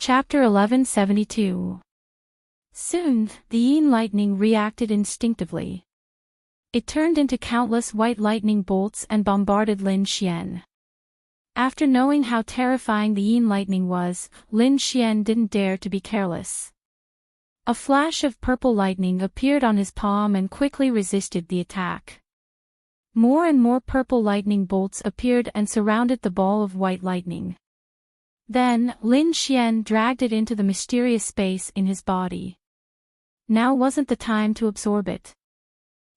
Chapter 1172. Soon, the yin lightning reacted instinctively. It turned into countless white lightning bolts and bombarded Lin Xian. After knowing how terrifying the yin lightning was, Lin Xian didn't dare to be careless. A flash of purple lightning appeared on his palm and quickly resisted the attack. More and more purple lightning bolts appeared and surrounded the ball of white lightning. Then, Lin Xian dragged it into the mysterious space in his body. Now wasn't the time to absorb it.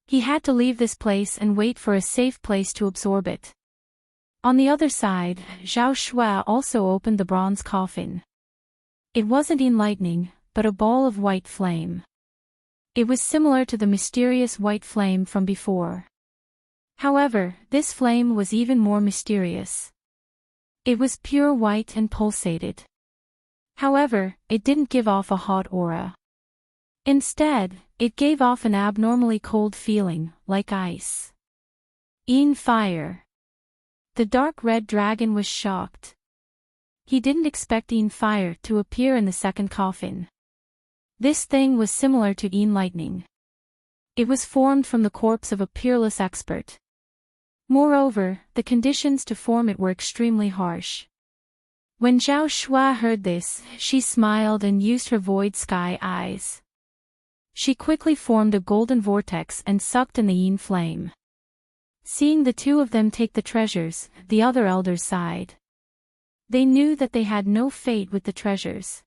He had to leave this place and wait for a safe place to absorb it. On the other side, Zhao Shui also opened the bronze coffin. It wasn't yin lightning, but a ball of white flame. It was similar to the mysterious white flame from before. However, this flame was even more mysterious. It was pure white and pulsated. However, it didn't give off a hot aura. Instead, it gave off an abnormally cold feeling, like ice. Yin fire. The dark red dragon was shocked. He didn't expect yin fire to appear in the second coffin. This thing was similar to yin lightning. It was formed from the corpse of a peerless expert. Moreover, the conditions to form it were extremely harsh. When Zhao Shui heard this, she smiled and used her void sky eyes. She quickly formed a golden vortex and sucked in the yin flame. Seeing the two of them take the treasures, the other elders sighed. They knew that they had no fate with the treasures.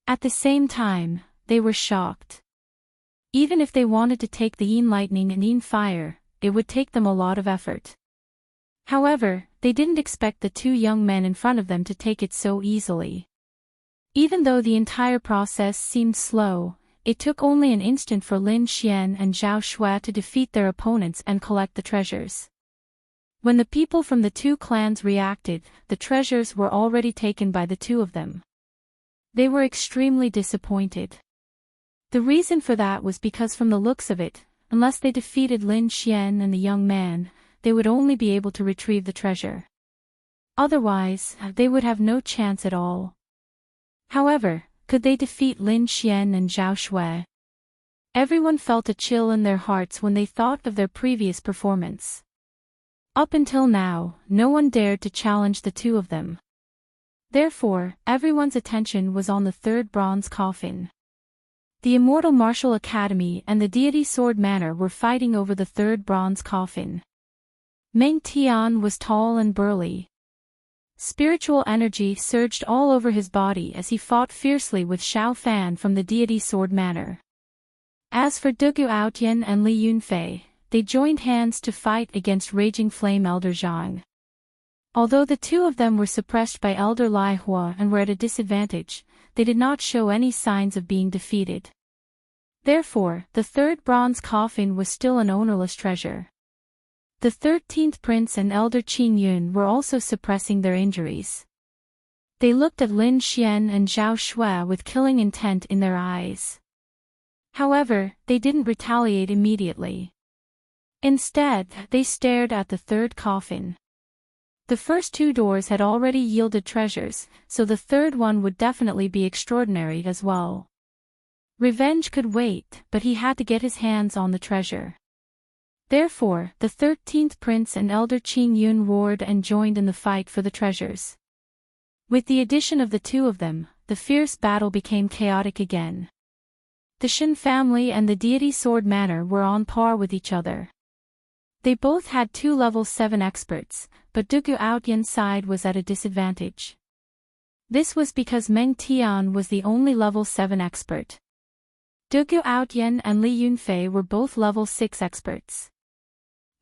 At the same time, they were shocked. Even if they wanted to take the yin lightning and yin fire, it would take them a lot of effort. However, they didn't expect the two young men in front of them to take it so easily. Even though the entire process seemed slow, it took only an instant for Lin Xian and Zhao Shui to defeat their opponents and collect the treasures. When the people from the two clans reacted, the treasures were already taken by the two of them. They were extremely disappointed. The reason for that was because from the looks of it, unless they defeated Lin Xian and the young man, they would only be able to retrieve the treasure. Otherwise, they would have no chance at all. However, could they defeat Lin Xian and Zhao Shui? Everyone felt a chill in their hearts when they thought of their previous performance. Up until now, no one dared to challenge the two of them. Therefore, everyone's attention was on the third bronze coffin. The Immortal Martial Academy and the Deity Sword Manor were fighting over the third bronze coffin. Meng Tian was tall and burly. Spiritual energy surged all over his body as he fought fiercely with Xiao Fan from the Deity Sword Manor. As for Dugu Aotian and Li Yunfei, they joined hands to fight against Raging Flame Elder Zhang. Although the two of them were suppressed by Elder Lai Hua and were at a disadvantage, they did not show any signs of being defeated. Therefore, the third bronze coffin was still an ownerless treasure. The 13th Prince and Elder Qing Yun were also suppressing their injuries. They looked at Lin Xian and Zhao Shui with killing intent in their eyes. However, they didn't retaliate immediately. Instead, they stared at the third coffin. The first two doors had already yielded treasures, so the third one would definitely be extraordinary as well. Revenge could wait, but he had to get his hands on the treasure. Therefore, the 13th Prince and Elder Qing Yun roared and joined in the fight for the treasures. With the addition of the two of them, the fierce battle became chaotic again. The Shen family and the Deity Sword Manor were on par with each other. They both had two level 7 experts, but Dugu Aotian's side was at a disadvantage. This was because Meng Tian was the only level 7 expert. Dugu Aotian and Li Yunfei were both level 6 experts.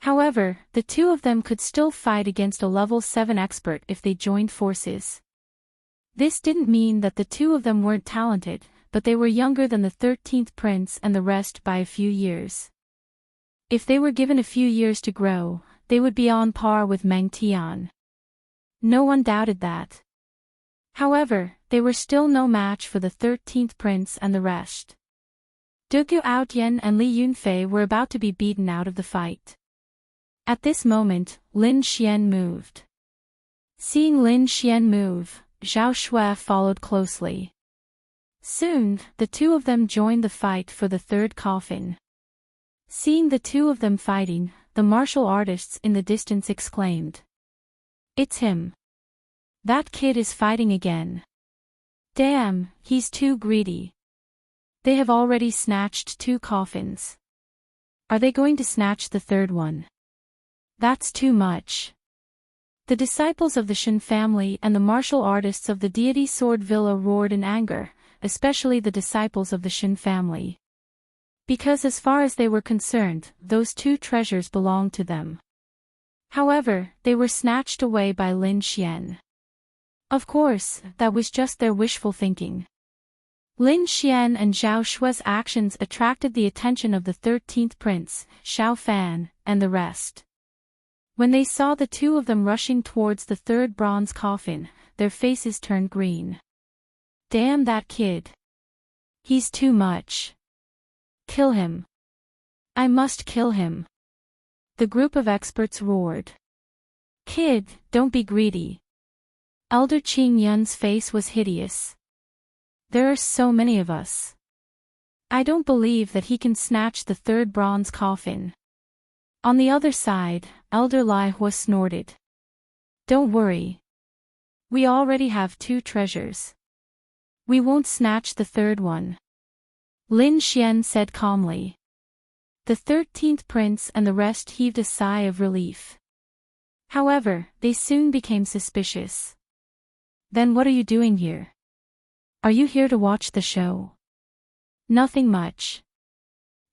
However, the two of them could still fight against a level 7 expert if they joined forces. This didn't mean that the two of them weren't talented, but they were younger than the 13th Prince and the rest by a few years. If they were given a few years to grow, they would be on par with Meng Tian. No one doubted that. However, they were still no match for the 13th Prince and the rest. Dugu Aotian and Li Yunfei were about to be beaten out of the fight. At this moment, Lin Xian moved. Seeing Lin Xian move, Zhao Shui followed closely. Soon, the two of them joined the fight for the third coffin. Seeing the two of them fighting, the martial artists in the distance exclaimed. "It's him. That kid is fighting again. Damn, he's too greedy. They have already snatched 2 coffins. Are they going to snatch the third one? That's too much." The disciples of the Shen family and the martial artists of the deity Sword Villa roared in anger, especially the disciples of the Shen family. Because as far as they were concerned, those 2 treasures belonged to them. However, they were snatched away by Lin Xian. Of course, that was just their wishful thinking. Lin Xian and Zhao Shui's actions attracted the attention of the 13th prince, Xiao Fan, and the rest. When they saw the 2 of them rushing towards the 3rd bronze coffin, their faces turned green. Damn that kid. He's too much. Kill him. I must kill him. The group of experts roared. Kid, don't be greedy. Elder Qing Yun's face was hideous. There are so many of us. I don't believe that he can snatch the 3rd bronze coffin. On the other side, Elder Lai Hua snorted. Don't worry. We already have 2 treasures. We won't snatch the 3rd one. Lin Xian said calmly. The 13th prince and the rest heaved a sigh of relief. However, they soon became suspicious. Then what are you doing here? Are you here to watch the show? Nothing much.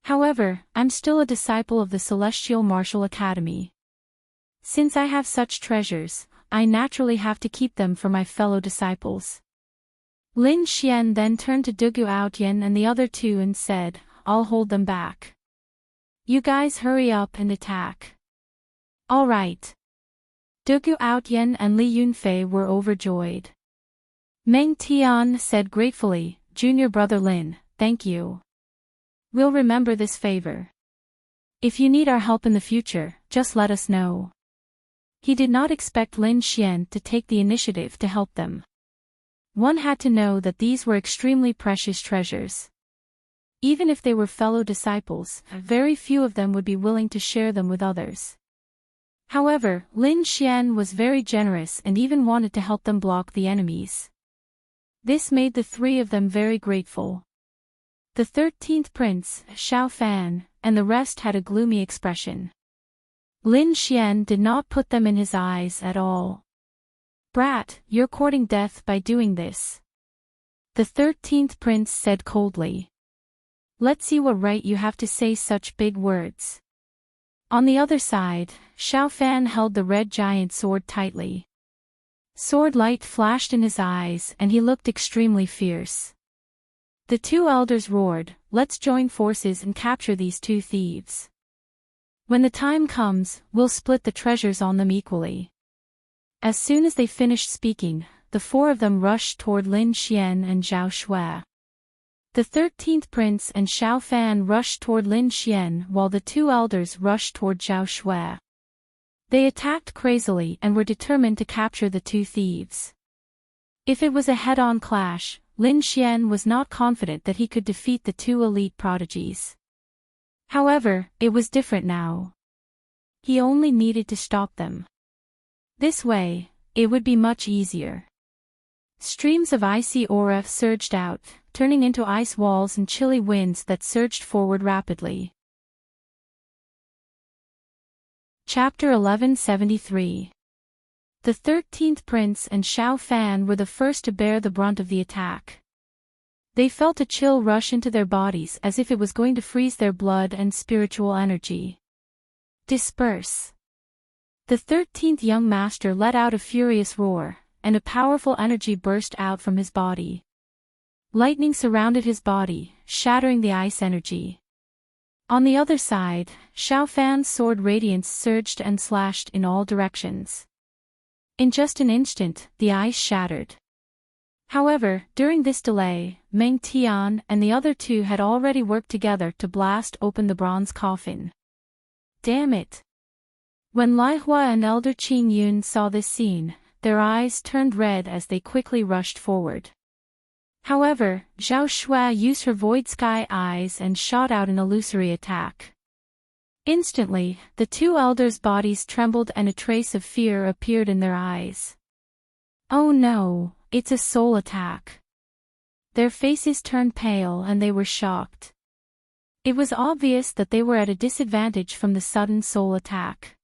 However, I'm still a disciple of the Celestial Martial Academy. Since I have such treasures, I naturally have to keep them for my fellow disciples. Lin Xian then turned to Dugu Outyan and the other 2 and said, I'll hold them back. You guys hurry up and attack. All right. Dugu Outyan and Li Yunfei were overjoyed. Meng Tian said gratefully, Junior brother Lin, thank you. We'll remember this favor. If you need our help in the future, just let us know. He did not expect Lin Xian to take the initiative to help them. One had to know that these were extremely precious treasures. Even if they were fellow disciples, very few of them would be willing to share them with others. However, Lin Xian was very generous and even wanted to help them block the enemies. This made the 3 of them very grateful. The 13th prince, Xiao Fan, and the rest had a gloomy expression. Lin Xian did not put them in his eyes at all. Brat, you're courting death by doing this. The 13th prince said coldly. Let's see what right you have to say such big words. On the other side, Xiao Fan held the red giant sword tightly. Sword light flashed in his eyes and he looked extremely fierce. The 2 elders roared, let's join forces and capture these 2 thieves. When the time comes, we'll split the treasures on them equally. As soon as they finished speaking, the 4 of them rushed toward Lin Xian and Zhao Shui. The 13th prince and Xiao Fan rushed toward Lin Xian while the 2 elders rushed toward Zhao Shui. They attacked crazily and were determined to capture the 2 thieves. If it was a head-on clash, Lin Xian was not confident that he could defeat the 2 elite prodigies. However, it was different now. He only needed to stop them. This way, it would be much easier. Streams of icy aura surged out, turning into ice walls and chilly winds that surged forward rapidly. Chapter 1173. The 13th prince and Xiao Fan were the first to bear the brunt of the attack. They felt a chill rush into their bodies as if it was going to freeze their blood and spiritual energy. Disperse. The 13th young master let out a furious roar, and a powerful energy burst out from his body. Lightning surrounded his body, shattering the ice energy. On the other side, Xiao Fan's sword radiance surged and slashed in all directions. In just an instant, the ice shattered. However, during this delay, Meng Tian and the other 2 had already worked together to blast open the bronze coffin. Damn it! When Lai Hua and Elder Qing Yun saw this scene, their eyes turned red as they quickly rushed forward. However, Zhao Shui used her void sky eyes and shot out an illusory attack. Instantly, the two elders' bodies trembled and a trace of fear appeared in their eyes. Oh no, it's a soul attack. Their faces turned pale and they were shocked. It was obvious that they were at a disadvantage from the sudden soul attack.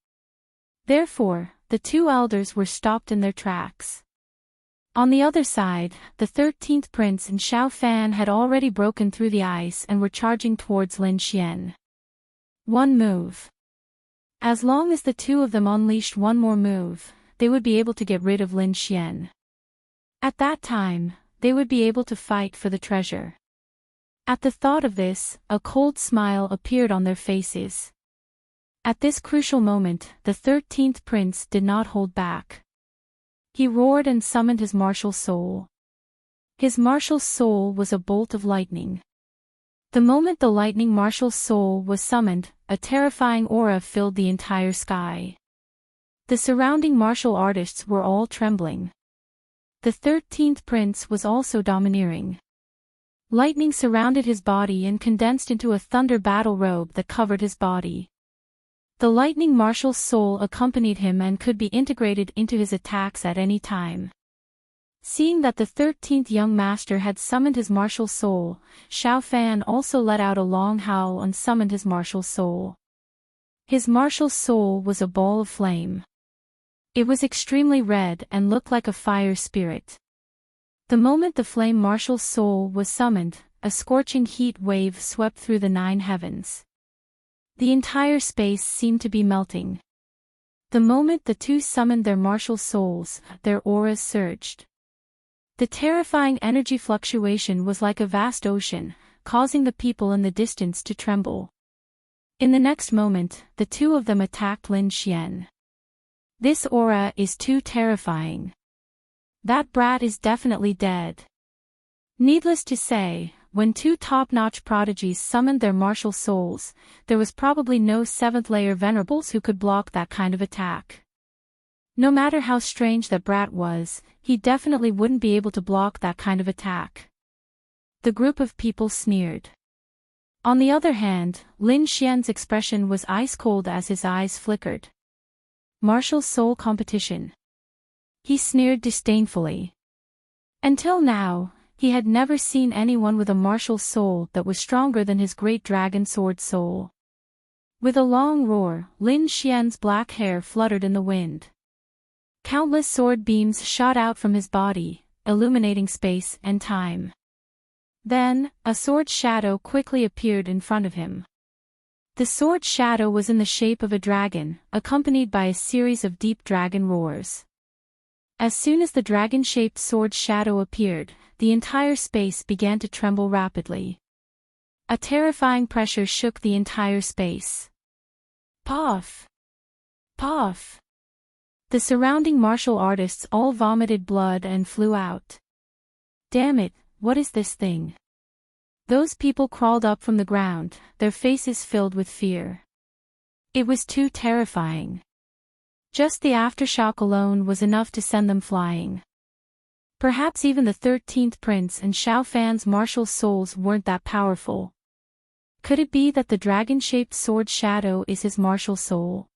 Therefore, the two elders were stopped in their tracks. On the other side, the 13th prince and Xiao Fan had already broken through the ice and were charging towards Lin Xian. One move. As long as the two of them unleashed one more move, they would be able to get rid of Lin Xian. At that time, they would be able to fight for the treasure. At the thought of this, a cold smile appeared on their faces. At this crucial moment, the 13th prince did not hold back. He roared and summoned his martial soul. His martial soul was a bolt of lightning. The moment the lightning martial soul was summoned, a terrifying aura filled the entire sky. The surrounding martial artists were all trembling. The 13th prince was also domineering. Lightning surrounded his body and condensed into a thunder battle robe that covered his body. The lightning martial soul accompanied him and could be integrated into his attacks at any time. Seeing that the 13th young master had summoned his martial soul, Xiao Fan also let out a long howl and summoned his martial soul. His martial soul was a ball of flame. It was extremely red and looked like a fire spirit. The moment the flame martial soul was summoned, a scorching heat wave swept through the 9 heavens. The entire space seemed to be melting. The moment the two summoned their martial souls, their auras surged. The terrifying energy fluctuation was like a vast ocean, causing the people in the distance to tremble. In the next moment, the two of them attacked Lin Xian. This aura is too terrifying. That brat is definitely dead. Needless to say, when two top-notch prodigies summoned their martial souls, there was probably no 7th-layer venerables who could block that kind of attack. No matter how strange that brat was, he definitely wouldn't be able to block that kind of attack. The group of people sneered. On the other hand, Lin Xian's expression was ice-cold as his eyes flickered. Martial soul competition. He sneered disdainfully. Until now, he had never seen anyone with a martial soul that was stronger than his great dragon sword soul. With a long roar, Lin Xian's black hair fluttered in the wind. Countless sword beams shot out from his body, illuminating space and time. Then, a sword shadow quickly appeared in front of him. The sword shadow was in the shape of a dragon, accompanied by a series of deep dragon roars. As soon as the dragon-shaped sword shadow appeared, the entire space began to tremble rapidly. A terrifying pressure shook the entire space. Puff! Puff! The surrounding martial artists all vomited blood and flew out. Damn it, what is this thing? Those people crawled up from the ground, their faces filled with fear. It was too terrifying. Just the aftershock alone was enough to send them flying. Perhaps even the 13th prince and Xiao Fan's martial souls weren't that powerful. Could it be that the dragon-shaped sword shadow is his martial soul?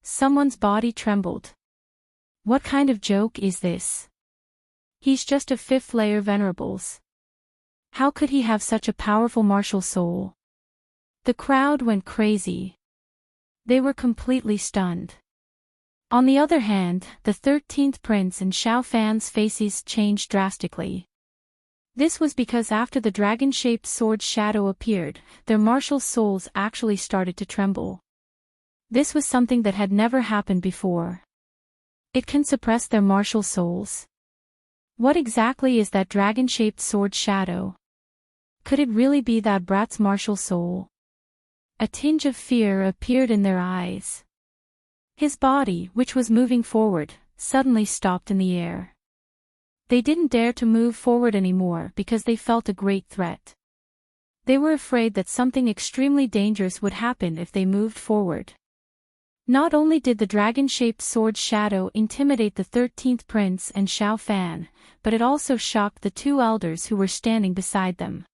Someone's body trembled. What kind of joke is this? He's just a 5th-layer venerables. How could he have such a powerful martial soul? The crowd went crazy. They were completely stunned. On the other hand, the 13th prince and Xiao Fan's faces changed drastically. This was because after the dragon-shaped sword shadow appeared, their martial souls actually started to tremble. This was something that had never happened before. It can suppress their martial souls. What exactly is that dragon-shaped sword shadow? Could it really be that brat's martial soul? A tinge of fear appeared in their eyes. His body, which was moving forward, suddenly stopped in the air. They didn't dare to move forward anymore because they felt a great threat. They were afraid that something extremely dangerous would happen if they moved forward. Not only did the dragon-shaped sword shadow intimidate the 13th prince and Xiao Fan, but it also shocked the two elders who were standing beside them.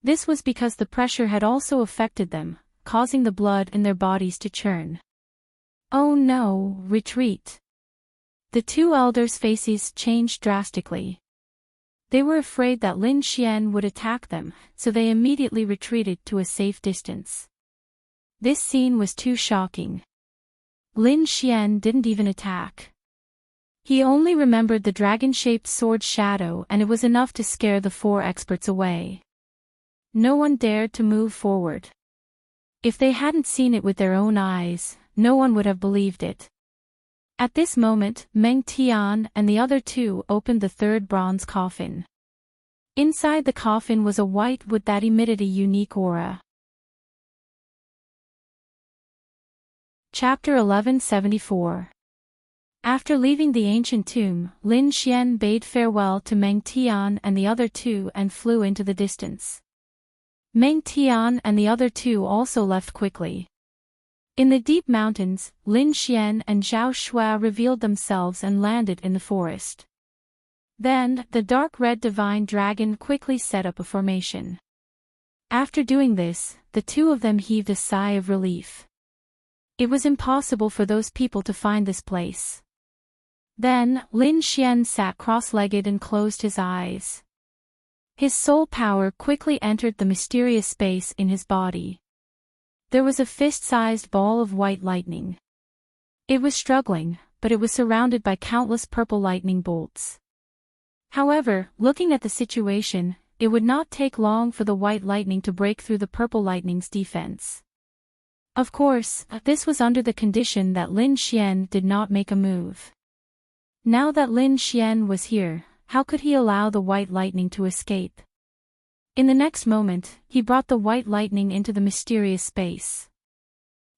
This was because the pressure had also affected them, causing the blood in their bodies to churn. Oh no, retreat. The two elders' faces changed drastically. They were afraid that Lin Xian would attack them, so they immediately retreated to a safe distance. This scene was too shocking. Lin Xian didn't even attack. He only remembered the dragon-shaped sword shadow, and it was enough to scare the four experts away. No one dared to move forward. If they hadn't seen it with their own eyes, no one would have believed it. At this moment, Meng Tian and the other two opened the third bronze coffin. Inside the coffin was a white wood that emitted a unique aura. Chapter 1174. After leaving the ancient tomb, Lin Xian bade farewell to Meng Tian and the other two and flew into the distance. Meng Tian and the other two also left quickly. In the deep mountains, Lin Xian and Zhao Shuai revealed themselves and landed in the forest. Then, the dark red divine dragon quickly set up a formation. After doing this, the two of them heaved a sigh of relief. It was impossible for those people to find this place. Then, Lin Xian sat cross-legged and closed his eyes. His soul power quickly entered the mysterious space in his body. There was a fist-sized ball of white lightning. It was struggling, but it was surrounded by countless purple lightning bolts. However, looking at the situation, it would not take long for the white lightning to break through the purple lightning's defense. Of course, this was under the condition that Lin Xian did not make a move. Now that Lin Xian was here, how could he allow the white lightning to escape? In the next moment, he brought the white lightning into the mysterious space.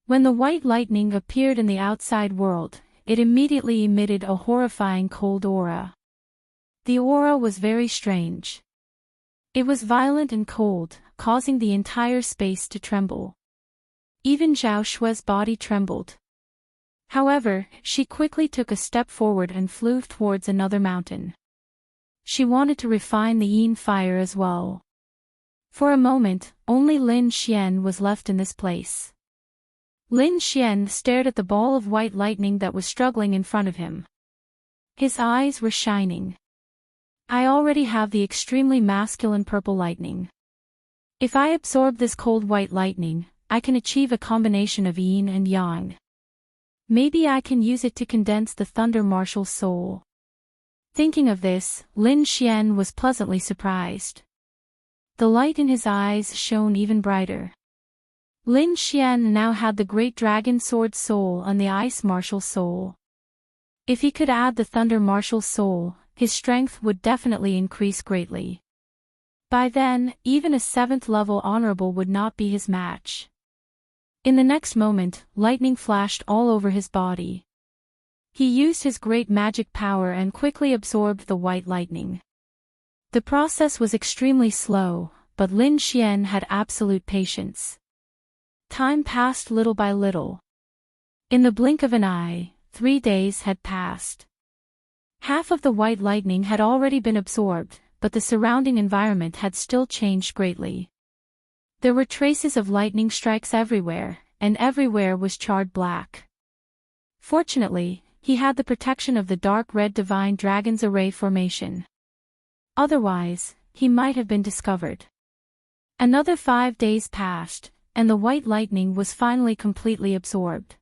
When the white lightning appeared in the outside world, it immediately emitted a horrifying cold aura. The aura was very strange. It was violent and cold, causing the entire space to tremble. Even Zhao Shui's body trembled. However, she quickly took a step forward and flew towards another mountain. She wanted to refine the yin fire as well. For a moment, only Lin Xian was left in this place. Lin Xian stared at the ball of white lightning that was struggling in front of him. His eyes were shining. I already have the extremely masculine purple lightning. If I absorb this cold white lightning, I can achieve a combination of yin and yang. Maybe I can use it to condense the Thunder Martial soul. Thinking of this, Lin Xian was pleasantly surprised. The light in his eyes shone even brighter. Lin Xian now had the Great Dragon Sword soul and the Ice Martial soul. If he could add the Thunder Martial soul, his strength would definitely increase greatly. By then, even a 7th level honorable would not be his match. In the next moment, lightning flashed all over his body. He used his great magic power and quickly absorbed the white lightning. The process was extremely slow, but Lin Xian had absolute patience. Time passed little by little. In the blink of an eye, 3 days had passed. Half of the white lightning had already been absorbed, but the surrounding environment had still changed greatly. There were traces of lightning strikes everywhere, and everywhere was charred black. Fortunately, he had the protection of the dark red divine dragon's array formation. Otherwise, he might have been discovered. Another 5 days passed, and the white lightning was finally completely absorbed.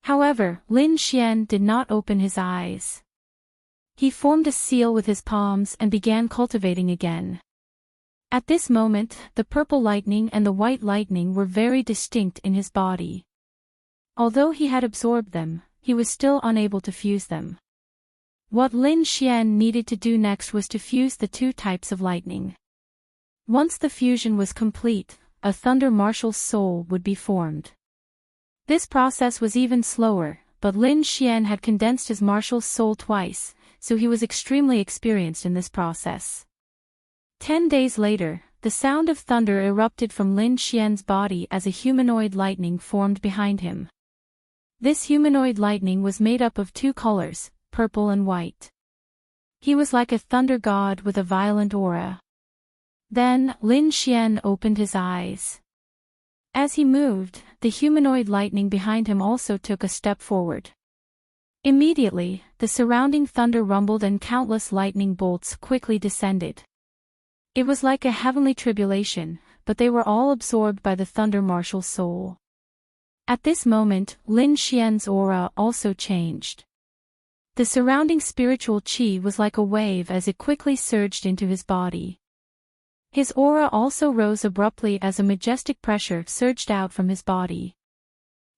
However, Lin Xian did not open his eyes. He formed a seal with his palms and began cultivating again. At this moment, the purple lightning and the white lightning were very distinct in his body. Although he had absorbed them, he was still unable to fuse them. What Lin Xian needed to do next was to fuse the 2 types of lightning. Once the fusion was complete, a Thunder Martial soul would be formed. This process was even slower, but Lin Xian had condensed his martial soul twice, so he was extremely experienced in this process. 10 days later, the sound of thunder erupted from Lin Xian's body as a humanoid lightning formed behind him. This humanoid lightning was made up of two colors, purple and white. He was like a thunder god with a violent aura. Then, Lin Xian opened his eyes. As he moved, the humanoid lightning behind him also took a step forward. Immediately, the surrounding thunder rumbled and countless lightning bolts quickly descended. It was like a heavenly tribulation, but they were all absorbed by the thunder martial soul. At this moment, Lin Xian's aura also changed. The surrounding spiritual qi was like a wave as it quickly surged into his body. His aura also rose abruptly as a majestic pressure surged out from his body.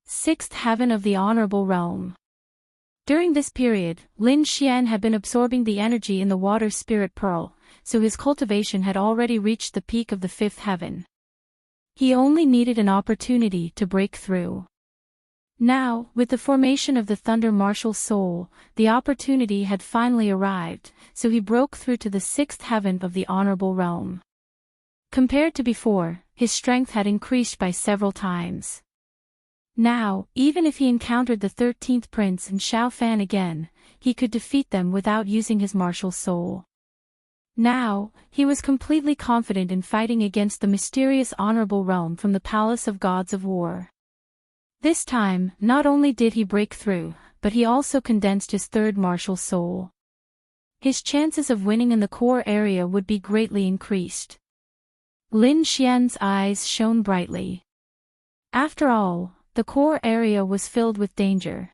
Sixth heaven of the honorable realm. During this period, Lin Xian had been absorbing the energy in the water spirit pearl, so his cultivation had already reached the peak of the fifth heaven. He only needed an opportunity to break through. Now, with the formation of the Thunder Martial Soul, the opportunity had finally arrived, so he broke through to the sixth heaven of the honorable realm. Compared to before, his strength had increased by several times. Now, even if he encountered the 13th prince and Xiao Fan again, he could defeat them without using his martial soul. Now, he was completely confident in fighting against the mysterious honorable realm from the Palace of Gods of War. This time, not only did he break through, but he also condensed his third martial soul. His chances of winning in the core area would be greatly increased. Lin Xian's eyes shone brightly. After all, the core area was filled with danger.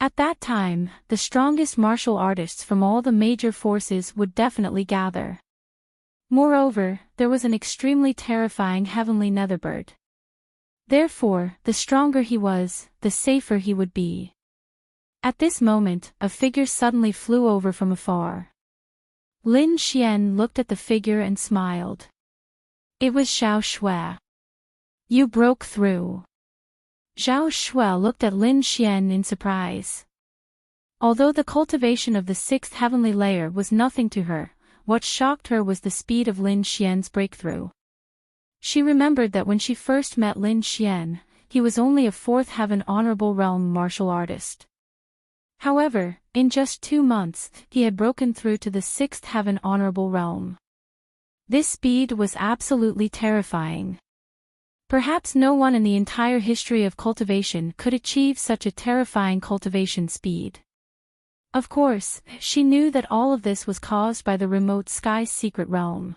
At that time, the strongest martial artists from all the major forces would definitely gather. Moreover, there was an extremely terrifying heavenly netherbird. Therefore, the stronger he was, the safer he would be. At this moment, a figure suddenly flew over from afar. Lin Xian looked at the figure and smiled. It was Xiao Shui. You broke through. Xiao Shui looked at Lin Xian in surprise. Although the cultivation of the sixth heavenly layer was nothing to her, what shocked her was the speed of Lin Xian's breakthrough. She remembered that when she first met Lin Xian, he was only a fourth heaven honorable realm martial artist. However, in just 2 months, he had broken through to the sixth heaven honorable realm. This speed was absolutely terrifying. Perhaps no one in the entire history of cultivation could achieve such a terrifying cultivation speed. Of course, she knew that all of this was caused by the remote sky's secret realm.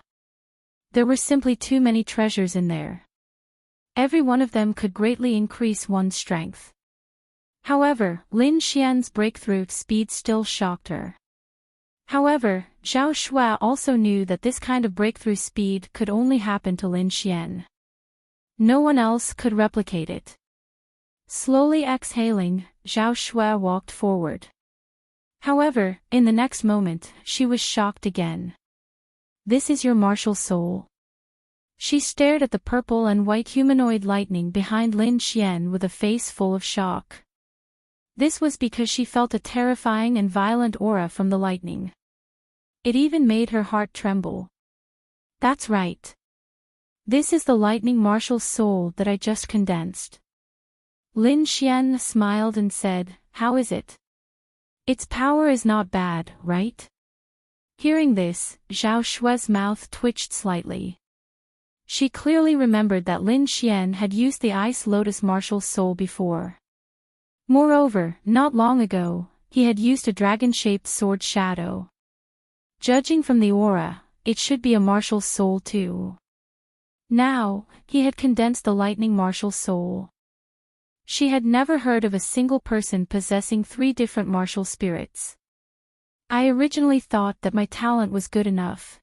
There were simply too many treasures in there. Every one of them could greatly increase one's strength. However, Lin Xian's breakthrough speed still shocked her. However, Xiao Shui also knew that this kind of breakthrough speed could only happen to Lin Xian. No one else could replicate it. Slowly exhaling, Xiao Shui walked forward. However, in the next moment, she was shocked again. This is your martial soul. She stared at the purple and white humanoid lightning behind Lin Xian with a face full of shock. This was because she felt a terrifying and violent aura from the lightning. It even made her heart tremble. That's right. This is the lightning martial soul that I just condensed. Lin Xian smiled and said, how is it? Its power is not bad, right? Hearing this, Xiao Shui's mouth twitched slightly. She clearly remembered that Lin Xian had used the Ice Lotus martial soul before. Moreover, not long ago, he had used a dragon-shaped sword shadow. Judging from the aura, it should be a martial soul too. Now, he had condensed the lightning martial soul. She had never heard of a single person possessing 3 different martial spirits. I originally thought that my talent was good enough.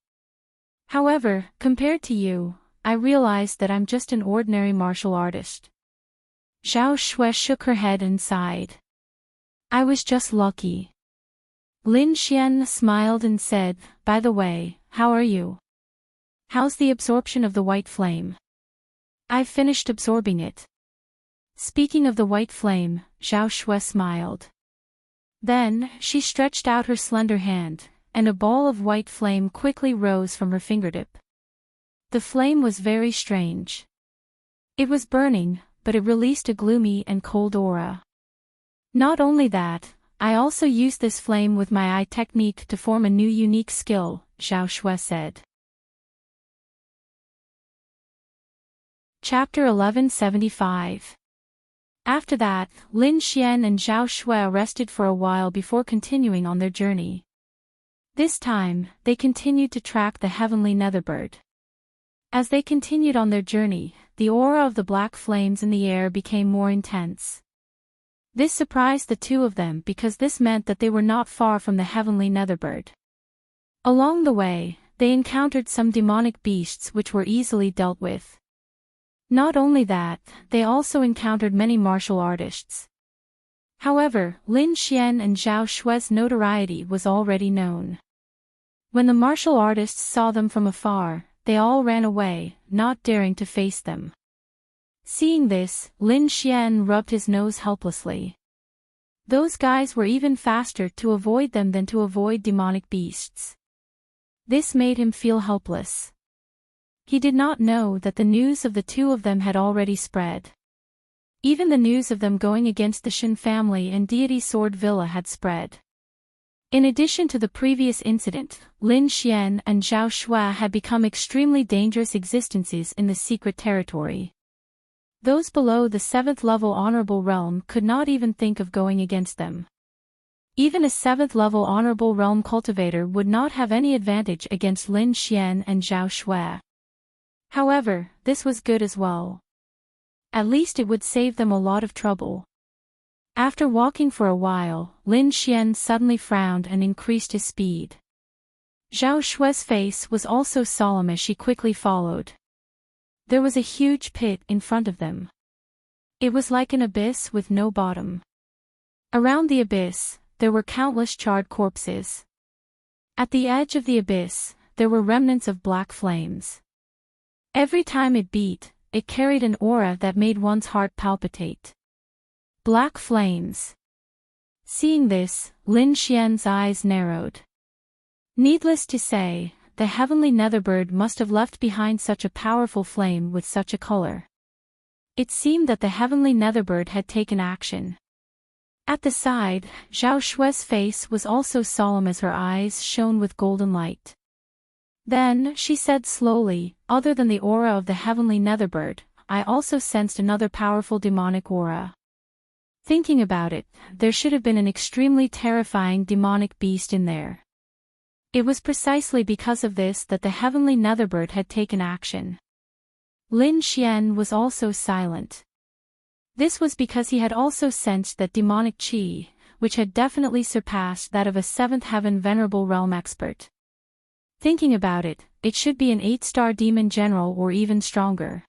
However, compared to you, I realized that I'm just an ordinary martial artist. Xiao Shui shook her head and sighed. I was just lucky. Lin Xian smiled and said, by the way, how are you? How's the absorption of the white flame? I've finished absorbing it. Speaking of the white flame, Xiao Shui smiled. Then, she stretched out her slender hand, and a ball of white flame quickly rose from her fingertip. The flame was very strange. It was burning, but it released a gloomy and cold aura. Not only that, I also used this flame with my eye technique to form a new unique skill, Zhao Shui said. Chapter 1175. After that, Lin Xian and Zhao Shui rested for a while before continuing on their journey. This time, they continued to track the heavenly netherbird. As they continued on their journey, the aura of the black flames in the air became more intense. This surprised the two of them because this meant that they were not far from the heavenly netherbird. Along the way, they encountered some demonic beasts which were easily dealt with. Not only that, they also encountered many martial artists. However, Lin Xian and Zhao Shui's notoriety was already known. When the martial artists saw them from afar, they all ran away, not daring to face them. Seeing this, Lin Xian rubbed his nose helplessly. Those guys were even faster to avoid them than to avoid demonic beasts. This made him feel helpless. He did not know that the news of the two of them had already spread. Even the news of them going against the Shen family and Deity Sword Villa had spread. In addition to the previous incident, Lin Xian and Zhao Shui had become extremely dangerous existences in the secret territory. Those below the 7th level honorable realm could not even think of going against them. Even a 7th level honorable realm cultivator would not have any advantage against Lin Xian and Zhao Shui. However, this was good as well. At least it would save them a lot of trouble. After walking for a while, Lin Xian suddenly frowned and increased his speed. Zhao Shui's face was also solemn as she quickly followed. There was a huge pit in front of them. It was like an abyss with no bottom. Around the abyss, there were countless charred corpses. At the edge of the abyss, there were remnants of black flames. Every time it beat, it carried an aura that made one's heart palpitate. Black flames. Seeing this, Lin Xian's eyes narrowed. Needless to say, the heavenly netherbird must have left behind such a powerful flame with such a color. It seemed that the heavenly netherbird had taken action. At the side, Zhao Shui's face was also solemn as her eyes shone with golden light. Then, she said slowly, other than the aura of the heavenly netherbird, I also sensed another powerful demonic aura. Thinking about it, there should have been an extremely terrifying demonic beast in there. It was precisely because of this that the heavenly netherbird had taken action. Lin Xian was also silent. This was because he had also sensed that demonic qi, which had definitely surpassed that of a 7th heaven venerable realm expert. Thinking about it, it should be an 8-star demon general or even stronger.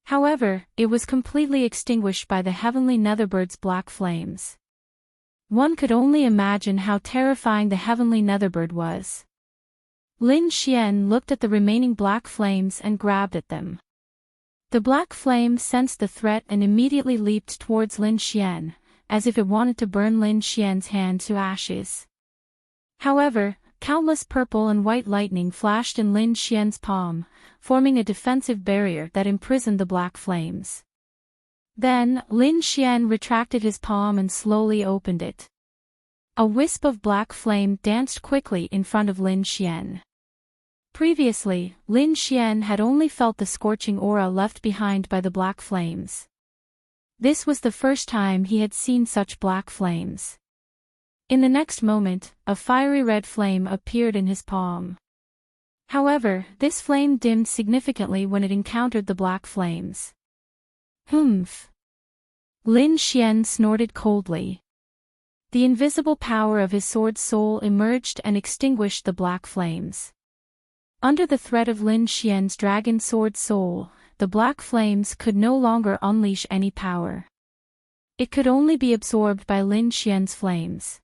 However, it was completely extinguished by the heavenly netherbird's black flames. One could only imagine how terrifying the heavenly netherbird was. Lin Xian looked at the remaining black flames and grabbed at them. The black flame sensed the threat and immediately leaped towards Lin Xian, as if it wanted to burn Lin Xian's hand to ashes. However, countless purple and white lightning flashed in Lin Xian's palm, forming a defensive barrier that imprisoned the black flames. Then, Lin Xian retracted his palm and slowly opened it. A wisp of black flame danced quickly in front of Lin Xian. Previously, Lin Xian had only felt the scorching aura left behind by the black flames. This was the first time he had seen such black flames. In the next moment, a fiery red flame appeared in his palm. However, this flame dimmed significantly when it encountered the black flames. Humph! Lin Xian snorted coldly. The invisible power of his sword soul emerged and extinguished the black flames. Under the threat of Lin Xian's dragon sword soul, the black flames could no longer unleash any power. It could only be absorbed by Lin Xian's flames.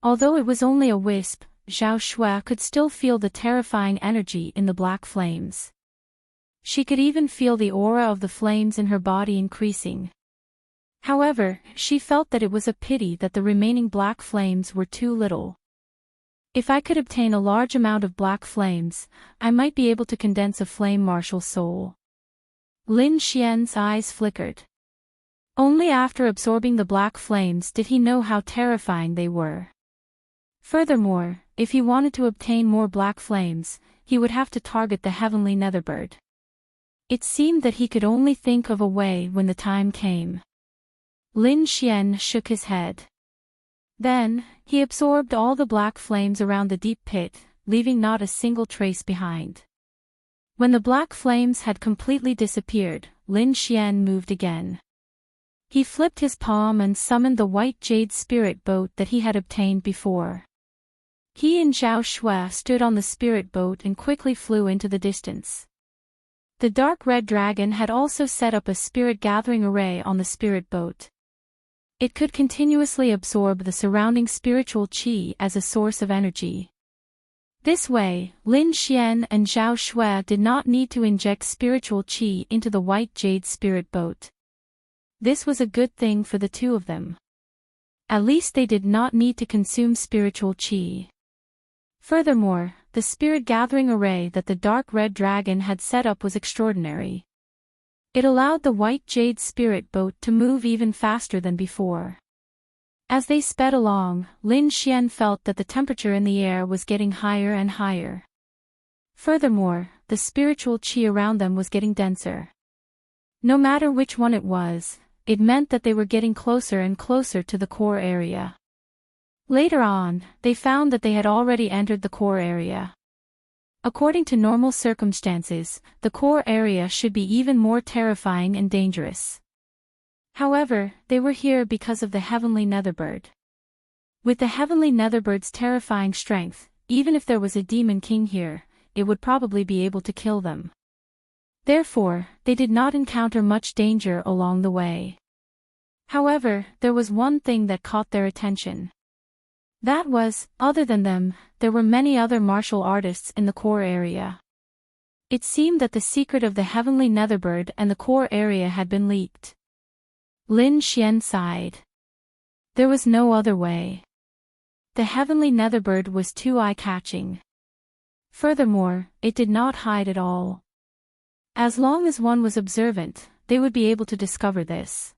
Although it was only a wisp, Zhao Shui could still feel the terrifying energy in the black flames. She could even feel the aura of the flames in her body increasing. However, she felt that it was a pity that the remaining black flames were too little. If I could obtain a large amount of black flames, I might be able to condense a flame martial soul. Lin Xian's eyes flickered. Only after absorbing the black flames did he know how terrifying they were. Furthermore, if he wanted to obtain more black flames, he would have to target the heavenly netherbird. It seemed that he could only think of a way when the time came. Lin Xian shook his head. Then, he absorbed all the black flames around the deep pit, leaving not a single trace behind. When the black flames had completely disappeared, Lin Xian moved again. He flipped his palm and summoned the white jade spirit boat that he had obtained before. He and Zhao Shui stood on the spirit boat and quickly flew into the distance. The dark red dragon had also set up a spirit gathering array on the spirit boat. It could continuously absorb the surrounding spiritual qi as a source of energy. This way, Lin Xian and Zhao Shui did not need to inject spiritual qi into the white jade spirit boat. This was a good thing for the two of them. At least they did not need to consume spiritual qi. Furthermore, the spirit gathering array that the dark red dragon had set up was extraordinary. It allowed the white jade spirit boat to move even faster than before. As they sped along, Lin Xian felt that the temperature in the air was getting higher and higher. Furthermore, the spiritual qi around them was getting denser. No matter which one it was, it meant that they were getting closer and closer to the core area. Later on, they found that they had already entered the core area. According to normal circumstances, the core area should be even more terrifying and dangerous. However, they were here because of the heavenly netherbird. With the heavenly netherbird's terrifying strength, even if there was a demon king here, it would probably be able to kill them. Therefore, they did not encounter much danger along the way. However, there was one thing that caught their attention. That was, other than them, there were many other martial artists in the core area. It seemed that the secret of the heavenly netherbird and the core area had been leaked. Lin Xian sighed. There was no other way. The heavenly netherbird was too eye-catching. Furthermore, it did not hide at all. As long as one was observant, they would be able to discover this.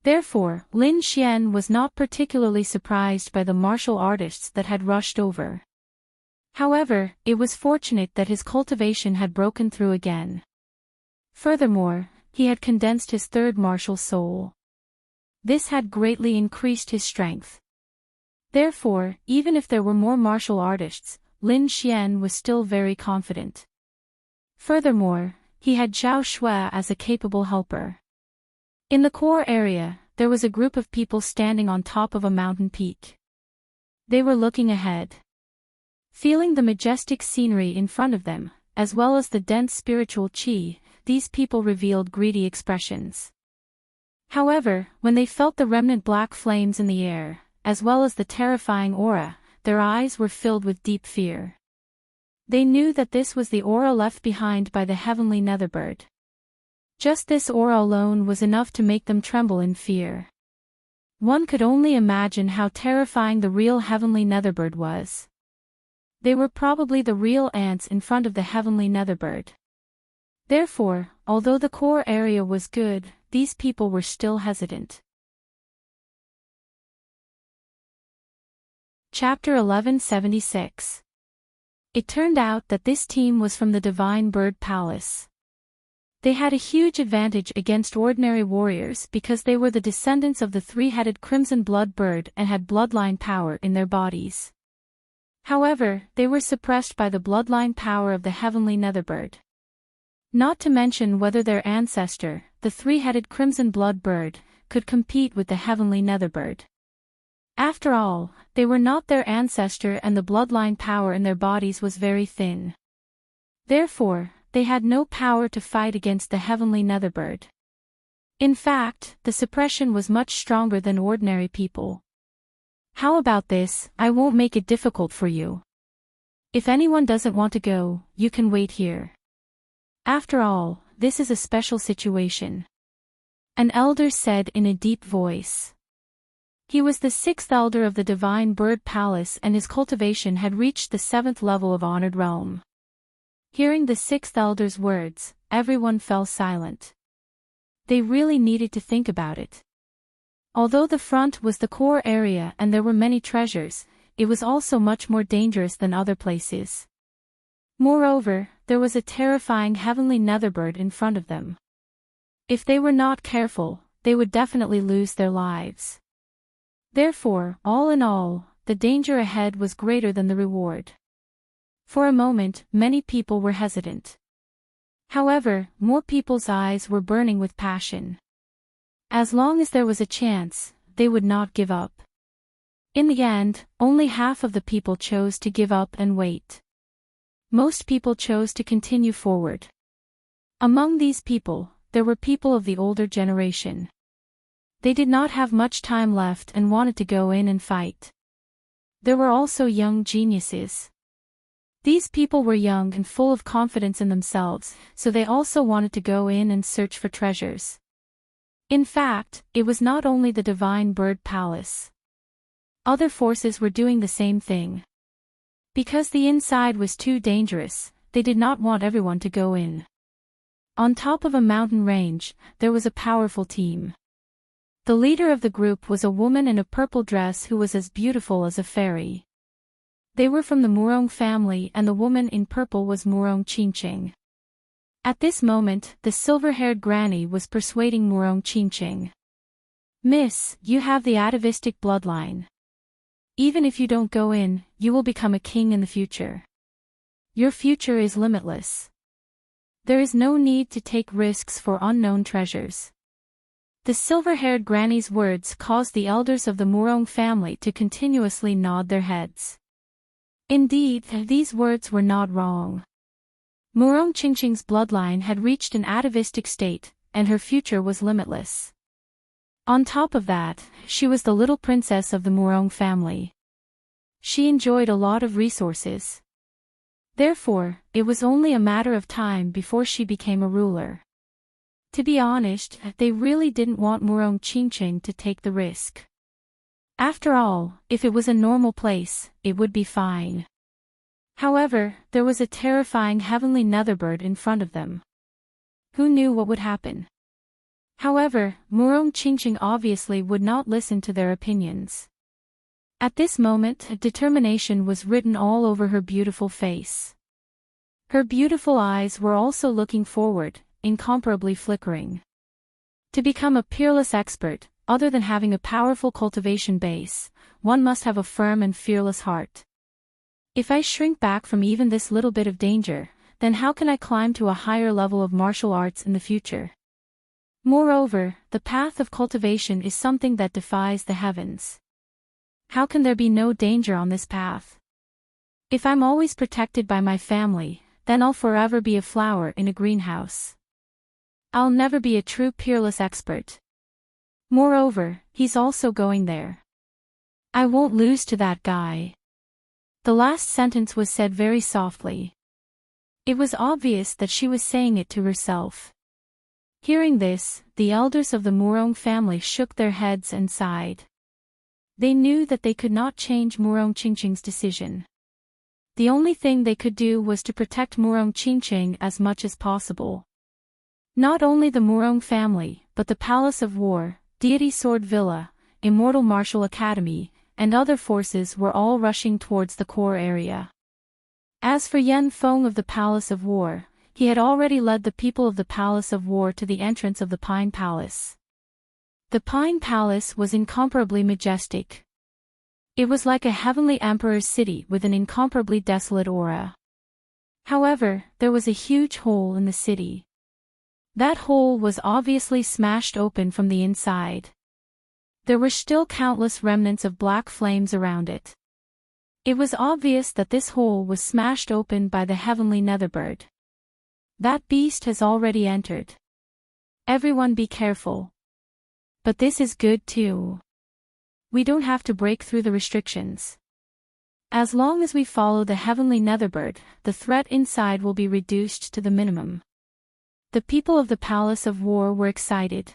Therefore, Lin Xian was not particularly surprised by the martial artists that had rushed over. However, it was fortunate that his cultivation had broken through again. Furthermore, he had condensed his third martial soul. This had greatly increased his strength. Therefore, even if there were more martial artists, Lin Xian was still very confident. Furthermore, he had Zhao Shui as a capable helper. In the core area, there was a group of people standing on top of a mountain peak. They were looking ahead. Feeling the majestic scenery in front of them, as well as the dense spiritual qi, these people revealed greedy expressions. However, when they felt the remnant black flames in the air, as well as the terrifying aura, their eyes were filled with deep fear. They knew that this was the aura left behind by the heavenly netherbird. Just this aura alone was enough to make them tremble in fear. One could only imagine how terrifying the real heavenly netherbird was. They were probably the real ants in front of the heavenly netherbird. Therefore, although the core area was good, these people were still hesitant. Chapter 1176. It turned out that this team was from the Divine Bird Palace. They had a huge advantage against ordinary warriors because they were the descendants of the three-headed crimson blood bird and had bloodline power in their bodies. However, they were suppressed by the bloodline power of the heavenly netherbird. Not to mention whether their ancestor, the three-headed crimson blood bird, could compete with the heavenly netherbird. After all, they were not their ancestor and the bloodline power in their bodies was very thin. Therefore, they had no power to fight against the heavenly netherbird. In fact, the suppression was much stronger than ordinary people. How about this? I won't make it difficult for you. If anyone doesn't want to go, you can wait here. After all, this is a special situation. An elder said in a deep voice. He was the sixth elder of the Divine Bird Palace and his cultivation had reached the 7th level of Honored Realm. Hearing the sixth elder's words, everyone fell silent. They really needed to think about it. Although the front was the core area and there were many treasures, it was also much more dangerous than other places. Moreover, there was a terrifying heavenly netherbird in front of them. If they were not careful, they would definitely lose their lives. Therefore, all in all, the danger ahead was greater than the reward. For a moment, many people were hesitant. However, more people's eyes were burning with passion. As long as there was a chance, they would not give up. In the end, only half of the people chose to give up and wait. Most people chose to continue forward. Among these people, there were people of the older generation. They did not have much time left and wanted to go in and fight. There were also young geniuses. These people were young and full of confidence in themselves, so they also wanted to go in and search for treasures. In fact, it was not only the Divine Bird Palace. Other forces were doing the same thing. Because the inside was too dangerous, they did not want everyone to go in. On top of a mountain range, there was a powerful team. The leader of the group was a woman in a purple dress who was as beautiful as a fairy. They were from the Murong family and the woman in purple was Murong Chinching. At this moment, the silver-haired granny was persuading Murong Chinching. "Miss, you have the atavistic bloodline. Even if you don't go in, you will become a king in the future. Your future is limitless. There is no need to take risks for unknown treasures." The silver-haired granny's words caused the elders of the Murong family to continuously nod their heads. Indeed, these words were not wrong. Murong Chinching's bloodline had reached an atavistic state, and her future was limitless. On top of that, she was the little princess of the Murong family. She enjoyed a lot of resources. Therefore, it was only a matter of time before she became a ruler. To be honest, they really didn't want Murong Chinching to take the risk. After all, if it was a normal place, it would be fine. However, there was a terrifying heavenly netherbird in front of them. Who knew what would happen? However, Murong Chinching obviously would not listen to their opinions. At this moment, determination was written all over her beautiful face. Her beautiful eyes were also looking forward, incomparably flickering. To become a peerless expert, other than having a powerful cultivation base, one must have a firm and fearless heart. If I shrink back from even this little bit of danger, then how can I climb to a higher level of martial arts in the future? Moreover, the path of cultivation is something that defies the heavens. How can there be no danger on this path? If I'm always protected by my family, then I'll forever be a flower in a greenhouse. I'll never be a true peerless expert. Moreover, he's also going there. I won't lose to that guy. The last sentence was said very softly. It was obvious that she was saying it to herself. Hearing this, the elders of the Murong family shook their heads and sighed. They knew that they could not change Murong Chinching's decision. The only thing they could do was to protect Murong Chinching as much as possible. Not only the Murong family, but the Palace of War, Deity Sword Villa, Immortal Martial Academy, and other forces were all rushing towards the core area. As for Yen Feng of the Palace of War, he had already led the people of the Palace of War to the entrance of the Pine Palace. The Pine Palace was incomparably majestic. It was like a heavenly emperor's city with an incomparably desolate aura. However, there was a huge hole in the city. That hole was obviously smashed open from the inside. There were still countless remnants of black flames around it. It was obvious that this hole was smashed open by the heavenly netherbird. That beast has already entered. Everyone be careful. But this is good too. We don't have to break through the restrictions. As long as we follow the heavenly netherbird, the threat inside will be reduced to the minimum. The people of the Palace of War were excited.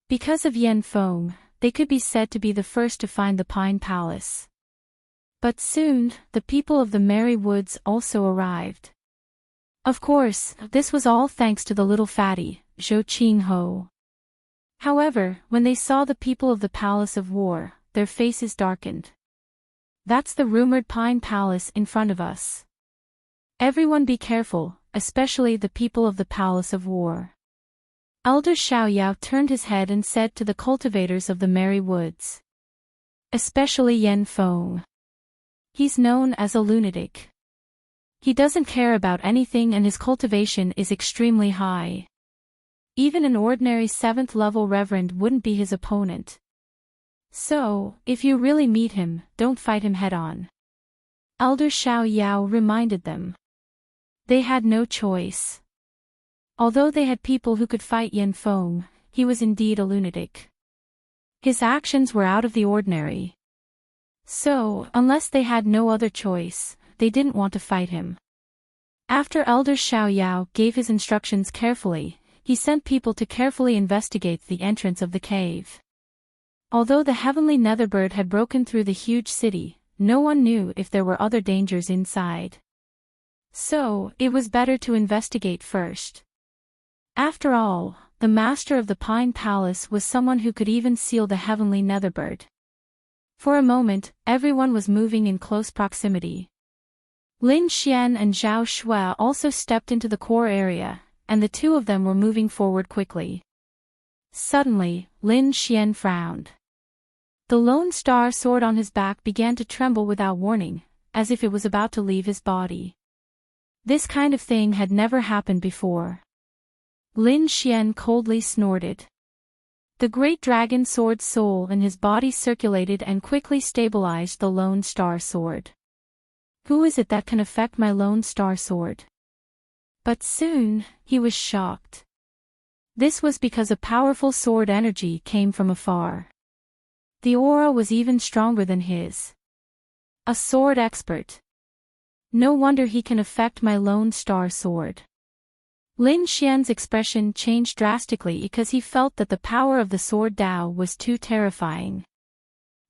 Because of Yen Feng, they could be said to be the first to find the Pine Palace. But soon, the people of the Merry Woods also arrived. Of course, this was all thanks to the little fatty, Zhou Qingho. However, when they saw the people of the Palace of War, their faces darkened. That's the rumored Pine Palace in front of us. Everyone be careful, especially the people of the Palace of War. Elder Xiaoyao turned his head and said to the cultivators of the Merry Woods. Especially Yan Feng. He's known as a lunatic. He doesn't care about anything and his cultivation is extremely high. Even an ordinary 7th level reverend wouldn't be his opponent. So, if you really meet him, don't fight him head-on. Elder Xiaoyao reminded them. They had no choice. Although they had people who could fight Yan Feng, he was indeed a lunatic. His actions were out of the ordinary. So, unless they had no other choice, they didn't want to fight him. After Elder Xiaoyao gave his instructions carefully, he sent people to carefully investigate the entrance of the cave. Although the heavenly netherbird had broken through the huge city, no one knew if there were other dangers inside. So, it was better to investigate first. After all, the master of the Pine Palace was someone who could even seal the heavenly netherbird. For a moment, everyone was moving in close proximity. Lin Xian and Zhao Shui also stepped into the core area, and the two of them were moving forward quickly. Suddenly, Lin Xian frowned. The lone star sword on his back began to tremble without warning, as if it was about to leave his body. This kind of thing had never happened before. Lin Xian coldly snorted. The great dragon sword's soul in his body circulated and quickly stabilized the lone star sword. Who is it that can affect my lone star sword? But soon, he was shocked. This was because a powerful sword energy came from afar. The aura was even stronger than his. A sword expert. No wonder he can affect my lone star sword. Lin Xian's expression changed drastically because he felt that the power of the sword Dao was too terrifying.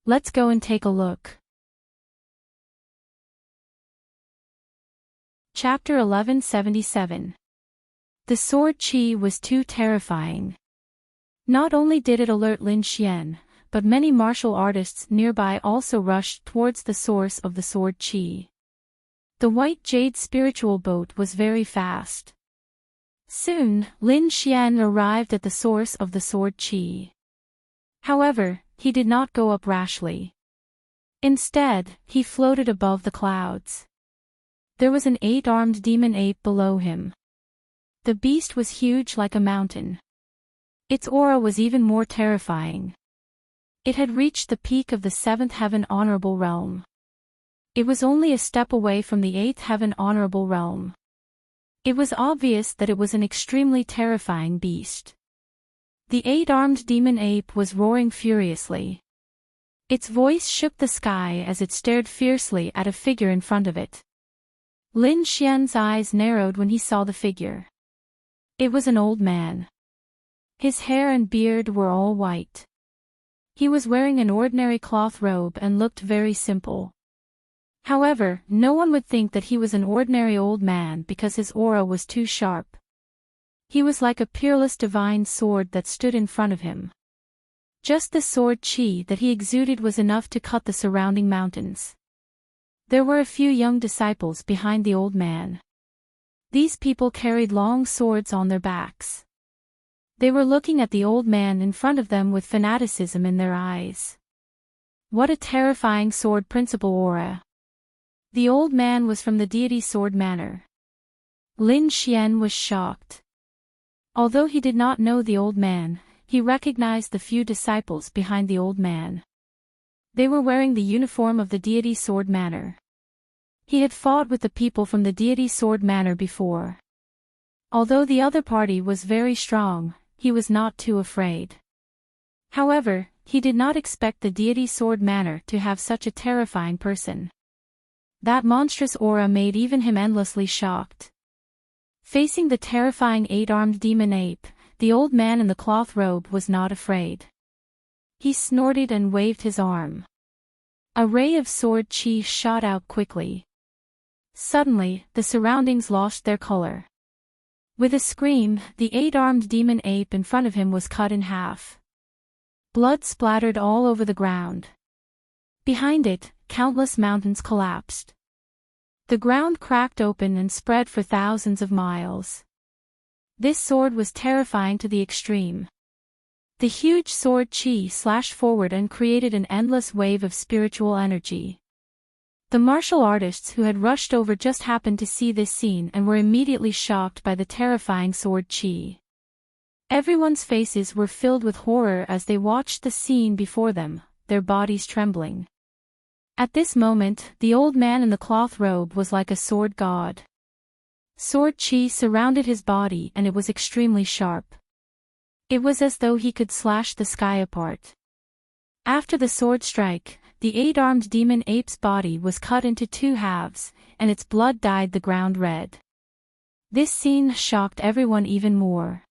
Let's go and take a look. Chapter 1177. The sword qi was too terrifying. Not only did it alert Lin Xian, but many martial artists nearby also rushed towards the source of the sword qi. The white jade spiritual boat was very fast. Soon, Lin Xian arrived at the source of the sword qi. However, he did not go up rashly. Instead, he floated above the clouds. There was an 8-armed demon ape below him. The beast was huge like a mountain. Its aura was even more terrifying. It had reached the peak of the 7th heaven honorable realm. It was only a step away from the 8th heaven honorable realm. It was obvious that it was an extremely terrifying beast. The 8-armed demon ape was roaring furiously. Its voice shook the sky as it stared fiercely at a figure in front of it. Lin Xian's eyes narrowed when he saw the figure. It was an old man. His hair and beard were all white. He was wearing an ordinary cloth robe and looked very simple. However, no one would think that he was an ordinary old man because his aura was too sharp. He was like a peerless divine sword that stood in front of him. Just the sword qi that he exuded was enough to cut the surrounding mountains. There were a few young disciples behind the old man. These people carried long swords on their backs. They were looking at the old man in front of them with fanaticism in their eyes. What a terrifying sword principle aura! The old man was from the deity Sword Manor. Lin Xian was shocked. Although he did not know the old man, he recognized the few disciples behind the old man. They were wearing the uniform of the deity Sword Manor. He had fought with the people from the deity Sword Manor before. Although the other party was very strong, he was not too afraid. However, he did not expect the deity Sword Manor to have such a terrifying person. That monstrous aura made even him endlessly shocked. Facing the terrifying 8-armed demon ape, the old man in the cloth robe was not afraid. He snorted and waved his arm. A ray of sword qi shot out quickly. Suddenly, the surroundings lost their color. With a scream, the 8-armed demon ape in front of him was cut in half. Blood splattered all over the ground. Behind it, countless mountains collapsed. The ground cracked open and spread for thousands of miles. This sword was terrifying to the extreme. The huge sword chi slashed forward and created an endless wave of spiritual energy. The martial artists who had rushed over just happened to see this scene and were immediately shocked by the terrifying sword chi. Everyone's faces were filled with horror as they watched the scene before them, their bodies trembling. At this moment, the old man in the cloth robe was like a sword god. Sword chi surrounded his body and it was extremely sharp. It was as though he could slash the sky apart. After the sword strike, the 8-armed demon ape's body was cut into 2 halves, and its blood dyed the ground red. This scene shocked everyone even more.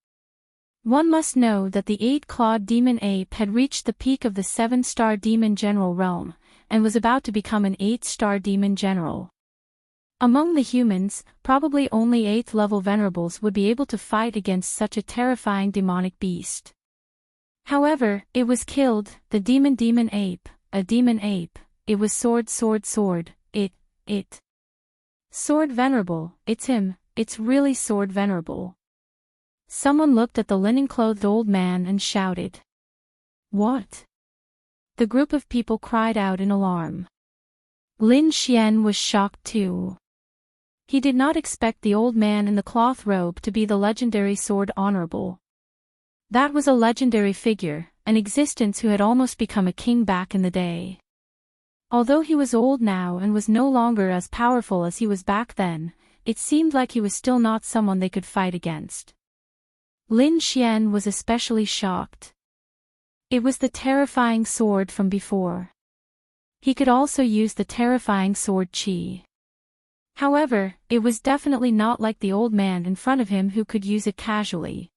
One must know that the 8-clawed demon ape had reached the peak of the 7-star demon general realm, and was about to become an 8-star demon general. Among the humans, probably only 8th-level venerables would be able to fight against such a terrifying demonic beast. However, it was killed, the demon ape, a demon ape, it was sword, it. Sword venerable, it's him, it's really sword venerable. Someone looked at the linen-clothed old man and shouted. What? The group of people cried out in alarm. Lin Xian was shocked too. He did not expect the old man in the cloth robe to be the legendary sword honorable. That was a legendary figure, an existence who had almost become a king back in the day. Although he was old now and was no longer as powerful as he was back then, it seemed like he was still not someone they could fight against. Lin Xian was especially shocked. It was the terrifying sword from before. He could also use the terrifying sword chi. However, it was definitely not like the old man in front of him who could use it casually.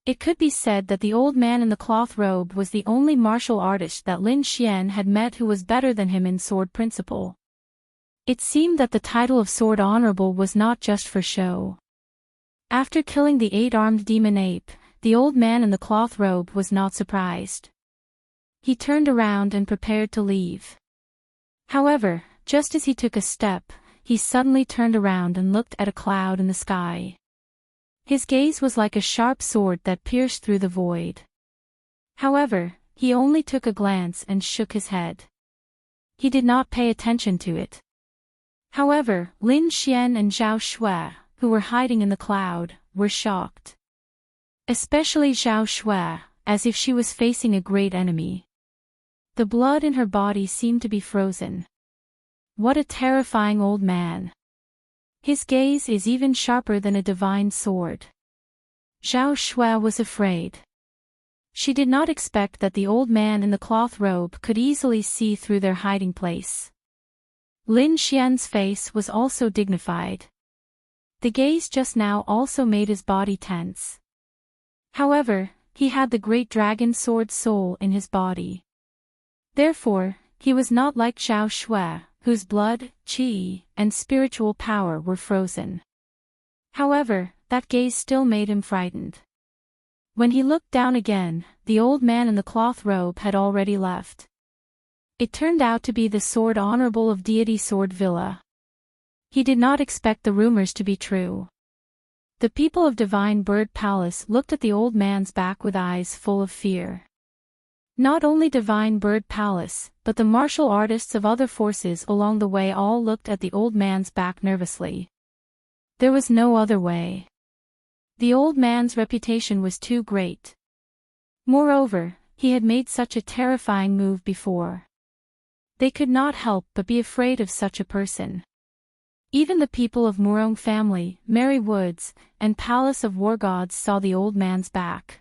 It could be said that the old man in the cloth robe was the only martial artist that Lin Xian had met who was better than him in sword principle. It seemed that the title of sword honorable was not just for show. After killing the 8-armed demon ape, the old man in the cloth robe was not surprised. He turned around and prepared to leave. However, just as he took a step, he suddenly turned around and looked at a cloud in the sky. His gaze was like a sharp sword that pierced through the void. However, he only took a glance and shook his head. He did not pay attention to it. However, Lin Xian and Zhao Shui, who were hiding in the cloud, were shocked. Especially Zhao Shui, as if she was facing a great enemy. The blood in her body seemed to be frozen. What a terrifying old man. His gaze is even sharper than a divine sword. Zhao Shui was afraid. She did not expect that the old man in the cloth robe could easily see through their hiding place. Lin Xian's face was also dignified. The gaze just now also made his body tense. However, he had the great dragon sword soul in his body. Therefore, he was not like Zhao Shui, whose blood, qi, and spiritual power were frozen. However, that gaze still made him frightened. When he looked down again, the old man in the cloth robe had already left. It turned out to be the sword honorable of deity Sword Villa. He did not expect the rumors to be true. The people of Divine Bird Palace looked at the old man's back with eyes full of fear. Not only Divine Bird Palace, but the martial artists of other forces along the way all looked at the old man's back nervously. There was no other way. The old man's reputation was too great. Moreover, he had made such a terrifying move before. They could not help but be afraid of such a person. Even the people of Murong family, Merry Woods, and Palace of War Gods saw the old man's back.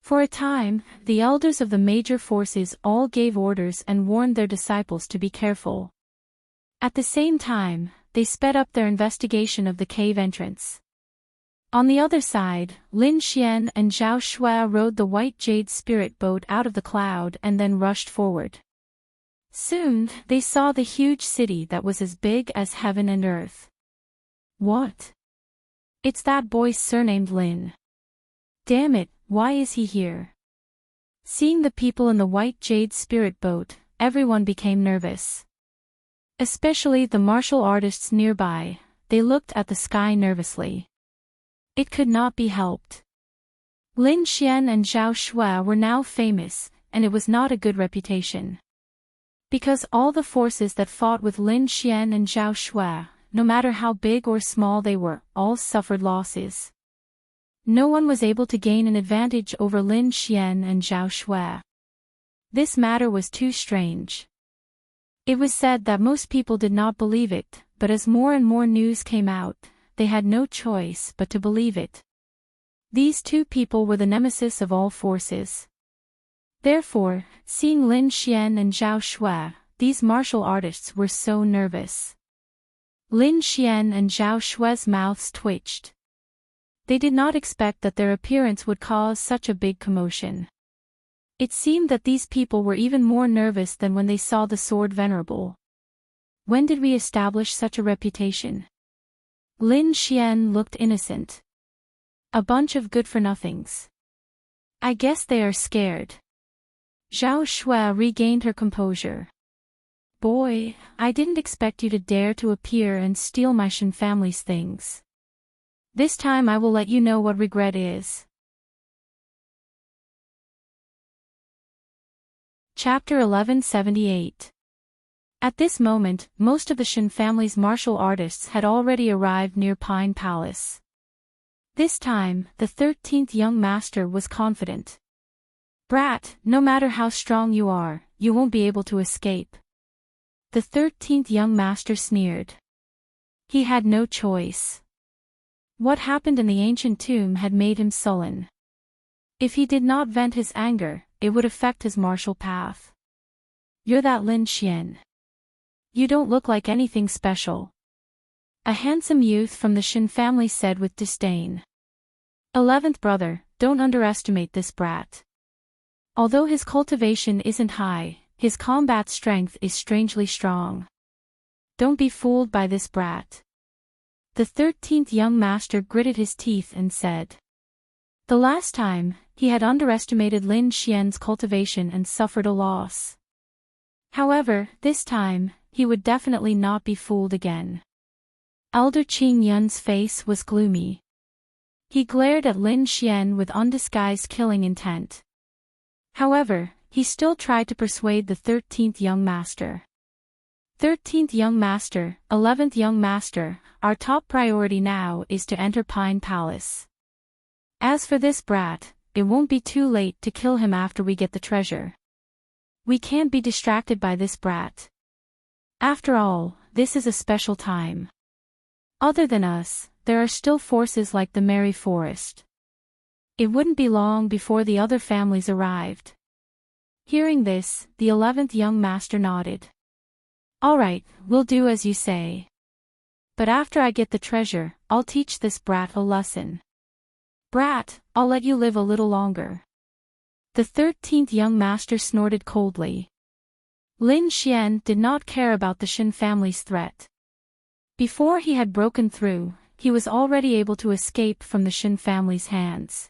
For a time, the elders of the major forces all gave orders and warned their disciples to be careful. At the same time, they sped up their investigation of the cave entrance. On the other side, Lin Xian and Zhao Shui rode the white jade spirit boat out of the cloud and then rushed forward. Soon, they saw the huge city that was as big as heaven and earth. What? It's that boy surnamed Lin. Damn it, why is he here? Seeing the people in the white jade spirit boat, everyone became nervous. Especially the martial artists nearby, they looked at the sky nervously. It could not be helped. Lin Xian and Zhao Shui were now famous, and it was not a good reputation. Because all the forces that fought with Lin Xian and Zhao Shui, no matter how big or small they were, all suffered losses. No one was able to gain an advantage over Lin Xian and Zhao Shui. This matter was too strange. It was said that most people did not believe it, but as more and more news came out, they had no choice but to believe it. These two people were the nemesis of all forces. Therefore, seeing Lin Xian and Zhao Shui, these martial artists were so nervous. Lin Xian and Zhao Shui's mouths twitched. They did not expect that their appearance would cause such a big commotion. It seemed that these people were even more nervous than when they saw the sword venerable. When did we establish such a reputation? Lin Xian looked innocent. A bunch of good-for-nothings. I guess they are scared. Zhao Shui regained her composure. Boy, I didn't expect you to dare to appear and steal my Shen family's things. This time I will let you know what regret is. Chapter 1178. At this moment, most of the Shen family's martial artists had already arrived near Pine Palace. This time, the 13th young master was confident. Brat, no matter how strong you are, you won't be able to escape. The 13th young master sneered. He had no choice. What happened in the ancient tomb had made him sullen. If he did not vent his anger, it would affect his martial path. You're that Lin Xian. You don't look like anything special. A handsome youth from the Shen family said with disdain. 11th brother, don't underestimate this brat. Although his cultivation isn't high, his combat strength is strangely strong. Don't be fooled by this brat. The 13th young master gritted his teeth and said. The last time, he had underestimated Lin Xian's cultivation and suffered a loss. However, this time, he would definitely not be fooled again. Elder Qing Yun's face was gloomy. He glared at Lin Xian with undisguised killing intent. However, he still tried to persuade the 13th young master. 13th young master, 11th young master, our top priority now is to enter Pine Palace. As for this brat, it won't be too late to kill him after we get the treasure. We can't be distracted by this brat. After all, this is a special time. Other than us, there are still forces like the Merry Forest. It wouldn't be long before the other families arrived. Hearing this, the 11th young master nodded. All right, we'll do as you say. But after I get the treasure, I'll teach this brat a lesson. Brat, I'll let you live a little longer. The 13th young master snorted coldly. Lin Xian did not care about the Shen family's threat. Before he had broken through, he was already able to escape from the Shen family's hands.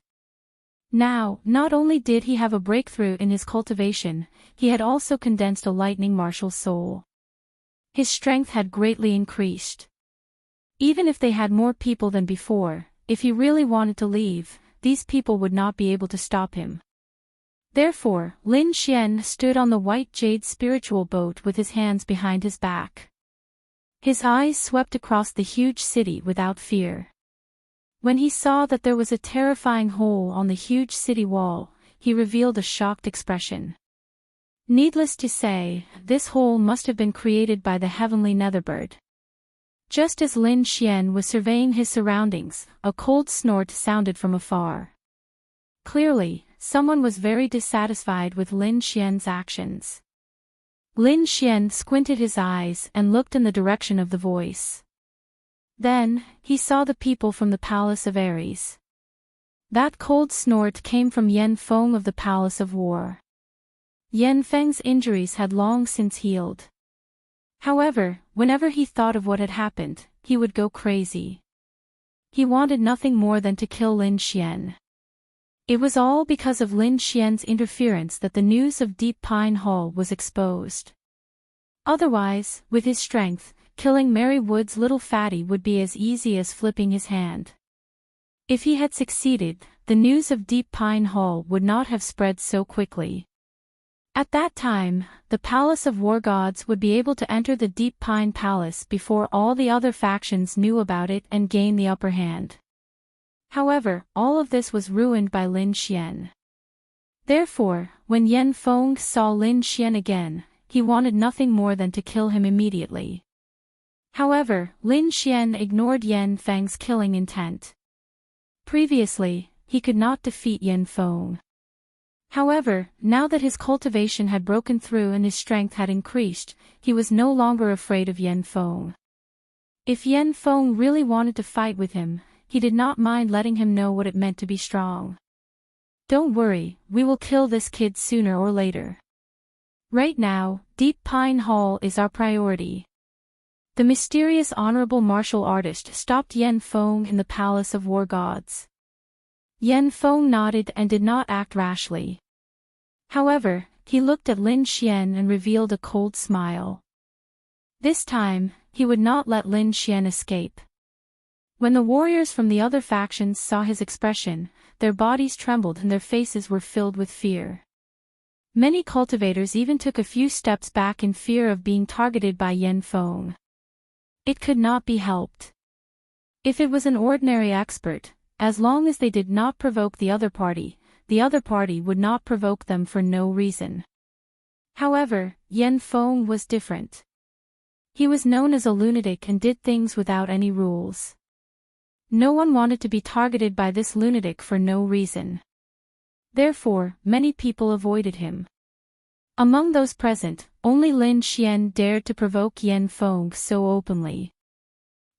Now, not only did he have a breakthrough in his cultivation, he had also condensed a lightning martial soul. His strength had greatly increased. Even if they had more people than before, if he really wanted to leave, these people would not be able to stop him. Therefore, Lin Xian stood on the white jade spiritual boat with his hands behind his back. His eyes swept across the huge city without fear. When he saw that there was a terrifying hole on the huge city wall, he revealed a shocked expression. Needless to say, this hole must have been created by the heavenly netherbird. Just as Lin Xian was surveying his surroundings, a cold snort sounded from afar. Clearly, someone was very dissatisfied with Lin Xian's actions. Lin Xian squinted his eyes and looked in the direction of the voice. Then, he saw the people from the Palace of Ares. That cold snort came from Yan Feng of the Palace of War. Yan Feng's injuries had long since healed. However, whenever he thought of what had happened, he would go crazy. He wanted nothing more than to kill Lin Xian. It was all because of Lin Xian's interference that the news of Deep Pine Hall was exposed. Otherwise, with his strength, killing Mary Wood's little fatty would be as easy as flipping his hand. If he had succeeded, the news of Deep Pine Hall would not have spread so quickly. At that time, the Palace of War Gods would be able to enter the Deep Pine Palace before all the other factions knew about it and gain the upper hand. However, all of this was ruined by Lin Xian. Therefore, when Yan Feng saw Lin Xian again, he wanted nothing more than to kill him immediately. However, Lin Xian ignored Yan Feng's killing intent. Previously, he could not defeat Yan Feng. However, now that his cultivation had broken through and his strength had increased, he was no longer afraid of Yan Feng. If Yan Feng really wanted to fight with him, he did not mind letting him know what it meant to be strong. Don't worry, we will kill this kid sooner or later. Right now, Deep Pine Hall is our priority. The mysterious honorable martial artist stopped Yan Feng in the Palace of War Gods. Yan Feng nodded and did not act rashly. However, he looked at Lin Xian and revealed a cold smile. This time, he would not let Lin Xian escape. When the warriors from the other factions saw his expression, their bodies trembled and their faces were filled with fear. Many cultivators even took a few steps back in fear of being targeted by Yan Feng. It could not be helped. If it was an ordinary expert, as long as they did not provoke the other party would not provoke them for no reason. However, Yan Feng was different. He was known as a lunatic and did things without any rules. No one wanted to be targeted by this lunatic for no reason. Therefore, many people avoided him. Among those present, only Lin Xian dared to provoke Yan Feng so openly.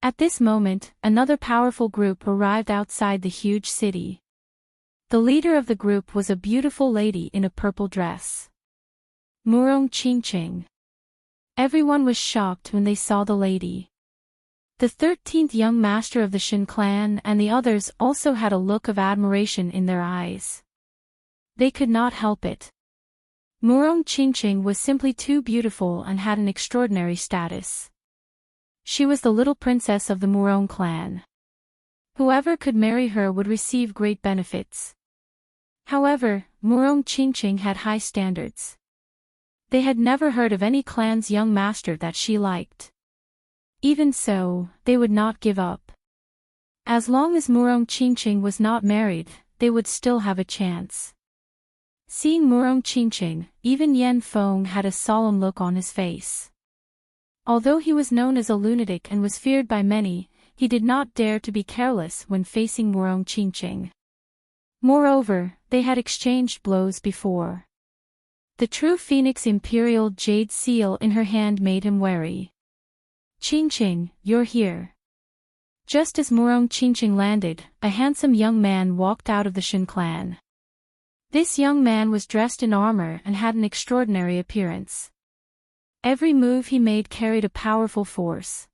At this moment, another powerful group arrived outside the huge city. The leader of the group was a beautiful lady in a purple dress. Murong Qingqing. Everyone was shocked when they saw the lady. The 13th young master of the Shen clan and the others also had a look of admiration in their eyes. They could not help it. Murong Qingqing was simply too beautiful and had an extraordinary status. She was the little princess of the Murong clan. Whoever could marry her would receive great benefits. However, Murong Qingqing had high standards. They had never heard of any clan's young master that she liked. Even so, they would not give up. As long as Murong Qingqing was not married, they would still have a chance. Seeing Murong Qingqing, even Yan Feng had a solemn look on his face. Although he was known as a lunatic and was feared by many, he did not dare to be careless when facing Murong Qingqing. Moreover, they had exchanged blows before. The true Phoenix Imperial Jade Seal in her hand made him wary. Qingqing, you're here. Just as Murong Qingqing landed, a handsome young man walked out of the Shen clan. This young man was dressed in armor and had an extraordinary appearance. Every move he made carried a powerful force.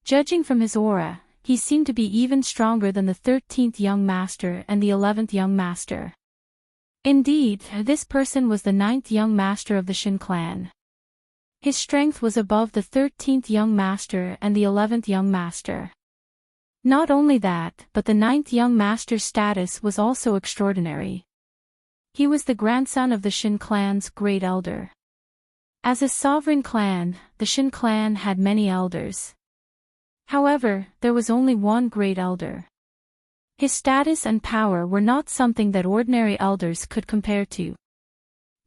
Judging from his aura, he seemed to be even stronger than the 13th young master and the 11th young master. Indeed, this person was the 9th young master of the Shen clan. His strength was above the 13th young master and the 11th young master. Not only that, but the 9th young master's status was also extraordinary. He was the grandson of the Shen clan's great elder. As a sovereign clan, the Shen clan had many elders. However, there was only one great elder. His status and power were not something that ordinary elders could compare to.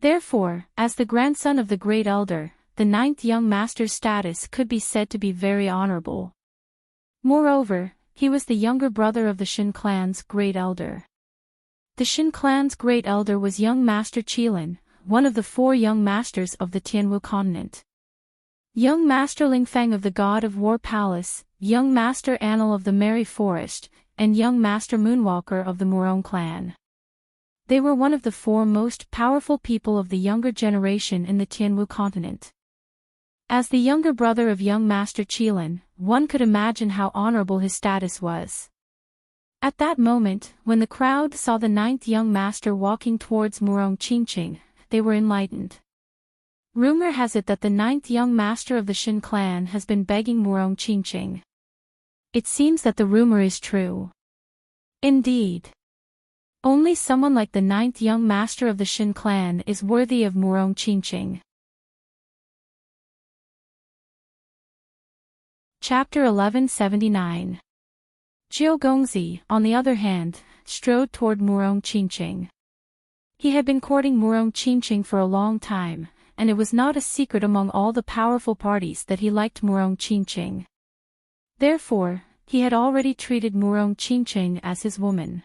Therefore, as the grandson of the great elder, the 9th young master's status could be said to be very honorable. Moreover, he was the younger brother of the Shen clan's great elder. The Shen clan's great elder was young Master Qilin, one of the 4 young masters of the Tianwu continent. Young Master Lingfeng of the God of War Palace, young Master Annal of the Merry Forest, and young Master Moonwalker of the Murong clan. They were one of the 4 most powerful people of the younger generation in the Tianwu continent. As the younger brother of young Master Qilin, one could imagine how honorable his status was. At that moment, when the crowd saw the ninth young master walking towards Murong Qingqing, they were enlightened. Rumor has it that the ninth young master of the Shin clan has been begging Murong Qingqing. It seems that the rumor is true. Indeed. Only someone like the ninth young master of the Shin clan is worthy of Murong Qingqing. Chapter 1179. Jiu Gongzi, on the other hand, strode toward Murong Qingqing. He had been courting Murong Qingqing for a long time, and it was not a secret among all the powerful parties that he liked Murong Qingqing. Therefore, he had already treated Murong Qingqing as his woman.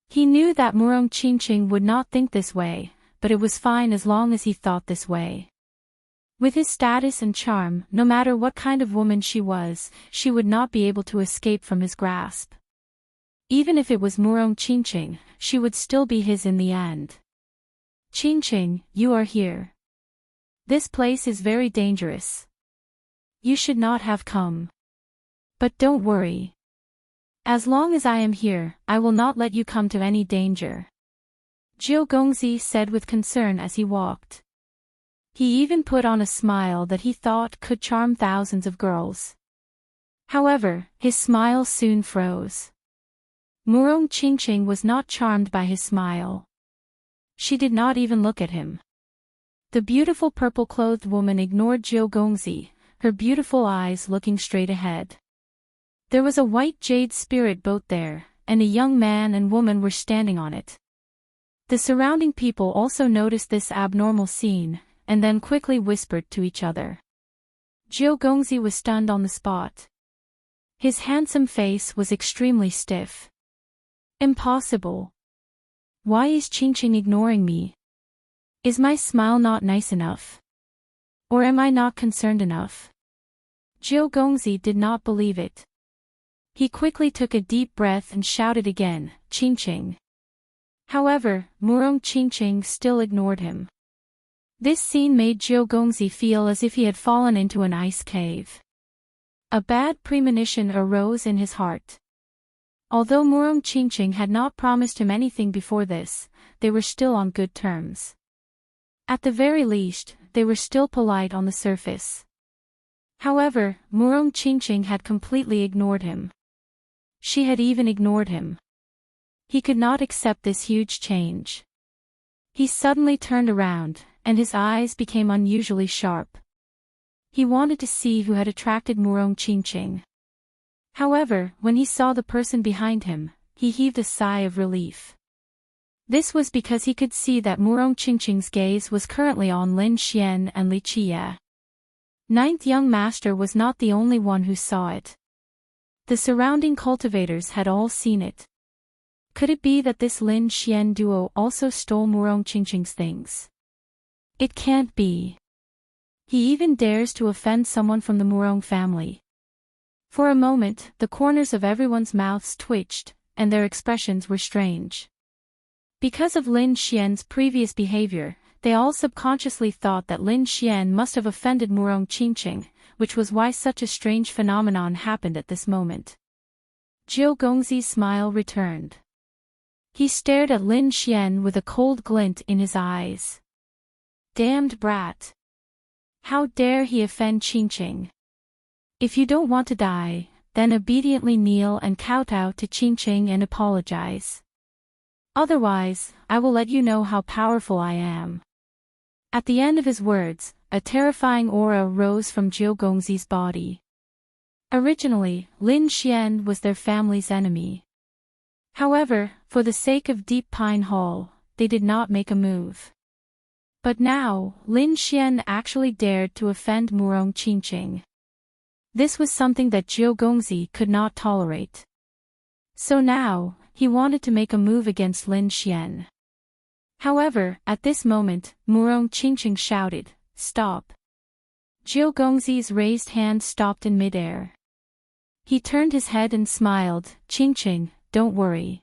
He knew that Murong Qingqing would not think this way, but it was fine as long as he thought this way. With his status and charm, no matter what kind of woman she was, she would not be able to escape from his grasp. Even if it was Murong Qingqing, she would still be his in the end. Qingqing, you are here. This place is very dangerous. You should not have come. But don't worry. As long as I am here, I will not let you come to any danger. Jiu Gongzi said with concern as he walked. He even put on a smile that he thought could charm thousands of girls. However, his smile soon froze. Murong Qingqing was not charmed by his smile. She did not even look at him. The beautiful purple-clothed woman ignored Jiu Gongzi, her beautiful eyes looking straight ahead. There was a white jade spirit boat there, and a young man and woman were standing on it. The surrounding people also noticed this abnormal scene, and then quickly whispered to each other. Jiu Gongzi was stunned on the spot. His handsome face was extremely stiff. Impossible. Why is Qingqing ignoring me? Is my smile not nice enough? Or am I not concerned enough? Jiu Gongzi did not believe it. He quickly took a deep breath and shouted again, Qingqing. However, Murong Qingqing still ignored him. This scene made Jiu Gongzi feel as if he had fallen into an ice cave. A bad premonition arose in his heart. Although Murong Qingqing had not promised him anything before this, they were still on good terms. At the very least, they were still polite on the surface. However, Murong Qingqing had completely ignored him. She had even ignored him. He could not accept this huge change. He suddenly turned around, and his eyes became unusually sharp. He wanted to see who had attracted Murong Qingqing. However, when he saw the person behind him, he heaved a sigh of relief. This was because he could see that Murong Qingqing's gaze was currently on Lin Xian and Li Qiye. Ninth young master was not the only one who saw it. The surrounding cultivators had all seen it. Could it be that this Lin Xian duo also stole Murong Qingqing's things? It can't be. He even dares to offend someone from the Murong family. For a moment, the corners of everyone's mouths twitched, and their expressions were strange. Because of Lin Xian's previous behavior, they all subconsciously thought that Lin Xian must have offended Murong Qingqing, which was why such a strange phenomenon happened at this moment. Jiu Gongzi's smile returned. He stared at Lin Xian with a cold glint in his eyes. Damned brat. How dare he offend Qingqing? If you don't want to die, then obediently kneel and kowtow to Qingqing and apologize. Otherwise, I will let you know how powerful I am. At the end of his words, a terrifying aura rose from Jiu Gongzi's body. Originally, Lin Xian was their family's enemy. However, for the sake of Deep Pine Hall, they did not make a move. But now, Lin Xian actually dared to offend Murong Qingqing. This was something that Jiu Gongzi could not tolerate. So now, he wanted to make a move against Lin Xian. However, at this moment, Murong Qingqing shouted, "Stop!" Jiu Gongzi's raised hand stopped in midair. He turned his head and smiled, "Qingqing, don't worry.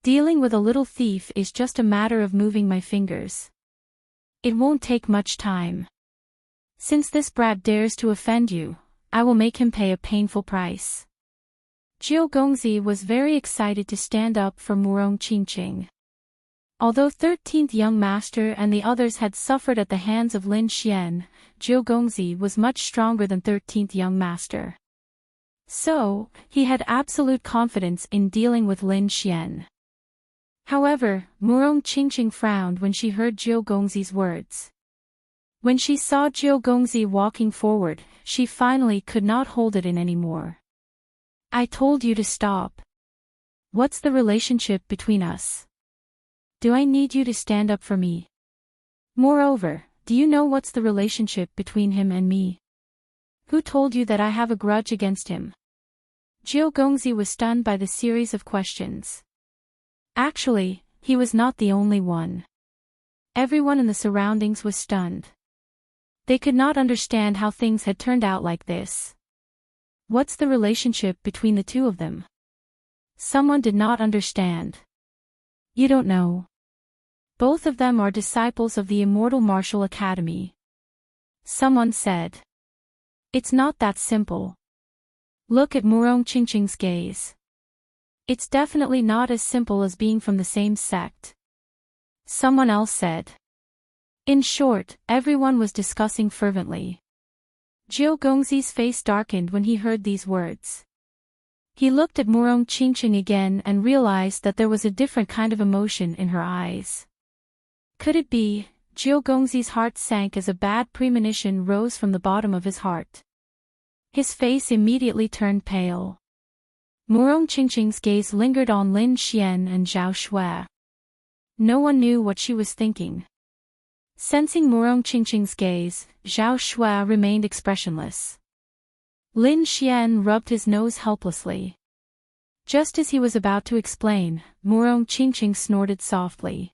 Dealing with a little thief is just a matter of moving my fingers. It won't take much time. Since this brat dares to offend you, I will make him pay a painful price." Jiu Gongzi was very excited to stand up for Murong Qingqing. Although 13th Young Master and the others had suffered at the hands of Lin Xian, Jiu Gongzi was much stronger than 13th Young Master. So, he had absolute confidence in dealing with Lin Xian. However, Murong Qingqing frowned when she heard Jiu Gongzi's words. When she saw Jiu Gongzi walking forward, she finally could not hold it in anymore. I told you to stop. What's the relationship between us? Do I need you to stand up for me? Moreover, do you know what's the relationship between him and me? Who told you that I have a grudge against him? Jiu Gongzi was stunned by the series of questions. Actually, he was not the only one. Everyone in the surroundings was stunned. They could not understand how things had turned out like this. What's the relationship between the two of them? Someone did not understand. You don't know. Both of them are disciples of the Immortal Martial Academy. Someone said. It's not that simple. Look at Murong Qingqing's gaze. It's definitely not as simple as being from the same sect. Someone else said. In short, everyone was discussing fervently. Jiu Gongzi's face darkened when he heard these words. He looked at Murong Qingqing again and realized that there was a different kind of emotion in her eyes. Could it be? Jiu Gongzi's heart sank as a bad premonition rose from the bottom of his heart. His face immediately turned pale. Murong Qingqing's gaze lingered on Lin Xian and Zhao Shui. No one knew what she was thinking. Sensing Murong Qingqing's gaze, Zhao Shui remained expressionless. Lin Xian rubbed his nose helplessly. Just as he was about to explain, Murong Qingqing snorted softly.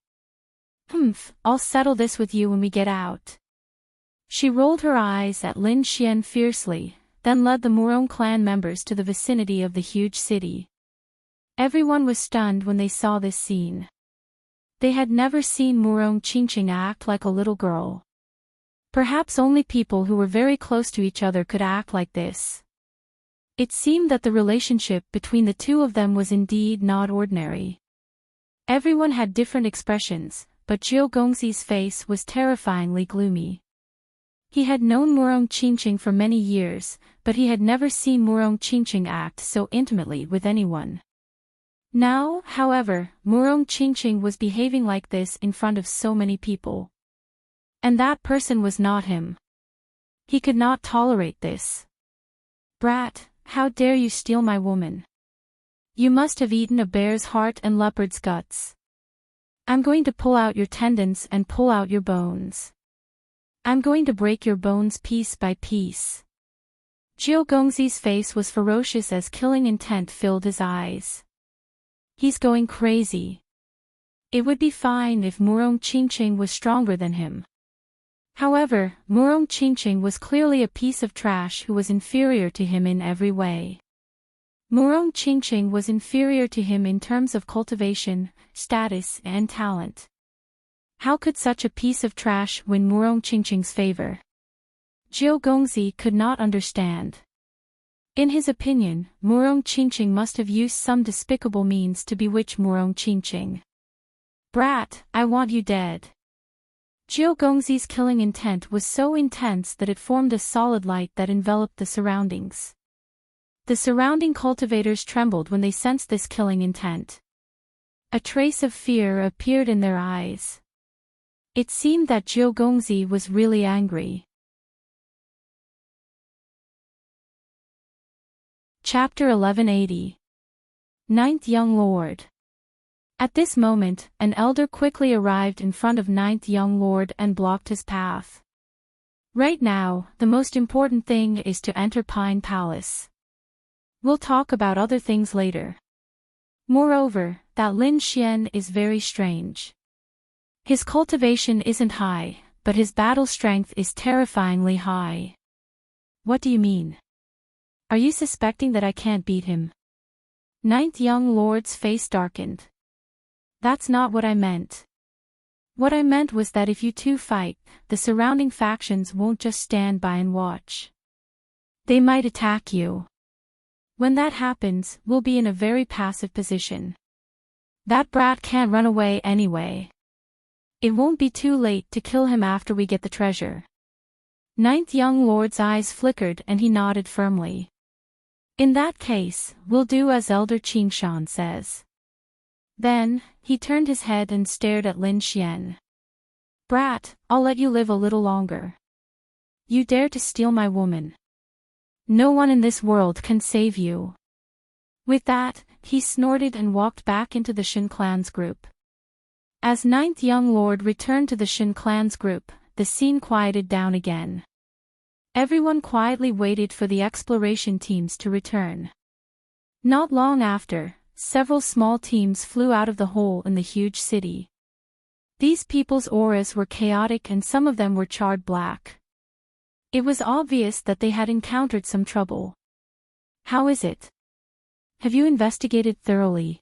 I'll settle this with you when we get out. She rolled her eyes at Lin Xian fiercely, then led the Murong clan members to the vicinity of the huge city. Everyone was stunned when they saw this scene. They had never seen Murong Qingqing act like a little girl. Perhaps only people who were very close to each other could act like this. It seemed that the relationship between the two of them was indeed not ordinary. Everyone had different expressions, but Jiu Gongzi's face was terrifyingly gloomy. He had known Murong Qingqing for many years, but he had never seen Murong Qingqing act so intimately with anyone. Now, however, Murong Qingqing was behaving like this in front of so many people. And that person was not him. He could not tolerate this. Brat, how dare you steal my woman? You must have eaten a bear's heart and leopard's guts. I'm going to pull out your tendons and pull out your bones. I'm going to break your bones piece by piece. Jiu Gongzi's face was ferocious as killing intent filled his eyes. He's going crazy. It would be fine if Murong Qingqing was stronger than him. However, Murong Qingqing was clearly a piece of trash who was inferior to him in every way. Murong Qingqing was inferior to him in terms of cultivation, status, and talent. How could such a piece of trash win Murong Qingqing's favor? Jiu Gongzi could not understand. In his opinion, Murong Qingqing must have used some despicable means to bewitch Murong Qingqing. Brat, I want you dead. Jiu Gongzi's killing intent was so intense that it formed a solid light that enveloped the surroundings. The surrounding cultivators trembled when they sensed this killing intent. A trace of fear appeared in their eyes. It seemed that Jiu Gongzi was really angry. Chapter 1180. Ninth Young Lord. At this moment, an elder quickly arrived in front of Ninth Young Lord and blocked his path. Right now, the most important thing is to enter Pine Palace. We'll talk about other things later. Moreover, that Lin Xian is very strange. His cultivation isn't high, but his battle strength is terrifyingly high. What do you mean? Are you suspecting that I can't beat him? Ninth Young Lord's face darkened. That's not what I meant. What I meant was that if you two fight, the surrounding factions won't just stand by and watch. They might attack you. When that happens, we'll be in a very passive position. That brat can't run away anyway. It won't be too late to kill him after we get the treasure. Ninth young lord's eyes flickered and he nodded firmly. In that case, we'll do as Elder Qingshan says. Then, he turned his head and stared at Lin Xian. Brat, I'll let you live a little longer. You dare to steal my woman. No one in this world can save you. With that, he snorted and walked back into the Shen clan's group. As ninth young lord returned to the Shen clan's group, the scene quieted down again. Everyone quietly waited for the exploration teams to return. Not long after, several small teams flew out of the hole in the huge city. These people's auras were chaotic and some of them were charred black. It was obvious that they had encountered some trouble. How is it? Have you investigated thoroughly?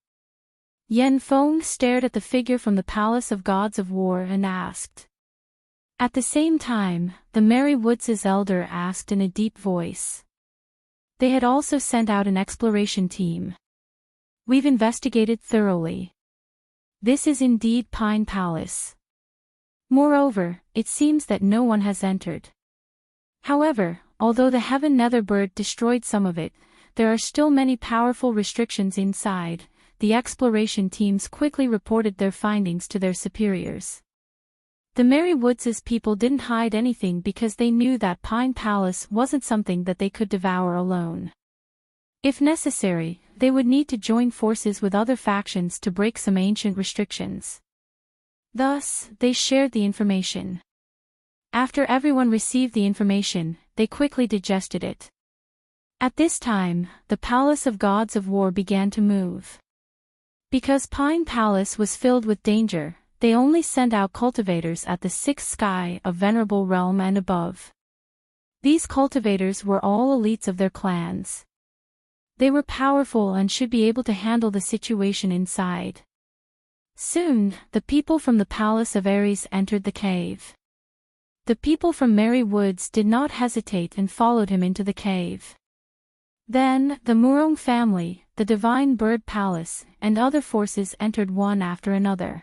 Yen Feng stared at the figure from the Palace of Gods of War and asked. At the same time, the Merry Woods' elder asked in a deep voice. They had also sent out an exploration team. We've investigated thoroughly. This is indeed Pine Palace. Moreover, it seems that no one has entered. However, although the Heaven Nether Bird destroyed some of it, there are still many powerful restrictions inside. The exploration teams quickly reported their findings to their superiors. The Merry Woods' people didn't hide anything because they knew that Pine Palace wasn't something that they could devour alone. If necessary, they would need to join forces with other factions to break some ancient restrictions. Thus, they shared the information. After everyone received the information, they quickly digested it. At this time, the Palace of Gods of War began to move. Because Pine Palace was filled with danger, they only sent out cultivators at the sixth sky of Venerable Realm and above. These cultivators were all elites of their clans. They were powerful and should be able to handle the situation inside. Soon, the people from the Palace of Ares entered the cave. The people from Merry Woods did not hesitate and followed him into the cave. Then, the Murong family, the Divine Bird Palace, and other forces entered one after another.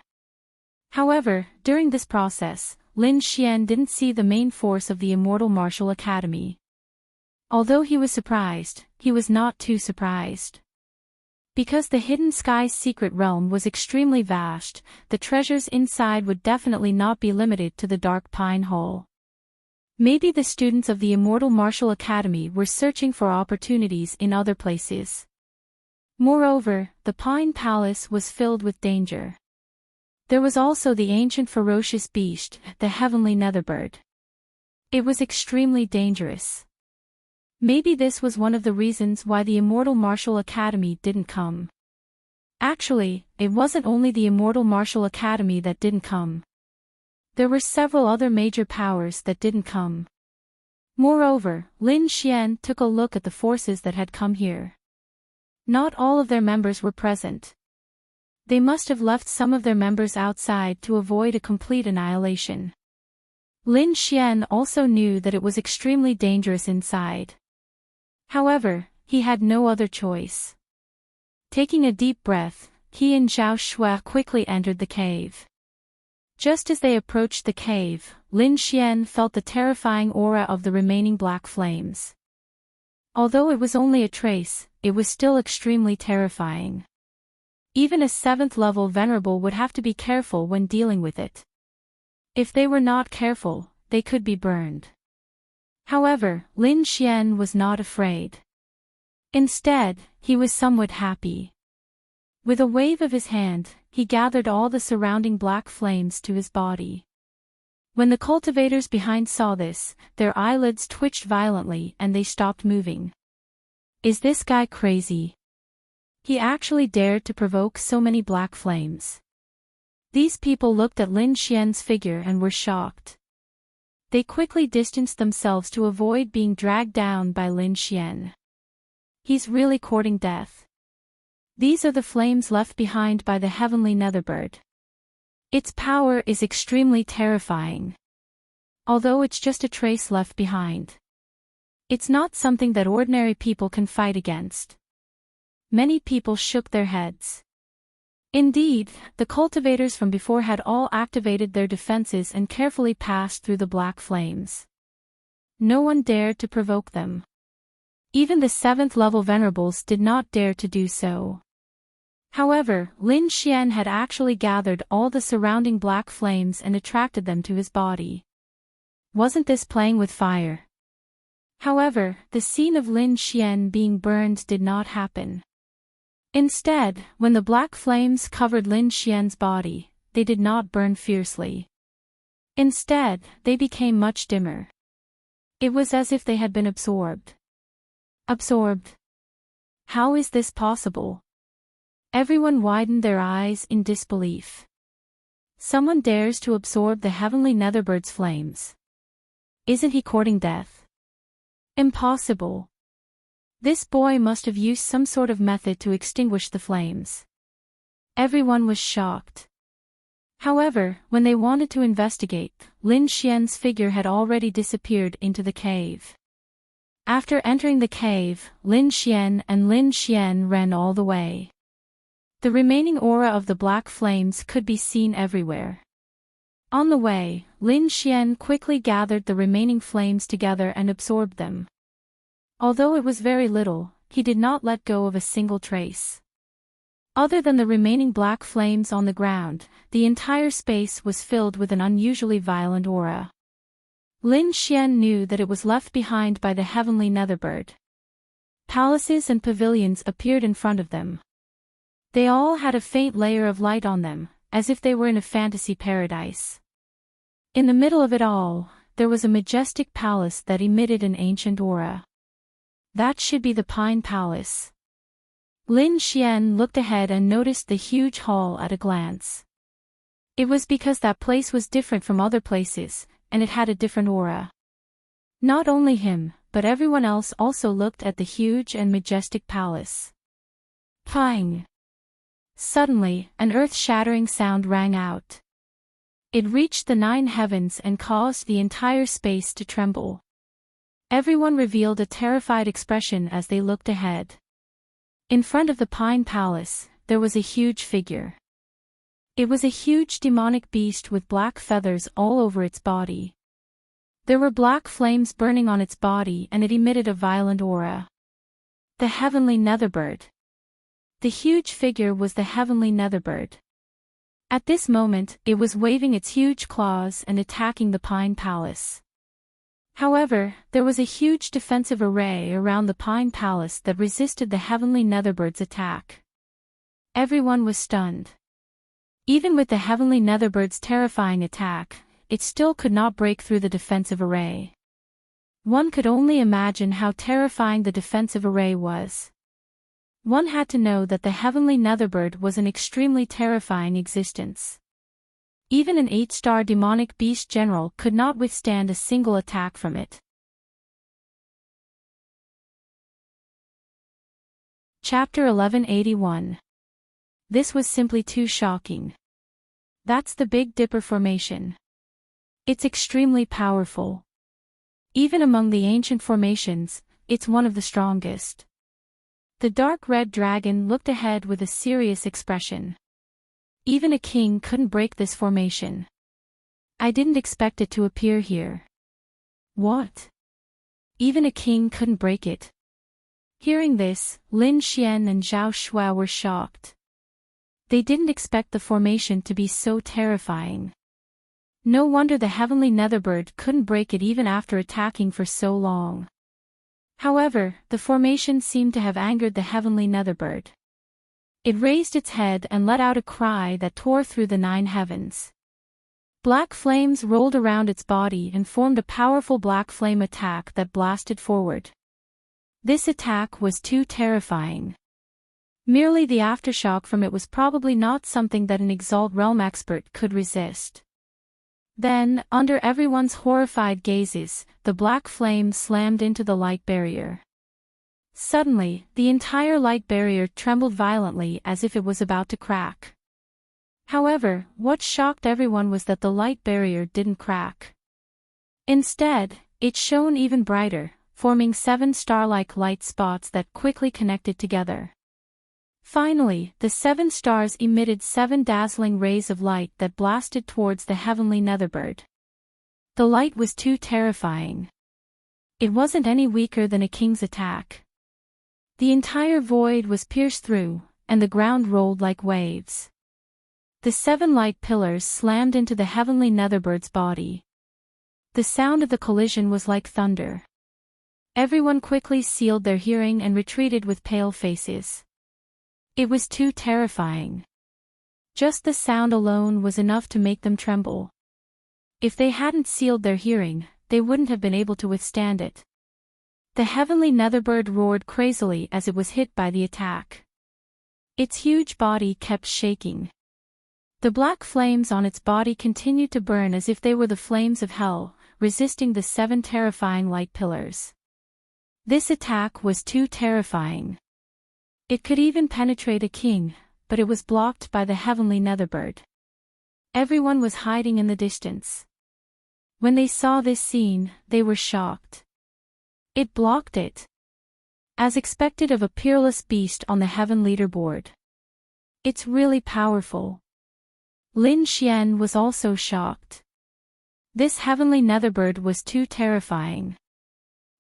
However, during this process, Lin Xian didn't see the main force of the Immortal Martial Academy. Although he was surprised, he was not too surprised. Because the Hidden Sky's secret realm was extremely vast, the treasures inside would definitely not be limited to the Dark Pine Hole. Maybe the students of the Immortal Martial Academy were searching for opportunities in other places. Moreover, the Pine Palace was filled with danger. There was also the ancient ferocious beast, the Heavenly Netherbird. It was extremely dangerous. Maybe this was one of the reasons why the Immortal Martial Academy didn't come. Actually, it wasn't only the Immortal Martial Academy that didn't come. There were several other major powers that didn't come. Moreover, Lin Xian took a look at the forces that had come here. Not all of their members were present. They must have left some of their members outside to avoid a complete annihilation. Lin Xian also knew that it was extremely dangerous inside. However, he had no other choice. Taking a deep breath, he and Zhao Shui quickly entered the cave. Just as they approached the cave, Lin Xian felt the terrifying aura of the remaining black flames. Although it was only a trace, it was still extremely terrifying. Even a 7th level venerable would have to be careful when dealing with it. If they were not careful, they could be burned. However, Lin Xian was not afraid. Instead, he was somewhat happy. With a wave of his hand, he gathered all the surrounding black flames to his body. When the cultivators behind saw this, their eyelids twitched violently and they stopped moving. Is this guy crazy? He actually dared to provoke so many black flames. These people looked at Lin Xian's figure and were shocked. They quickly distanced themselves to avoid being dragged down by Lin Xian. He's really courting death. These are the flames left behind by the Heavenly Netherbird. Its power is extremely terrifying. Although it's just a trace left behind. It's not something that ordinary people can fight against. Many people shook their heads. Indeed, the cultivators from before had all activated their defenses and carefully passed through the black flames. No one dared to provoke them. Even the 7th level venerables did not dare to do so. However, Lin Xian had actually gathered all the surrounding black flames and attracted them to his body. Wasn't this playing with fire? However, the scene of Lin Xian being burned did not happen. Instead, when the black flames covered Lin Xian's body, they did not burn fiercely. Instead, they became much dimmer. It was as if they had been absorbed. Absorbed? How is this possible? Everyone widened their eyes in disbelief. Someone dares to absorb the heavenly Netherbird's flames. Isn't he courting death? Impossible. This boy must have used some sort of method to extinguish the flames. Everyone was shocked. However, when they wanted to investigate, Lin Xian's figure had already disappeared into the cave. After entering the cave, Lin Xian and Lin Xian ran all the way. The remaining aura of the black flames could be seen everywhere. On the way, Lin Xian quickly gathered the remaining flames together and absorbed them. Although it was very little, he did not let go of a single trace. Other than the remaining black flames on the ground, the entire space was filled with an unusually violent aura. Lin Xian knew that it was left behind by the heavenly Netherbird. Palaces and pavilions appeared in front of them. They all had a faint layer of light on them, as if they were in a fantasy paradise. In the middle of it all, there was a majestic palace that emitted an ancient aura. That should be the Pine Palace. Lin Xian looked ahead and noticed the huge hall at a glance. It was because that place was different from other places, and it had a different aura. Not only him, but everyone else also looked at the huge and majestic palace. Pang! Suddenly, an earth-shattering sound rang out. It reached the 9 heavens and caused the entire space to tremble. Everyone revealed a terrified expression as they looked ahead. In front of the Pine Palace, there was a huge figure. It was a huge demonic beast with black feathers all over its body. There were black flames burning on its body and it emitted a violent aura. The heavenly Netherbird. The huge figure was the heavenly Netherbird. At this moment, it was waving its huge claws and attacking the Pine Palace. However, there was a huge defensive array around the Pine Palace that resisted the heavenly Netherbird's attack. Everyone was stunned. Even with the heavenly Netherbird's terrifying attack, it still could not break through the defensive array. One could only imagine how terrifying the defensive array was. One had to know that the heavenly Netherbird was an extremely terrifying existence. Even an 8-star demonic beast general could not withstand a single attack from it. Chapter 1181. This was simply too shocking. That's the Big Dipper formation. It's extremely powerful. Even among the ancient formations, it's one of the strongest. The dark red dragon looked ahead with a serious expression. Even a king couldn't break this formation. I didn't expect it to appear here. What? Even a king couldn't break it? Hearing this, Lin Xian and Zhao Shuai were shocked. They didn't expect the formation to be so terrifying. No wonder the heavenly Netherbird couldn't break it even after attacking for so long. However, the formation seemed to have angered the heavenly Netherbird. It raised its head and let out a cry that tore through the 9 heavens. Black flames rolled around its body and formed a powerful black flame attack that blasted forward. This attack was too terrifying. Merely the aftershock from it was probably not something that an Exalt Realm expert could resist. Then, under everyone's horrified gazes, the black flame slammed into the light barrier. Suddenly, the entire light barrier trembled violently as if it was about to crack. However, what shocked everyone was that the light barrier didn't crack. Instead, it shone even brighter, forming 7 star-like light spots that quickly connected together. Finally, the 7 stars emitted 7 dazzling rays of light that blasted towards the heavenly Netherbird. The light was too terrifying. It wasn't any weaker than a king's attack. The entire void was pierced through, and the ground rolled like waves. The 7 light pillars slammed into the heavenly Netherbird's body. The sound of the collision was like thunder. Everyone quickly sealed their hearing and retreated with pale faces. It was too terrifying. Just the sound alone was enough to make them tremble. If they hadn't sealed their hearing, they wouldn't have been able to withstand it. The heavenly Netherbird roared crazily as it was hit by the attack. Its huge body kept shaking. The black flames on its body continued to burn as if they were the flames of hell, resisting the 7 terrifying light pillars. This attack was too terrifying. It could even penetrate a king, but it was blocked by the heavenly Netherbird. Everyone was hiding in the distance. When they saw this scene, they were shocked. It blocked it. As expected of a peerless beast on the heaven leaderboard. It's really powerful. Lin Xian was also shocked. This heavenly Netherbird was too terrifying.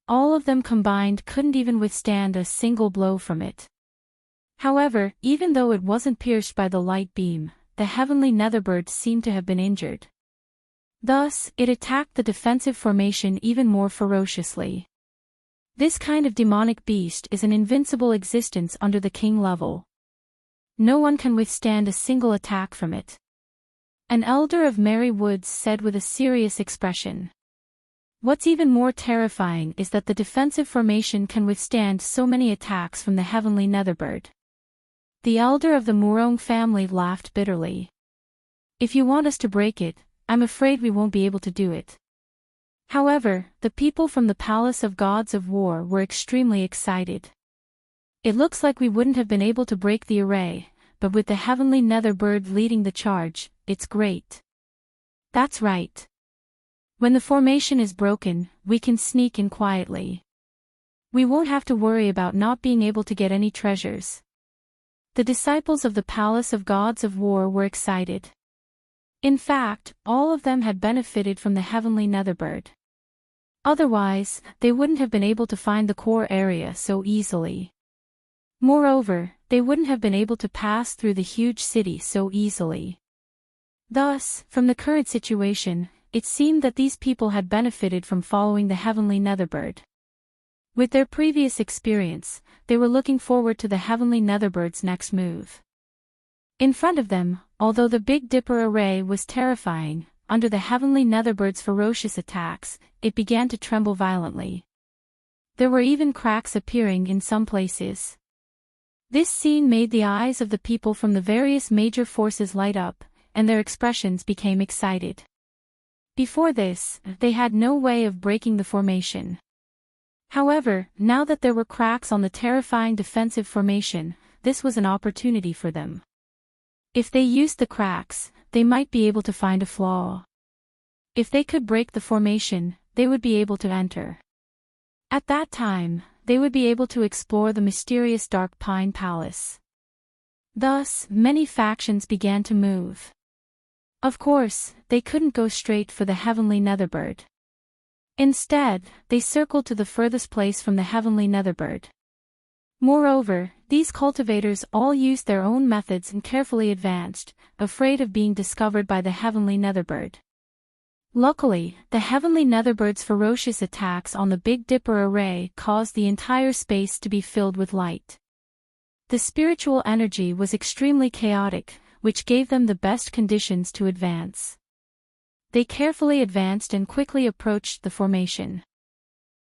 All of them combined couldn't even withstand a single blow from it. However, even though it wasn't pierced by the light beam, the heavenly Netherbird seemed to have been injured. Thus, it attacked the defensive formation even more ferociously. This kind of demonic beast is an invincible existence under the king level. No one can withstand a single attack from it. An elder of Merry Woods said with a serious expression. What's even more terrifying is that the defensive formation can withstand so many attacks from the heavenly Netherbird. The elder of the Murong family laughed bitterly. If you want us to break it, I'm afraid we won't be able to do it. However, the people from the Palace of Gods of War were extremely excited. It looks like we wouldn't have been able to break the array, but with the heavenly Netherbird leading the charge, it's great. That's right. When the formation is broken, we can sneak in quietly. We won't have to worry about not being able to get any treasures. The disciples of the Palace of Gods of War were excited. In fact, all of them had benefited from the heavenly Netherbird. Otherwise, they wouldn't have been able to find the core area so easily. Moreover, they wouldn't have been able to pass through the huge city so easily. Thus, from the current situation, it seemed that these people had benefited from following the heavenly Netherbird. With their previous experience, they were looking forward to the heavenly Netherbirds' next move. In front of them, although the Big Dipper array was terrifying, under the heavenly Netherbirds' ferocious attacks, it began to tremble violently. There were even cracks appearing in some places. This scene made the eyes of the people from the various major forces light up, and their expressions became excited. Before this, they had no way of breaking the formation. However, now that there were cracks on the terrifying defensive formation, this was an opportunity for them. If they used the cracks, they might be able to find a flaw. If they could break the formation, they would be able to enter. At that time, they would be able to explore the mysterious Dark Pine Palace. Thus, many factions began to move. Of course, they couldn't go straight for the heavenly Netherbird. Instead, they circled to the furthest place from the heavenly Netherbird. Moreover, these cultivators all used their own methods and carefully advanced, afraid of being discovered by the heavenly Netherbird. Luckily, the heavenly Netherbird's ferocious attacks on the Big Dipper array caused the entire space to be filled with light. The spiritual energy was extremely chaotic, which gave them the best conditions to advance. They carefully advanced and quickly approached the formation.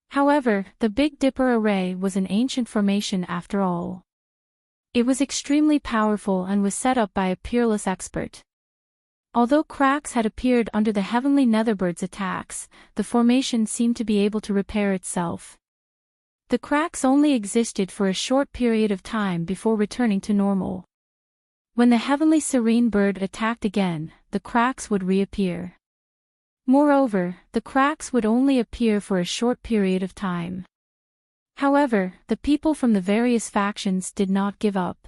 However, the Big Dipper array was an ancient formation after all. It was extremely powerful and was set up by a peerless expert. Although cracks had appeared under the heavenly Netherbird's attacks, the formation seemed to be able to repair itself. The cracks only existed for a short period of time before returning to normal. When the heavenly Serene Bird attacked again, the cracks would reappear. Moreover, the cracks would only appear for a short period of time. However, the people from the various factions did not give up.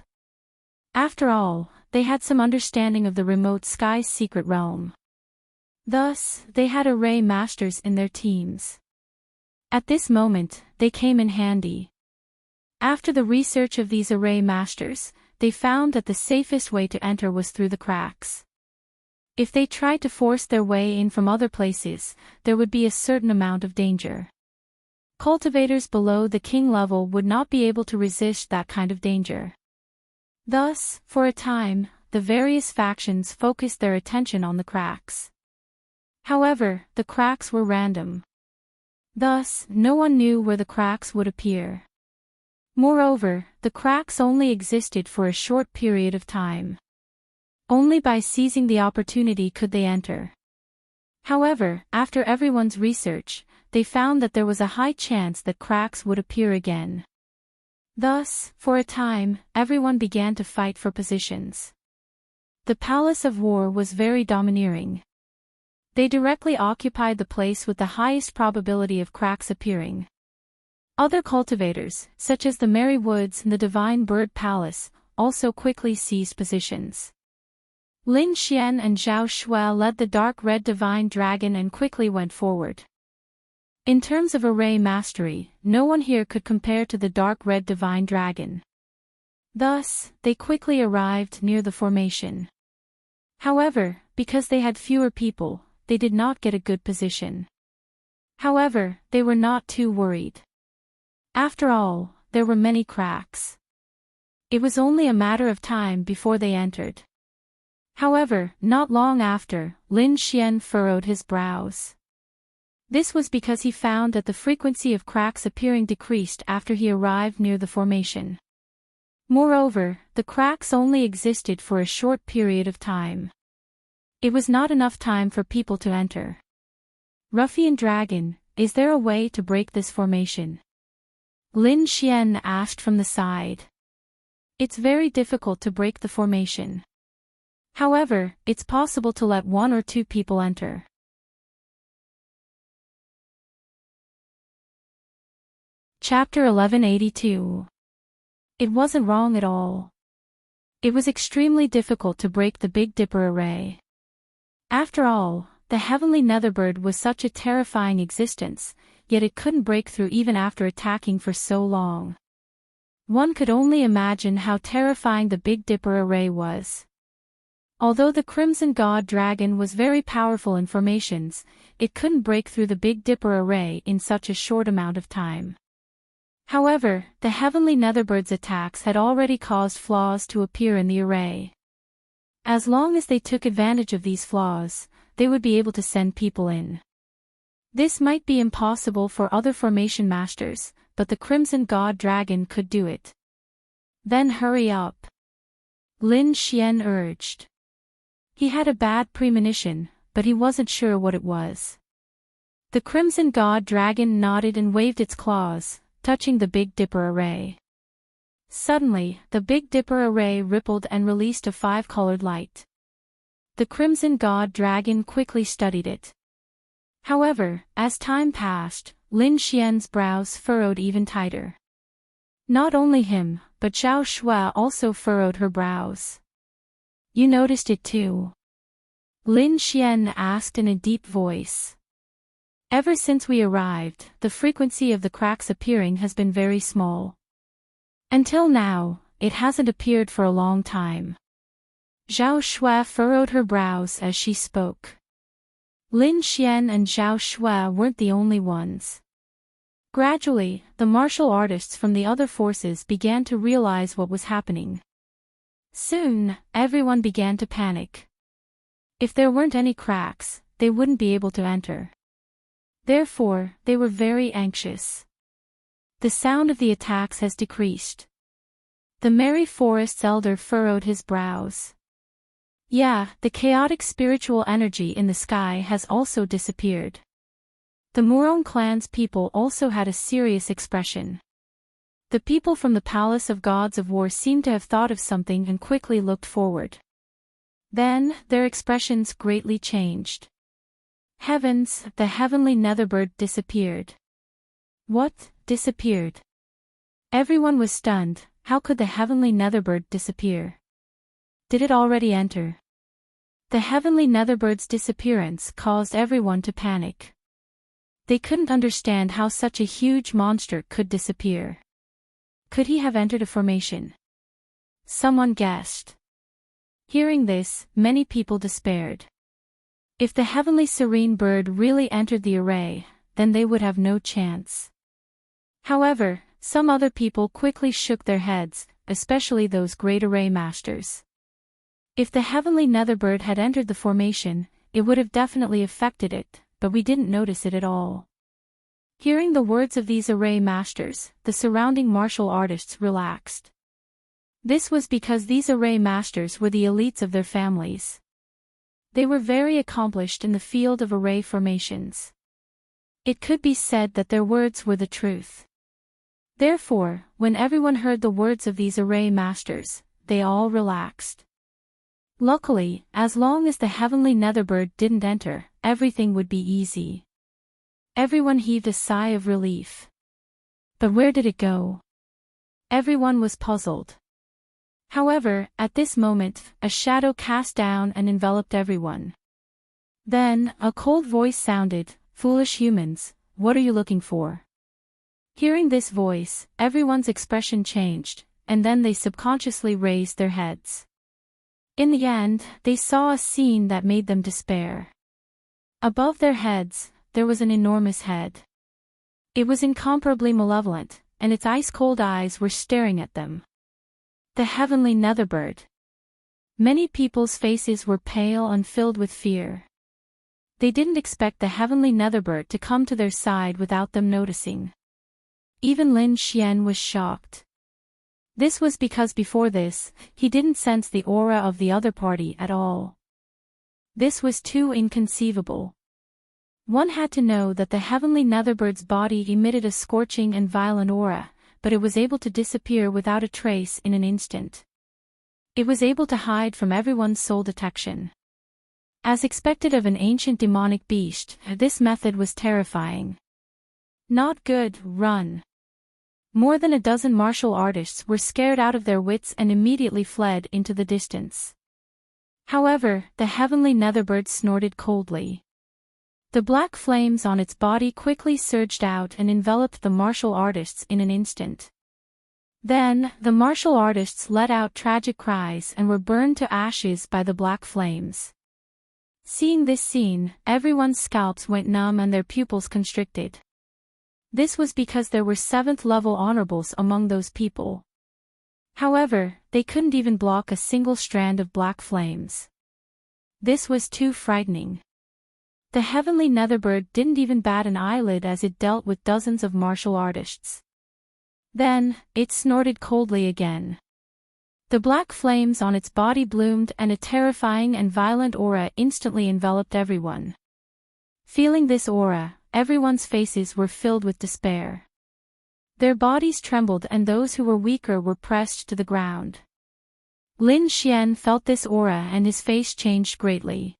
After all, they had some understanding of the remote sky's secret realm. Thus, they had array masters in their teams. At this moment, they came in handy. After the research of these array masters, they found that the safest way to enter was through the cracks. If they tried to force their way in from other places, there would be a certain amount of danger. Cultivators below the king level would not be able to resist that kind of danger. Thus, for a time, the various factions focused their attention on the cracks. However, the cracks were random. Thus, no one knew where the cracks would appear. Moreover, the cracks only existed for a short period of time. Only by seizing the opportunity could they enter. However, after everyone's research, they found that there was a high chance that cracks would appear again. Thus, for a time, everyone began to fight for positions. The Palace of War was very domineering. They directly occupied the place with the highest probability of cracks appearing. Other cultivators, such as the Merry Woods and the Divine Bird Palace, also quickly seized positions. Lin Xian and Zhao Shui led the dark red divine dragon and quickly went forward. In terms of array mastery, no one here could compare to the dark red divine dragon. Thus, they quickly arrived near the formation. However, because they had fewer people, they did not get a good position. However, they were not too worried. After all, there were many cracks. It was only a matter of time before they entered. However, not long after, Lin Xian furrowed his brows. This was because he found that the frequency of cracks appearing decreased after he arrived near the formation. Moreover, the cracks only existed for a short period of time. It was not enough time for people to enter. Ruffian Dragon, is there a way to break this formation? Lin Xian asked from the side. It's very difficult to break the formation. However, it's possible to let 1 or 2 people enter. Chapter 1182. It wasn't wrong at all. It was extremely difficult to break the Big Dipper array. After all, the heavenly Netherbird was such a terrifying existence, yet it couldn't break through even after attacking for so long. One could only imagine how terrifying the Big Dipper array was. Although the Crimson God Dragon was very powerful in formations, it couldn't break through the Big Dipper array in such a short amount of time. However, the heavenly Netherbird's attacks had already caused flaws to appear in the array. As long as they took advantage of these flaws, they would be able to send people in. This might be impossible for other formation masters, but the Crimson God Dragon could do it. Then hurry up. Lin Xian urged. He had a bad premonition, but he wasn't sure what it was. The Crimson God Dragon nodded and waved its claws, touching the Big Dipper array. Suddenly, the Big Dipper array rippled and released a 5-colored light. The Crimson God Dragon quickly studied it. However, as time passed, Lin Xian's brows furrowed even tighter. Not only him, but Zhao Shui also furrowed her brows. You noticed it too? Lin Xian asked in a deep voice. Ever since we arrived, the frequency of the cracks appearing has been very small. Until now, it hasn't appeared for a long time. Zhao Shui furrowed her brows as she spoke. Lin Xian and Zhao Shui weren't the only ones. Gradually, the martial artists from the other forces began to realize what was happening. Soon, everyone began to panic. If there weren't any cracks, they wouldn't be able to enter. Therefore, they were very anxious. The sound of the attacks has decreased. The Merry Forest's elder furrowed his brows. Yeah, the chaotic spiritual energy in the sky has also disappeared. The Murong clan's people also had a serious expression. The people from the Palace of Gods of War seemed to have thought of something and quickly looked forward. Then, their expressions greatly changed. Heavens, the heavenly Netherbird disappeared. What, disappeared? Everyone was stunned. How could the heavenly Netherbird disappear? Did it already enter? The heavenly netherbird's disappearance caused everyone to panic. They couldn't understand how such a huge monster could disappear. Could he have entered a formation? Someone guessed. Hearing this, many people despaired. If the heavenly serene bird really entered the array, then they would have no chance. However, some other people quickly shook their heads, especially those great array masters. If the heavenly netherbird had entered the formation, it would have definitely affected it, but we didn't notice it at all. Hearing the words of these array masters, the surrounding martial artists relaxed. This was because these array masters were the elites of their families. They were very accomplished in the field of array formations. It could be said that their words were the truth. Therefore, when everyone heard the words of these array masters, they all relaxed. Luckily, as long as the heavenly netherbird didn't enter, everything would be easy. Everyone heaved a sigh of relief. But where did it go? Everyone was puzzled. However, at this moment, a shadow cast down and enveloped everyone. Then, a cold voice sounded, "Foolish humans, what are you looking for?" Hearing this voice, everyone's expression changed, and then they subconsciously raised their heads. In the end, they saw a scene that made them despair. Above their heads, there was an enormous head. It was incomparably malevolent, and its ice-cold eyes were staring at them. The heavenly netherbird. Many people's faces were pale and filled with fear. They didn't expect the heavenly netherbird to come to their side without them noticing. Even Lin Xian was shocked. This was because before this, he didn't sense the aura of the other party at all. This was too inconceivable. One had to know that the heavenly netherbird's body emitted a scorching and violent aura, but it was able to disappear without a trace in an instant. It was able to hide from everyone's soul detection. As expected of an ancient demonic beast, this method was terrifying. Not good, run. More than a dozen martial artists were scared out of their wits and immediately fled into the distance. However, the heavenly netherbird snorted coldly. The black flames on its body quickly surged out and enveloped the martial artists in an instant. Then, the martial artists let out tragic cries and were burned to ashes by the black flames. Seeing this scene, everyone's scalps went numb and their pupils constricted. This was because there were 7th-level honorables among those people. However, they couldn't even block a single strand of black flames. This was too frightening. The heavenly netherbird didn't even bat an eyelid as it dealt with dozens of martial artists. Then, it snorted coldly again. The black flames on its body bloomed and a terrifying and violent aura instantly enveloped everyone. Feeling this aura, everyone's faces were filled with despair. Their bodies trembled and those who were weaker were pressed to the ground. Lin Xian felt this aura and his face changed greatly.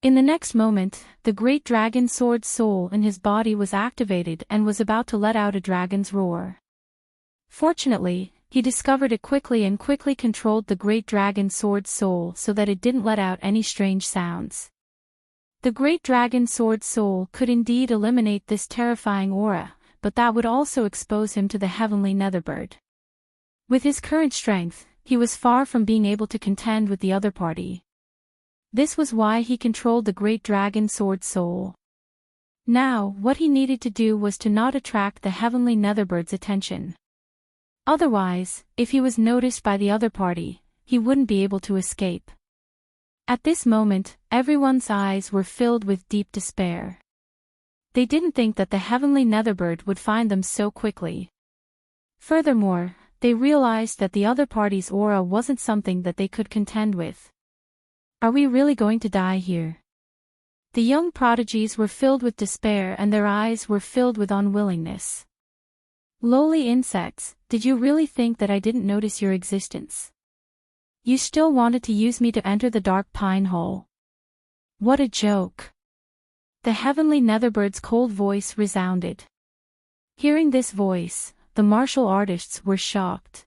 In the next moment, the great dragon sword soul in his body was activated and was about to let out a dragon's roar. Fortunately, he discovered it quickly and quickly controlled the great dragon sword soul so that it didn't let out any strange sounds. The great dragon sword soul could indeed eliminate this terrifying aura, but that would also expose him to the heavenly netherbird. With his current strength, he was far from being able to contend with the other party. This was why he controlled the great dragon sword soul. Now, what he needed to do was to not attract the heavenly netherbird's attention. Otherwise, if he was noticed by the other party, he wouldn't be able to escape. At this moment, everyone's eyes were filled with deep despair. They didn't think that the heavenly netherbird would find them so quickly. Furthermore, they realized that the other party's aura wasn't something that they could contend with. Are we really going to die here? The young prodigies were filled with despair and their eyes were filled with unwillingness. Lowly insects, did you really think that I didn't notice your existence? You still wanted to use me to enter the dark pine hole. What a joke. The heavenly netherbird's cold voice resounded. Hearing this voice, the martial artists were shocked.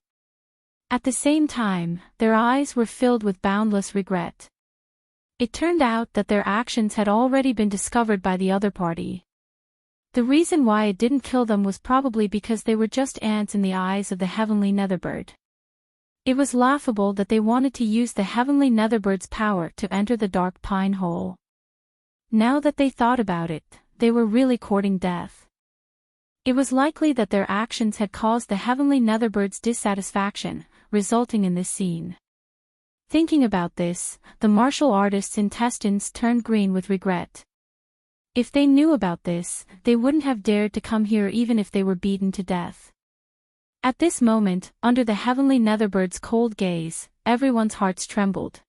At the same time, their eyes were filled with boundless regret. It turned out that their actions had already been discovered by the other party. The reason why it didn't kill them was probably because they were just ants in the eyes of the heavenly netherbird. It was laughable that they wanted to use the heavenly netherbird's power to enter the dark pine hole. Now that they thought about it, they were really courting death. It was likely that their actions had caused the heavenly netherbird's dissatisfaction, resulting in this scene. Thinking about this, the martial artist's intestines turned green with regret. If they knew about this, they wouldn't have dared to come here even if they were beaten to death. At this moment, under the heavenly netherbird's cold gaze, everyone's hearts trembled.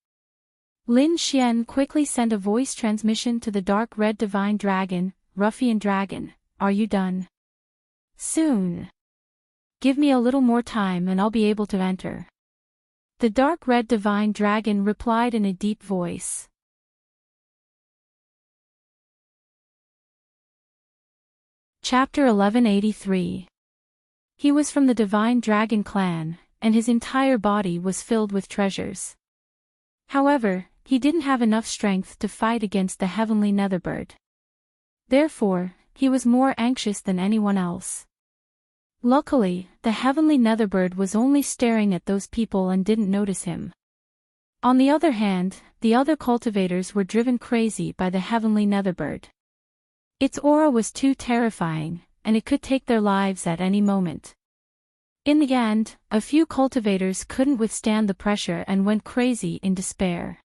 Lin Xian quickly sent a voice transmission to the dark red divine dragon, Ruffian dragon, "Are you done?" "Soon. Give me a little more time and I'll be able to enter." The dark red divine dragon replied in a deep voice. Chapter 1183. He was from the Divine Dragon clan, and his entire body was filled with treasures. However, he didn't have enough strength to fight against the heavenly netherbird. Therefore, he was more anxious than anyone else. Luckily, the heavenly netherbird was only staring at those people and didn't notice him. On the other hand, the other cultivators were driven crazy by the heavenly netherbird. Its aura was too terrifying, and it could take their lives at any moment. In the end, a few cultivators couldn't withstand the pressure and went crazy in despair.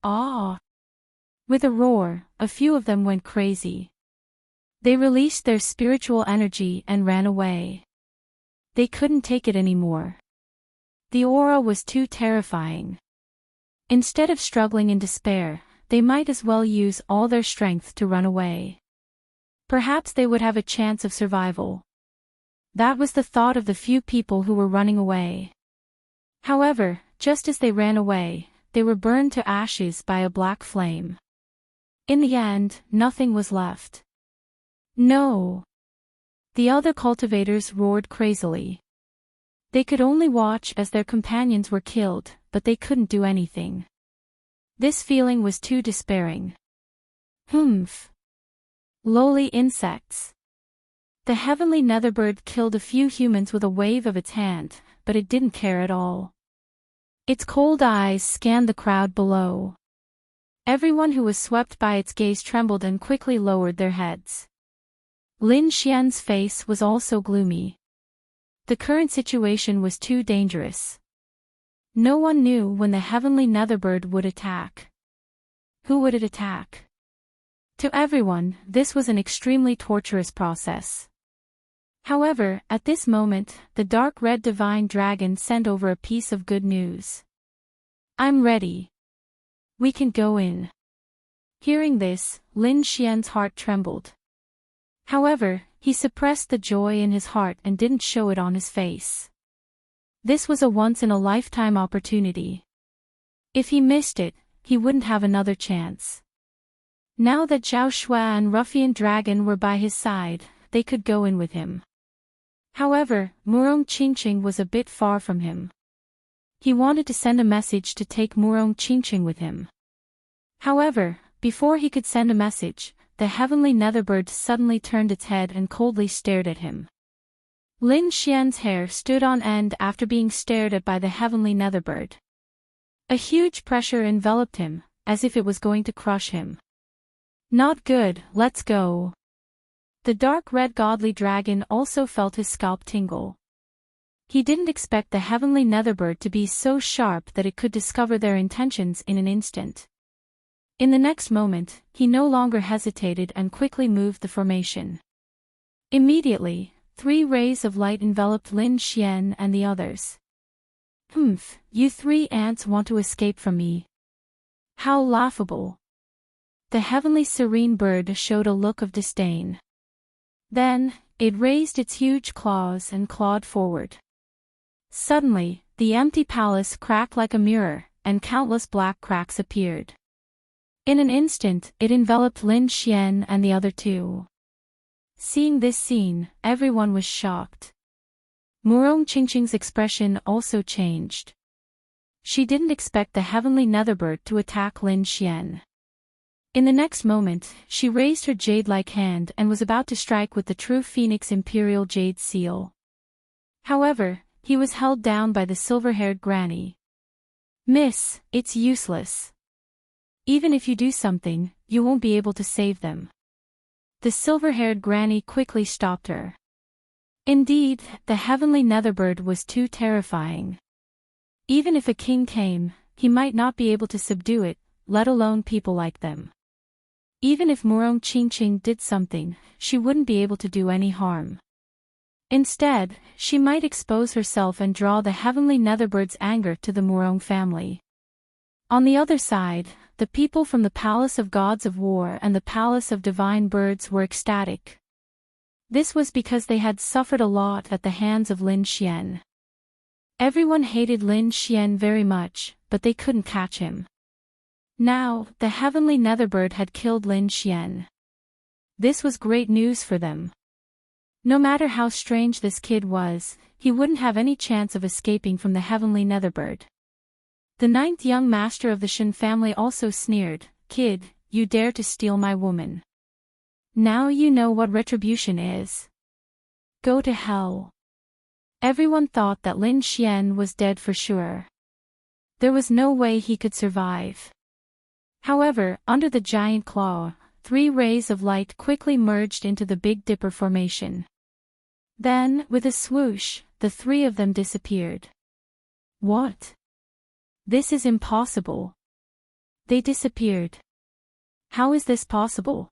Ah! With a roar, a few of them went crazy. They released their spiritual energy and ran away. They couldn't take it anymore. The aura was too terrifying. Instead of struggling in despair, they might as well use all their strength to run away. Perhaps they would have a chance of survival. That was the thought of the few people who were running away. However, just as they ran away, they were burned to ashes by a black flame. In the end, nothing was left. No! The other cultivators roared crazily. They could only watch as their companions were killed, but they couldn't do anything. This feeling was too despairing. Humph! Lowly insects. The heavenly netherbird killed a few humans with a wave of its hand, but it didn't care at all. Its cold eyes scanned the crowd below. Everyone who was swept by its gaze trembled and quickly lowered their heads. Lin Xian's face was also gloomy. The current situation was too dangerous. No one knew when the heavenly netherbird would attack. Who would it attack? To everyone, this was an extremely torturous process. However, at this moment, the dark red divine dragon sent over a piece of good news. "I'm ready. We can go in." Hearing this, Lin Xian's heart trembled. However, he suppressed the joy in his heart and didn't show it on his face. This was a once-in-a-lifetime opportunity. If he missed it, he wouldn't have another chance. Now that Zhao Shua and Ruffian Dragon were by his side, they could go in with him. However, Murong Qingqing was a bit far from him. He wanted to send a message to take Murong Qingqing with him. However, before he could send a message, the heavenly netherbird suddenly turned its head and coldly stared at him. Lin Xian's hair stood on end after being stared at by the heavenly netherbird. A huge pressure enveloped him, as if it was going to crush him. "Not good, let's go." The dark red godly dragon also felt his scalp tingle. He didn't expect the heavenly netherbird to be so sharp that it could discover their intentions in an instant. In the next moment, he no longer hesitated and quickly moved the formation. Immediately, 3 rays of light enveloped Lin Xian and the others. "Humph, you 3 ants want to escape from me. How laughable." The heavenly serene bird showed a look of disdain. Then, it raised its huge claws and clawed forward. Suddenly, the empty palace cracked like a mirror, and countless black cracks appeared. In an instant, it enveloped Lin Xian and the other 2. Seeing this scene, everyone was shocked. Murong Qingqing's expression also changed. She didn't expect the heavenly netherbird to attack Lin Xian. In the next moment, she raised her jade-like hand and was about to strike with the true Phoenix Imperial Jade Seal. However, he was held down by the silver-haired granny. "Miss, it's useless. Even if you do something, you won't be able to save them." The silver-haired granny quickly stopped her. Indeed, the heavenly netherbird was too terrifying. Even if a king came, he might not be able to subdue it, let alone people like them. Even if Murong Qingqing did something, she wouldn't be able to do any harm. Instead, she might expose herself and draw the heavenly netherbirds' anger to the Murong family. On the other side, the people from the Palace of Gods of War and the Palace of Divine Birds were ecstatic. This was because they had suffered a lot at the hands of Lin Xian. Everyone hated Lin Xian very much, but they couldn't catch him. Now, the heavenly netherbird had killed Lin Xian. This was great news for them. No matter how strange this kid was, he wouldn't have any chance of escaping from the heavenly netherbird. The ninth young master of the Shen family also sneered, "Kid, you dare to steal my woman. Now you know what retribution is. Go to hell." Everyone thought that Lin Xian was dead for sure. There was no way he could survive. However, under the giant claw, 3 rays of light quickly merged into the Big Dipper formation. Then, with a swoosh, the 3 of them disappeared. What? This is impossible. They disappeared. How is this possible?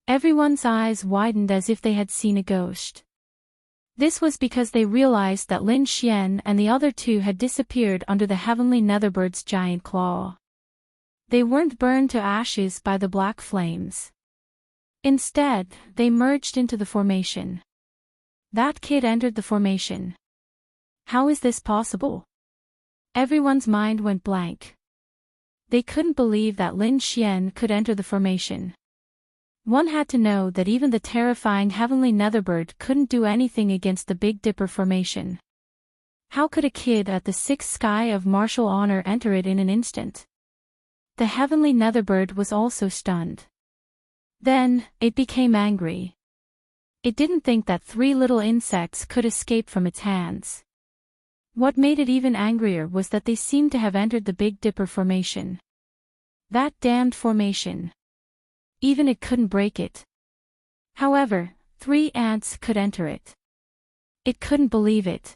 Everyone's eyes widened as if they had seen a ghost. This was because they realized that Lin Xian and the other 2 had disappeared under the heavenly netherbbird's giant claw. They weren't burned to ashes by the black flames. Instead, they merged into the formation. That kid entered the formation. How is this possible? Everyone's mind went blank. They couldn't believe that Lin Xian could enter the formation. One had to know that even the terrifying heavenly netherbird couldn't do anything against the Big Dipper formation. How could a kid at the 6th sky of martial honor enter it in an instant? The heavenly netherbird was also stunned. Then, it became angry. It didn't think that 3 little insects could escape from its hands. What made it even angrier was that they seemed to have entered the Big Dipper formation. That damned formation. Even it couldn't break it. However, 3 ants could enter it. It couldn't believe it.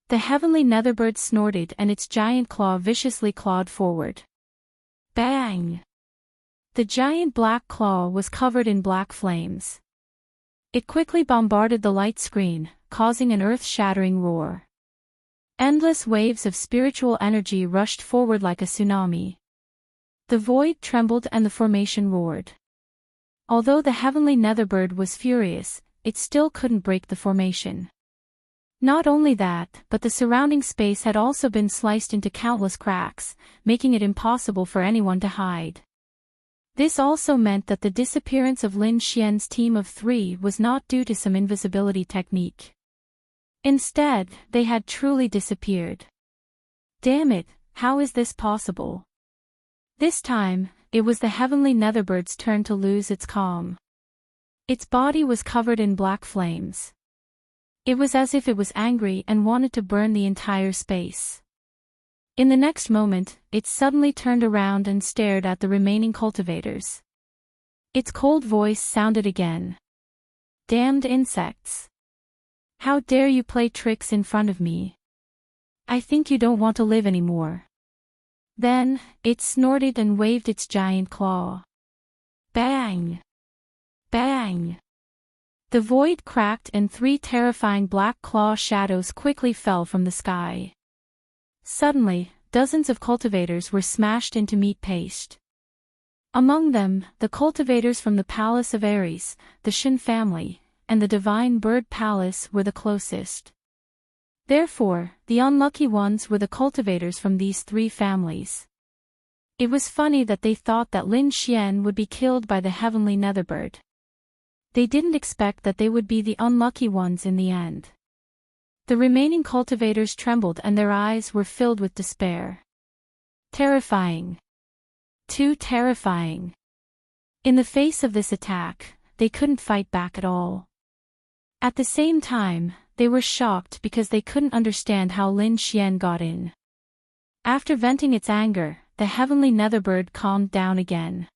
The heavenly netherbird snorted and its giant claw viciously clawed forward. Bang! The giant black claw was covered in black flames. It quickly bombarded the light screen, causing an earth-shattering roar. Endless waves of spiritual energy rushed forward like a tsunami. The void trembled and the formation roared. Although the heavenly netherbird was furious, it still couldn't break the formation. Not only that, but the surrounding space had also been sliced into countless cracks, making it impossible for anyone to hide. This also meant that the disappearance of Lin Xian's team of 3 was not due to some invisibility technique. Instead, they had truly disappeared. Damn it, how is this possible? This time, it was the heavenly netherbbird's turn to lose its calm. Its body was covered in black flames. It was as if it was angry and wanted to burn the entire space. In the next moment, it suddenly turned around and stared at the remaining cultivators. Its cold voice sounded again. Damned insects! How dare you play tricks in front of me? I think you don't want to live anymore. Then, it snorted and waved its giant claw. Bang! Bang! The void cracked and 3 terrifying black claw shadows quickly fell from the sky. Suddenly, dozens of cultivators were smashed into meat paste. Among them, the cultivators from the Palace of Ares, the Shen family, and the Divine Bird Palace were the closest. Therefore, the unlucky ones were the cultivators from these 3 families. It was funny that they thought that Lin Xian would be killed by the heavenly netherbird. They didn't expect that they would be the unlucky ones in the end. The remaining cultivators trembled and their eyes were filled with despair. Terrifying. Too terrifying. In the face of this attack, they couldn't fight back at all. At the same time, they were shocked because they couldn't understand how Lin Xian got in. After venting its anger, the heavenly netherbird calmed down again.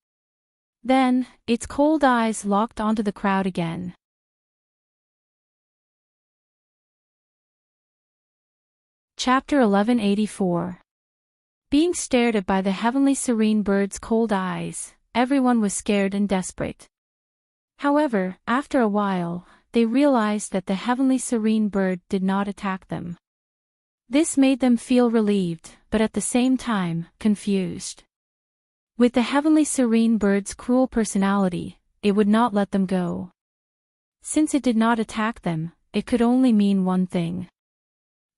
Then, its cold eyes locked onto the crowd again. Chapter 1184. Being stared at by the heavenly serene bird's cold eyes, everyone was scared and desperate. However, after a while, they realized that the heavenly serene bird did not attack them. This made them feel relieved, but at the same time, confused. With the heavenly serene bird's cruel personality, it would not let them go. Since it did not attack them, it could only mean one thing.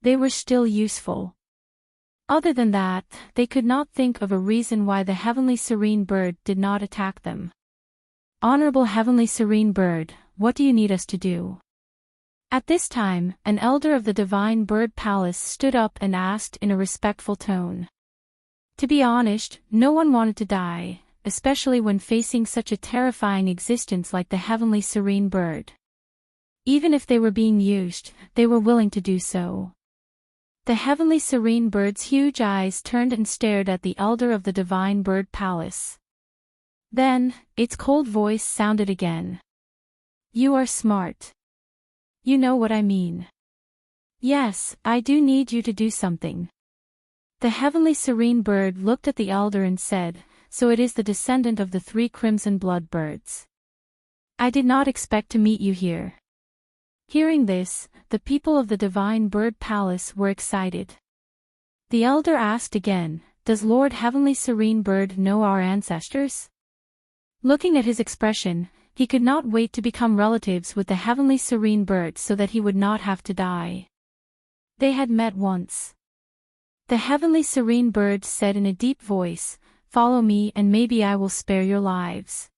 They were still useful. Other than that, they could not think of a reason why the heavenly serene bird did not attack them. Honorable heavenly serene bird, what do you need us to do? At this time, an elder of the divine bird palace stood up and asked in a respectful tone. To be honest, no one wanted to die, especially when facing such a terrifying existence like the heavenly serene bird. Even if they were being used, they were willing to do so. The heavenly serene bird's huge eyes turned and stared at the elder of the divine bird palace. Then, its cold voice sounded again. You are smart. You know what I mean. Yes, I do need you to do something. The heavenly serene bird looked at the elder and said, so it is the descendant of the 3 crimson blood birds. I did not expect to meet you here. Hearing this, the people of the divine bird palace were excited. The elder asked again, does Lord Heavenly Serene Bird know our ancestors? Looking at his expression, he could not wait to become relatives with the heavenly serene bird so that he would not have to die. They had met once. The heavenly serene bird said in a deep voice, follow me and maybe I will spare your lives.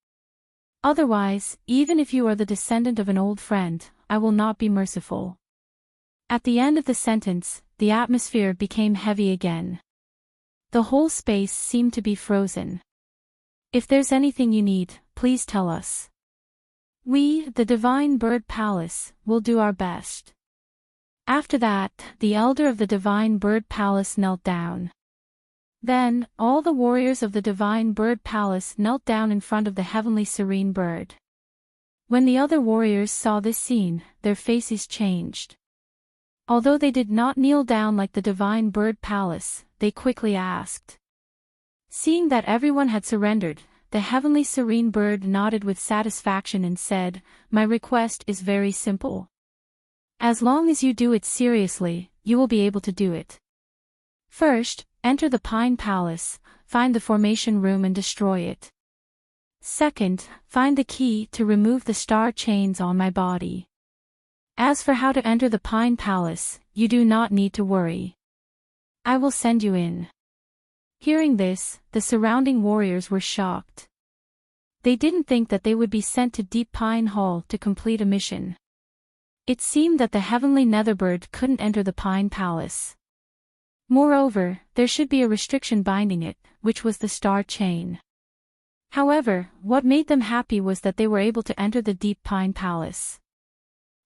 Otherwise, even if you are the descendant of an old friend, I will not be merciful. At the end of the sentence, the atmosphere became heavy again. The whole space seemed to be frozen. If there's anything you need, please tell us. We, the Divine Bird Palace, will do our best. After that, the elder of the Divine Bird Palace knelt down. Then, all the warriors of the Divine Bird Palace knelt down in front of the heavenly serene bird. When the other warriors saw this scene, their faces changed. Although they did not kneel down like the Divine Bird Palace, they quickly asked. Seeing that everyone had surrendered, the heavenly serene bird nodded with satisfaction and said, my request is very simple. As long as you do it seriously, you will be able to do it. First, enter the Pine Palace, find the formation room and destroy it. Second, find the key to remove the star chains on my body. As for how to enter the Pine Palace, you do not need to worry. I will send you in. Hearing this, the surrounding warriors were shocked. They didn't think that they would be sent to Deep Pine Hall to complete a mission. It seemed that the heavenly netherbird couldn't enter the Pine Palace. Moreover, there should be a restriction binding it, which was the star chain. However, what made them happy was that they were able to enter the Deep Pine Palace.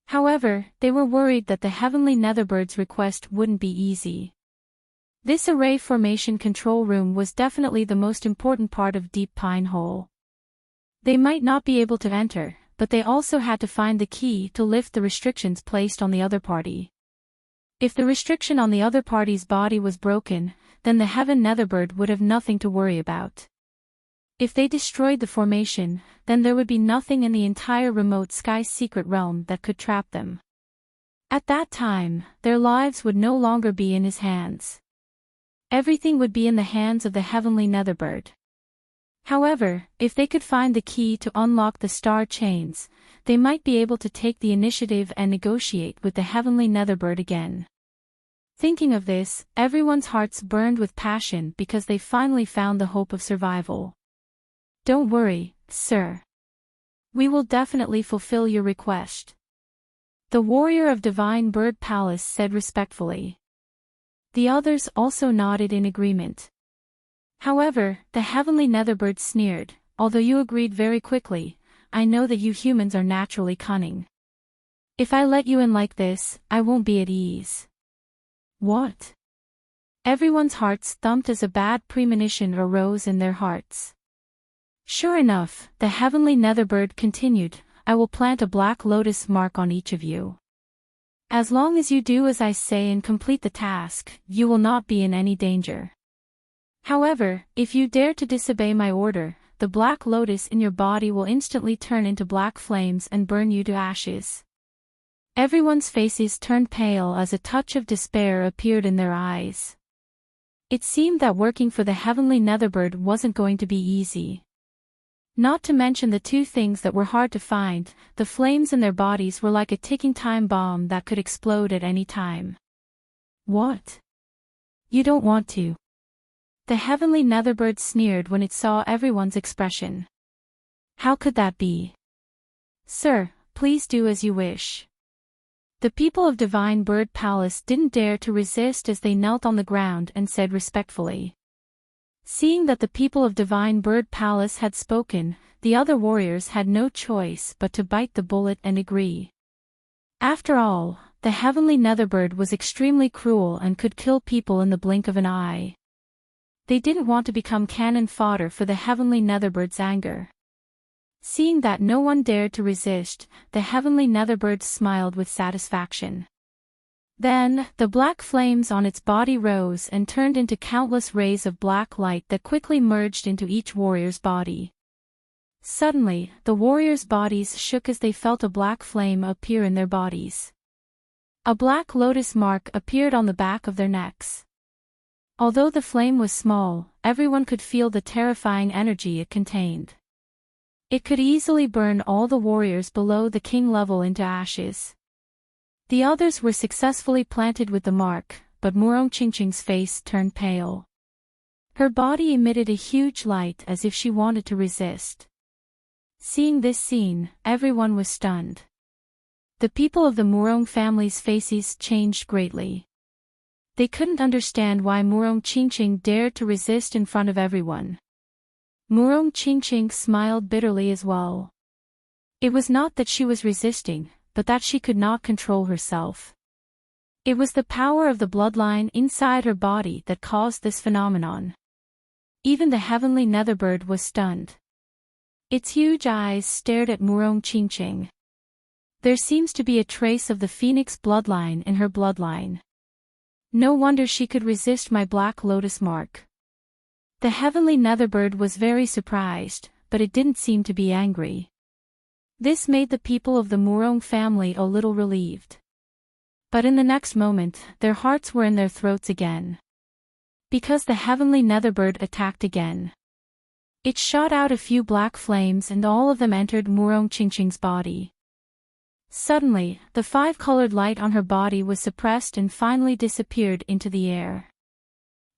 However, they were worried that the heavenly netherbirds' request wouldn't be easy. This array formation control room was definitely the most important part of Deep Pine Hole. They might not be able to enter, but they also had to find the key to lift the restrictions placed on the other party. If the restriction on the other party's body was broken, then the heaven netherbird would have nothing to worry about. If they destroyed the formation, then there would be nothing in the entire remote sky secret realm that could trap them. At that time, their lives would no longer be in his hands. Everything would be in the hands of the heavenly netherbird. However, if they could find the key to unlock the star chains, they might be able to take the initiative and negotiate with the heavenly netherbird again. Thinking of this, everyone's hearts burned with passion because they finally found the hope of survival. Don't worry, sir. We will definitely fulfill your request. The warrior of Divine Bird Palace said respectfully. The others also nodded in agreement. However, the heavenly Netherbird sneered, although you agreed very quickly, I know that you humans are naturally cunning. If I let you in like this, I won't be at ease. What? Everyone's hearts thumped as a bad premonition arose in their hearts. Sure enough, the heavenly Netherbird continued, I will plant a black lotus mark on each of you. As long as you do as I say and complete the task, you will not be in any danger. However, if you dare to disobey my order, the black lotus in your body will instantly turn into black flames and burn you to ashes. Everyone's faces turned pale as a touch of despair appeared in their eyes. It seemed that working for the heavenly Netherbird wasn't going to be easy. Not to mention the two things that were hard to find, the flames in their bodies were like a ticking time bomb that could explode at any time. What? You don't want to? The heavenly Netherbird sneered when it saw everyone's expression. How could that be? Sir, please do as you wish. The people of Divine Bird Palace didn't dare to resist as they knelt on the ground and said respectfully. Seeing that the people of Divine Bird Palace had spoken, the other warriors had no choice but to bite the bullet and agree. After all, the heavenly Netherbird was extremely cruel and could kill people in the blink of an eye. They didn't want to become cannon fodder for the heavenly Netherbirds' anger. Seeing that no one dared to resist, the heavenly Netherbird smiled with satisfaction. Then, the black flames on its body rose and turned into countless rays of black light that quickly merged into each warrior's body. Suddenly, the warriors' bodies shook as they felt a black flame appear in their bodies. A black lotus mark appeared on the back of their necks. Although the flame was small, everyone could feel the terrifying energy it contained. It could easily burn all the warriors below the king level into ashes. The others were successfully planted with the mark, but Murong Qingqing's face turned pale. Her body emitted a huge light as if she wanted to resist. Seeing this scene, everyone was stunned. The people of the Murong family's faces changed greatly. They couldn't understand why Murong Qingqing dared to resist in front of everyone. Murong Qingqing smiled bitterly as well. It was not that she was resisting, but that she could not control herself. It was the power of the bloodline inside her body that caused this phenomenon. Even the heavenly Netherbird was stunned. Its huge eyes stared at Murong Qingqing. There seems to be a trace of the phoenix bloodline in her bloodline. No wonder she could resist my black lotus mark. The heavenly Netherbird was very surprised, but it didn't seem to be angry. This made the people of the Murong family a little relieved. But in the next moment, their hearts were in their throats again. Because the heavenly Netherbird attacked again. It shot out a few black flames and all of them entered Murong Qingqing's body. Suddenly, the five-colored light on her body was suppressed and finally disappeared into the air.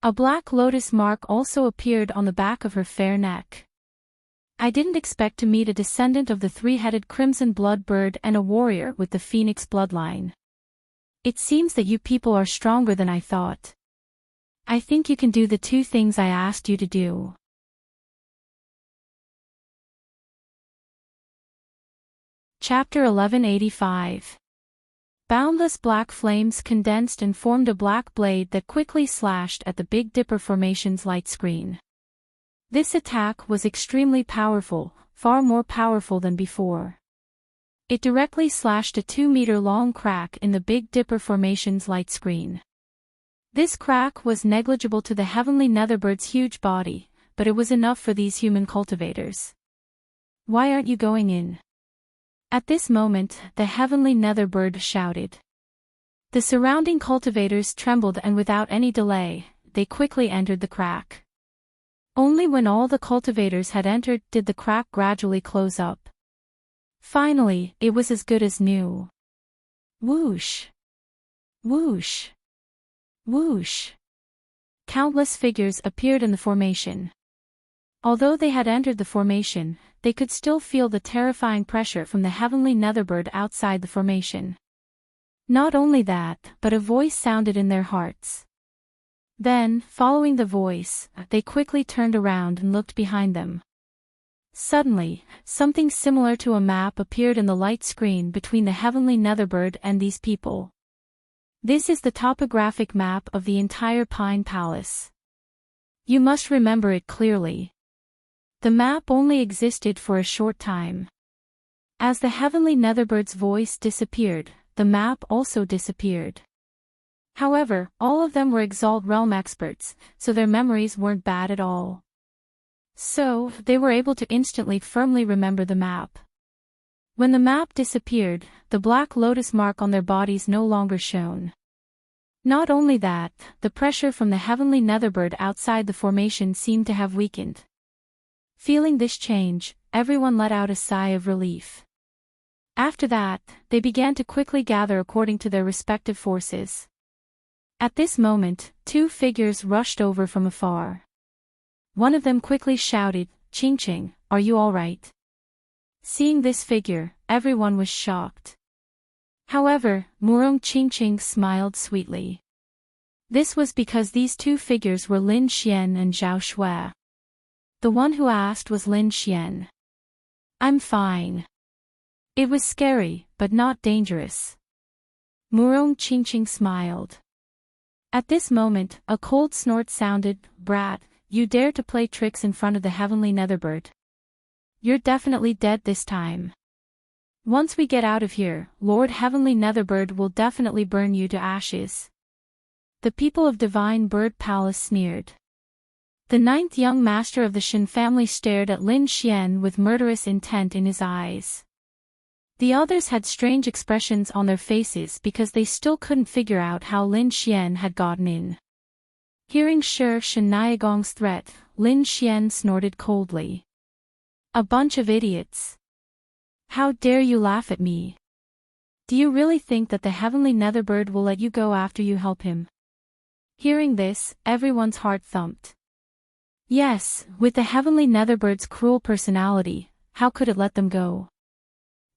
A black lotus mark also appeared on the back of her fair neck. I didn't expect to meet a descendant of the three-headed crimson blood bird and a warrior with the phoenix bloodline. It seems that you people are stronger than I thought. I think you can do the two things I asked you to do. Chapter 1185. Boundless black flames condensed and formed a black blade that quickly slashed at the Big Dipper Formation's light screen. This attack was extremely powerful, far more powerful than before. It directly slashed a 2-meter-long crack in the Big Dipper Formation's light screen. This crack was negligible to the heavenly Netherbirds' huge body, but it was enough for these human cultivators. Why aren't you going in? At this moment, the heavenly Netherbird shouted. The surrounding cultivators trembled and without any delay, they quickly entered the crack. Only when all the cultivators had entered did the crack gradually close up. Finally, it was as good as new. Whoosh! Whoosh! Whoosh! Countless figures appeared in the formation. Although they had entered the formation, they could still feel the terrifying pressure from the heavenly Netherbird outside the formation. Not only that, but a voice sounded in their hearts. Then, following the voice, they quickly turned around and looked behind them. Suddenly, something similar to a map appeared in the light screen between the heavenly Netherbird and these people. This is the topographic map of the entire Pine Palace. You must remember it clearly. The map only existed for a short time. As the heavenly Netherbird's voice disappeared, the map also disappeared. However, all of them were Exalt Realm experts, so their memories weren't bad at all. So, they were able to instantly firmly remember the map. When the map disappeared, the black lotus mark on their bodies no longer shone. Not only that, the pressure from the heavenly Netherbird outside the formation seemed to have weakened. Feeling this change, everyone let out a sigh of relief. After that, they began to quickly gather according to their respective forces. At this moment, two figures rushed over from afar. One of them quickly shouted, "Ching-Ching, are you all right?" Seeing this figure, everyone was shocked. However, Murong Ching-Ching smiled sweetly. This was because these two figures were Lin Xian and Zhao Shui. The one who asked was Lin Xian. "I'm fine. It was scary, but not dangerous." Murong Ching-Ching smiled. At this moment, a cold snort sounded. "Brat, you dare to play tricks in front of the heavenly Netherbird. You're definitely dead this time. Once we get out of here, Lord Heavenly Netherbird will definitely burn you to ashes." The people of Divine Bird Palace sneered. The ninth young master of the Shen family stared at Lin Xian with murderous intent in his eyes. The others had strange expressions on their faces because they still couldn't figure out how Lin Xian had gotten in. Hearing Shi Shen Niagong's threat, Lin Xian snorted coldly. "A bunch of idiots. How dare you laugh at me? Do you really think that the heavenly Netherbird will let you go after you help him?" Hearing this, everyone's heart thumped. Yes, with the heavenly Netherbbird's cruel personality, how could it let them go?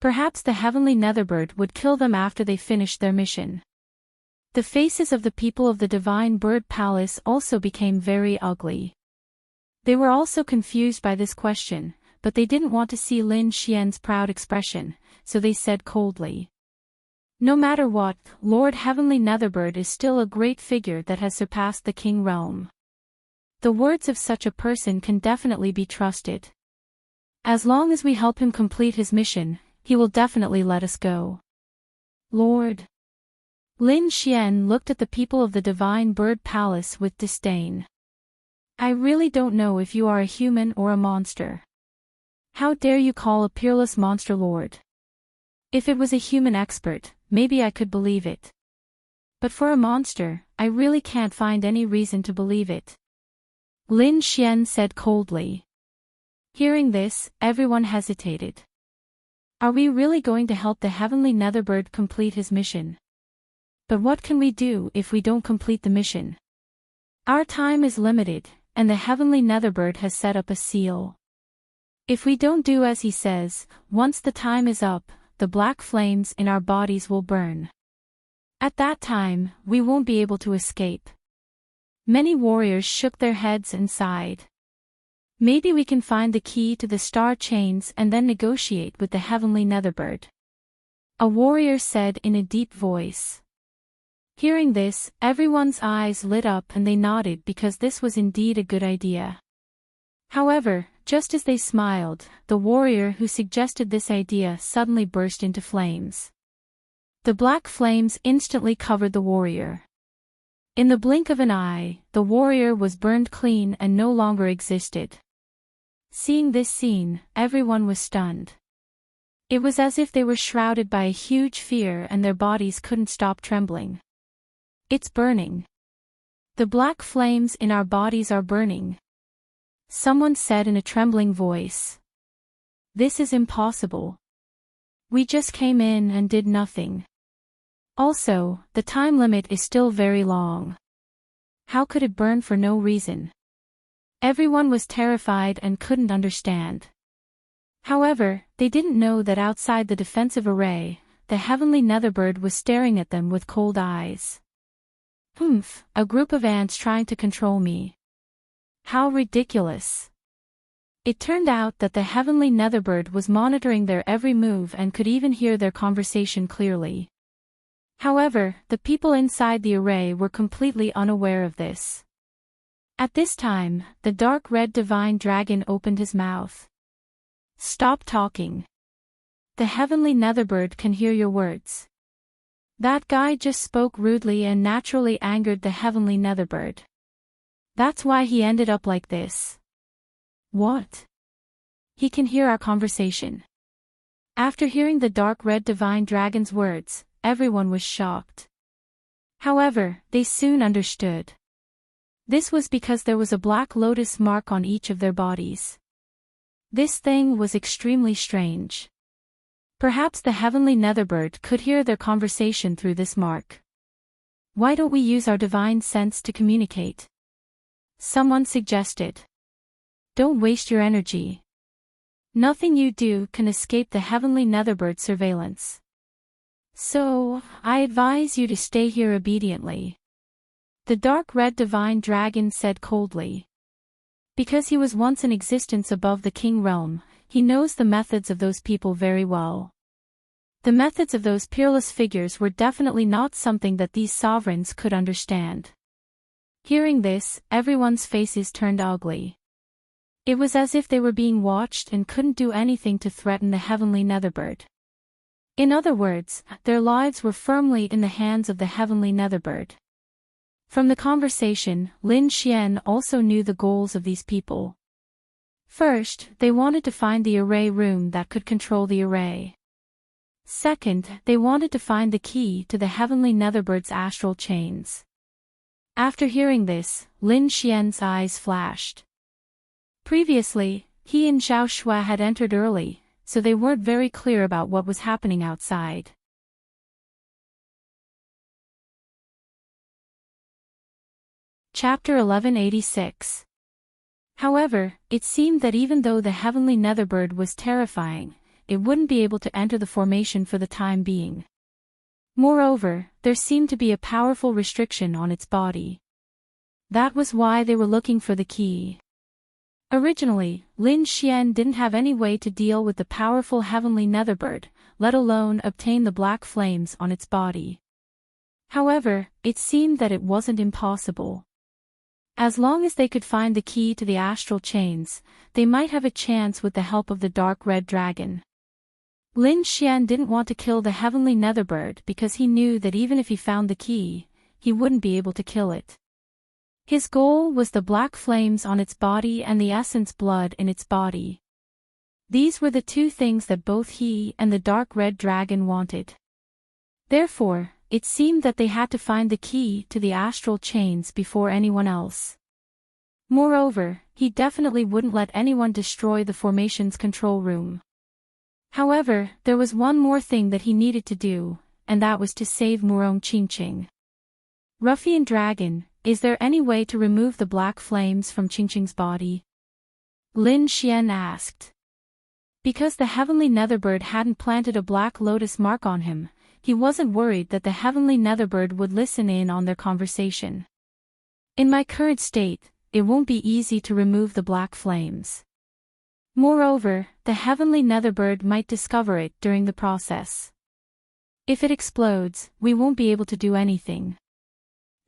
Perhaps the heavenly Netherbird would kill them after they finished their mission. The faces of the people of the Divine Bird Palace also became very ugly. They were also confused by this question, but they didn't want to see Lin Xian's proud expression, so they said coldly. "No matter what, Lord Heavenly Netherbird is still a great figure that has surpassed the King Realm. The words of such a person can definitely be trusted. As long as we help him complete his mission, he will definitely let us go." "Lord." Lin Xian looked at the people of the Divine Bird Palace with disdain. "I really don't know if you are a human or a monster. How dare you call a peerless monster Lord? If it was a human expert, maybe I could believe it. But for a monster, I really can't find any reason to believe it," Lin Xian said coldly. Hearing this, everyone hesitated. Are we really going to help the heavenly Netherbird complete his mission? But what can we do if we don't complete the mission? Our time is limited, and the heavenly Netherbird has set up a seal. If we don't do as he says, once the time is up, the black flames in our bodies will burn. At that time, we won't be able to escape. Many warriors shook their heads and sighed. Maybe we can find the key to the star chains and then negotiate with the heavenly Netherbird, a warrior said in a deep voice. Hearing this, everyone's eyes lit up and they nodded because this was indeed a good idea. However, just as they smiled, the warrior who suggested this idea suddenly burst into flames. The black flames instantly covered the warrior. In the blink of an eye, the warrior was burned clean and no longer existed. Seeing this scene, everyone was stunned. It was as if they were shrouded by a huge fear and their bodies couldn't stop trembling. "It's burning. The black flames in our bodies are burning," someone said in a trembling voice. "This is impossible. We just came in and did nothing. Also, the time limit is still very long. How could it burn for no reason?" Everyone was terrified and couldn't understand. However, they didn't know that outside the defensive array, the heavenly netherbird was staring at them with cold eyes. Humph, a group of ants trying to control me. How ridiculous. It turned out that the heavenly netherbird was monitoring their every move and could even hear their conversation clearly. However, the people inside the array were completely unaware of this. At this time, the dark red divine dragon opened his mouth. Stop talking. The heavenly netherbird can hear your words. That guy just spoke rudely and naturally angered the heavenly netherbird. That's why he ended up like this. What? He can hear our conversation. After hearing the dark red divine dragon's words, everyone was shocked. However, they soon understood. This was because there was a black lotus mark on each of their bodies. This thing was extremely strange. Perhaps the heavenly netherbird could hear their conversation through this mark. Why don't we use our divine sense to communicate? Someone suggested. Don't waste your energy. Nothing you do can escape the heavenly netherbird surveillance. So, I advise you to stay here obediently. The dark red divine dragon said coldly. Because he was once in existence above the king realm, he knows the methods of those people very well. The methods of those peerless figures were definitely not something that these sovereigns could understand. Hearing this, everyone's faces turned ugly. It was as if they were being watched and couldn't do anything to threaten the heavenly netherbird. In other words, their lives were firmly in the hands of the heavenly netherbird. From the conversation, Lin Xian also knew the goals of these people. First, they wanted to find the array room that could control the array. Second, they wanted to find the key to the heavenly netherbird's astral chains. After hearing this, Lin Xian's eyes flashed. Previously, he and Zhao Shui had entered early, so they weren't very clear about what was happening outside. Chapter 1186. However, it seemed that even though the heavenly netherbird was terrifying, it wouldn't be able to enter the formation for the time being. Moreover, there seemed to be a powerful restriction on its body. That was why they were looking for the key. Originally, Lin Xian didn't have any way to deal with the powerful heavenly netherbird, let alone obtain the black flames on its body. However, it seemed that it wasn't impossible. As long as they could find the key to the astral chains, they might have a chance with the help of the dark red dragon. Lin Xian didn't want to kill the heavenly netherbird because he knew that even if he found the key, he wouldn't be able to kill it. His goal was the black flames on its body and the essence blood in its body. These were the two things that both he and the dark red dragon wanted. Therefore, it seemed that they had to find the key to the astral chains before anyone else. Moreover, he definitely wouldn't let anyone destroy the formation's control room. However, there was one more thing that he needed to do, and that was to save Murong Qingqing. Ruffian Dragon, is there any way to remove the black flames from Qingqing's body? Lin Xian asked. Because the heavenly netherbird hadn't planted a black lotus mark on him, he wasn't worried that the heavenly netherbird would listen in on their conversation. In my current state, it won't be easy to remove the black flames. Moreover, the heavenly netherbird might discover it during the process. If it explodes, we won't be able to do anything.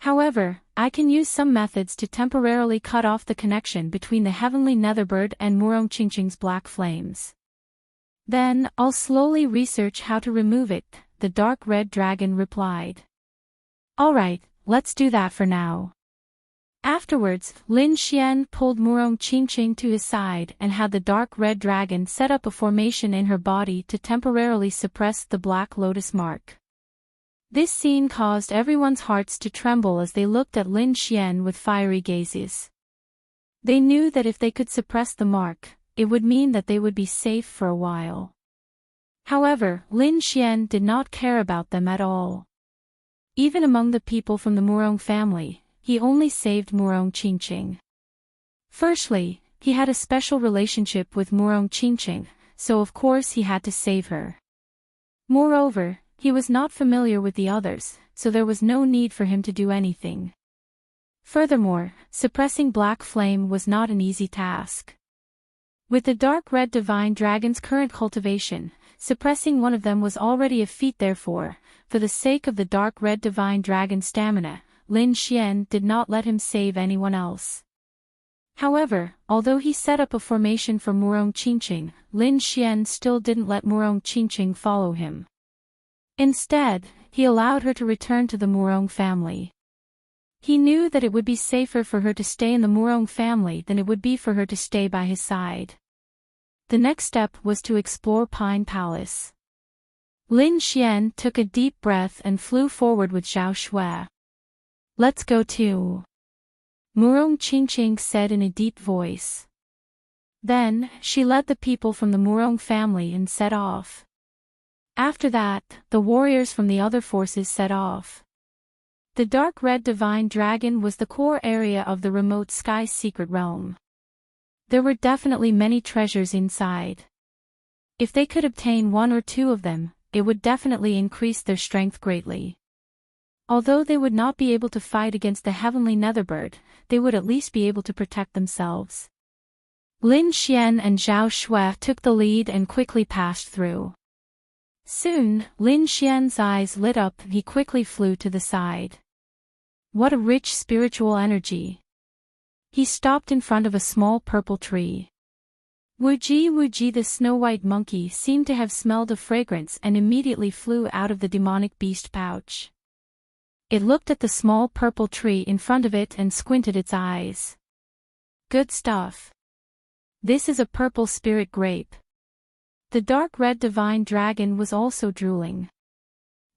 However, I can use some methods to temporarily cut off the connection between the heavenly netherbird and Murong Qingqing's black flames. Then, I'll slowly research how to remove it, the dark red dragon replied. Alright, let's do that for now. Afterwards, Lin Xian pulled Murong Qingqing to his side and had the dark red dragon set up a formation in her body to temporarily suppress the black lotus mark. This scene caused everyone's hearts to tremble as they looked at Lin Xian with fiery gazes. They knew that if they could suppress the mark, it would mean that they would be safe for a while. However, Lin Xian did not care about them at all. Even among the people from the Murong family, he only saved Murong Qingqing. Firstly, he had a special relationship with Murong Qingqing, so of course he had to save her. Moreover, he was not familiar with the others, so there was no need for him to do anything. Furthermore, suppressing Black Flame was not an easy task. With the dark red divine dragon's current cultivation, suppressing one of them was already a feat. Therefore, for the sake of the dark red divine dragon's stamina, Lin Xian did not let him save anyone else. However, although he set up a formation for Murong Qingqing, Lin Xian still didn't let Murong Qingqing follow him. Instead, he allowed her to return to the Murong family. He knew that it would be safer for her to stay in the Murong family than it would be for her to stay by his side. The next step was to explore Pine Palace. Lin Xian took a deep breath and flew forward with Zhao Shui. "Let's go too," Murong Qingqing said in a deep voice. Then, she led the people from the Murong family and set off. After that, the warriors from the other forces set off. The dark red divine dragon was the core area of the remote sky secret realm. There were definitely many treasures inside. If they could obtain one or two of them, it would definitely increase their strength greatly. Although they would not be able to fight against the heavenly Netherbird, they would at least be able to protect themselves. Lin Xian and Zhao Shui took the lead and quickly passed through. Soon, Lin Xian's eyes lit up and he quickly flew to the side. What a rich spiritual energy. He stopped in front of a small purple tree. Wuji the snow-white monkey seemed to have smelled a fragrance and immediately flew out of the demonic beast pouch. It looked at the small purple tree in front of it and squinted its eyes. Good stuff. This is a purple spirit grape. The dark red divine dragon was also drooling.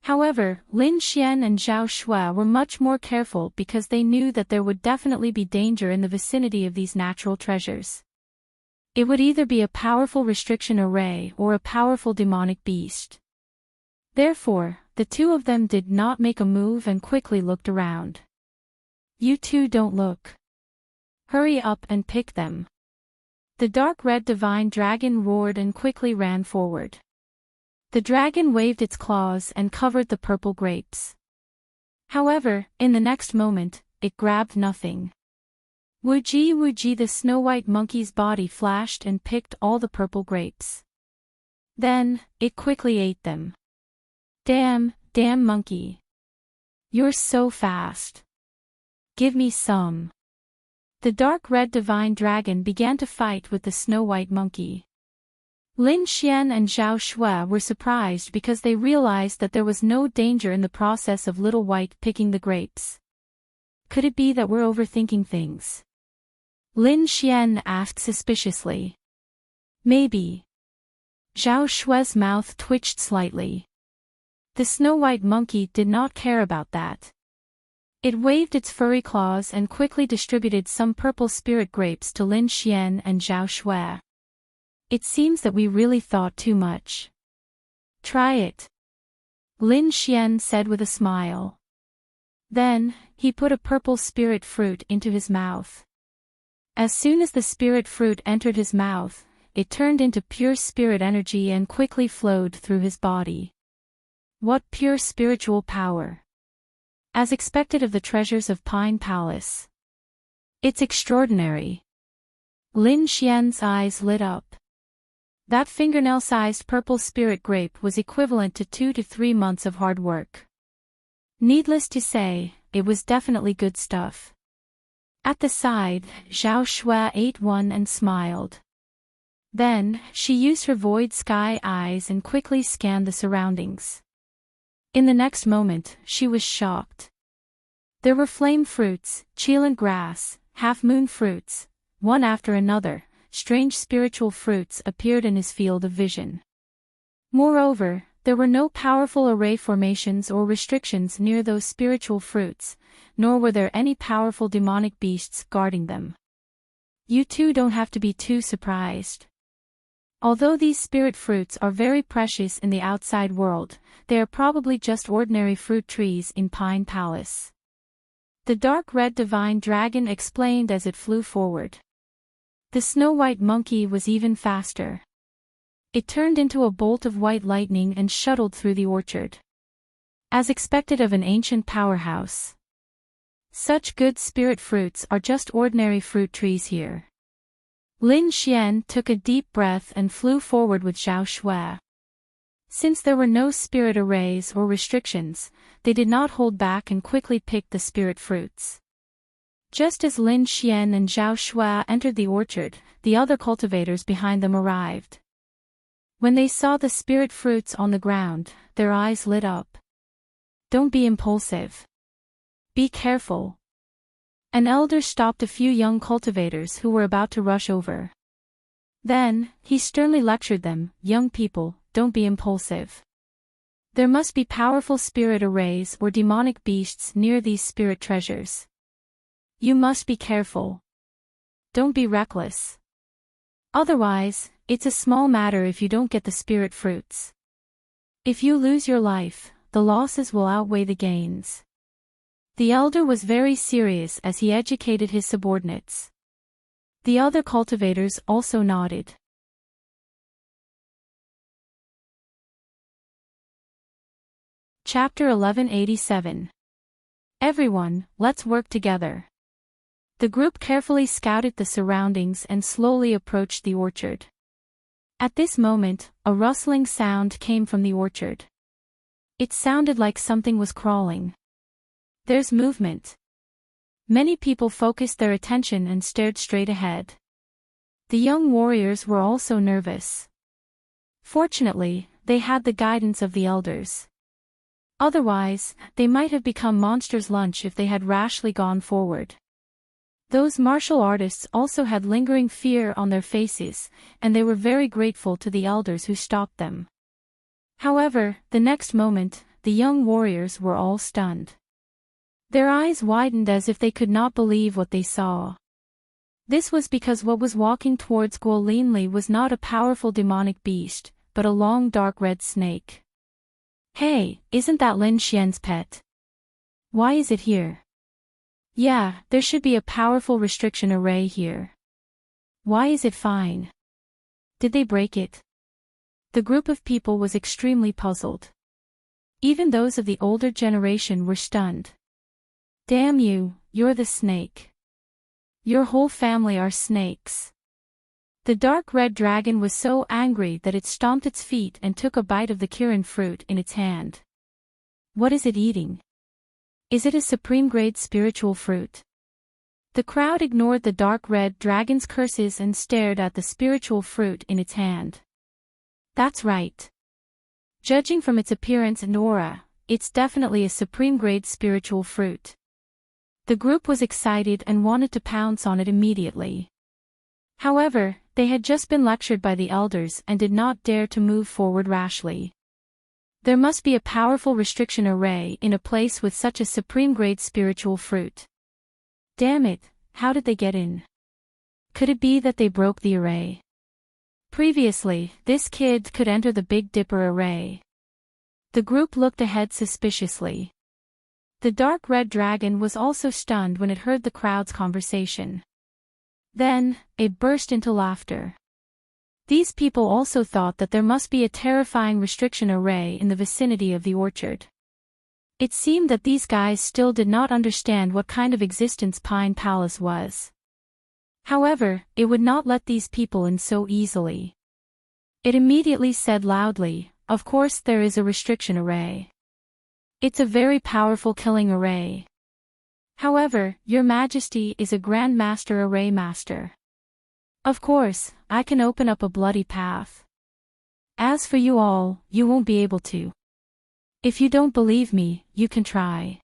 However, Lin Xian and Zhao Shui were much more careful because they knew that there would definitely be danger in the vicinity of these natural treasures. It would either be a powerful restriction array or a powerful demonic beast. Therefore, the two of them did not make a move and quickly looked around. You two don't look. Hurry up and pick them. The dark red divine dragon roared and quickly ran forward. The dragon waved its claws and covered the purple grapes. However, in the next moment, it grabbed nothing. Wuji the snow-white monkey's body flashed and picked all the purple grapes. Then, it quickly ate them. Damn monkey. You're so fast. Give me some. The dark red divine dragon began to fight with the snow-white monkey. Lin Xian and Zhao Shui were surprised because they realized that there was no danger in the process of Little White picking the grapes. Could it be that we're overthinking things? Lin Xian asked suspiciously. Maybe. Zhao Shui's mouth twitched slightly. The snow-white monkey did not care about that. It waved its furry claws and quickly distributed some purple spirit grapes to Lin Xian and Zhao Shui. It seems that we really thought too much. Try it. Lin Xian said with a smile. Then, he put a purple spirit fruit into his mouth. As soon as the spirit fruit entered his mouth, it turned into pure spirit energy and quickly flowed through his body. What pure spiritual power! As expected of the treasures of Pine Palace. It's extraordinary. Lin Xian's eyes lit up. That fingernail-sized purple spirit grape was equivalent to 2 to 3 months of hard work. Needless to say, it was definitely good stuff. At the side, Zhao Shui ate one and smiled. Then, she used her void sky eyes and quickly scanned the surroundings. In the next moment, she was shocked. There were flame fruits, cheelant grass, half-moon fruits, one after another. Strange spiritual fruits appeared in his field of vision. Moreover, there were no powerful array formations or restrictions near those spiritual fruits, nor were there any powerful demonic beasts guarding them. You two don't have to be too surprised. Although these spirit fruits are very precious in the outside world, they are probably just ordinary fruit trees in Pine Palace. The dark red divine dragon explained as it flew forward. The snow-white monkey was even faster. It turned into a bolt of white lightning and shuttled through the orchard. As expected of an ancient powerhouse. Such good spirit fruits are just ordinary fruit trees here. Lin Xian took a deep breath and flew forward with Zhao Shui. Since there were no spirit arrays or restrictions, they did not hold back and quickly picked the spirit fruits. Just as Lin Xian and Zhao Shui entered the orchard, the other cultivators behind them arrived. When they saw the spirit fruits on the ground, their eyes lit up. Don't be impulsive. Be careful. An elder stopped a few young cultivators who were about to rush over. Then, he sternly lectured them, young people, don't be impulsive. There must be powerful spirit arrays or demonic beasts near these spirit treasures. You must be careful. Don't be reckless. Otherwise, it's a small matter if you don't get the spirit fruits. If you lose your life, the losses will outweigh the gains. The elder was very serious as he educated his subordinates. The other cultivators also nodded. Chapter 1187. Everyone, let's work together. The group carefully scouted the surroundings and slowly approached the orchard. At this moment, a rustling sound came from the orchard. It sounded like something was crawling. There's movement. Many people focused their attention and stared straight ahead. The young warriors were also nervous. Fortunately, they had the guidance of the elders. Otherwise, they might have become monsters' lunch if they had rashly gone forward. Those martial artists also had lingering fear on their faces, and they were very grateful to the elders who stopped them. However, the next moment, the young warriors were all stunned. Their eyes widened as if they could not believe what they saw. This was because what was walking towards Guo Linli was not a powerful demonic beast, but a long dark red snake. Hey, isn't that Lin Xian's pet? Why is it here? Yeah, there should be a powerful restriction array here. Why is it fine? Did they break it? The group of people was extremely puzzled. Even those of the older generation were stunned. Damn you, you're the snake. Your whole family are snakes. The dark red dragon was so angry that it stomped its feet and took a bite of the Kirin fruit in its hand. What is it eating? Is it a supreme-grade spiritual fruit? The crowd ignored the dark red dragon's curses and stared at the spiritual fruit in its hand. That's right. Judging from its appearance and aura, it's definitely a supreme-grade spiritual fruit. The group was excited and wanted to pounce on it immediately. However, they had just been lectured by the elders and did not dare to move forward rashly. There must be a powerful restriction array in a place with such a supreme-grade spiritual fruit. Damn it, how did they get in? Could it be that they broke the array? Previously, this kid could enter the Big Dipper array. The group looked ahead suspiciously. The dark red dragon was also stunned when it heard the crowd's conversation. Then, it burst into laughter. These people also thought that there must be a terrifying restriction array in the vicinity of the orchard. It seemed that these guys still did not understand what kind of existence Pine Palace was. However, it would not let these people in so easily. It immediately said loudly, "Of course there is a restriction array. It's a very powerful killing array. However, Your Majesty is a Grand Master Array Master. Of course, I can open up a bloody path. As for you all, you won't be able to. If you don't believe me, you can try.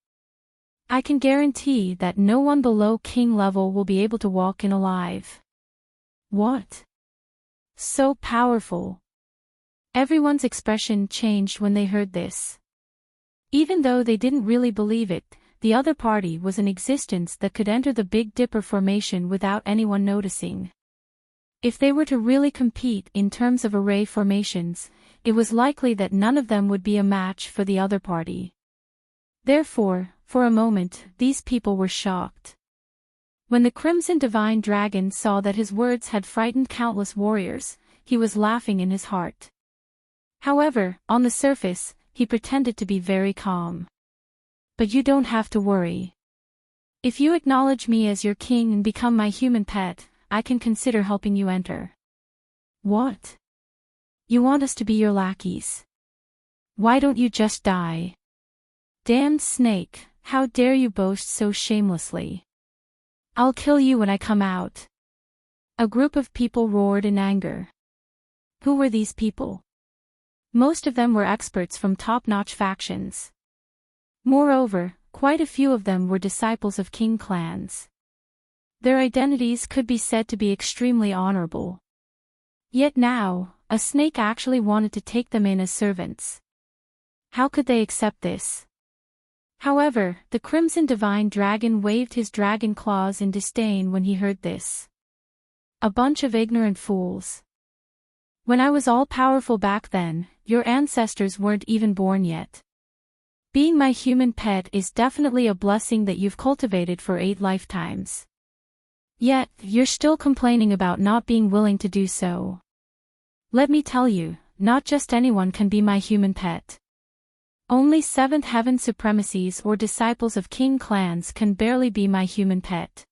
I can guarantee that no one below king level will be able to walk in alive." What? So powerful. Everyone's expression changed when they heard this. Even though they didn't really believe it, the other party was in existence that could enter the Big Dipper formation without anyone noticing. If they were to really compete in terms of array formations, it was likely that none of them would be a match for the other party. Therefore, for a moment, these people were shocked. When the Crimson Divine Dragon saw that his words had frightened countless warriors, he was laughing in his heart. However, on the surface, he pretended to be very calm. But you don't have to worry. If you acknowledge me as your king and become my human pet, I can consider helping you enter. What? You want us to be your lackeys? Why don't you just die? Damned snake, how dare you boast so shamelessly? I'll kill you when I come out. A group of people roared in anger. Who were these people? Most of them were experts from top-notch factions. Moreover, quite a few of them were disciples of king clans. Their identities could be said to be extremely honorable. Yet now, a snake actually wanted to take them in as servants. How could they accept this? However, the Crimson Divine Dragon waved his dragon claws in disdain when he heard this. A bunch of ignorant fools. When I was all-powerful back then, your ancestors weren't even born yet. Being my human pet is definitely a blessing that you've cultivated for 8 lifetimes. Yet, you're still complaining about not being willing to do so. Let me tell you, not just anyone can be my human pet. Only 7th Heaven Supremacies or disciples of king clans can barely be my human pet.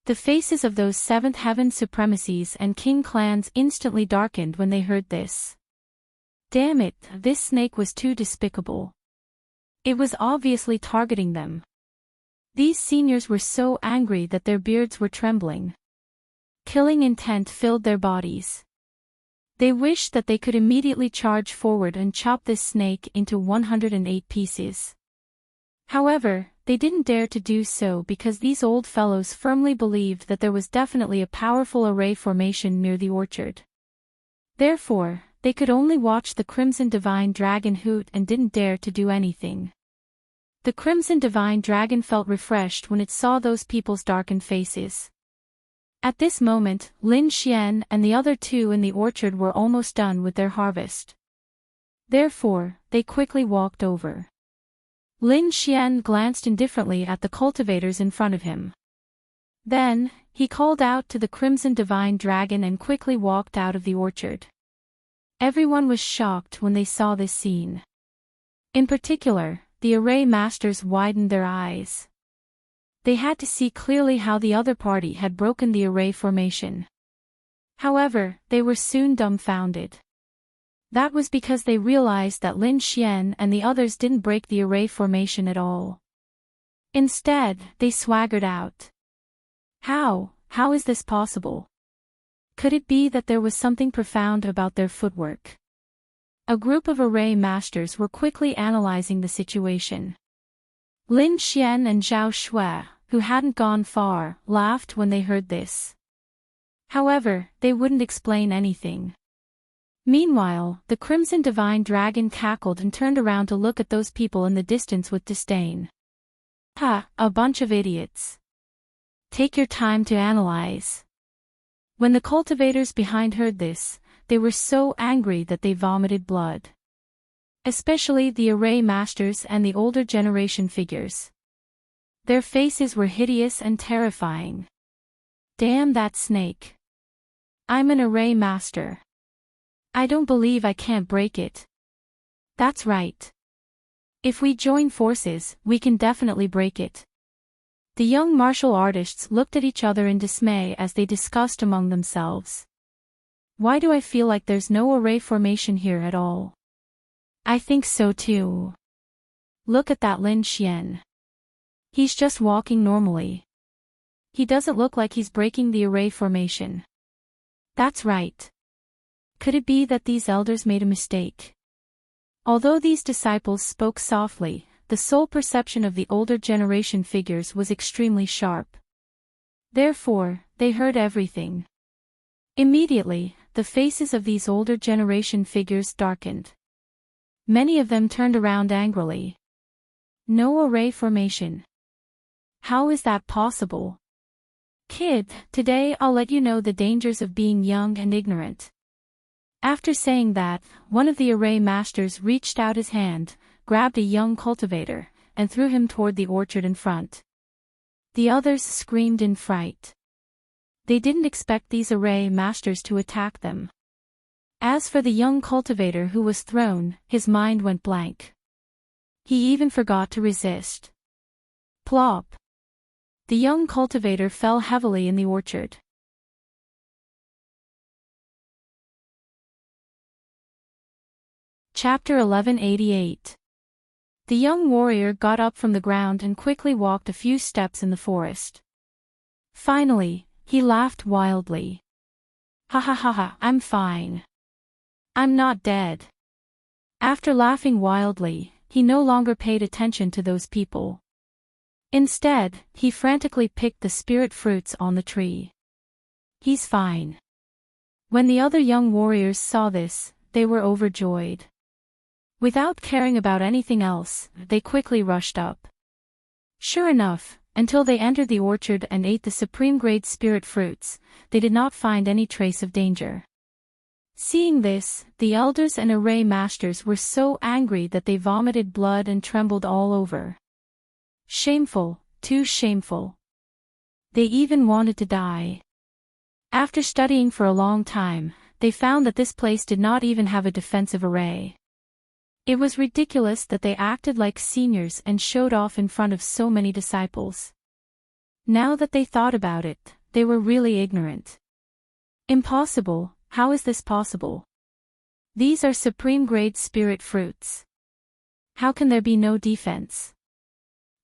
The faces of those 7th Heaven Supremacies and king clans instantly darkened when they heard this. Damn it, this snake was too despicable. It was obviously targeting them. These seniors were so angry that their beards were trembling. Killing intent filled their bodies. They wished that they could immediately charge forward and chop this snake into 108 pieces. However, they didn't dare to do so because these old fellows firmly believed that there was definitely a powerful array formation near the orchard. Therefore, they could only watch the Crimson Divine Dragon hoot and didn't dare to do anything. The Crimson Divine Dragon felt refreshed when it saw those people's darkened faces. At this moment, Lin Xian and the other 2 in the orchard were almost done with their harvest. Therefore, they quickly walked over. Lin Xian glanced indifferently at the cultivators in front of him. Then, he called out to the Crimson Divine Dragon and quickly walked out of the orchard. Everyone was shocked when they saw this scene. In particular, the array masters widened their eyes. They had to see clearly how the other party had broken the array formation. However, they were soon dumbfounded. That was because they realized that Lin Xian and the others didn't break the array formation at all. Instead, they swaggered out. How is this possible? Could it be that there was something profound about their footwork? A group of array masters were quickly analyzing the situation. Lin Xian and Zhao Shui, who hadn't gone far, laughed when they heard this. However, they wouldn't explain anything. Meanwhile, the Crimson Divine Dragon cackled and turned around to look at those people in the distance with disdain. Ha, a bunch of idiots. Take your time to analyze. When the cultivators behind heard this, they were so angry that they vomited blood. Especially the array masters and the older generation figures. Their faces were hideous and terrifying. Damn that snake. I'm an array master. I don't believe I can't break it. That's right. If we join forces, we can definitely break it. The young martial artists looked at each other in dismay as they discussed among themselves. Why do I feel like there's no array formation here at all? I think so too. Look at that Lin Xian. He's just walking normally. He doesn't look like he's breaking the array formation. That's right. Could it be that these elders made a mistake? Although these disciples spoke softly, the soul perception of the older generation figures was extremely sharp. Therefore, they heard everything. Immediately, the faces of these older generation figures darkened. Many of them turned around angrily. No array formation. How is that possible? Kid, today I'll let you know the dangers of being young and ignorant. After saying that, one of the array masters reached out his hand, grabbed a young cultivator, and threw him toward the orchard in front. The others screamed in fright. They didn't expect these array masters to attack them. As for the young cultivator who was thrown, his mind went blank. He even forgot to resist. Plop! The young cultivator fell heavily in the orchard. Chapter 1188. The young warrior got up from the ground and quickly walked a few steps in the forest. Finally, he laughed wildly. Ha ha ha ha, I'm fine. I'm not dead. After laughing wildly, he no longer paid attention to those people. Instead, he frantically picked the spirit fruits on the tree. He's fine. When the other young warriors saw this, they were overjoyed. Without caring about anything else, they quickly rushed up. Sure enough, until they entered the orchard and ate the supreme-grade spirit fruits, they did not find any trace of danger. Seeing this, the elders and array masters were so angry that they vomited blood and trembled all over. Shameful, too shameful. They even wanted to die. After studying for a long time, they found that this place did not even have a defensive array. It was ridiculous that they acted like seniors and showed off in front of so many disciples. Now that they thought about it, they were really ignorant. Impossible, how is this possible? These are supreme-grade spirit fruits. How can there be no defense?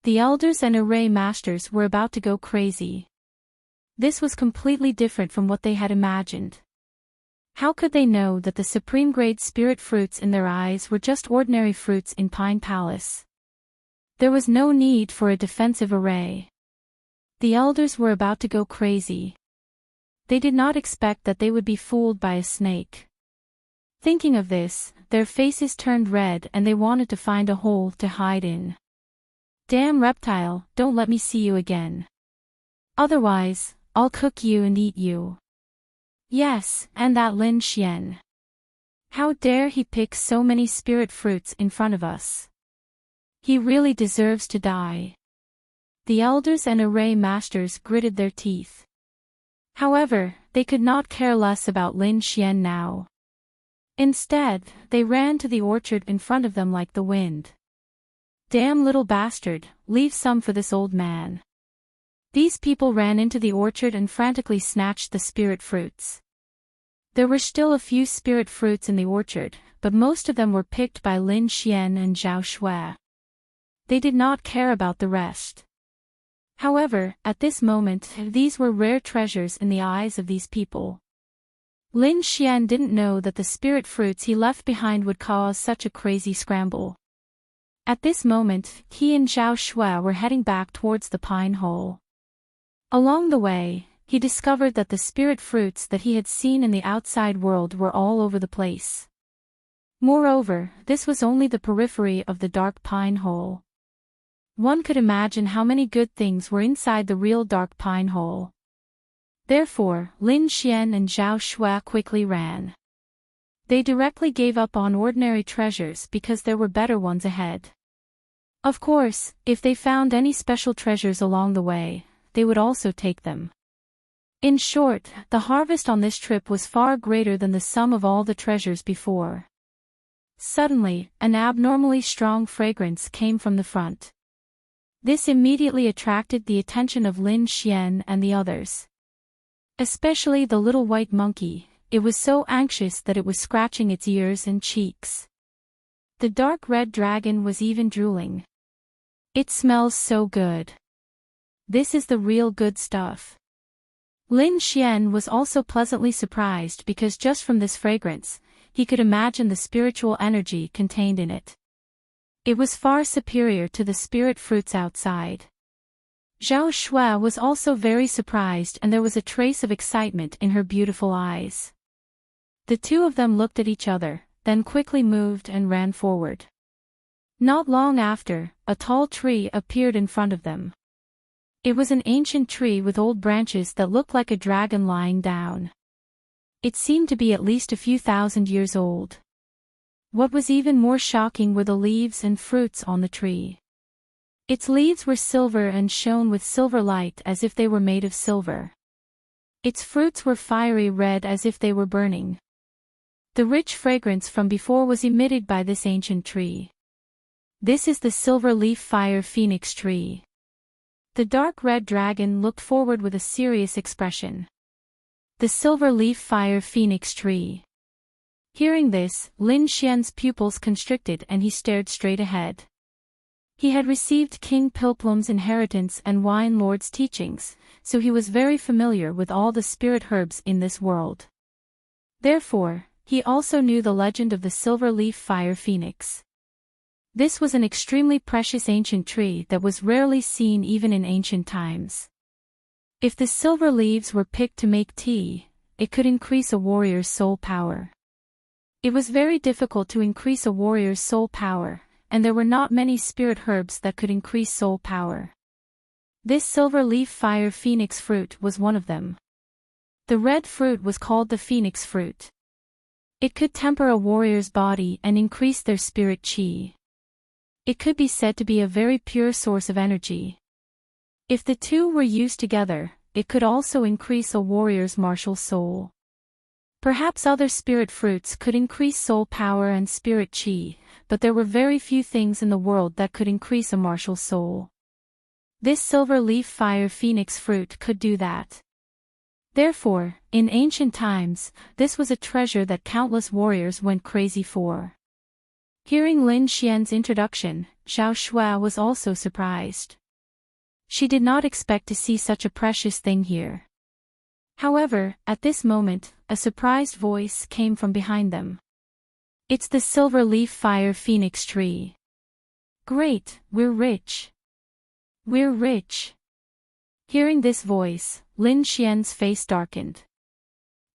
The elders and array masters were about to go crazy. This was completely different from what they had imagined. How could they know that the supreme-grade spirit fruits in their eyes were just ordinary fruits in Pine Palace? There was no need for a defensive array. The elders were about to go crazy. They did not expect that they would be fooled by a snake. Thinking of this, their faces turned red and they wanted to find a hole to hide in. Damn reptile, don't let me see you again. Otherwise, I'll cook you and eat you. Yes, and that Lin Xian. How dare he pick so many spirit fruits in front of us? He really deserves to die. The elders and array masters gritted their teeth. However, they could not care less about Lin Xian now. Instead, they ran to the orchard in front of them like the wind. Damn little bastard, leave some for this old man. These people ran into the orchard and frantically snatched the spirit fruits. There were still a few spirit fruits in the orchard, but most of them were picked by Lin Xian and Zhao Shui. They did not care about the rest. However, at this moment, these were rare treasures in the eyes of these people. Lin Xian didn't know that the spirit fruits he left behind would cause such a crazy scramble. At this moment, he and Zhao Shui were heading back towards the pine hole. Along the way, he discovered that the spirit fruits that he had seen in the outside world were all over the place. Moreover, this was only the periphery of the dark pine hole. One could imagine how many good things were inside the real dark pine hole. Therefore, Lin Xian and Zhao Shui quickly ran. They directly gave up on ordinary treasures because there were better ones ahead. Of course, if they found any special treasures along the way, they would also take them. In short, the harvest on this trip was far greater than the sum of all the treasures before. Suddenly, an abnormally strong fragrance came from the front. This immediately attracted the attention of Lin Xian and the others. Especially the little white monkey, it was so anxious that it was scratching its ears and cheeks. The dark red dragon was even drooling. It smells so good. This is the real good stuff. Lin Xian was also pleasantly surprised because just from this fragrance, he could imagine the spiritual energy contained in it. It was far superior to the spirit fruits outside. Zhao Shui was also very surprised and there was a trace of excitement in her beautiful eyes. The two of them looked at each other, then quickly moved and ran forward. Not long after, a tall tree appeared in front of them. It was an ancient tree with old branches that looked like a dragon lying down. It seemed to be at least a few thousand years old. What was even more shocking were the leaves and fruits on the tree. Its leaves were silver and shone with silver light as if they were made of silver. Its fruits were fiery red as if they were burning. The rich fragrance from before was emitted by this ancient tree. This is the silver leaf fire phoenix tree. The dark red dragon looked forward with a serious expression. The silver leaf fire phoenix tree. Hearing this, Lin Xian's pupils constricted and he stared straight ahead. He had received King Pilplum's inheritance and Wine Lord's teachings, so he was very familiar with all the spirit herbs in this world. Therefore, he also knew the legend of the silver leaf fire phoenix. This was an extremely precious ancient tree that was rarely seen even in ancient times. If the silver leaves were picked to make tea, it could increase a warrior's soul power. It was very difficult to increase a warrior's soul power, and there were not many spirit herbs that could increase soul power. This silver leaf fire phoenix fruit was one of them. The red fruit was called the phoenix fruit. It could temper a warrior's body and increase their spirit chi. It could be said to be a very pure source of energy. If the two were used together, it could also increase a warrior's martial soul. Perhaps other spirit fruits could increase soul power and spirit chi, but there were very few things in the world that could increase a martial soul. This silver leaf fire phoenix fruit could do that. Therefore, in ancient times, this was a treasure that countless warriors went crazy for. Hearing Lin Xian's introduction, Zhao Shuai was also surprised. She did not expect to see such a precious thing here. However, at this moment, a surprised voice came from behind them. It's the silver leaf fire phoenix tree. Great, we're rich. We're rich. Hearing this voice, Lin Xian's face darkened.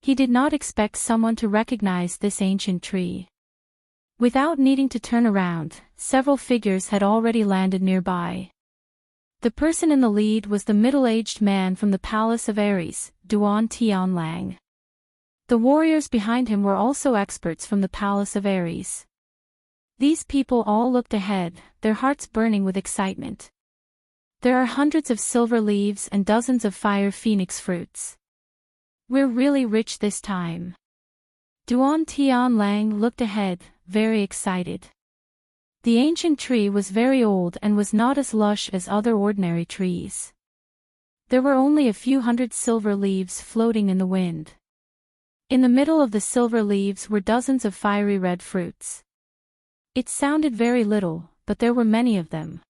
He did not expect someone to recognize this ancient tree. Without needing to turn around, several figures had already landed nearby. The person in the lead was the middle-aged man from the Palace of Ares, Duan Tianlang. The warriors behind him were also experts from the Palace of Ares. These people all looked ahead, their hearts burning with excitement. There are hundreds of silver leaves and dozens of fire phoenix fruits. We're really rich this time. Duan Tianlang looked ahead, very excited. The ancient tree was very old and was not as lush as other ordinary trees. There were only a few hundred silver leaves floating in the wind. In the middle of the silver leaves were dozens of fiery red fruits. It sounded very little, but there were many of them.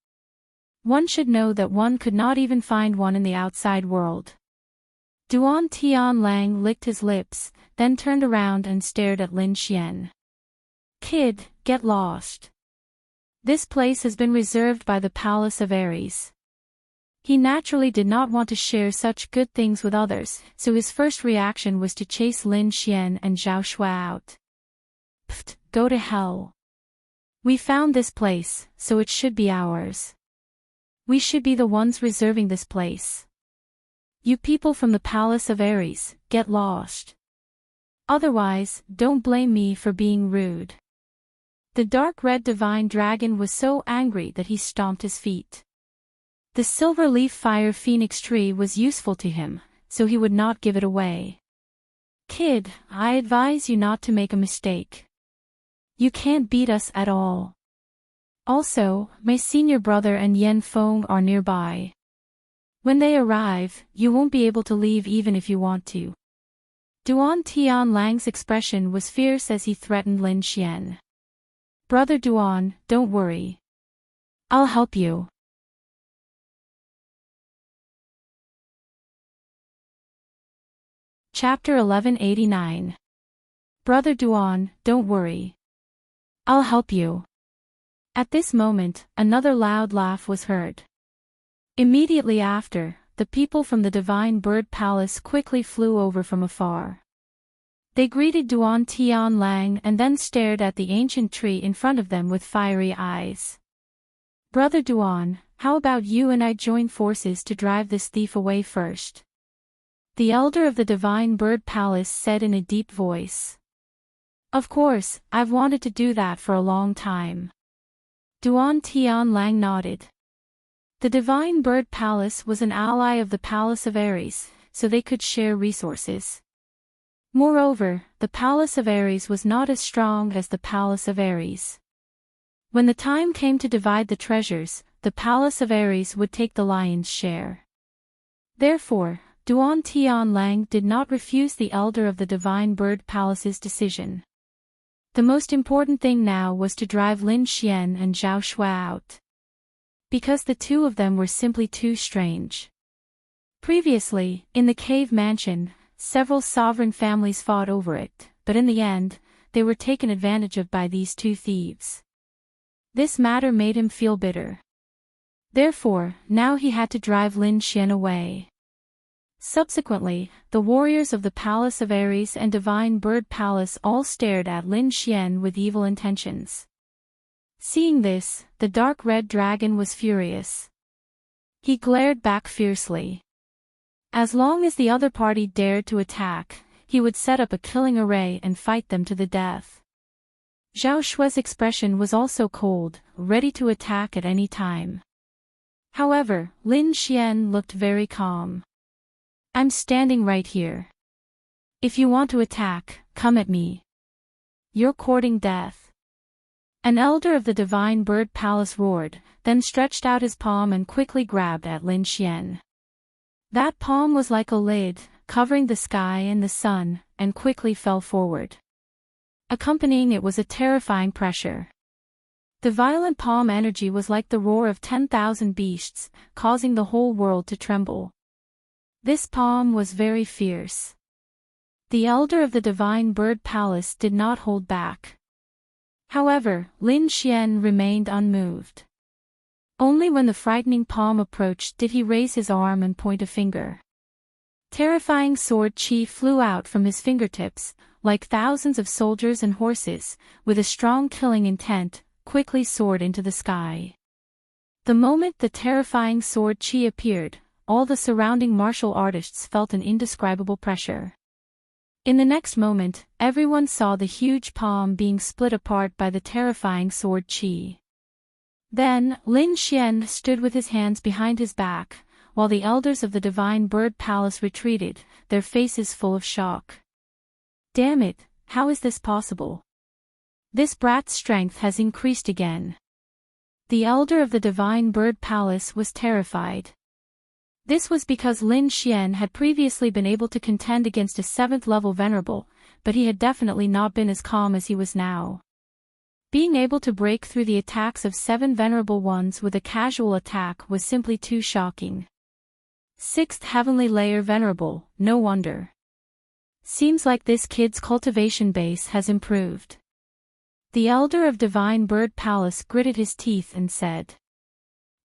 One should know that one could not even find one in the outside world. Duan Tianlang licked his lips, then turned around and stared at Lin Xian. Kid, get lost. This place has been reserved by the Palace of Ares. He naturally did not want to share such good things with others, so his first reaction was to chase Lin Xian and Zhao Shuai out. Pfft, go to hell. We found this place, so it should be ours. We should be the ones reserving this place. You people from the Palace of Ares, get lost. Otherwise, don't blame me for being rude. The dark red divine dragon was so angry that he stomped his feet. The silver leaf fire phoenix tree was useful to him, so he would not give it away. Kid, I advise you not to make a mistake. You can't beat us at all. Also, my senior brother and Yan Feng are nearby. When they arrive, you won't be able to leave even if you want to. Duan Tianlang's expression was fierce as he threatened Lin Xian. Brother Duan, don't worry. I'll help you. Chapter 1189. Brother Duan, don't worry. I'll help you. At this moment, another loud laugh was heard. Immediately after, the people from the Divine Bird Palace quickly flew over from afar. They greeted Duan Tianlang and then stared at the ancient tree in front of them with fiery eyes. Brother Duan, how about you and I join forces to drive this thief away first? The elder of the Divine Bird Palace said in a deep voice. Of course, I've wanted to do that for a long time. Duan Tianlang nodded. The Divine Bird Palace was an ally of the Palace of Ares, so they could share resources. Moreover, the palace of Ares was not as strong as the palace of Ares. When the time came to divide the treasures, the palace of Ares would take the lion's share. Therefore, Duan Tian Lang did not refuse the elder of the Divine Bird Palace's decision. The most important thing now was to drive Lin Xian and Zhao Shui out. Because the two of them were simply too strange. Previously, in the cave mansion, several sovereign families fought over it, but in the end, they were taken advantage of by these two thieves. This matter made him feel bitter. Therefore, now he had to drive Lin Xian away. Subsequently, the warriors of the Palace of Ares and Divine Bird Palace all stared at Lin Xian with evil intentions. Seeing this, the dark red dragon was furious. He glared back fiercely. As long as the other party dared to attack, he would set up a killing array and fight them to the death. Zhao Shui's expression was also cold, ready to attack at any time. However, Lin Xian looked very calm. "I'm standing right here. If you want to attack, come at me. You're courting death." An elder of the Divine Bird Palace roared, then stretched out his palm and quickly grabbed at Lin Xian. That palm was like a lid, covering the sky and the sun, and quickly fell forward. Accompanying it was a terrifying pressure. The violent palm energy was like the roar of 10,000 beasts, causing the whole world to tremble. This palm was very fierce. The elder of the Divine Bird Palace did not hold back. However, Lin Xian remained unmoved. Only when the frightening palm approached did he raise his arm and point a finger. Terrifying sword chi flew out from his fingertips, like thousands of soldiers and horses, with a strong killing intent, quickly soared into the sky. The moment the terrifying sword chi appeared, all the surrounding martial artists felt an indescribable pressure. In the next moment, everyone saw the huge palm being split apart by the terrifying sword chi. Then, Lin Xian stood with his hands behind his back, while the elders of the Divine Bird Palace retreated, their faces full of shock. "Damn it, how is this possible? This brat's strength has increased again." The elder of the Divine Bird Palace was terrified. This was because Lin Xian had previously been able to contend against a 7th-level venerable, but he had definitely not been as calm as he was now. Being able to break through the attacks of 7 venerable ones with a casual attack was simply too shocking. 6th Heavenly Layer Venerable, no wonder. Seems like this kid's cultivation base has improved. The elder of Divine Bird Palace gritted his teeth and said.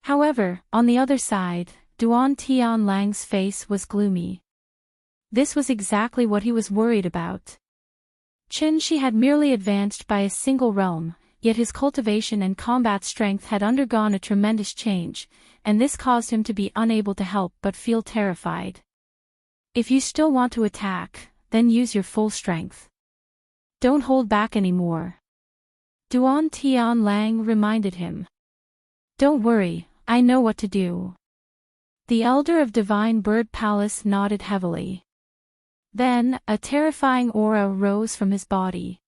However, on the other side, Duan Tian Lang's face was gloomy. This was exactly what he was worried about. Chen Shi had merely advanced by a single realm, yet his cultivation and combat strength had undergone a tremendous change, and this caused him to be unable to help but feel terrified. If you still want to attack, then use your full strength. Don't hold back anymore. Duan Tian Lang reminded him. Don't worry, I know what to do. The elder of Divine Bird Palace nodded heavily. Then, a terrifying aura rose from his body.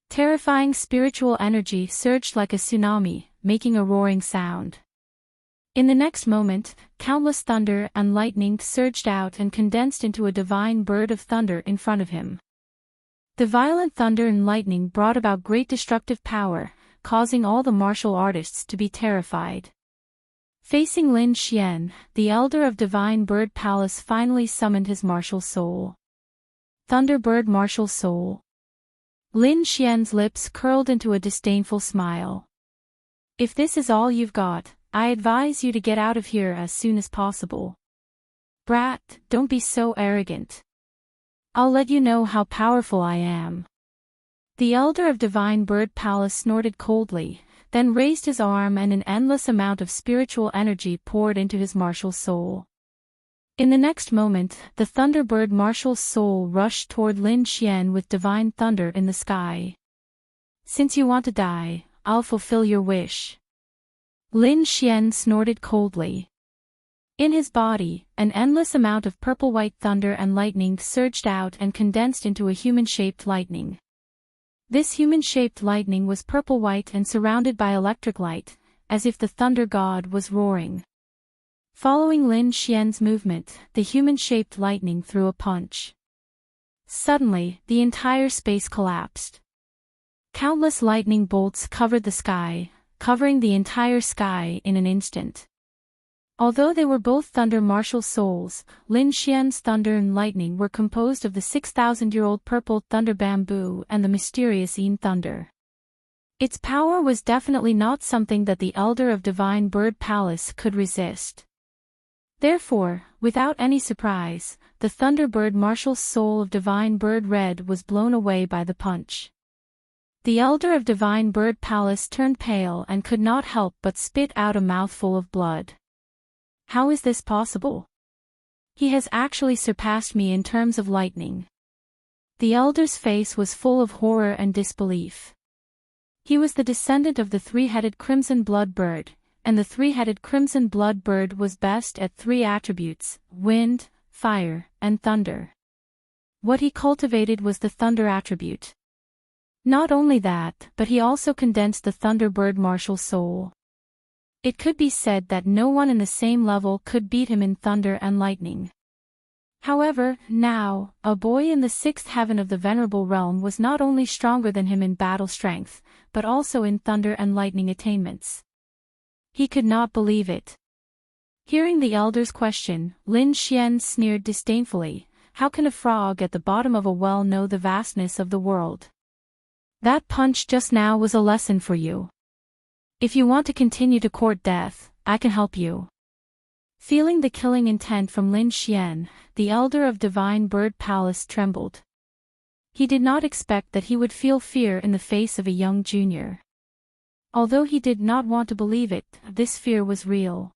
Terrifying spiritual energy surged like a tsunami, making a roaring sound. In the next moment, countless thunder and lightning surged out and condensed into a divine bird of thunder in front of him. The violent thunder and lightning brought about great destructive power, causing all the martial artists to be terrified. Facing Lin Xian, the elder of Divine Bird Palace finally summoned his martial soul. Thunderbird Martial Soul. Lin Xian's lips curled into a disdainful smile. If this is all you've got, I advise you to get out of here as soon as possible. Brat, don't be so arrogant. I'll let you know how powerful I am. The elder of Divine Bird Palace snorted coldly, then raised his arm and an endless amount of spiritual energy poured into his martial soul. In the next moment, the Thunderbird martial soul rushed toward Lin Xian with divine thunder in the sky. Since you want to die, I'll fulfill your wish. Lin Xian snorted coldly. In his body, an endless amount of purple-white thunder and lightning surged out and condensed into a human-shaped lightning. This human-shaped lightning was purple-white and surrounded by electric light, as if the thunder god was roaring. Following Lin Xian's movement, the human-shaped lightning threw a punch. Suddenly, the entire space collapsed. Countless lightning bolts covered the sky, covering the entire sky in an instant. Although they were both thunder martial souls, Lin Xian's thunder and lightning were composed of the 6,000-year-old purple thunder bamboo and the mysterious Yin thunder. Its power was definitely not something that the Elder of Divine Bird Palace could resist. Therefore, without any surprise, the Thunderbird martial soul of Divine Bird Red was blown away by the punch. The Elder of Divine Bird Palace turned pale and could not help but spit out a mouthful of blood. How is this possible? He has actually surpassed me in terms of lightning. The Elder's face was full of horror and disbelief. He was the descendant of the three-headed crimson blood bird, and the three-headed crimson blood bird was best at three attributes: wind, fire, and thunder. What he cultivated was the thunder attribute. Not only that, but he also condensed the Thunderbird martial soul. It could be said that no one in the same level could beat him in thunder and lightning. However, now, a boy in the sixth heaven of the Venerable Realm was not only stronger than him in battle strength, but also in thunder and lightning attainments. He could not believe it. Hearing the Elder's question, Lin Xian sneered disdainfully. How can a frog at the bottom of a well know the vastness of the world? That punch just now was a lesson for you. If you want to continue to court death, I can help you. Feeling the killing intent from Lin Xian, the Elder of Divine Bird Palace trembled. He did not expect that he would feel fear in the face of a young junior. Although he did not want to believe it, this fear was real.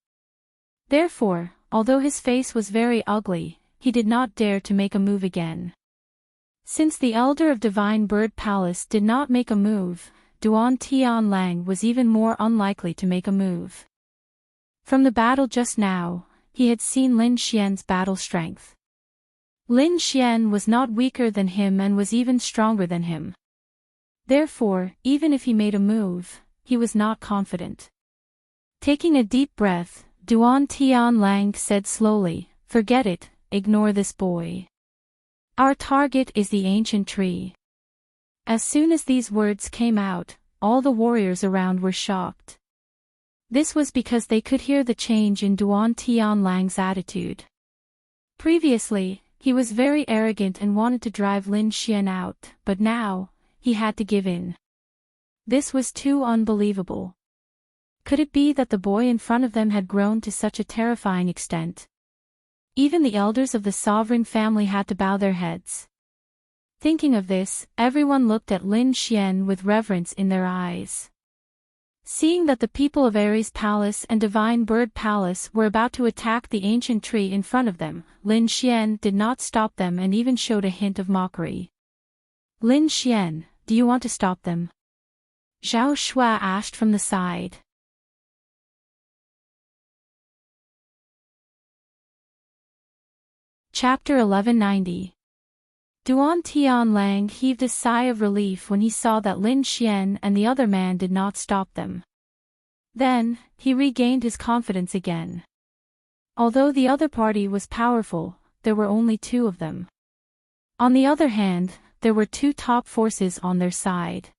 Therefore, although his face was very ugly, he did not dare to make a move again. Since the Elder of Divine Bird Palace did not make a move, Duan Tianlang was even more unlikely to make a move. From the battle just now, he had seen Lin Xian's battle strength. Lin Xian was not weaker than him and was even stronger than him. Therefore, even if he made a move, he was not confident. Taking a deep breath, Duan Tianlang said slowly, "Forget it, ignore this boy. Our target is the ancient tree." As soon as these words came out, all the warriors around were shocked. This was because they could hear the change in Duan Tianlang's attitude. Previously, he was very arrogant and wanted to drive Lin Xian out, but now, he had to give in. This was too unbelievable. Could it be that the boy in front of them had grown to such a terrifying extent? Even the elders of the sovereign family had to bow their heads. Thinking of this, everyone looked at Lin Xian with reverence in their eyes. Seeing that the people of Ares Palace and Divine Bird Palace were about to attack the ancient tree in front of them, Lin Xian did not stop them and even showed a hint of mockery. "Lin Xian, do you want to stop them?" Zhao Shua asked from the side. Chapter 1190. Duan Tianlang heaved a sigh of relief when he saw that Lin Xian and the other man did not stop them. Then, he regained his confidence again. Although the other party was powerful, there were only two of them. On the other hand, there were two top forces on their side.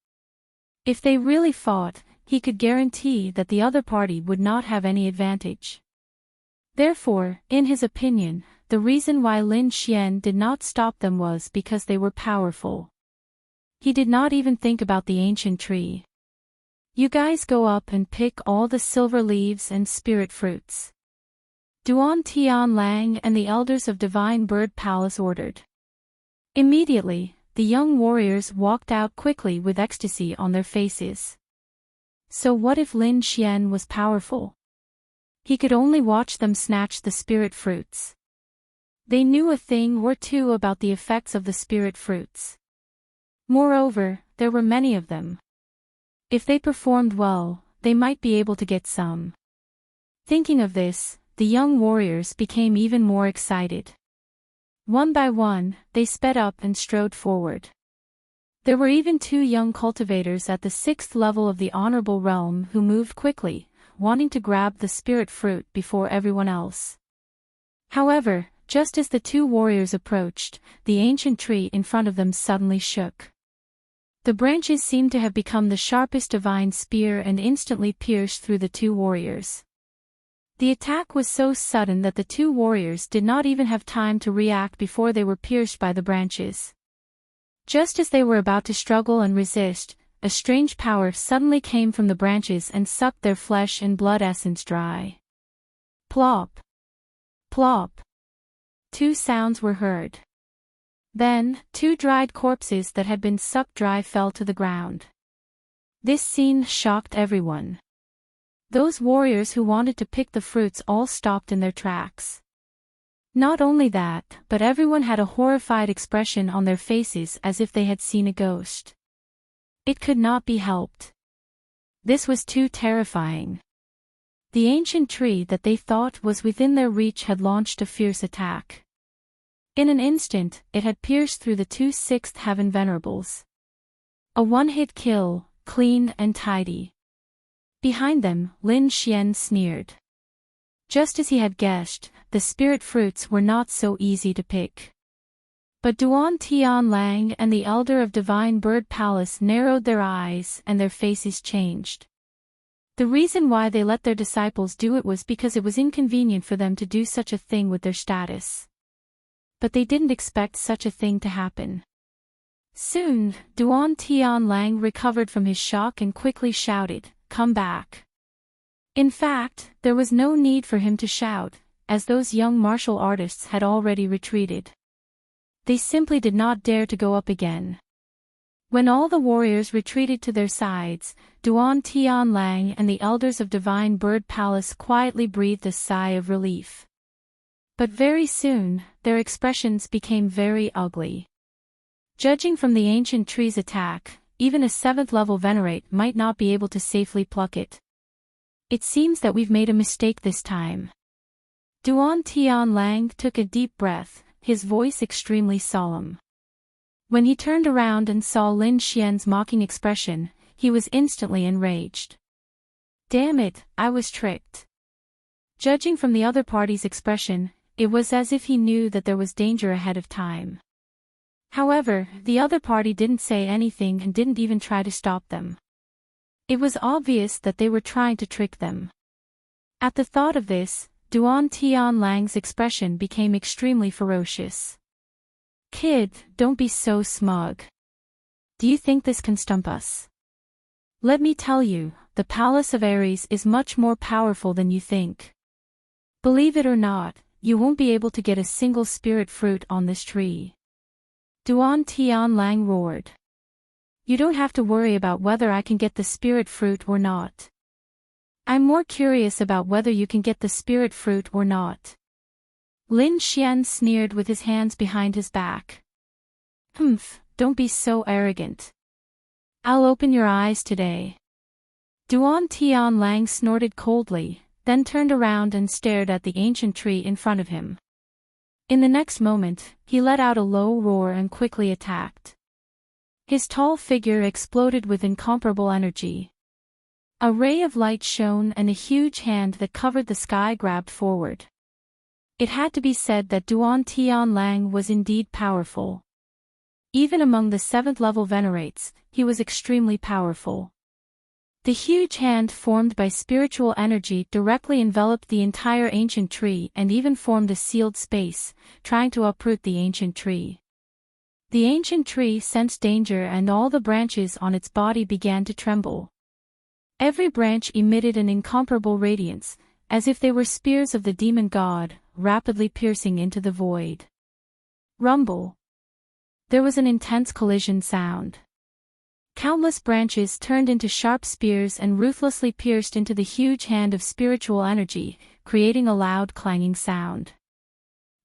If they really fought, he could guarantee that the other party would not have any advantage. Therefore, in his opinion, the reason why Lin Xian did not stop them was because they were powerful. He did not even think about the ancient tree. "You guys go up and pick all the silver leaves and spirit fruits," Duan Tianlang and the elders of Divine Bird Palace ordered. Immediately, the young warriors walked out quickly with ecstasy on their faces. So what if Lin Xian was powerful? He could only watch them snatch the spirit fruits. They knew a thing or two about the effects of the spirit fruits. Moreover, there were many of them. If they performed well, they might be able to get some. Thinking of this, the young warriors became even more excited. One by one, they sped up and strode forward. There were even 2 young cultivators at the 6th level of the honorable realm who moved quickly, wanting to grab the spirit fruit before everyone else. However, just as the 2 warriors approached, the ancient tree in front of them suddenly shook. The branches seemed to have become the sharpest divine spear and instantly pierced through the 2 warriors. The attack was so sudden that the 2 warriors did not even have time to react before they were pierced by the branches. Just as they were about to struggle and resist, a strange power suddenly came from the branches and sucked their flesh and blood essence dry. Plop! Plop! 2 sounds were heard. Then, 2 dried corpses that had been sucked dry fell to the ground. This scene shocked everyone. Those warriors who wanted to pick the fruits all stopped in their tracks. Not only that, but everyone had a horrified expression on their faces as if they had seen a ghost. It could not be helped. This was too terrifying. The ancient tree that they thought was within their reach had launched a fierce attack. In an instant, it had pierced through the 2 6th Heaven Venerables. A one-hit kill, clean and tidy. Behind them, Lin Xian sneered. Just as he had guessed, the spirit fruits were not so easy to pick. But Duan Tianlang and the Elder of Divine Bird Palace narrowed their eyes and their faces changed. The reason why they let their disciples do it was because it was inconvenient for them to do such a thing with their status. But they didn't expect such a thing to happen. Soon, Duan Tianlang recovered from his shock and quickly shouted, "Come back." In fact, there was no need for him to shout, as those young martial artists had already retreated. They simply did not dare to go up again. When all the warriors retreated to their sides, Duan Tianlang and the elders of Divine Bird Palace quietly breathed a sigh of relief. But very soon, their expressions became very ugly. Judging from the ancient tree's attack, even a 7th-level venerate might not be able to safely pluck it. It seems that we've made a mistake this time. Duan Tianlang took a deep breath, his voice extremely solemn. When he turned around and saw Lin Xian's mocking expression, he was instantly enraged. Damn it, I was tricked. Judging from the other party's expression, it was as if he knew that there was danger ahead of time. However, the other party didn't say anything and didn't even try to stop them. It was obvious that they were trying to trick them. At the thought of this, Duan Tianlang's expression became extremely ferocious. Kid, don't be so smug. Do you think this can stump us? Let me tell you, the Palace of Ares is much more powerful than you think. Believe it or not, you won't be able to get a single spirit fruit on this tree. Duan Tianlang roared. You don't have to worry about whether I can get the spirit fruit or not. I'm more curious about whether you can get the spirit fruit or not. Lin Xian sneered with his hands behind his back. Humph, don't be so arrogant. I'll open your eyes today. Duan Tianlang snorted coldly, then turned around and stared at the ancient tree in front of him. In the next moment, he let out a low roar and quickly attacked. His tall figure exploded with incomparable energy. A ray of light shone and a huge hand that covered the sky grabbed forward. It had to be said that Duan Tianlang was indeed powerful. Even among the 7th-level venerates, he was extremely powerful. The huge hand formed by spiritual energy directly enveloped the entire ancient tree and even formed a sealed space, trying to uproot the ancient tree. The ancient tree sensed danger and all the branches on its body began to tremble. Every branch emitted an incomparable radiance, as if they were spears of the demon god, rapidly piercing into the void. Rumble. There was an intense collision sound. Countless branches turned into sharp spears and ruthlessly pierced into the huge hand of spiritual energy, creating a loud clanging sound.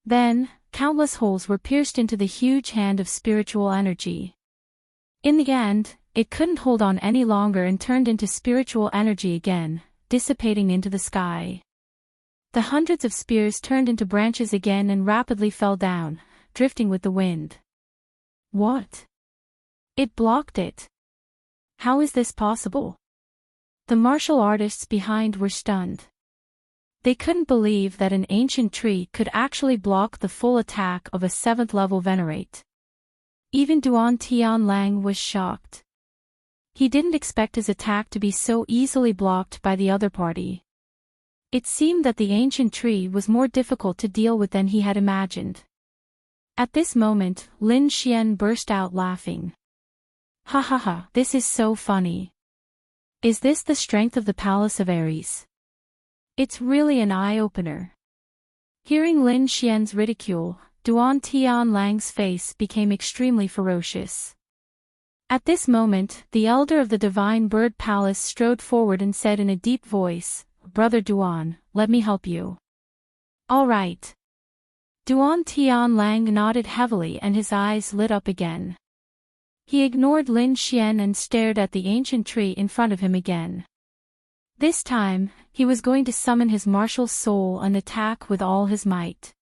Then, countless holes were pierced into the huge hand of spiritual energy. In the end, it couldn't hold on any longer and turned into spiritual energy again, dissipating into the sky. The hundreds of spears turned into branches again and rapidly fell down, drifting with the wind. What? It blocked it. How is this possible? The martial artists behind were stunned. They couldn't believe that an ancient tree could actually block the full attack of a 7th level Venerate. Even Duan Tianlang was shocked. He didn't expect his attack to be so easily blocked by the other party. It seemed that the ancient tree was more difficult to deal with than he had imagined. At this moment, Lin Xian burst out laughing. Ha ha ha, this is so funny. Is this the strength of the Palace of Ares? It's really an eye-opener. Hearing Lin Xian's ridicule, Duan Tianlang's face became extremely ferocious. At this moment, the elder of the Divine Bird Palace strode forward and said in a deep voice, "Brother Duan, let me help you." "All right." Duan Tianlang nodded heavily and his eyes lit up again. He ignored Lin Xian and stared at the ancient tree in front of him again. This time, he was going to summon his martial soul and attack with all his might.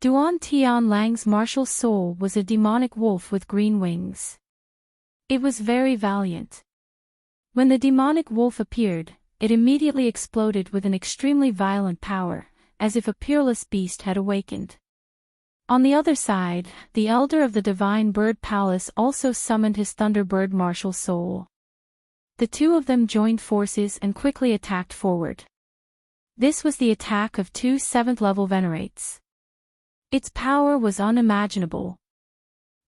Duan Tianlang's martial soul was a demonic wolf with green wings. It was very valiant. When the demonic wolf appeared, it immediately exploded with an extremely violent power, as if a peerless beast had awakened. On the other side, the elder of the Divine Bird Palace also summoned his Thunderbird martial soul. The two of them joined forces and quickly attacked forward. This was the attack of two 7th level Venerates. Its power was unimaginable.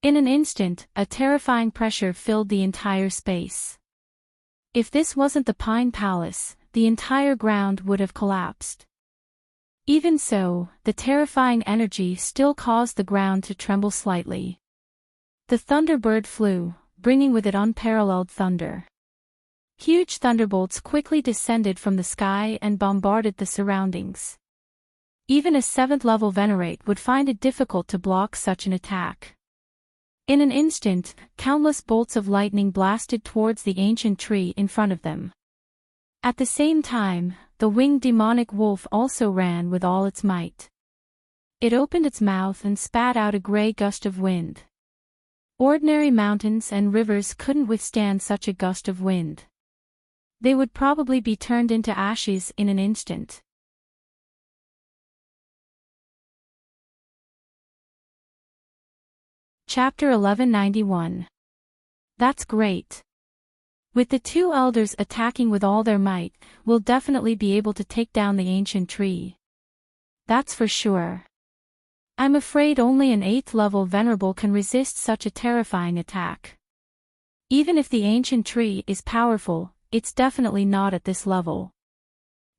In an instant, a terrifying pressure filled the entire space. If this wasn't the Pine Palace, the entire ground would have collapsed. Even so, the terrifying energy still caused the ground to tremble slightly. The Thunderbird flew, bringing with it unparalleled thunder. Huge thunderbolts quickly descended from the sky and bombarded the surroundings. Even a 7th level Venerate would find it difficult to block such an attack. In an instant, countless bolts of lightning blasted towards the ancient tree in front of them. At the same time, the winged demonic wolf also ran with all its might. It opened its mouth and spat out a gray gust of wind. Ordinary mountains and rivers couldn't withstand such a gust of wind. They would probably be turned into ashes in an instant. Chapter 1191. That's great. With the two elders attacking with all their might, we'll definitely be able to take down the ancient tree. That's for sure. I'm afraid only an 8th level venerable can resist such a terrifying attack. Even if the ancient tree is powerful, it's definitely not at this level.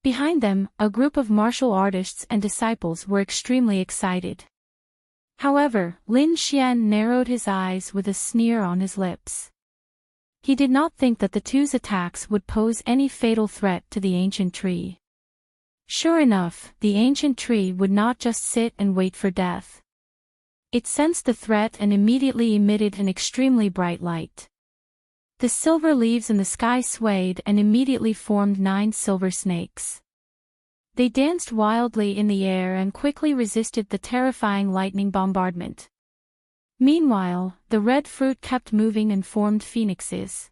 Behind them, a group of martial artists and disciples were extremely excited. However, Lin Xian narrowed his eyes with a sneer on his lips. He did not think that the two's attacks would pose any fatal threat to the ancient tree. Sure enough, the ancient tree would not just sit and wait for death. It sensed the threat and immediately emitted an extremely bright light. The silver leaves in the sky swayed and immediately formed 9 silver snakes. They danced wildly in the air and quickly resisted the terrifying lightning bombardment. Meanwhile, the red fruit kept moving and formed phoenixes.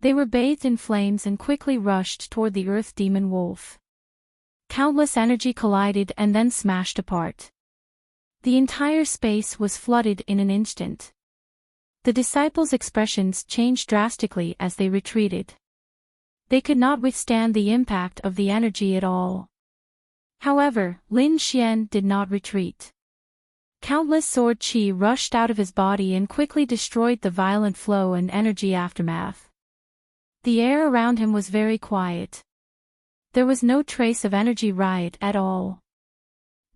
They were bathed in flames and quickly rushed toward the earth demon wolf. Countless energy collided and then smashed apart. The entire space was flooded in an instant. The disciples' expressions changed drastically as they retreated. They could not withstand the impact of the energy at all. However, Lin Xian did not retreat. Countless sword qi rushed out of his body and quickly destroyed the violent flow and energy aftermath. The air around him was very quiet. There was no trace of energy riot at all.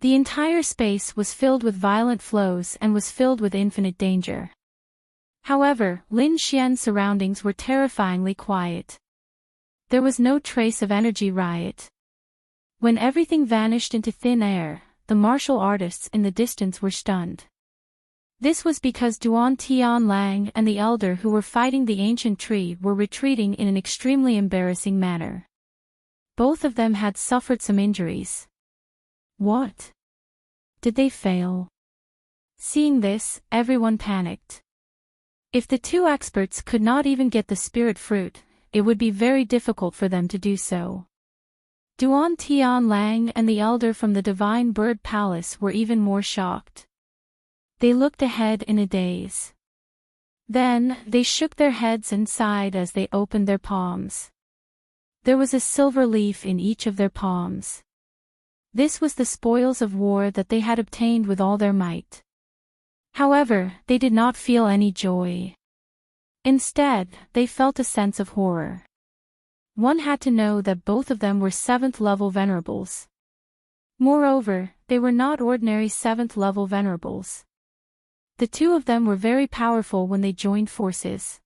The entire space was filled with violent flows and was filled with infinite danger. However, Lin Xian's surroundings were terrifyingly quiet. There was no trace of energy riot. When everything vanished into thin air, the martial artists in the distance were stunned. This was because Duan Tianlang and the elder who were fighting the ancient tree were retreating in an extremely embarrassing manner. Both of them had suffered some injuries. What? Did they fail? Seeing this, everyone panicked. If the two experts could not even get the spirit fruit, it would be very difficult for them to do so. Duan Tian Lang and the elder from the Divine Bird Palace were even more shocked. They looked ahead in a daze. Then, they shook their heads and sighed as they opened their palms. There was a silver leaf in each of their palms. This was the spoils of war that they had obtained with all their might. However, they did not feel any joy. Instead, they felt a sense of horror. One had to know that both of them were 7th-level venerables. Moreover, they were not ordinary 7th-level venerables. The two of them were very powerful when they joined forces.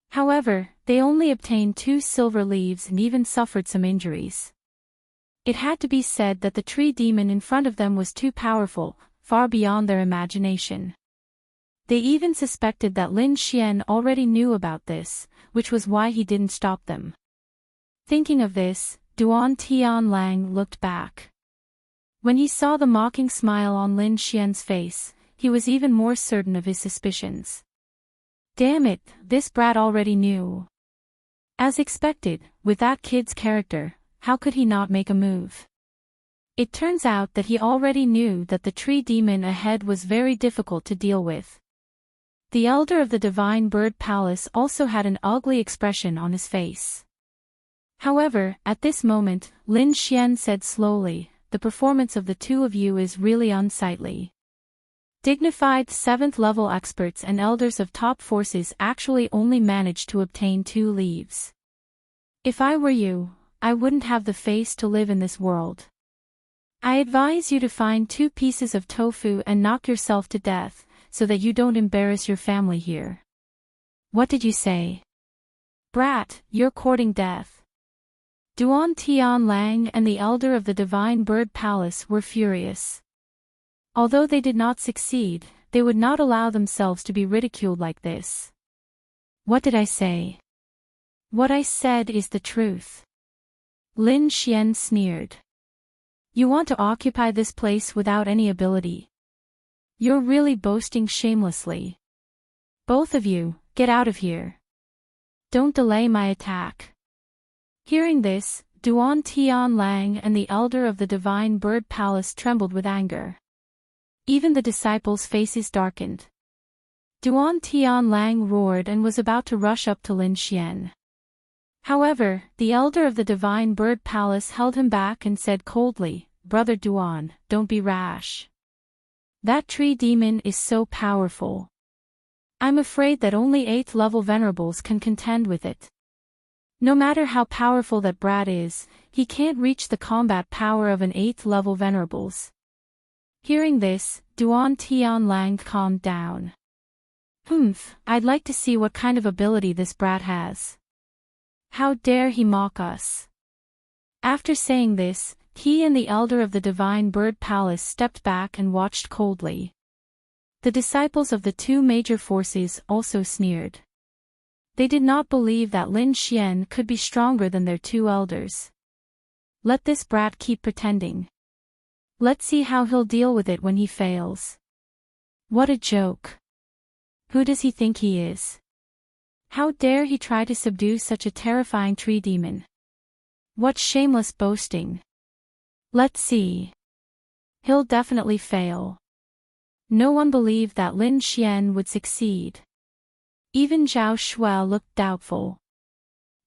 However, they only obtained 2 silver leaves and even suffered some injuries. It had to be said that the tree demon in front of them was too powerful, far beyond their imagination. They even suspected that Lin Xian already knew about this, which was why he didn't stop them. Thinking of this, Duan Tian Lang looked back. When he saw the mocking smile on Lin Xian's face, he was even more certain of his suspicions. Damn it, this brat already knew. As expected, with that kid's character, how could he not make a move? It turns out that he already knew that the tree demon ahead was very difficult to deal with. The elder of the Divine Bird Palace also had an ugly expression on his face. However, at this moment, Lin Xian said slowly, "The performance of the two of you is really unsightly." Dignified 7th-level experts and elders of top forces actually only managed to obtain 2 leaves. If I were you, I wouldn't have the face to live in this world. I advise you to find 2 pieces of tofu and knock yourself to death, so that you don't embarrass your family here. What did you say? Brat, you're courting death. Duan Tian Lang and the elder of the Divine Bird Palace were furious. Although they did not succeed, they would not allow themselves to be ridiculed like this. What did I say? What I said is the truth. Lin Xian sneered. You want to occupy this place without any ability. You're really boasting shamelessly. Both of you, get out of here. Don't delay my attack. Hearing this, Duan Tian Lang and the elder of the Divine Bird Palace trembled with anger. Even the disciples' faces darkened. Duan Tian Lang roared and was about to rush up to Lin Xian. However, the elder of the Divine Bird Palace held him back and said coldly, "Brother Duan, don't be rash. That tree demon is so powerful. I'm afraid that only 8th-level venerables can contend with it. No matter how powerful that brat is, he can't reach the combat power of an 8th-level venerables." Hearing this, Duan Tian Lang calmed down. I'd like to see what kind of ability this brat has. How dare he mock us? After saying this, he and the elder of the Divine Bird Palace stepped back and watched coldly. The disciples of the 2 major forces also sneered. They did not believe that Lin Xian could be stronger than their 2 elders. Let this brat keep pretending. Let's see how he'll deal with it when he fails. What a joke. Who does he think he is? How dare he try to subdue such a terrifying tree demon? What shameless boasting. Let's see. He'll definitely fail. No one believed that Lin Xian would succeed. Even Zhao Shuai looked doubtful.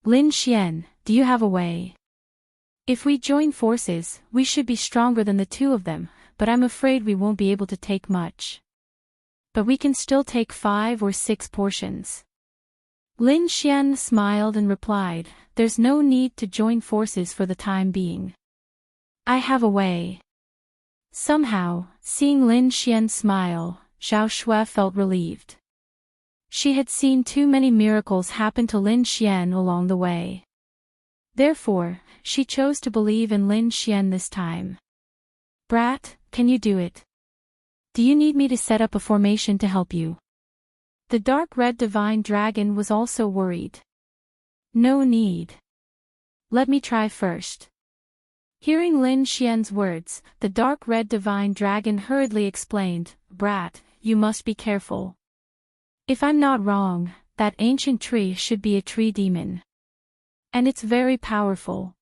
Lin Xian, do you have a way? If we join forces, we should be stronger than the 2 of them, but I'm afraid we won't be able to take much. But we can still take 5 or 6 portions. Lin Xian smiled and replied, "There's no need to join forces for the time being. I have a way." Somehow, seeing Lin Xian smile, Zhao Shuai felt relieved. She had seen too many miracles happen to Lin Xian along the way. Therefore, she chose to believe in Lin Xian this time. Brat, can you do it? Do you need me to set up a formation to help you? The dark red divine dragon was also worried. No need. Let me try first. Hearing Lin Xian's words, the dark red divine dragon hurriedly explained, "Brat, you must be careful. If I'm not wrong, that ancient tree should be a tree demon. And it's very powerful.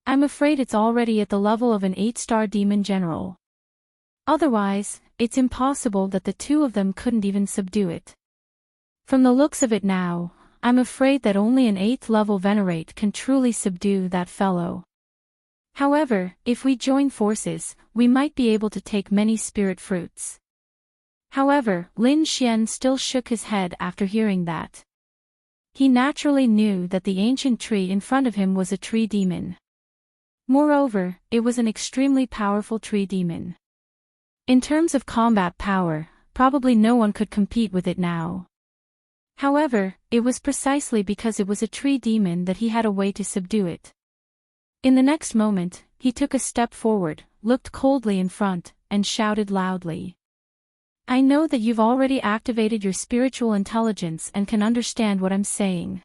I'm afraid it's already at the level of an 8-star demon general. Otherwise, it's impossible that the two of them couldn't even subdue it. From the looks of it now, I'm afraid that only an 8th level venerate can truly subdue that fellow. However, if we join forces, we might be able to take many spirit fruits." However, Lin Xian still shook his head after hearing that. He naturally knew that the ancient tree in front of him was a tree demon. Moreover, it was an extremely powerful tree demon. In terms of combat power, probably no one could compete with it now. However, it was precisely because it was a tree demon that he had a way to subdue it. In the next moment, he took a step forward, looked coldly in front, and shouted loudly. "I know that you've already activated your spiritual intelligence and can understand what I'm saying.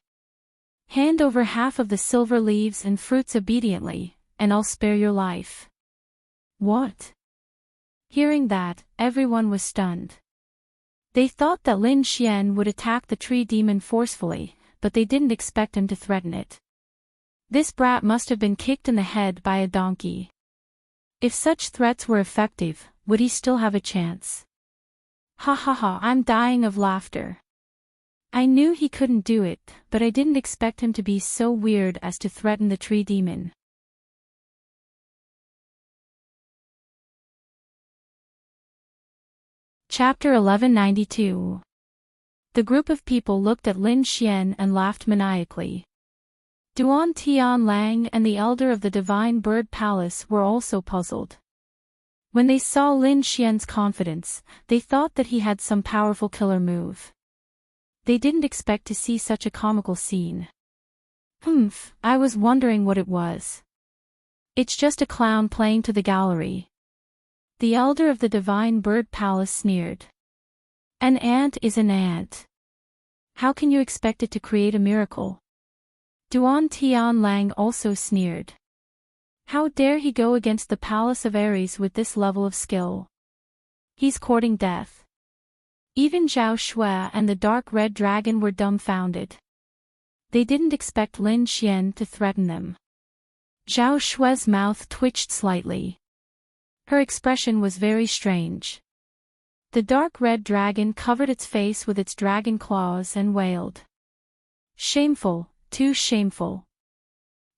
Hand over half of the silver leaves and fruits obediently, and I'll spare your life." "What?" Hearing that, everyone was stunned. They thought that Lin Xian would attack the tree demon forcefully, but they didn't expect him to threaten it. This brat must have been kicked in the head by a donkey. If such threats were effective, would he still have a chance? Ha ha ha, I'm dying of laughter. I knew he couldn't do it, but I didn't expect him to be so weird as to threaten the tree demon. Chapter 1192. The group of people looked at Lin Xian and laughed maniacally. Duan Tianlang and the elder of the Divine Bird Palace were also puzzled. When they saw Lin Xian's confidence, they thought that he had some powerful killer move. They didn't expect to see such a comical scene. I was wondering what it was. It's just a clown playing to the gallery. The elder of the Divine Bird Palace sneered. An ant is an ant. How can you expect it to create a miracle? Duan Tianlang also sneered. How dare he go against the Palace of Ares with this level of skill? He's courting death. Even Zhao Shui and the dark red dragon were dumbfounded. They didn't expect Lin Xian to threaten them. Zhao Shui's mouth twitched slightly. Her expression was very strange. The dark red dragon covered its face with its dragon claws and wailed. Shameful, too shameful.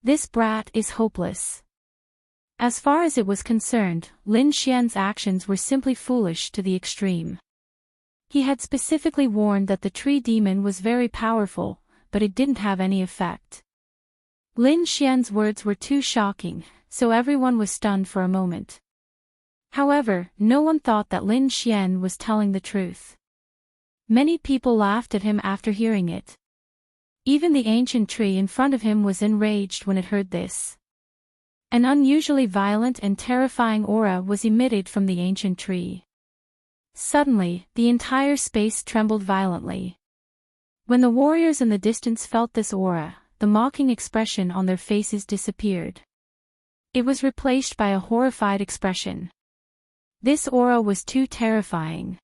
This brat is hopeless. As far as it was concerned, Lin Xian's actions were simply foolish to the extreme. He had specifically warned that the tree demon was very powerful, but it didn't have any effect. Lin Xian's words were too shocking, so everyone was stunned for a moment. However, no one thought that Lin Xian was telling the truth. Many people laughed at him after hearing it. Even the ancient tree in front of him was enraged when it heard this. An unusually violent and terrifying aura was emitted from the ancient tree. Suddenly, the entire space trembled violently. When the warriors in the distance felt this aura, the mocking expression on their faces disappeared. It was replaced by a horrified expression. This aura was too terrifying.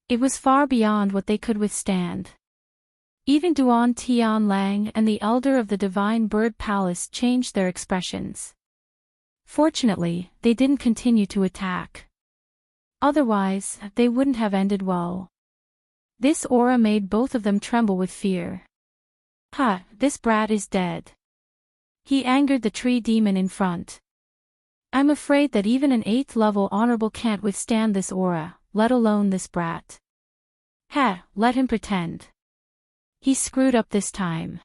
It was far beyond what they could withstand. Even Duan Tianlang and the elder of the Divine Bird Palace changed their expressions. Fortunately, they didn't continue to attack. Otherwise, they wouldn't have ended well. This aura made both of them tremble with fear. This brat is dead. He angered the tree demon in front. I'm afraid that even an 8th level honorable can't withstand this aura, let alone this brat. Let him pretend. He screwed up this time.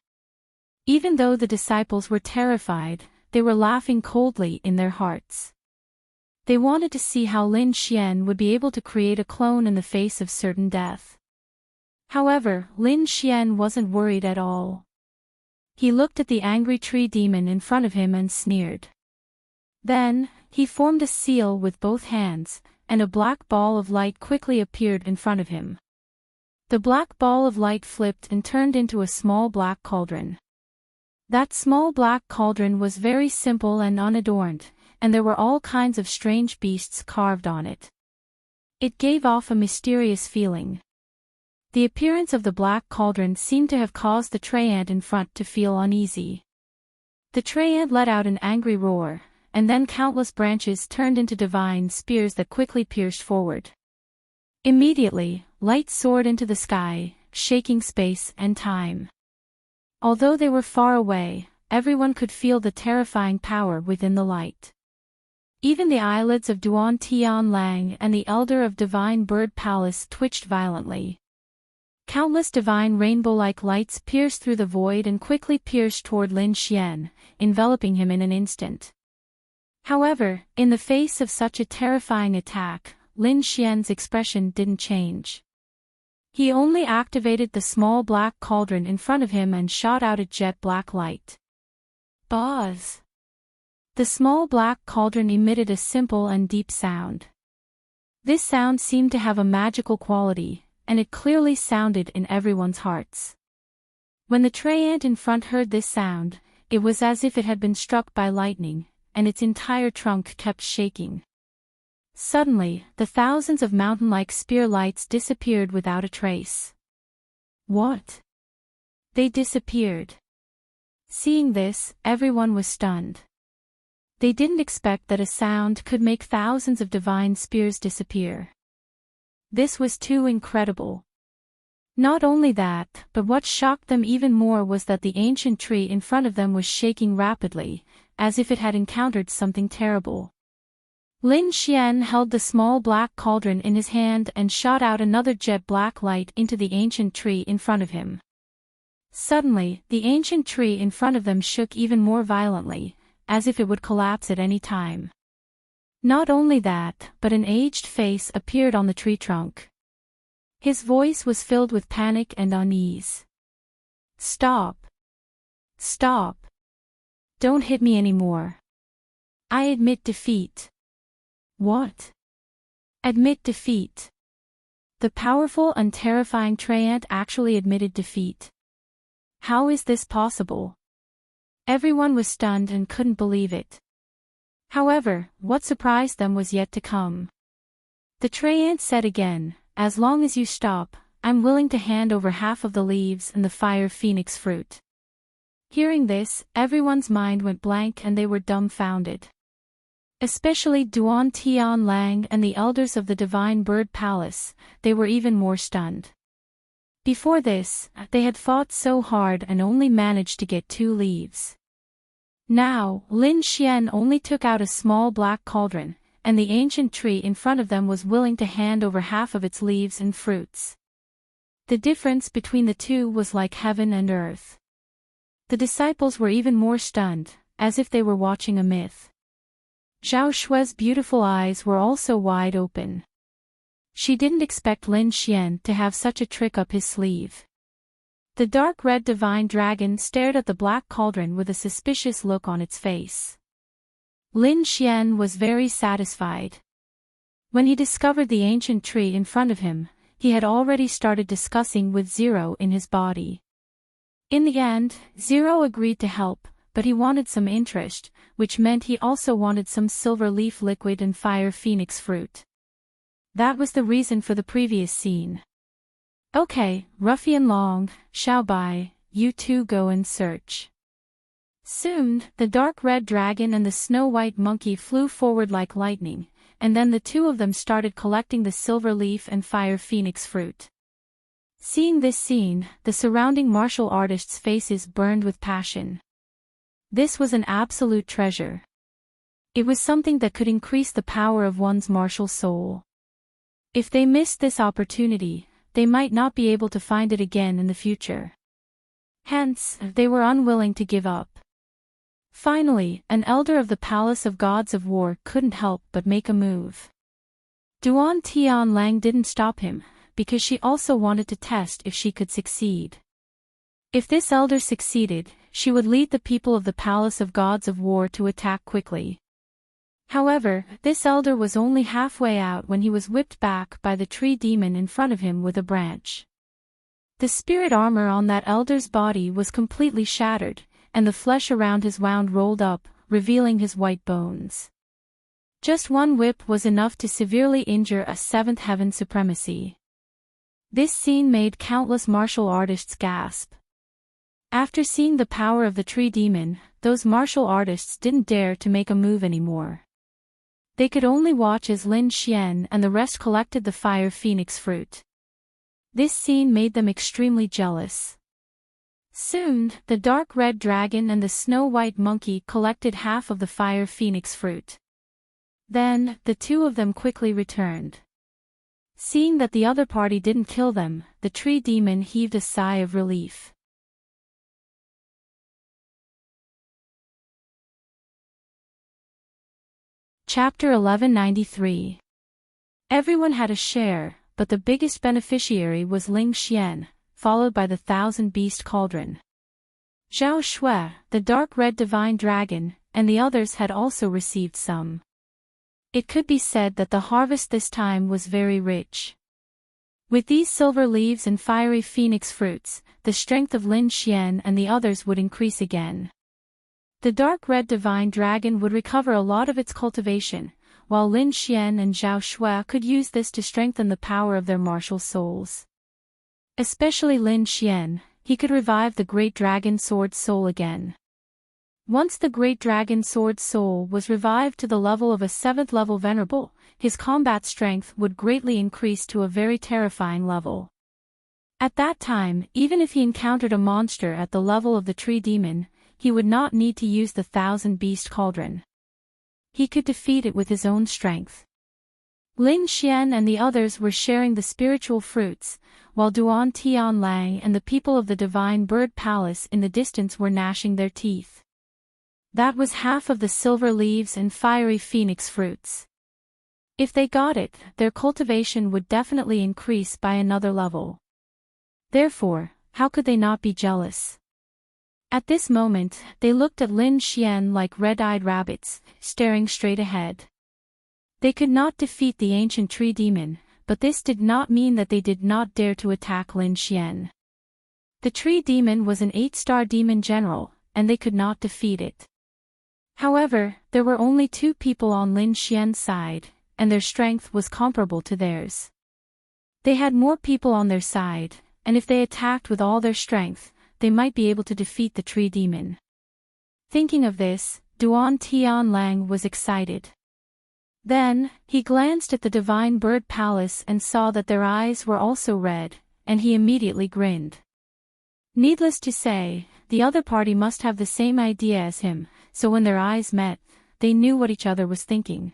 Even though the disciples were terrified, they were laughing coldly in their hearts. They wanted to see how Lin Xian would be able to create a clone in the face of certain death. However, Lin Xian wasn't worried at all. He looked at the angry tree demon in front of him and sneered. Then, he formed a seal with both hands, and a black ball of light quickly appeared in front of him. The black ball of light flipped and turned into a small black cauldron. That small black cauldron was very simple and unadorned, and there were all kinds of strange beasts carved on it. It gave off a mysterious feeling. The appearance of the black cauldron seemed to have caused the tree ant in front to feel uneasy. The tree ant let out an angry roar, and then countless branches turned into divine spears that quickly pierced forward. Immediately, light soared into the sky, shaking space and time. Although they were far away, everyone could feel the terrifying power within the light. Even the eyelids of Duan Tian Lang and the elder of Divine Bird Palace twitched violently. Countless divine rainbow-like lights pierced through the void and quickly pierced toward Lin Xian, enveloping him in an instant. However, in the face of such a terrifying attack, Lin Xian's expression didn't change. He only activated the small black cauldron in front of him and shot out a jet black light. Buzz! The small black cauldron emitted a simple and deep sound. This sound seemed to have a magical quality, and it clearly sounded in everyone's hearts. When the tree ant in front heard this sound, it was as if it had been struck by lightning, and its entire trunk kept shaking. Suddenly, the thousands of mountain-like spear lights disappeared without a trace. What? They disappeared. Seeing this, everyone was stunned. They didn't expect that a sound could make thousands of divine spears disappear. This was too incredible. Not only that, but what shocked them even more was that the ancient tree in front of them was shaking rapidly, as if it had encountered something terrible. Lin Xian held the small black cauldron in his hand and shot out another jet black light into the ancient tree in front of him. Suddenly, the ancient tree in front of them shook even more violently, as if it would collapse at any time. Not only that, but an aged face appeared on the tree trunk. His voice was filled with panic and unease. Stop! Stop! Don't hit me anymore. I admit defeat. What? Admit defeat. The powerful and terrifying tree ant actually admitted defeat. How is this possible? Everyone was stunned and couldn't believe it. However, what surprised them was yet to come. The tree ant said again, "As long as you stop, I'm willing to hand over half of the leaves and the fire phoenix fruit." Hearing this, everyone's mind went blank and they were dumbfounded. Especially Duan Tian Lang and the elders of the Divine Bird Palace, they were even more stunned. Before this, they had fought so hard and only managed to get 2 leaves. Now, Lin Xian only took out a small black cauldron, and the ancient tree in front of them was willing to hand over half of its leaves and fruits. The difference between the two was like heaven and earth. The disciples were even more stunned, as if they were watching a myth. Zhao Shue's beautiful eyes were also wide open. She didn't expect Lin Xian to have such a trick up his sleeve. The dark red divine dragon stared at the black cauldron with a suspicious look on its face. Lin Xian was very satisfied. When he discovered the ancient tree in front of him, he had already started discussing with Zero in his body. In the end, Zero agreed to help, but he wanted some interest, which meant he also wanted some silver leaf liquid and fire phoenix fruit. That was the reason for the previous scene. Okay, Ruffian Long, Xiaobai, you two go and search. Soon, the dark red dragon and the snow-white monkey flew forward like lightning, and then the two of them started collecting the silver leaf and fire phoenix fruit. Seeing this scene, the surrounding martial artists' faces burned with passion. This was an absolute treasure. It was something that could increase the power of one's martial soul. If they missed this opportunity, they might not be able to find it again in the future. Hence, they were unwilling to give up. Finally, an elder of the Palace of Gods of War couldn't help but make a move. Duan Tian Lang didn't stop him, because she also wanted to test if she could succeed. If this elder succeeded, she would lead the people of the Palace of Gods of War to attack quickly. However, this elder was only halfway out when he was whipped back by the tree demon in front of him with a branch. The spirit armor on that elder's body was completely shattered, and the flesh around his wound rolled up, revealing his white bones. Just one whip was enough to severely injure a seventh heaven supremacy. This scene made countless martial artists gasp. After seeing the power of the tree demon, those martial artists didn't dare to make a move anymore. They could only watch as Lin Xian and the rest collected the fire phoenix fruit. This scene made them extremely jealous. Soon, the dark red dragon and the snow-white monkey collected half of the fire phoenix fruit. Then, the two of them quickly returned. Seeing that the other party didn't kill them, the tree demon heaved a sigh of relief. Chapter 1193. Everyone had a share, but the biggest beneficiary was Ling Xian, followed by the thousand-beast cauldron. Zhao Shui, the dark red divine dragon, and the others had also received some. It could be said that the harvest this time was very rich. With these silver leaves and fiery phoenix fruits, the strength of Lin Xian and the others would increase again. The dark red divine dragon would recover a lot of its cultivation, while Lin Xian and Zhao Shui could use this to strengthen the power of their martial souls. Especially Lin Xian, he could revive the great dragon sword soul again. Once the great dragon sword soul was revived to the level of a 7th level venerable, his combat strength would greatly increase to a very terrifying level. At that time, even if he encountered a monster at the level of the tree demon, he would not need to use the thousand-beast cauldron. He could defeat it with his own strength. Lin Xian and the others were sharing the spiritual fruits, while Duan Tianlang and the people of the Divine Bird Palace in the distance were gnashing their teeth. That was half of the silver leaves and fiery phoenix fruits. If they got it, their cultivation would definitely increase by another level. Therefore, how could they not be jealous? At this moment, they looked at Lin Xian like red-eyed rabbits, staring straight ahead. They could not defeat the ancient tree demon, but this did not mean that they did not dare to attack Lin Xian. The tree demon was an 8-star demon general, and they could not defeat it. However, there were only 2 people on Lin Xian's side, and their strength was comparable to theirs. They had more people on their side, and if they attacked with all their strength, they might be able to defeat the tree demon. Thinking of this, Duan Tianlang was excited. Then, he glanced at the Divine Bird Palace and saw that their eyes were also red, and he immediately grinned. Needless to say, the other party must have the same idea as him, so when their eyes met, they knew what each other was thinking.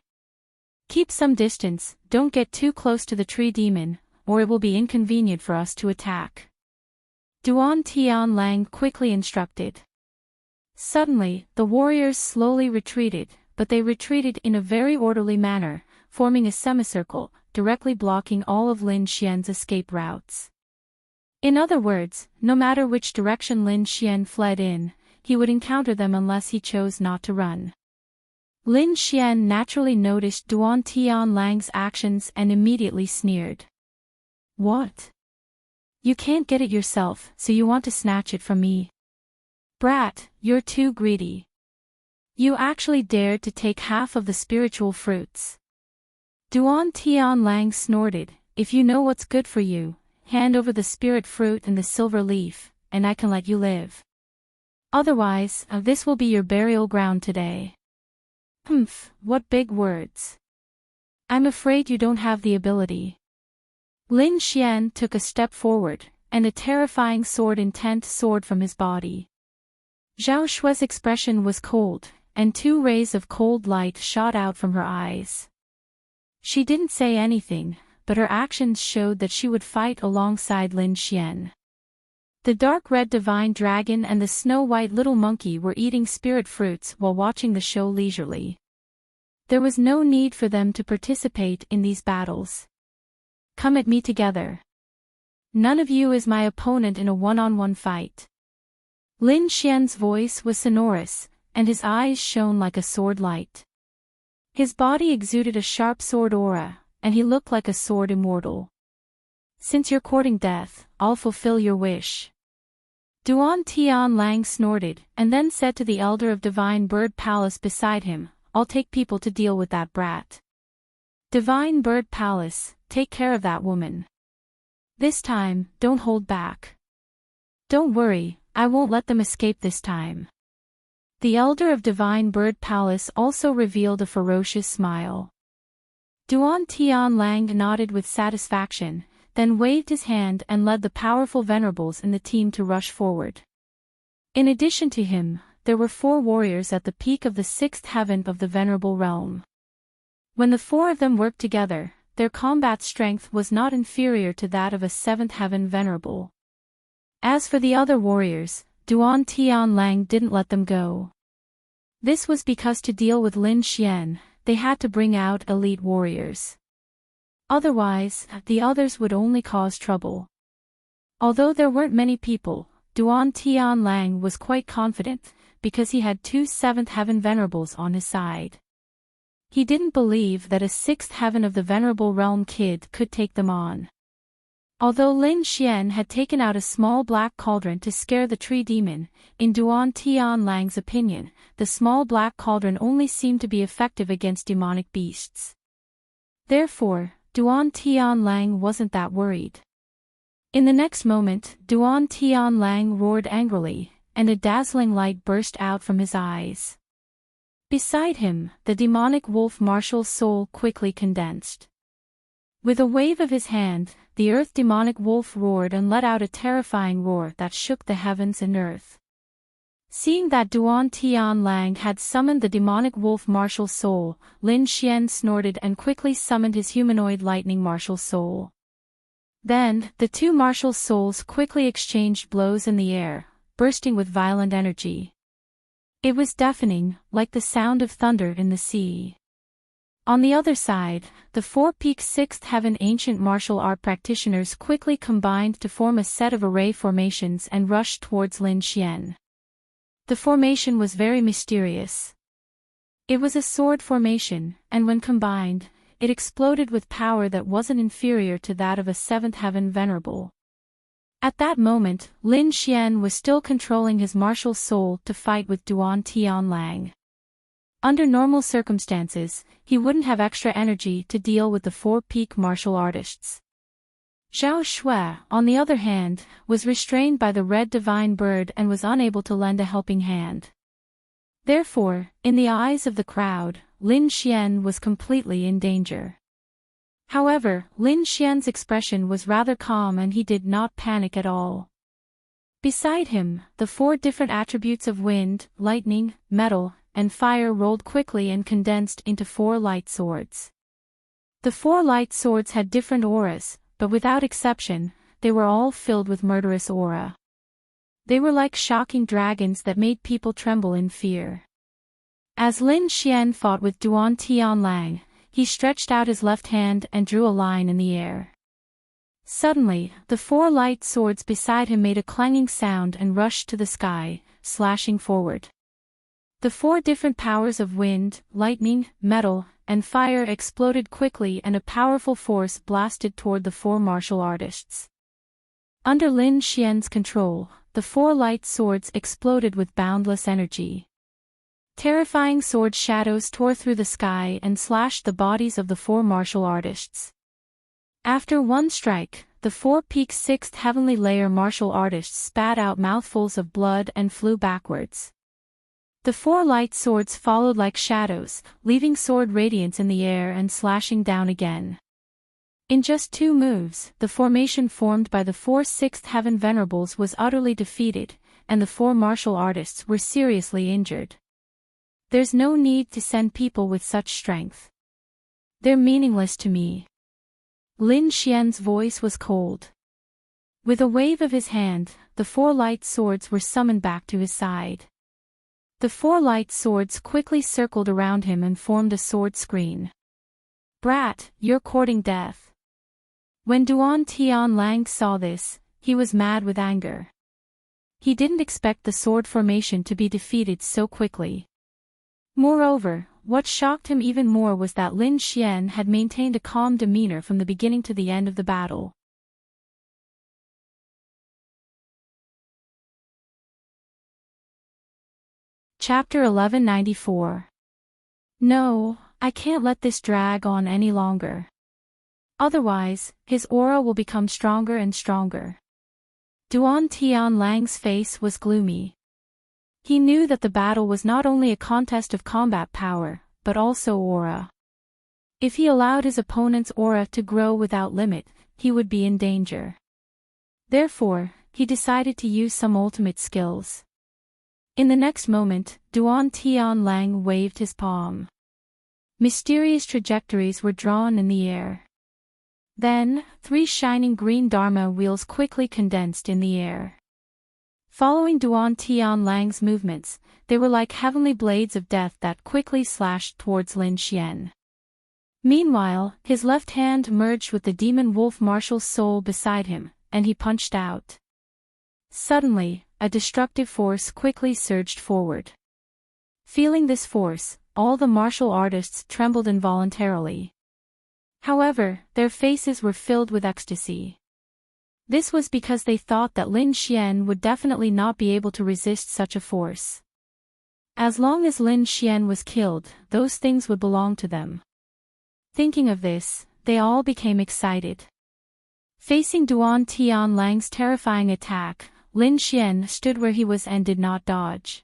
Keep some distance, don't get too close to the tree demon, or it will be inconvenient for us to attack. Duan Tianlang quickly instructed. Suddenly, the warriors slowly retreated, but they retreated in a very orderly manner, forming a semicircle, directly blocking all of Lin Xian's escape routes. In other words, no matter which direction Lin Xian fled in, he would encounter them unless he chose not to run. Lin Xian naturally noticed Duan Tianlang's actions and immediately sneered. What? You can't get it yourself, so you want to snatch it from me? Brat, you're too greedy. You actually dared to take half of the spiritual fruits. Duan Tianlang snorted, if you know what's good for you, hand over the spirit fruit and the silver leaf, and I can let you live. Otherwise, this will be your burial ground today. Humph, what big words. I'm afraid you don't have the ability. Lin Xian took a step forward, and a terrifying sword-intent soared from his body. Zhao Shui's expression was cold, and 2 rays of cold light shot out from her eyes. She didn't say anything, but her actions showed that she would fight alongside Lin Xian. The dark red divine dragon and the snow-white little monkey were eating spirit fruits while watching the show leisurely. There was no need for them to participate in these battles. Come at me together. None of you is my opponent in a one-on-one fight. Lin Xian's voice was sonorous, and his eyes shone like a sword light. His body exuded a sharp sword aura, and he looked like a sword immortal. Since you're courting death, I'll fulfill your wish. Duan Tian Lang snorted, and then said to the elder of Divine Bird Palace beside him, "I'll take people to deal with that brat. Divine Bird Palace, take care of that woman. This time, don't hold back. Don't worry, I won't let them escape this time." The elder of Divine Bird Palace also revealed a ferocious smile. Duan Tian Lang nodded with satisfaction, then waved his hand and led the powerful venerables in the team to rush forward. In addition to him, there were 4 warriors at the peak of the 6th heaven of the venerable realm. When the 4 of them worked together, their combat strength was not inferior to that of a 7th heaven venerable. As for the other warriors, Duan Tian Lang didn't let them go. This was because to deal with Lin Xian, they had to bring out elite warriors. Otherwise, the others would only cause trouble. Although there weren't many people, Duan Tian Lang was quite confident, because he had 2 7th heaven venerables on his side. He didn't believe that a 6th heaven of the venerable realm kid could take them on. Although Lin Xian had taken out a small black cauldron to scare the tree demon, in Duan Tian Lang's opinion, the small black cauldron only seemed to be effective against demonic beasts. Therefore, Duan Tian Lang wasn't that worried. In the next moment, Duan Tian Lang roared angrily, and a dazzling light burst out from his eyes. Beside him, the demonic wolf martial soul quickly condensed. With a wave of his hand, the earth demonic wolf roared and let out a terrifying roar that shook the heavens and earth. Seeing that Duan Tian Lang had summoned the demonic wolf martial soul, Lin Xian snorted and quickly summoned his humanoid lightning martial soul. Then, the 2 martial souls quickly exchanged blows in the air, bursting with violent energy. It was deafening, like the sound of thunder in the sea. On the other side, the 4-peak 6th heaven ancient martial art practitioners quickly combined to form a set of array formations and rushed towards Lin Xian. The formation was very mysterious. It was a sword formation, and when combined, it exploded with power that wasn't inferior to that of a 7th heaven venerable. At that moment, Lin Xian was still controlling his martial soul to fight with Duan Tian Lang. Under normal circumstances, he wouldn't have extra energy to deal with the 4-peak martial artists. Zhao Shui, on the other hand, was restrained by the red divine bird and was unable to lend a helping hand. Therefore, in the eyes of the crowd, Lin Xian was completely in danger. However, Lin Xian's expression was rather calm and he did not panic at all. Beside him, the 4 different attributes of wind, lightning, metal, and fire rolled quickly and condensed into 4 light swords. The 4 light swords had different auras, but without exception, they were all filled with murderous aura. They were like shocking dragons that made people tremble in fear. As Lin Xian fought with Duan Tian Lang, he stretched out his left hand and drew a line in the air. Suddenly, the 4 light swords beside him made a clanging sound and rushed to the sky, slashing forward. The 4 different powers of wind, lightning, metal, and fire exploded quickly and a powerful force blasted toward the 4 martial artists. Under Lin Xian's control, the 4 light swords exploded with boundless energy. Terrifying sword shadows tore through the sky and slashed the bodies of the 4 martial artists. After one strike, the 4-peak 6th heavenly layer martial artists spat out mouthfuls of blood and flew backwards. The 4 light swords followed like shadows, leaving sword radiance in the air and slashing down again. In just 2 moves, the formation formed by the 4 6th heaven venerables was utterly defeated, and the 4 martial artists were seriously injured. There's no need to send people with such strength. They're meaningless to me. Lin Xian's voice was cold. With a wave of his hand, the 4 light swords were summoned back to his side. The 4 light swords quickly circled around him and formed a sword screen. "Brat, you're courting death." When Duan Tian Lang saw this, he was mad with anger. He didn't expect the sword formation to be defeated so quickly. Moreover, what shocked him even more was that Lin Xian had maintained a calm demeanor from the beginning to the end of the battle. Chapter 1194. No, I can't let this drag on any longer. Otherwise, his aura will become stronger and stronger. Duan Tianlang's face was gloomy. He knew that the battle was not only a contest of combat power, but also aura. If he allowed his opponent's aura to grow without limit, he would be in danger. Therefore, he decided to use some ultimate skills. In the next moment, Duan Tianlang waved his palm. Mysterious trajectories were drawn in the air. Then, 3 shining green Dharma wheels quickly condensed in the air. Following Duan Tianlang's movements, they were like heavenly blades of death that quickly slashed towards Lin Xian. Meanwhile, his left hand merged with the demon wolf martial soul beside him, and he punched out. Suddenly, a destructive force quickly surged forward. Feeling this force, all the martial artists trembled involuntarily. However, their faces were filled with ecstasy. This was because they thought that Lin Xian would definitely not be able to resist such a force. As long as Lin Xian was killed, those things would belong to them. Thinking of this, they all became excited. Facing Duan Tianlang's terrifying attack, Lin Xian stood where he was and did not dodge.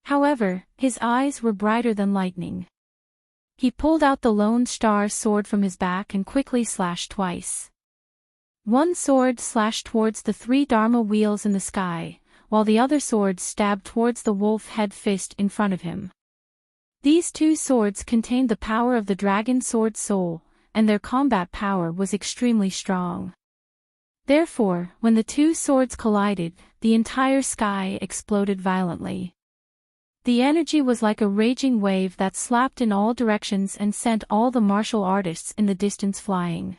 However, his eyes were brighter than lightning. He pulled out the Lone Star sword from his back and quickly slashed twice. One sword slashed towards the 3 Dharma wheels in the sky, while the other sword stabbed towards the wolf head fist in front of him. These 2 swords contained the power of the Dragon Sword Soul, and their combat power was extremely strong. Therefore, when the 2 swords collided, the entire sky exploded violently. The energy was like a raging wave that slapped in all directions and sent all the martial artists in the distance flying.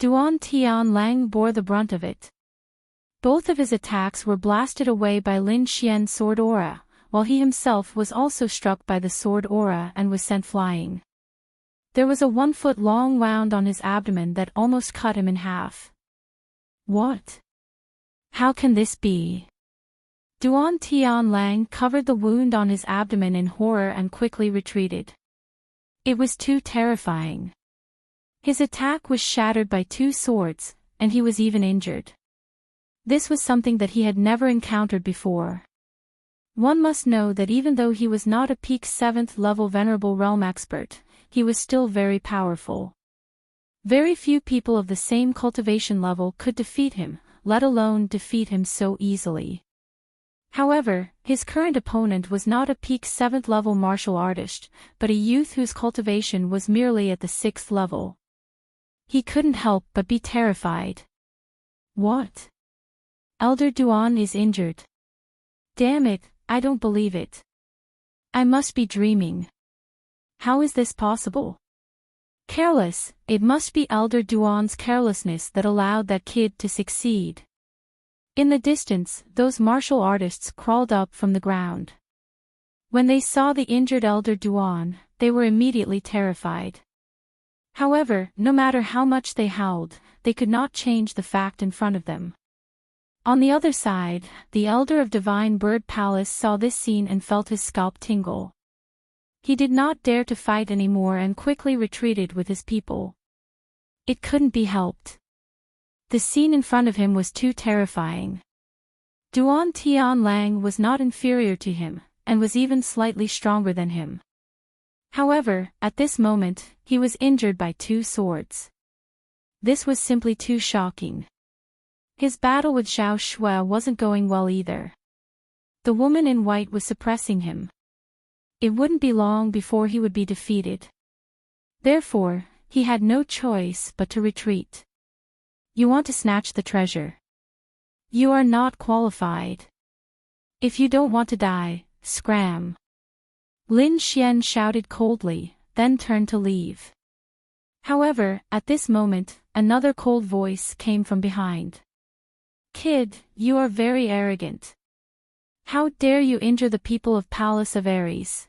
Duan Tianlang bore the brunt of it. Both of his attacks were blasted away by Lin Xian's sword aura, while he himself was also struck by the sword aura and was sent flying. There was a 1-foot-long wound on his abdomen that almost cut him in half. What? How can this be? Duan Tianlang covered the wound on his abdomen in horror and quickly retreated. It was too terrifying. His attack was shattered by 2 swords, and he was even injured. This was something that he had never encountered before. One must know that even though he was not a peak 7th level Venerable Realm expert, he was still very powerful. Very few people of the same cultivation level could defeat him, let alone defeat him so easily. However, his current opponent was not a peak 7th level martial artist, but a youth whose cultivation was merely at the 6th level. He couldn't help but be terrified. What? Elder Duan is injured. Damn it, I don't believe it. I must be dreaming. How is this possible? Careless, it must be Elder Duan's carelessness that allowed that kid to succeed. In the distance, those martial artists crawled up from the ground. When they saw the injured Elder Duan, they were immediately terrified. However, no matter how much they howled, they could not change the fact in front of them. On the other side, the Elder of Divine Bird Palace saw this scene and felt his scalp tingle. He did not dare to fight anymore and quickly retreated with his people. It couldn't be helped. The scene in front of him was too terrifying. Duan Tianlang was not inferior to him, and was even slightly stronger than him. However, at this moment, he was injured by 2 swords. This was simply too shocking. His battle with Zhao Shui wasn't going well either. The woman in white was suppressing him. It wouldn't be long before he would be defeated. Therefore, he had no choice but to retreat. You want to snatch the treasure. You are not qualified. If you don't want to die, scram. Lin Xian shouted coldly, then turned to leave. However, at this moment, another cold voice came from behind. Kid, you are very arrogant. How dare you injure the people of Palace of Ares?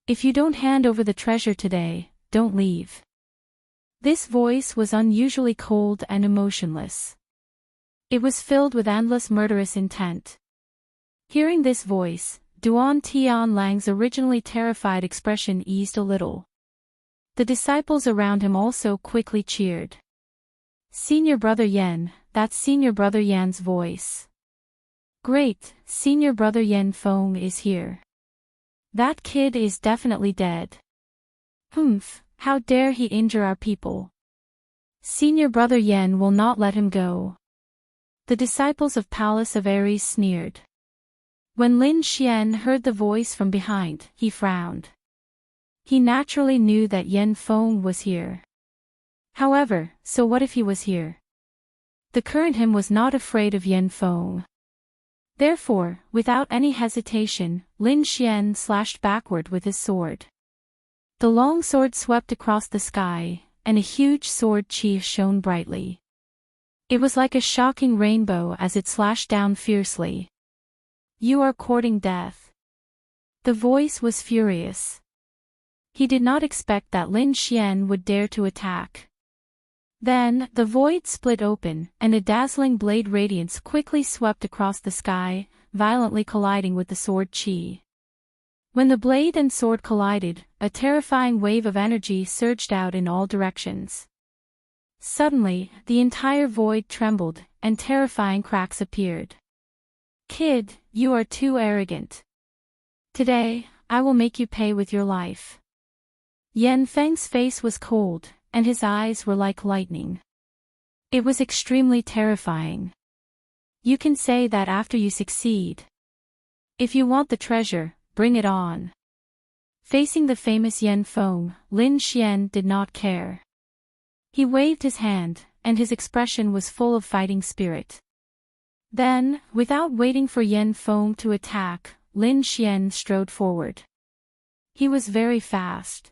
If you don't hand over the treasure today, don't leave. This voice was unusually cold and emotionless. It was filled with endless murderous intent. Hearing this voice, Duan Tianlang's originally terrified expression eased a little. The disciples around him also quickly cheered. Senior Brother Yan, that's Senior Brother Yan's voice. Great, Senior Brother Yan Feng is here. That kid is definitely dead. Humph, how dare he injure our people. Senior Brother Yan will not let him go. The disciples of Palace of Ares sneered. When Lin Xian heard the voice from behind, he frowned. He naturally knew that Yan Feng was here. However, so what if he was here? The current him was not afraid of Yan Feng. Therefore, without any hesitation, Lin Xian slashed backward with his sword. The long sword swept across the sky, and a huge sword chi shone brightly. It was like a shocking rainbow as it slashed down fiercely. You are courting death. The voice was furious. He did not expect that Lin Xian would dare to attack. Then, the void split open, and a dazzling blade radiance quickly swept across the sky, violently colliding with the sword chi. When the blade and sword collided, a terrifying wave of energy surged out in all directions. Suddenly, the entire void trembled, and terrifying cracks appeared. Kid, you are too arrogant. Today, I will make you pay with your life. Yan Feng's face was cold, and his eyes were like lightning. It was extremely terrifying. You can say that after you succeed. If you want the treasure, bring it on. Facing the famous Yan Feng, Lin Xian did not care. He waved his hand, and his expression was full of fighting spirit. Then, without waiting for Yan Feng to attack, Lin Xian strode forward. He was very fast.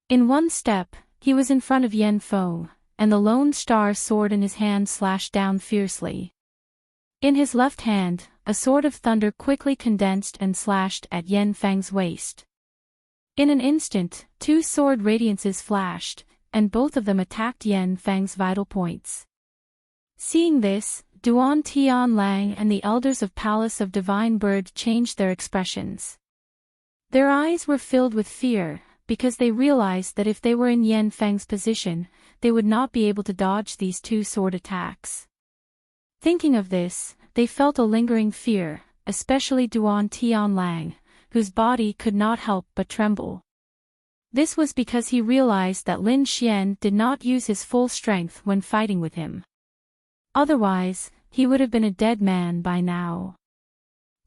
In one step, he was in front of Yan Feng, and the lone star sword in his hand slashed down fiercely. In his left hand, a sword of thunder quickly condensed and slashed at Yan Feng's waist. In an instant, two sword radiances flashed, and both of them attacked Yan Feng's vital points. Seeing this, Duan Tianlang and the elders of Palace of Divine Bird changed their expressions. Their eyes were filled with fear, because they realized that if they were in Yan Feng's position, they would not be able to dodge these two sword attacks. Thinking of this, they felt a lingering fear, especially Duan Tianlang, whose body could not help but tremble. This was because he realized that Lin Xian did not use his full strength when fighting with him. Otherwise, he would have been a dead man by now.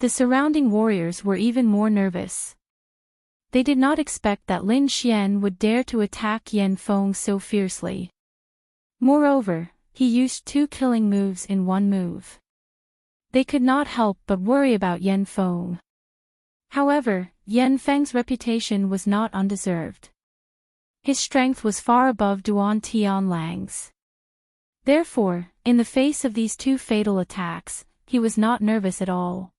The surrounding warriors were even more nervous. They did not expect that Lin Xian would dare to attack Yan Feng so fiercely. Moreover, he used two killing moves in one move. They could not help but worry about Yan Feng. However, Yan Feng's reputation was not undeserved. His strength was far above Duan Tianlang's. Therefore, in the face of these two fatal attacks, he was not nervous at all.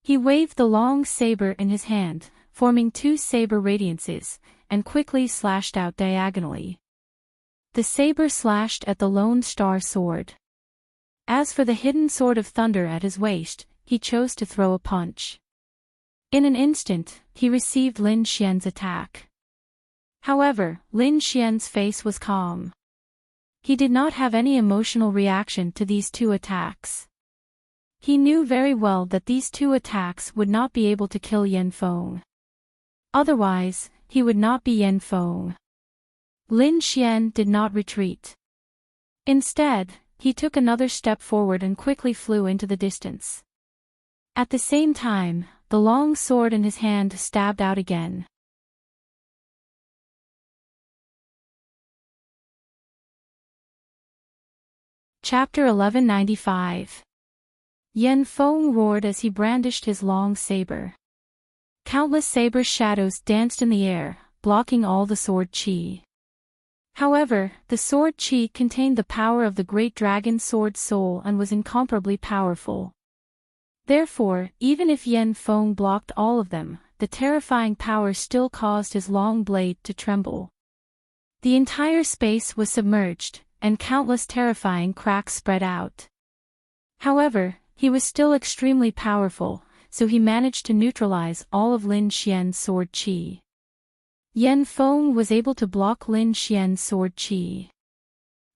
He waved the long saber in his hand, forming two saber radiances, and quickly slashed out diagonally. The saber slashed at the lone star sword. As for the hidden sword of thunder at his waist, he chose to throw a punch. In an instant, he received Lin Xian's attack. However, Lin Xian's face was calm. He did not have any emotional reaction to these two attacks. He knew very well that these two attacks would not be able to kill Yan Feng. Otherwise, he would not be Yan Feng. Lin Xian did not retreat. Instead, he took another step forward and quickly flew into the distance. At the same time, the long sword in his hand stabbed out again. Chapter 1195. Yan Feng roared as he brandished his long saber. Countless saber shadows danced in the air, blocking all the sword chi. However, the sword chi contained the power of the great dragon sword soul and was incomparably powerful. Therefore, even if Yan Feng blocked all of them, the terrifying power still caused his long blade to tremble. The entire space was submerged, and countless terrifying cracks spread out. However, he was still extremely powerful, so he managed to neutralize all of Lin Xian's sword qi. Yan Feng was able to block Lin Xian's sword qi.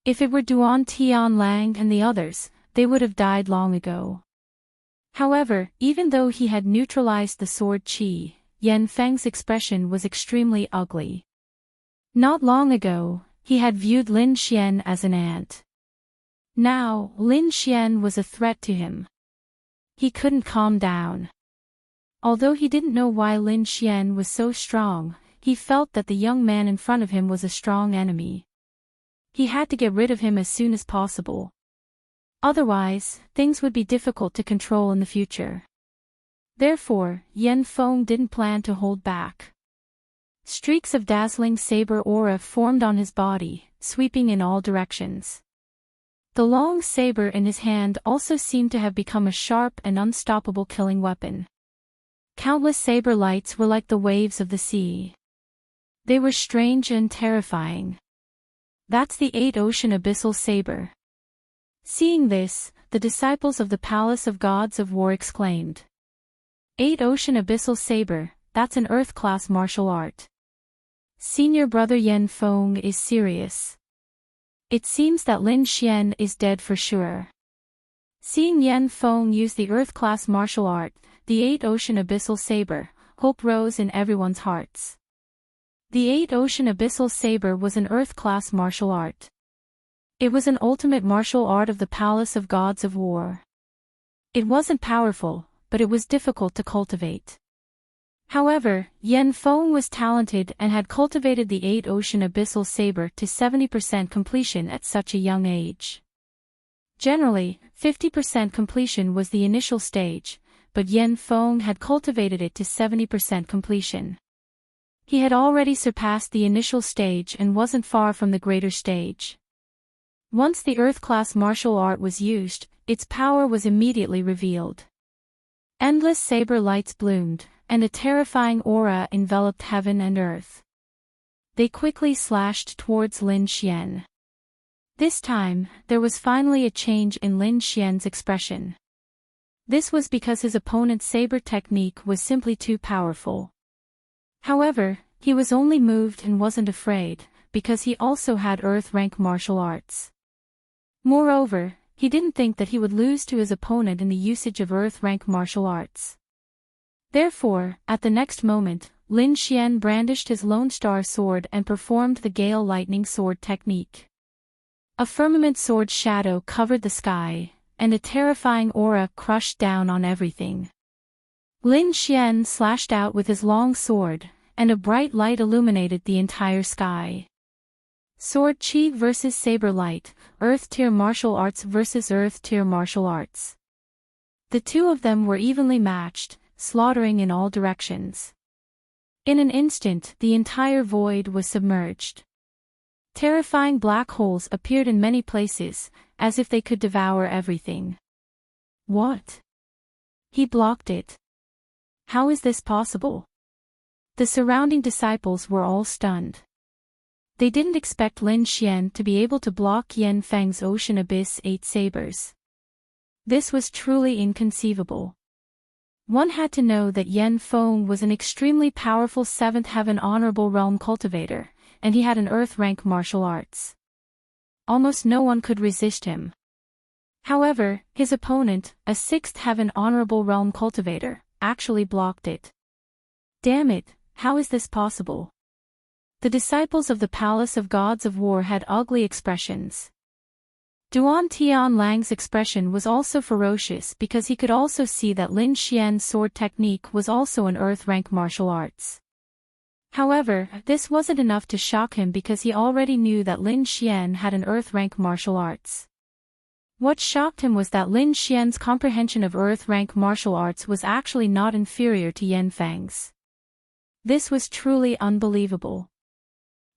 If it were Duan Tianlang and the others, they would have died long ago. However, even though he had neutralized the sword qi, Yan Feng's expression was extremely ugly. Not long ago, he had viewed Lin Xian as an ant. Now, Lin Xian was a threat to him. He couldn't calm down. Although he didn't know why Lin Xian was so strong, he felt that the young man in front of him was a strong enemy. He had to get rid of him as soon as possible. Otherwise, things would be difficult to control in the future. Therefore, Yan Feng didn't plan to hold back. Streaks of dazzling saber aura formed on his body, sweeping in all directions. The long saber in his hand also seemed to have become a sharp and unstoppable killing weapon. Countless saber lights were like the waves of the sea. They were strange and terrifying. That's the 8-ocean abyssal saber. Seeing this, the disciples of the Palace of Gods of War exclaimed. 8-ocean abyssal saber, that's an Earth-class martial art. Senior brother Yan Feng is serious. It seems that Lin Xian is dead for sure. Seeing Yan Feng use the Earth-class martial art, the 8-ocean abyssal saber, hope rose in everyone's hearts. The 8-ocean abyssal saber was an Earth-class martial art. It was an ultimate martial art of the Palace of Gods of War. It wasn't powerful, but it was difficult to cultivate. However, Yan Feng was talented and had cultivated the 8-ocean abyssal saber to 70% completion at such a young age. Generally, 50% completion was the initial stage, but Yan Feng had cultivated it to 70% completion. He had already surpassed the initial stage and wasn't far from the greater stage. Once the Earth-class martial art was used, its power was immediately revealed. Endless saber lights bloomed, and a terrifying aura enveloped heaven and earth. They quickly slashed towards Lin Xian. This time, there was finally a change in Lin Xian's expression. This was because his opponent's saber technique was simply too powerful. However, he was only moved and wasn't afraid, because he also had Earth-rank martial arts. Moreover, he didn't think that he would lose to his opponent in the usage of Earth-rank martial arts. Therefore, at the next moment, Lin Xian brandished his Lone Star sword and performed the Gale Lightning Sword technique. A firmament sword shadow covered the sky, and a terrifying aura crushed down on everything. Lin Xian slashed out with his long sword, and a bright light illuminated the entire sky. Sword Qi vs. Saber Light, Earth-tier martial arts vs. Earth-tier martial arts. The two of them were evenly matched, slaughtering in all directions. In an instant, the entire void was submerged. Terrifying black holes appeared in many places, as if they could devour everything. What? He blocked it. How is this possible? The surrounding disciples were all stunned. They didn't expect Lin Xian to be able to block Yan Feng's Ocean Abyss 8 sabers. This was truly inconceivable. One had to know that Yan Feng was an extremely powerful 7th Heaven Honorable Realm cultivator, and he had an Earth-rank martial arts. Almost no one could resist him. However, his opponent, a 6th Heaven Honorable Realm cultivator, actually blocked it. Damn it, how is this possible? The disciples of the Palace of Gods of War had ugly expressions. Duan Tianlang's expression was also ferocious because he could also see that Lin Xian's sword technique was also an Earth-rank martial arts. However, this wasn't enough to shock him because he already knew that Lin Xian had an Earth-rank martial arts. What shocked him was that Lin Xian's comprehension of Earth-rank martial arts was actually not inferior to Yan Feng's. This was truly unbelievable.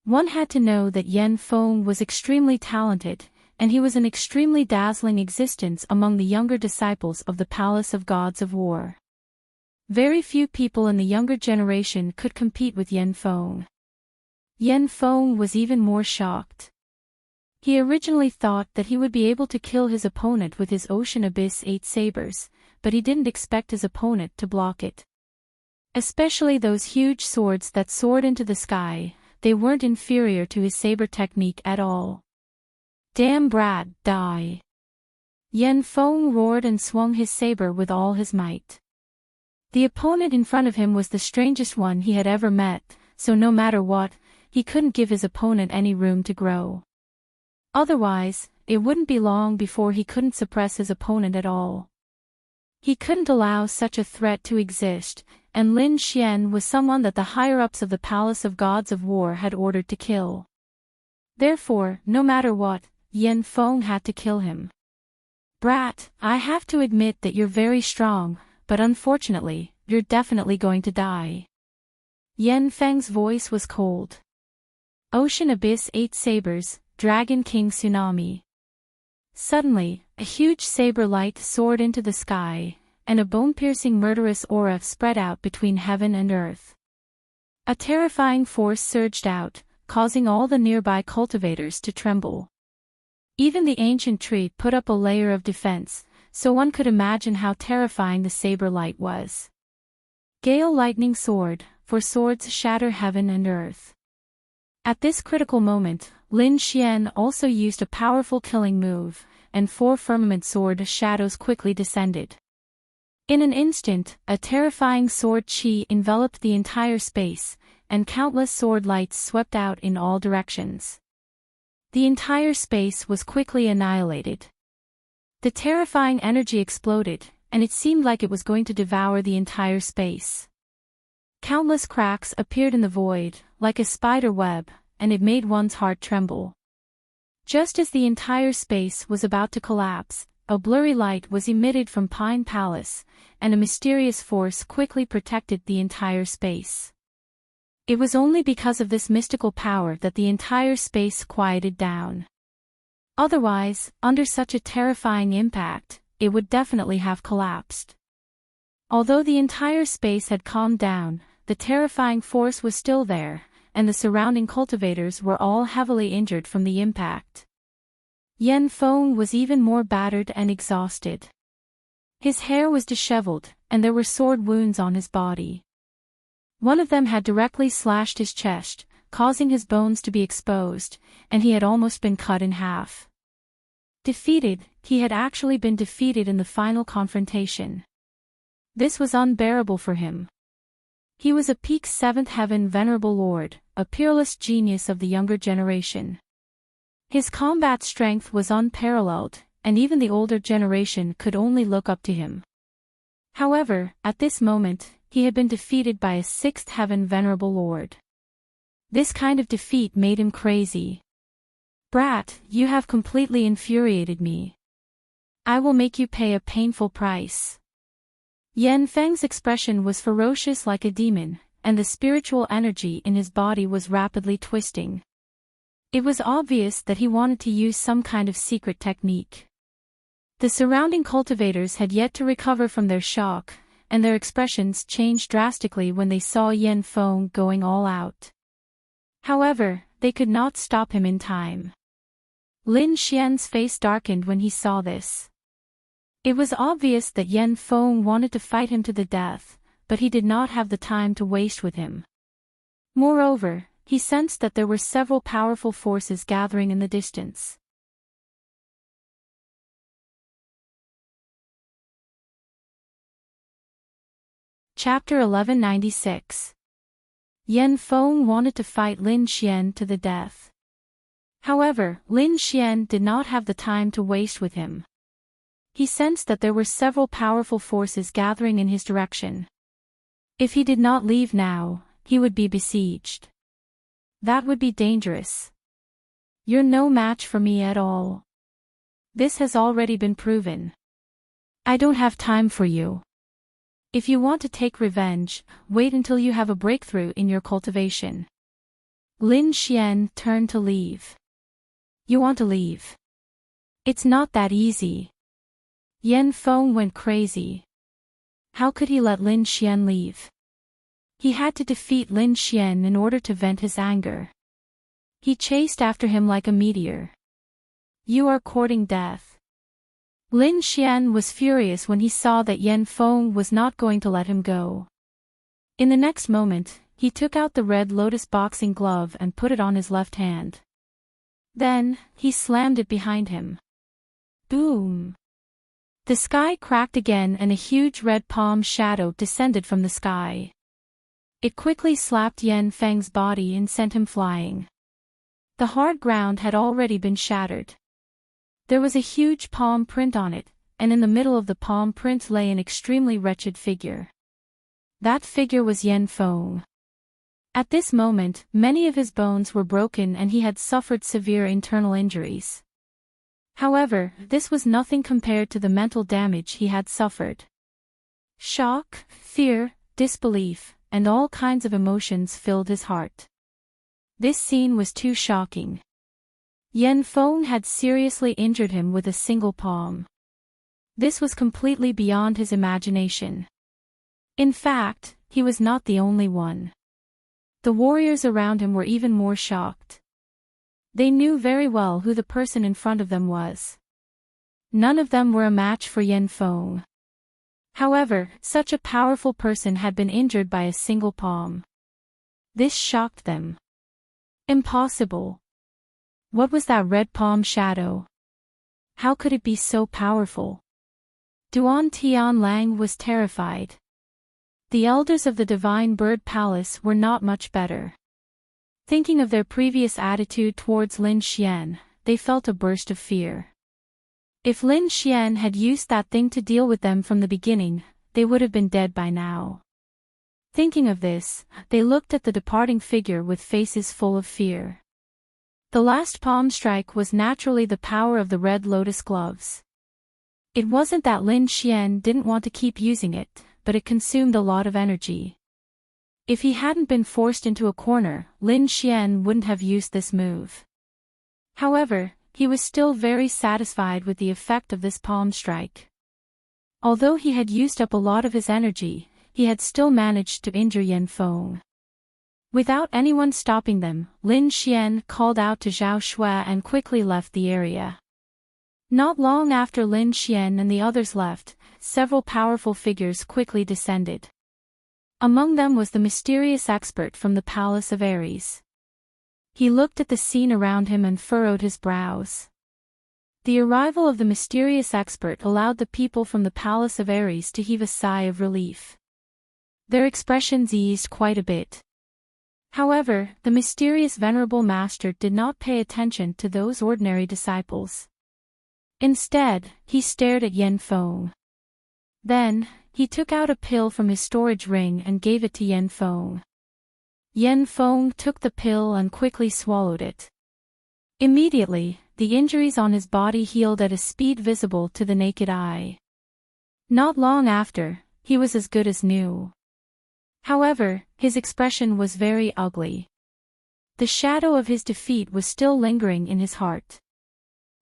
One had to know that Yan Feng was extremely talented, and he was an extremely dazzling existence among the younger disciples of the Palace of Gods of War. Very few people in the younger generation could compete with Yan Feng. Yan Feng was even more shocked. He originally thought that he would be able to kill his opponent with his Ocean Abyss 8 sabers, but he didn't expect his opponent to block it. Especially those huge swords that soared into the sky, they weren't inferior to his saber technique at all. Damn brat, die! Yen Feng roared and swung his saber with all his might. The opponent in front of him was the strangest one he had ever met, so no matter what, he couldn't give his opponent any room to grow. Otherwise, it wouldn't be long before he couldn't suppress his opponent at all. He couldn't allow such a threat to exist, and Lin Xian was someone that the higher-ups of the Palace of Gods of War had ordered to kill. Therefore, no matter what, Yen Feng had to kill him. Brat, I have to admit that you're very strong, but unfortunately, you're definitely going to die. Yen Feng's voice was cold. Ocean Abyss 8 Sabers, Dragon King Tsunami. Suddenly, a huge saber light soared into the sky, and a bone-piercing murderous aura spread out between heaven and earth. A terrifying force surged out, causing all the nearby cultivators to tremble. Even the ancient tree put up a layer of defense, so one could imagine how terrifying the saber light was. Gale Lightning Sword, for swords shatter heaven and earth. At this critical moment, Lin Xian also used a powerful killing move, and 4 firmament sword shadows quickly descended. In an instant, a terrifying sword chi enveloped the entire space, and countless sword lights swept out in all directions. The entire space was quickly annihilated. The terrifying energy exploded, and it seemed like it was going to devour the entire space. Countless cracks appeared in the void, like a spider web, and it made one's heart tremble. Just as the entire space was about to collapse, a blurry light was emitted from Pine Palace, and a mysterious force quickly protected the entire space. It was only because of this mystical power that the entire space quieted down. Otherwise, under such a terrifying impact, it would definitely have collapsed. Although the entire space had calmed down, the terrifying force was still there, and the surrounding cultivators were all heavily injured from the impact. Yen Feng was even more battered and exhausted. His hair was disheveled, and there were sword wounds on his body. One of them had directly slashed his chest, causing his bones to be exposed, and he had almost been cut in half. Defeated, he had actually been defeated in the final confrontation. This was unbearable for him. He was a peak 7th heaven venerable lord, a peerless genius of the younger generation. His combat strength was unparalleled, and even the older generation could only look up to him. However, at this moment, he had been defeated by a 6th heaven venerable lord. This kind of defeat made him crazy. Brat, you have completely infuriated me. I will make you pay a painful price. Yen Feng's expression was ferocious like a demon, and the spiritual energy in his body was rapidly twisting. It was obvious that he wanted to use some kind of secret technique. The surrounding cultivators had yet to recover from their shock, and their expressions changed drastically when they saw Yen Feng going all out. However, they could not stop him in time. Lin Xian's face darkened when he saw this. It was obvious that Yen Feng wanted to fight him to the death, but he did not have the time to waste with him. Moreover, he sensed that there were several powerful forces gathering in the distance. Chapter 1196. Yen Feng wanted to fight Lin Xian to the death. However, Lin Xian did not have the time to waste with him. He sensed that there were several powerful forces gathering in his direction. If he did not leave now, he would be besieged. That would be dangerous. You're no match for me at all. This has already been proven. I don't have time for you. If you want to take revenge, wait until you have a breakthrough in your cultivation. Lin Xian turned to leave. You want to leave? It's not that easy. Yen Feng went crazy. How could he let Lin Xian leave? He had to defeat Lin Xian in order to vent his anger. He chased after him like a meteor. You are courting death. Lin Xian was furious when he saw that Yan Feng was not going to let him go. In the next moment, he took out the red lotus boxing glove and put it on his left hand. Then, he slammed it behind him. Boom! The sky cracked again and a huge red palm shadow descended from the sky. It quickly slapped Yan Feng's body and sent him flying. The hard ground had already been shattered. There was a huge palm print on it, and in the middle of the palm print lay an extremely wretched figure. That figure was Yan Feng. At this moment, many of his bones were broken and he had suffered severe internal injuries. However, this was nothing compared to the mental damage he had suffered. Shock, fear, disbelief, and all kinds of emotions filled his heart. This scene was too shocking. Yan Feng had seriously injured him with a single palm. This was completely beyond his imagination. In fact, he was not the only one. The warriors around him were even more shocked. They knew very well who the person in front of them was. None of them were a match for Yan Feng. However, such a powerful person had been injured by a single palm. This shocked them. Impossible. What was that red palm shadow? How could it be so powerful? Duan Tianlang was terrified. The elders of the Divine Bird Palace were not much better. Thinking of their previous attitude towards Lin Xian, they felt a burst of fear. If Lin Xian had used that thing to deal with them from the beginning, they would have been dead by now. Thinking of this, they looked at the departing figure with faces full of fear. The last palm strike was naturally the power of the red lotus gloves. It wasn't that Lin Xian didn't want to keep using it, but it consumed a lot of energy. If he hadn't been forced into a corner, Lin Xian wouldn't have used this move. However, he was still very satisfied with the effect of this palm strike. Although he had used up a lot of his energy, he had still managed to injure Yan Feng. Without anyone stopping them, Lin Xian called out to Zhao Shui and quickly left the area. Not long after Lin Xian and the others left, several powerful figures quickly descended. Among them was the mysterious expert from the Palace of Ares. He looked at the scene around him and furrowed his brows. The arrival of the mysterious expert allowed the people from the Palace of Ares to heave a sigh of relief. Their expressions eased quite a bit. However, the mysterious venerable master did not pay attention to those ordinary disciples. Instead, he stared at Yan Feng. Then, he took out a pill from his storage ring and gave it to Yan Feng. Yan Feng took the pill and quickly swallowed it. Immediately, the injuries on his body healed at a speed visible to the naked eye. Not long after, he was as good as new. However, his expression was very ugly. The shadow of his defeat was still lingering in his heart.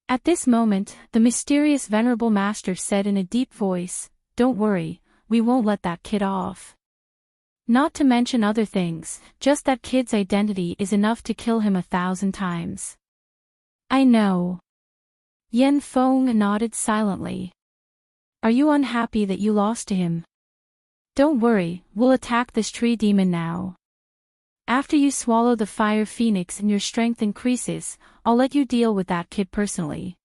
At this moment, the mysterious venerable master said in a deep voice, "Don't worry, we won't let that kid off. Not to mention other things, just that kid's identity is enough to kill him 1,000 times." "I know." Yan Feng nodded silently. "Are you unhappy that you lost to him? Don't worry, we'll attack this tree demon now. After you swallow the fire phoenix and your strength increases, I'll let you deal with that kid personally."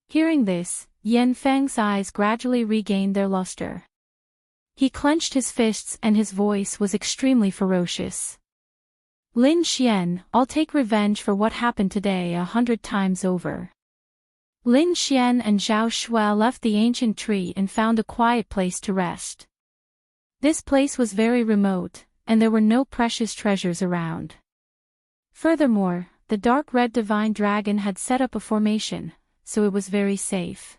Hearing this, Yan Feng's eyes gradually regained their luster. He clenched his fists and his voice was extremely ferocious. "Lin Xian, I'll take revenge for what happened today 100 times over." Lin Xian and Zhao Shui left the ancient tree and found a quiet place to rest. This place was very remote, and there were no precious treasures around. Furthermore, the dark red divine dragon had set up a formation, so it was very safe.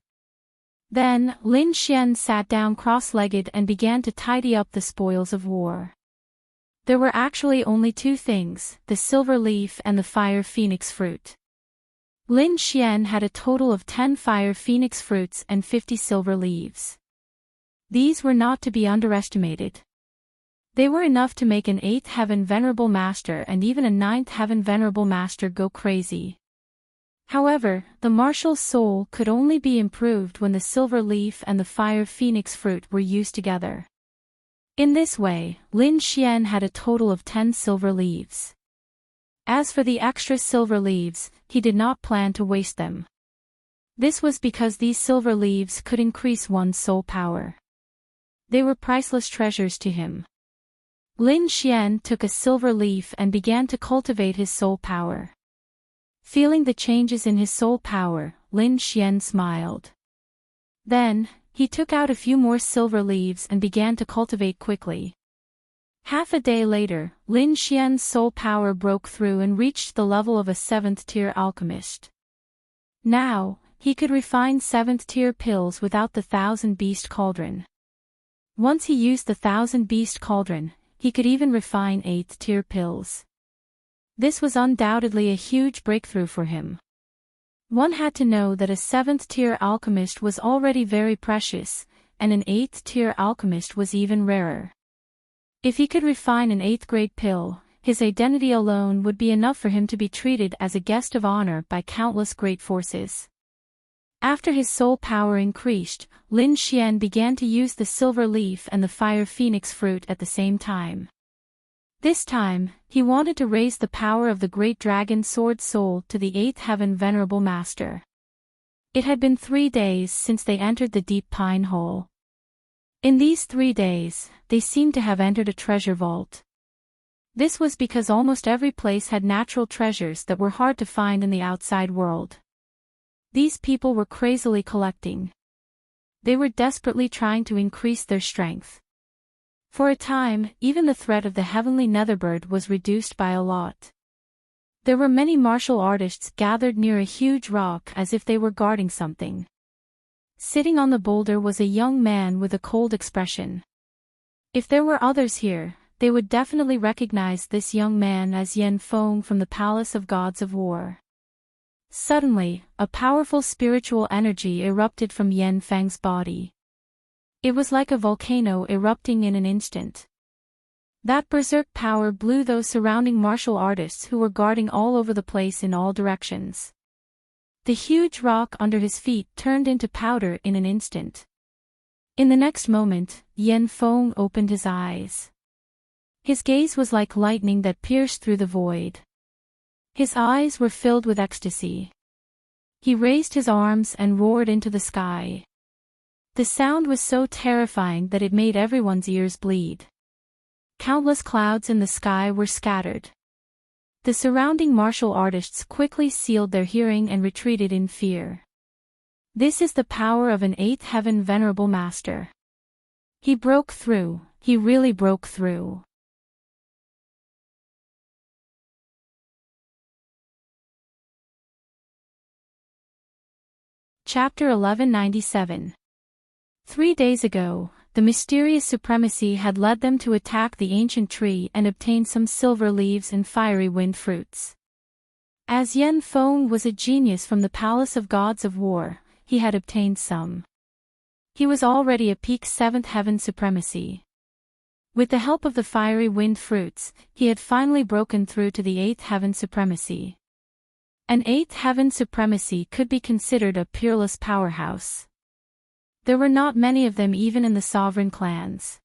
Then, Lin Xian sat down cross-legged and began to tidy up the spoils of war. There were actually only 2 things, the silver leaf and the fire phoenix fruit. Lin Xian had a total of 10 fire phoenix fruits and 50 silver leaves. These were not to be underestimated. They were enough to make an 8th heaven venerable master and even a 9th heaven venerable master go crazy. However, the marshal's soul could only be improved when the silver leaf and the fire phoenix fruit were used together. In this way, Lin Xian had a total of 10 silver leaves. As for the extra silver leaves, he did not plan to waste them. This was because these silver leaves could increase one's soul power. They were priceless treasures to him. Lin Xian took a silver leaf and began to cultivate his soul power. Feeling the changes in his soul power, Lin Xian smiled. Then, he took out a few more silver leaves and began to cultivate quickly. Half a day later, Lin Xian's soul power broke through and reached the level of a 7th-tier alchemist. Now, he could refine 7th-tier pills without the 1000-beast cauldron. Once he used the 1000-beast cauldron, he could even refine 8th-tier pills. This was undoubtedly a huge breakthrough for him. One had to know that a 7th-tier alchemist was already very precious, and an 8th-tier alchemist was even rarer. If he could refine an 8th-grade pill, his identity alone would be enough for him to be treated as a guest of honor by countless great forces. After his soul power increased, Lin Xian began to use the silver leaf and the fire phoenix fruit at the same time. This time, he wanted to raise the power of the great dragon sword soul to the 8th heaven venerable master. It had been 3 days since they entered the deep pine hole. In these 3 days, they seemed to have entered a treasure vault. This was because almost every place had natural treasures that were hard to find in the outside world. These people were crazily collecting. They were desperately trying to increase their strength. For a time, even the threat of the heavenly netherbird was reduced by a lot. There were many martial artists gathered near a huge rock as if they were guarding something. Sitting on the boulder was a young man with a cold expression. If there were others here, they would definitely recognize this young man as Yan Feng from the Palace of Gods of War. Suddenly, a powerful spiritual energy erupted from Yan Feng's body. It was like a volcano erupting in an instant. That berserk power blew those surrounding martial artists who were guarding all over the place in all directions. The huge rock under his feet turned into powder in an instant. In the next moment, Yan Feng opened his eyes. His gaze was like lightning that pierced through the void. His eyes were filled with ecstasy. He raised his arms and roared into the sky. The sound was so terrifying that it made everyone's ears bleed. Countless clouds in the sky were scattered. The surrounding martial artists quickly sealed their hearing and retreated in fear. This is the power of an 8th heaven venerable master. He broke through, he really broke through. Chapter 1197. 3 days ago, the mysterious supremacy had led them to attack the ancient tree and obtain some silver leaves and fiery wind fruits. As Yan Feng was a genius from the Palace of Gods of War, he had obtained some. He was already a peak 7th heaven supremacy. With the help of the fiery wind fruits, he had finally broken through to the 8th heaven supremacy. An 8th heaven supremacy could be considered a peerless powerhouse. There were not many of them even in the sovereign clans.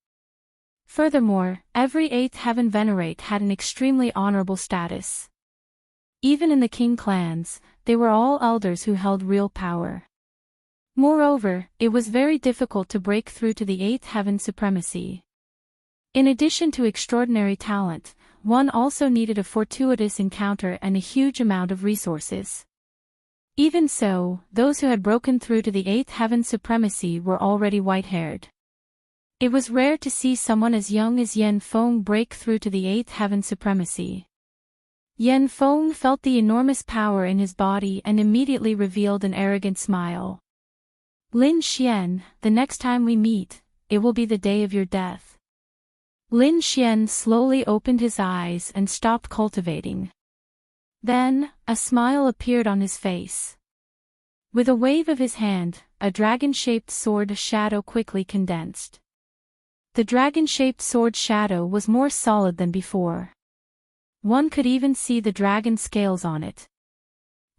Furthermore, every 8th heaven venerate had an extremely honorable status. Even in the king clans, they were all elders who held real power. Moreover, it was very difficult to break through to the 8th heaven supremacy. In addition to extraordinary talent, one also needed a fortuitous encounter and a huge amount of resources. Even so, those who had broken through to the 8th heaven supremacy were already white-haired. It was rare to see someone as young as Yan Feng break through to the 8th heaven supremacy. Yan Feng felt the enormous power in his body and immediately revealed an arrogant smile. Lin Xian, the next time we meet, it will be the day of your death. Lin Xian slowly opened his eyes and stopped cultivating. Then, a smile appeared on his face. With a wave of his hand, a dragon-shaped sword shadow quickly condensed. The dragon-shaped sword shadow was more solid than before. One could even see the dragon scales on it.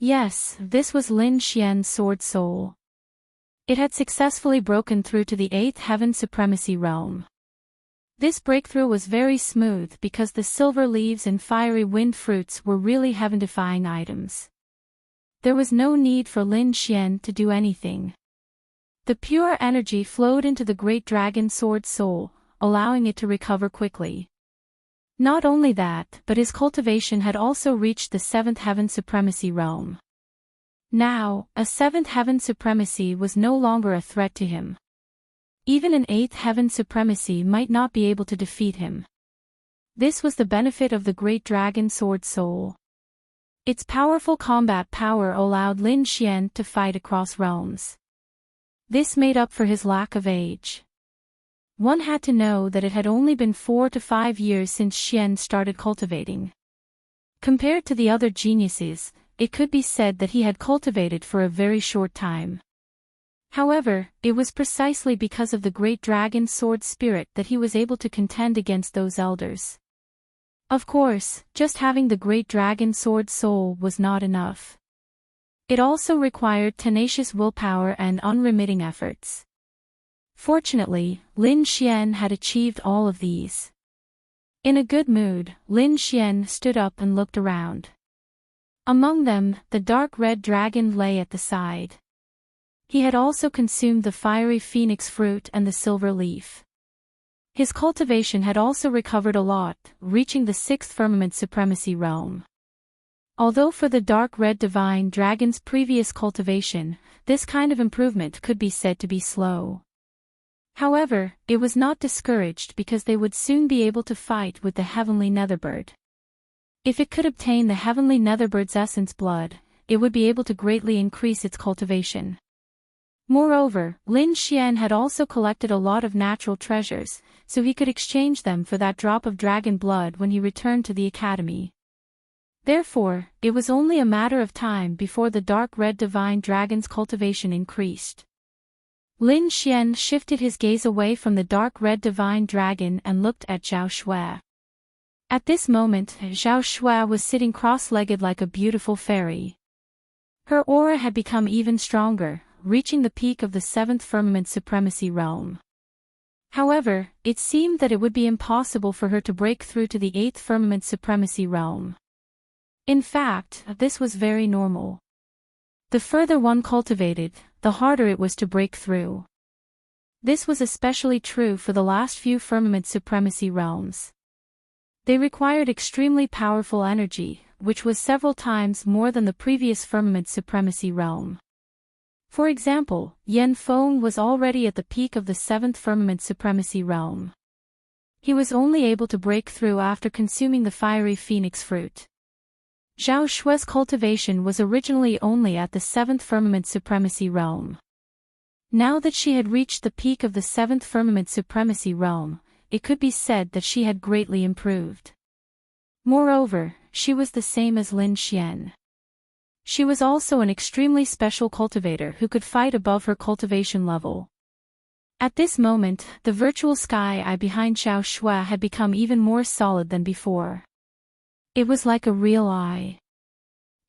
Yes, this was Lin Xian's sword soul. It had successfully broken through to the 8th Heaven Supremacy realm. This breakthrough was very smooth because the silver leaves and fiery wind fruits were really heaven-defying items. There was no need for Lin Xian to do anything. The pure energy flowed into the great dragon sword soul, allowing it to recover quickly. Not only that, but his cultivation had also reached the 7th Heaven Supremacy realm. Now, a 7th Heaven Supremacy was no longer a threat to him. Even an 8th Heaven Supremacy might not be able to defeat him. This was the benefit of the great dragon sword soul. Its powerful combat power allowed Lin Xian to fight across realms. This made up for his lack of age. One had to know that it had only been 4 to 5 years since Xian started cultivating. Compared to the other geniuses, it could be said that he had cultivated for a very short time. However, it was precisely because of the great dragon sword spirit that he was able to contend against those elders. Of course, just having the great dragon sword soul was not enough. It also required tenacious willpower and unremitting efforts. Fortunately, Lin Xian had achieved all of these. In a good mood, Lin Xian stood up and looked around. Among them, the dark red dragon lay at the side. He had also consumed the fiery phoenix fruit and the silver leaf. His cultivation had also recovered a lot, reaching the 6th Firmament Supremacy realm. Although for the dark red divine dragon's previous cultivation, this kind of improvement could be said to be slow. However, it was not discouraged because they would soon be able to fight with the heavenly netherbird. If it could obtain the heavenly netherbird's essence blood, it would be able to greatly increase its cultivation. Moreover, Lin Xian had also collected a lot of natural treasures, so he could exchange them for that drop of dragon blood when he returned to the academy. Therefore, it was only a matter of time before the dark red divine dragon's cultivation increased. Lin Xian shifted his gaze away from the dark red divine dragon and looked at Zhao Shui. At this moment, Zhao Shui was sitting cross-legged like a beautiful fairy. Her aura had become even stronger, reaching the peak of the 7th Firmament Supremacy realm. However, it seemed that it would be impossible for her to break through to the 8th Firmament Supremacy realm. In fact, this was very normal. The further one cultivated, the harder it was to break through. This was especially true for the last few Firmament Supremacy realms. They required extremely powerful energy, which was several times more than the previous Firmament Supremacy realm. For example, Yan Feng was already at the peak of the 7th Firmament Supremacy realm. He was only able to break through after consuming the fiery phoenix fruit. Zhao Shui's cultivation was originally only at the 7th Firmament Supremacy realm. Now that she had reached the peak of the 7th Firmament Supremacy realm, it could be said that she had greatly improved. Moreover, she was the same as Lin Xian. She was also an extremely special cultivator who could fight above her cultivation level. At this moment, the virtual sky eye behind Zhao Shui had become even more solid than before. It was like a real eye.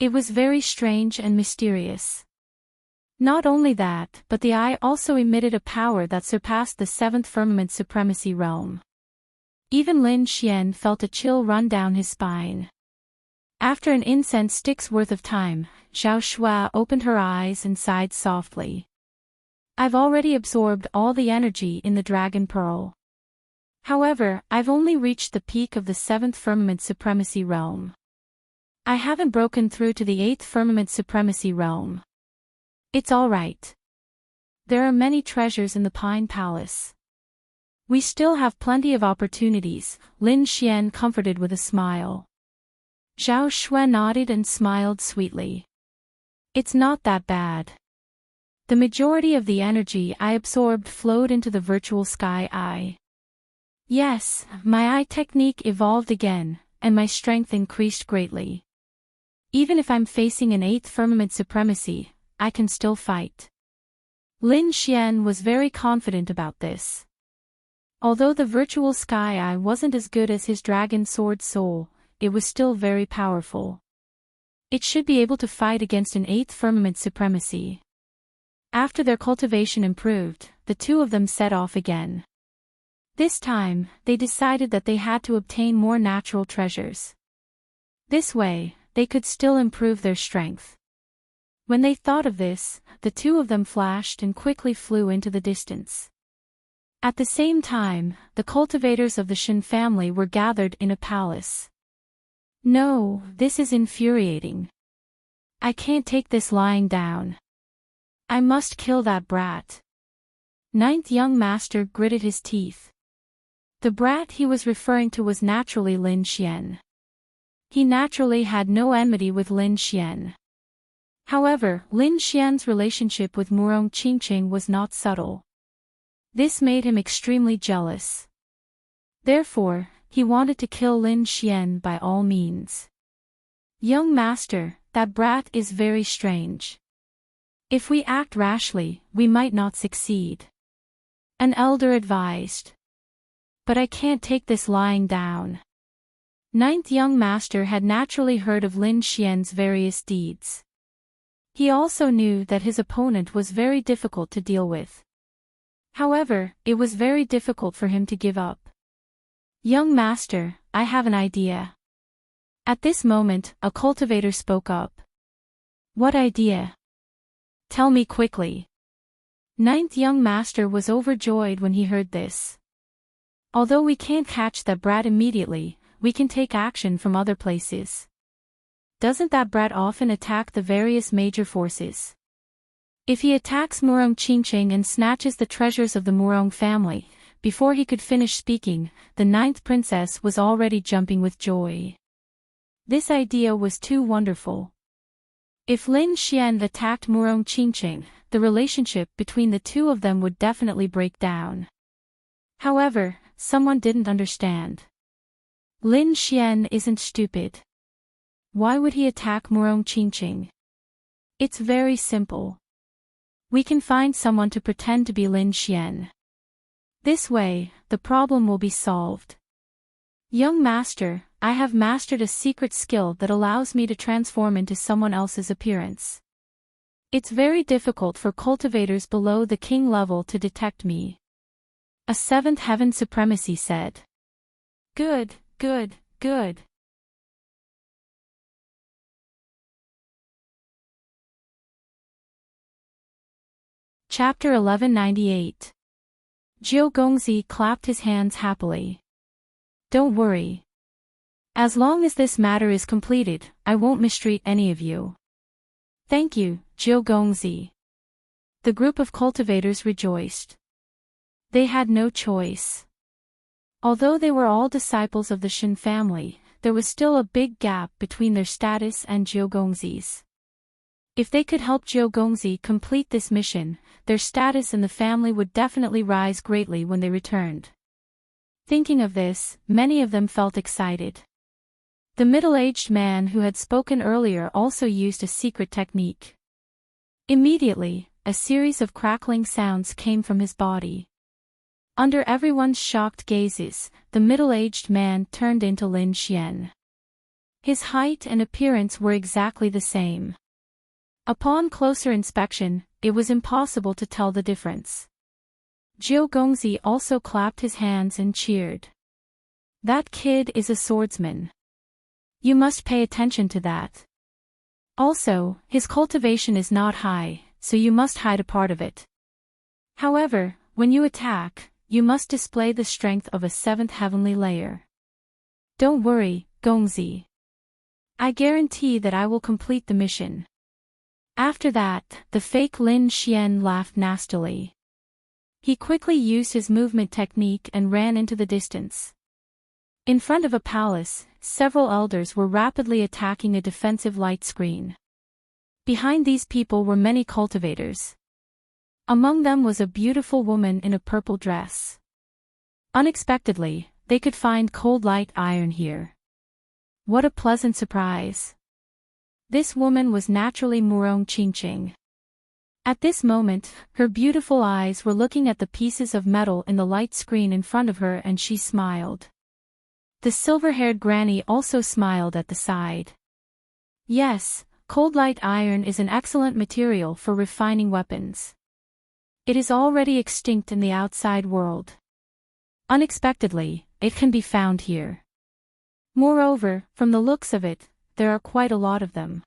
It was very strange and mysterious. Not only that, but the eye also emitted a power that surpassed the 7th Firmament Supremacy realm. Even Lin Xian felt a chill run down his spine. After an incense stick's worth of time, Zhao Shui opened her eyes and sighed softly. I've already absorbed all the energy in the Dragon Pearl. However, I've only reached the peak of the 7th Firmament Supremacy realm. I haven't broken through to the 8th Firmament Supremacy realm. It's all right. There are many treasures in the Pine Palace. We still have plenty of opportunities, Lin Xian comforted with a smile. Zhao Shui nodded and smiled sweetly. It's not that bad. The majority of the energy I absorbed flowed into the virtual sky eye. Yes, my eye technique evolved again, and my strength increased greatly. Even if I'm facing an 8th Firmament Supremacy, I can still fight. Lin Xian was very confident about this. Although the virtual sky eye wasn't as good as his dragon sword soul, it was still very powerful. It should be able to fight against an 8th firmament supremacy. After their cultivation improved, the two of them set off again. This time, they decided that they had to obtain more natural treasures. This way, they could still improve their strength. When they thought of this, the two of them flashed and quickly flew into the distance. At the same time, the cultivators of the Shen family were gathered in a palace. No, this is infuriating. I can't take this lying down. I must kill that brat. 9th young master gritted his teeth. The brat he was referring to was naturally Lin Xian. He naturally had no enmity with Lin Xian. However, Lin Xian's relationship with Murong Qingqing was not subtle. This made him extremely jealous. Therefore, he wanted to kill Lin Xian by all means. Young master, that brat is very strange. If we act rashly, we might not succeed. An elder advised. But I can't take this lying down. 9th young master had naturally heard of Lin Xian's various deeds. He also knew that his opponent was very difficult to deal with. However, it was very difficult for him to give up. Young master, I have an idea. At this moment, a cultivator spoke up. What idea? Tell me quickly. 9th young master was overjoyed when he heard this. Although we can't catch that brat immediately, we can take action from other places. Doesn't that brat often attack the various major forces? If he attacks Murong Qingqing and snatches the treasures of the Murong family, before he could finish speaking, the 9th princess was already jumping with joy. This idea was too wonderful. If Lin Xian attacked Murong Qingqing, the relationship between the two of them would definitely break down. However, someone didn't understand. Lin Xian isn't stupid. Why would he attack Murong Qingqing? It's very simple. We can find someone to pretend to be Lin Xian. This way, the problem will be solved. Young master, I have mastered a secret skill that allows me to transform into someone else's appearance. It's very difficult for cultivators below the king level to detect me. A 7th heaven supremacy said. Good, good, good. Chapter 1198. Jiu Gongzi clapped his hands happily. Don't worry. As long as this matter is completed, I won't mistreat any of you. Thank you, Jiu Gongzi. The group of cultivators rejoiced. They had no choice. Although they were all disciples of the Shen family, there was still a big gap between their status and Jiu Gongzi's. If they could help Jiu Gongzi complete this mission, their status in the family would definitely rise greatly when they returned. Thinking of this, many of them felt excited. The middle-aged man who had spoken earlier also used a secret technique. Immediately, a series of crackling sounds came from his body. Under everyone's shocked gazes, the middle-aged man turned into Lin Xian. His height and appearance were exactly the same. Upon closer inspection, it was impossible to tell the difference. Jiu Gongzi also clapped his hands and cheered. That kid is a swordsman. You must pay attention to that. Also, his cultivation is not high, so you must hide a part of it. However, when you attack, you must display the strength of a 7th heavenly layer. Don't worry, Gongzi. I guarantee that I will complete the mission. After that, the fake Lin Xian laughed nastily. He quickly used his movement technique and ran into the distance. In front of a palace, several elders were rapidly attacking a defensive light screen. Behind these people were many cultivators. Among them was a beautiful woman in a purple dress. Unexpectedly, they could find cold light iron here. What a pleasant surprise. This woman was naturally Murong Qingqing. At this moment, her beautiful eyes were looking at the pieces of metal in the light screen in front of her and she smiled. The silver-haired granny also smiled at the side. Yes, cold light iron is an excellent material for refining weapons. It is already extinct in the outside world. Unexpectedly, it can be found here. Moreover, from the looks of it, there are quite a lot of them.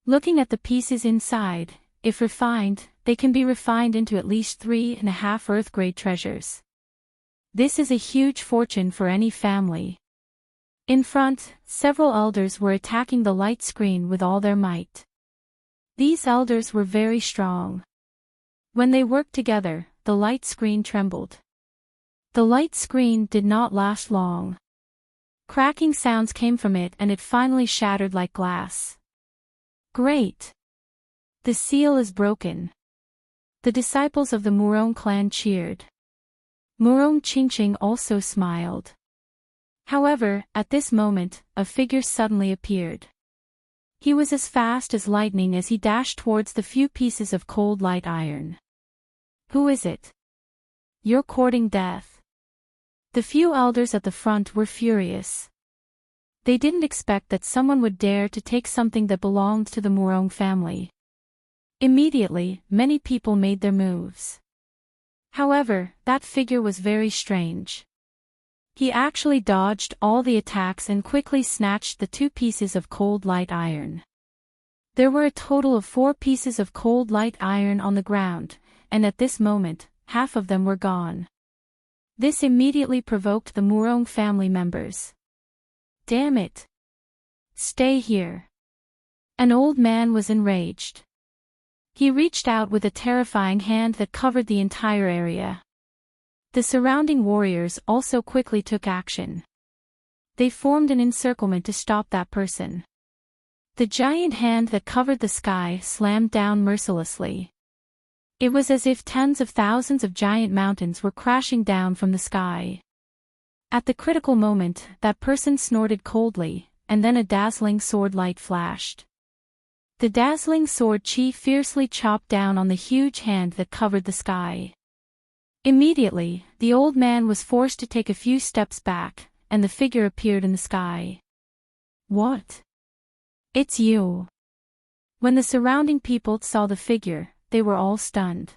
Looking at the pieces inside, if refined, they can be refined into at least 3.5 Earth-grade treasures. This is a huge fortune for any family. In front, several elders were attacking the light screen with all their might. These elders were very strong. When they worked together, the light screen trembled. The light screen did not last long. Cracking sounds came from it and it finally shattered like glass. Great! The seal is broken. The disciples of the Murong clan cheered. Murong Qingqing also smiled. However, at this moment, a figure suddenly appeared. He was as fast as lightning as he dashed towards the few pieces of cold light iron. Who is it? You're courting death. The few elders at the front were furious. They didn't expect that someone would dare to take something that belonged to the Murong family. Immediately, many people made their moves. However, that figure was very strange. He actually dodged all the attacks and quickly snatched the 2 pieces of cold light iron. There were a total of 4 pieces of cold light iron on the ground, and at this moment, half of them were gone. This immediately provoked the Murong family members. Damn it! Stay here. An old man was enraged. He reached out with a terrifying hand that covered the entire area. The surrounding warriors also quickly took action. They formed an encirclement to stop that person. The giant hand that covered the sky slammed down mercilessly. It was as if tens of thousands of giant mountains were crashing down from the sky. At the critical moment, that person snorted coldly, and then a dazzling sword light flashed. The dazzling sword chi fiercely chopped down on the huge hand that covered the sky. Immediately, the old man was forced to take a few steps back, and the figure appeared in the sky. What? It's you. When the surrounding people saw the figure, they were all stunned.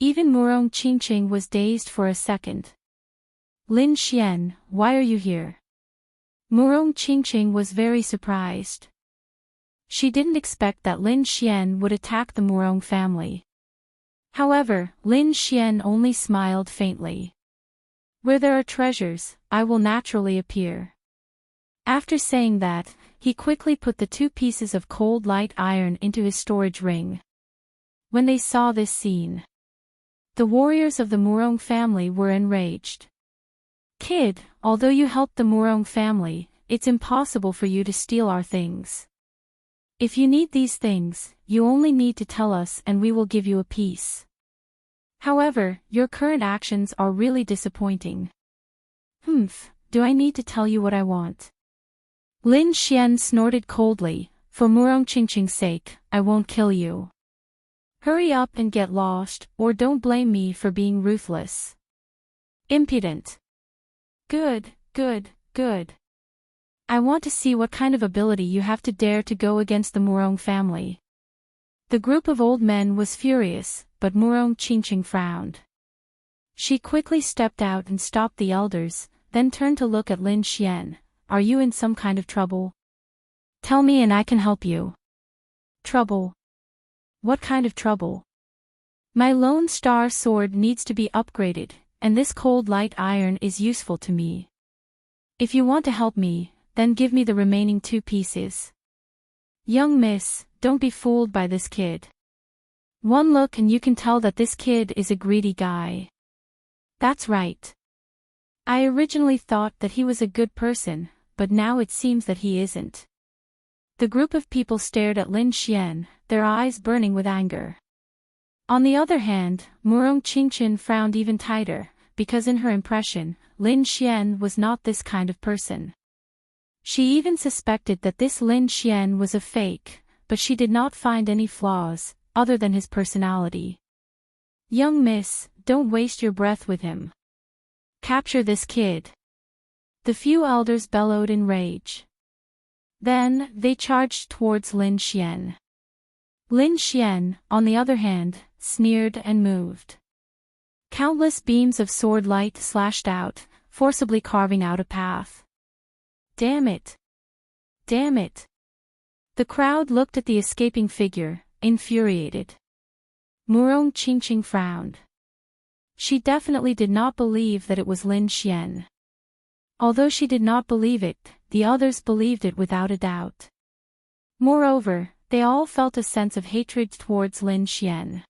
Even Murong Qingqing was dazed for a second. Lin Xian, why are you here? Murong Qingqing was very surprised. She didn't expect that Lin Xian would attack the Murong family. However, Lin Xian only smiled faintly. Where there are treasures, I will naturally appear. After saying that, he quickly put the 2 pieces of cold light iron into his storage ring. When they saw this scene, the warriors of the Murong family were enraged. Kid, although you helped the Murong family, it's impossible for you to steal our things. If you need these things, you only need to tell us and we will give you a piece. However, your current actions are really disappointing. Do I need to tell you what I want? Lin Xian snorted coldly, for Murong Qingqing's sake, I won't kill you. Hurry up and get lost, or don't blame me for being ruthless. Impudent. Good. I want to see what kind of ability you have to dare to go against the Murong family. The group of old men was furious, but Murong Qingqing frowned. She quickly stepped out and stopped the elders, then turned to look at Lin Xian. Are you in some kind of trouble? Tell me and I can help you. Trouble? What kind of trouble? My Lone Star sword needs to be upgraded, and this cold light iron is useful to me. If you want to help me, then give me the remaining 2 pieces. Young miss, don't be fooled by this kid. One look and you can tell that this kid is a greedy guy. That's right. I originally thought that he was a good person, but now it seems that he isn't. The group of people stared at Lin Xian, their eyes burning with anger. On the other hand, Murong Qingqing frowned even tighter, because in her impression, Lin Xian was not this kind of person. She even suspected that this Lin Xian was a fake, but she did not find any flaws, other than his personality. Young miss, don't waste your breath with him. Capture this kid. The few elders bellowed in rage. Then, they charged towards Lin Xian. Lin Xian, on the other hand, sneered and moved. Countless beams of sword light slashed out, forcibly carving out a path. Damn it! Damn it! The crowd looked at the escaping figure, infuriated. Murong Qingqing frowned. She definitely did not believe that it was Lin Xian. Although she did not believe it, the others believed it without a doubt. Moreover, they all felt a sense of hatred towards Lin Xian.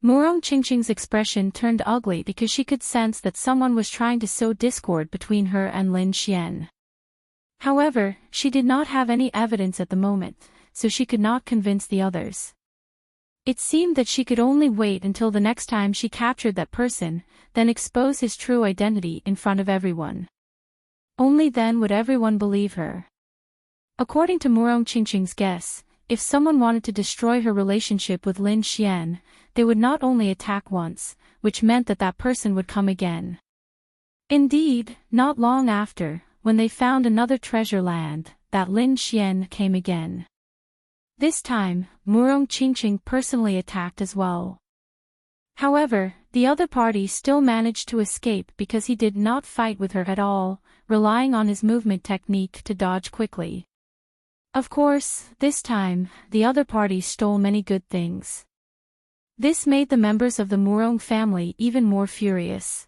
Murong Qingqing's expression turned ugly because she could sense that someone was trying to sow discord between her and Lin Xian. However, she did not have any evidence at the moment, so she could not convince the others. It seemed that she could only wait until the next time she captured that person, then expose his true identity in front of everyone. Only then would everyone believe her. According to Murong Qingqing's guess, if someone wanted to destroy her relationship with Lin Xian, they would not only attack once, which meant that that person would come again. Indeed, not long after, when they found another treasure land, that Lin Xian came again. This time, Murong Qingqing personally attacked as well. However, the other party still managed to escape because he did not fight with her at all, relying on his movement technique to dodge quickly. Of course, this time, the other party stole many good things. This made the members of the Murong family even more furious.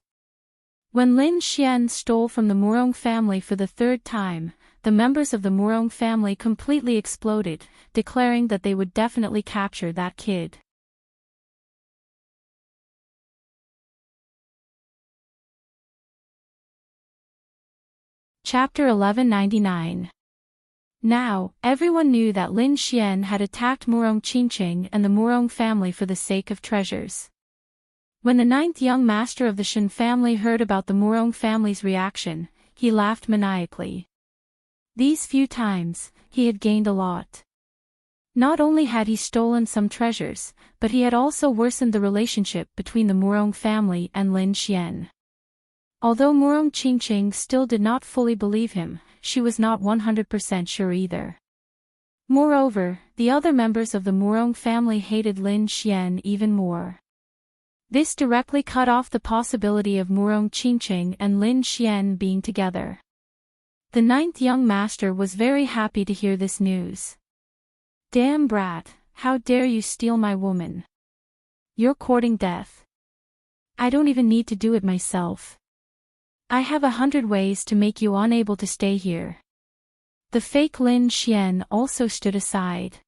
When Lin Xian stole from the Murong family for the third time, the members of the Murong family completely exploded, declaring that they would definitely capture that kid. Chapter 1199. Now, everyone knew that Lin Xian had attacked Murong Qingqing and the Murong family for the sake of treasures. When the ninth young master of the Shen family heard about the Murong family's reaction, he laughed maniacally. These few times, he had gained a lot. Not only had he stolen some treasures, but he had also worsened the relationship between the Murong family and Lin Xian. Although Murong Qingqing still did not fully believe him, she was not 100% sure either. Moreover, the other members of the Murong family hated Lin Xian even more. This directly cut off the possibility of Murong Qingqing and Lin Xian being together. The ninth young master was very happy to hear this news. Damn brat, how dare you steal my woman? You're courting death. I don't even need to do it myself. I have 100 ways to make you unable to stay here. The fake Lin Xian also stood aside.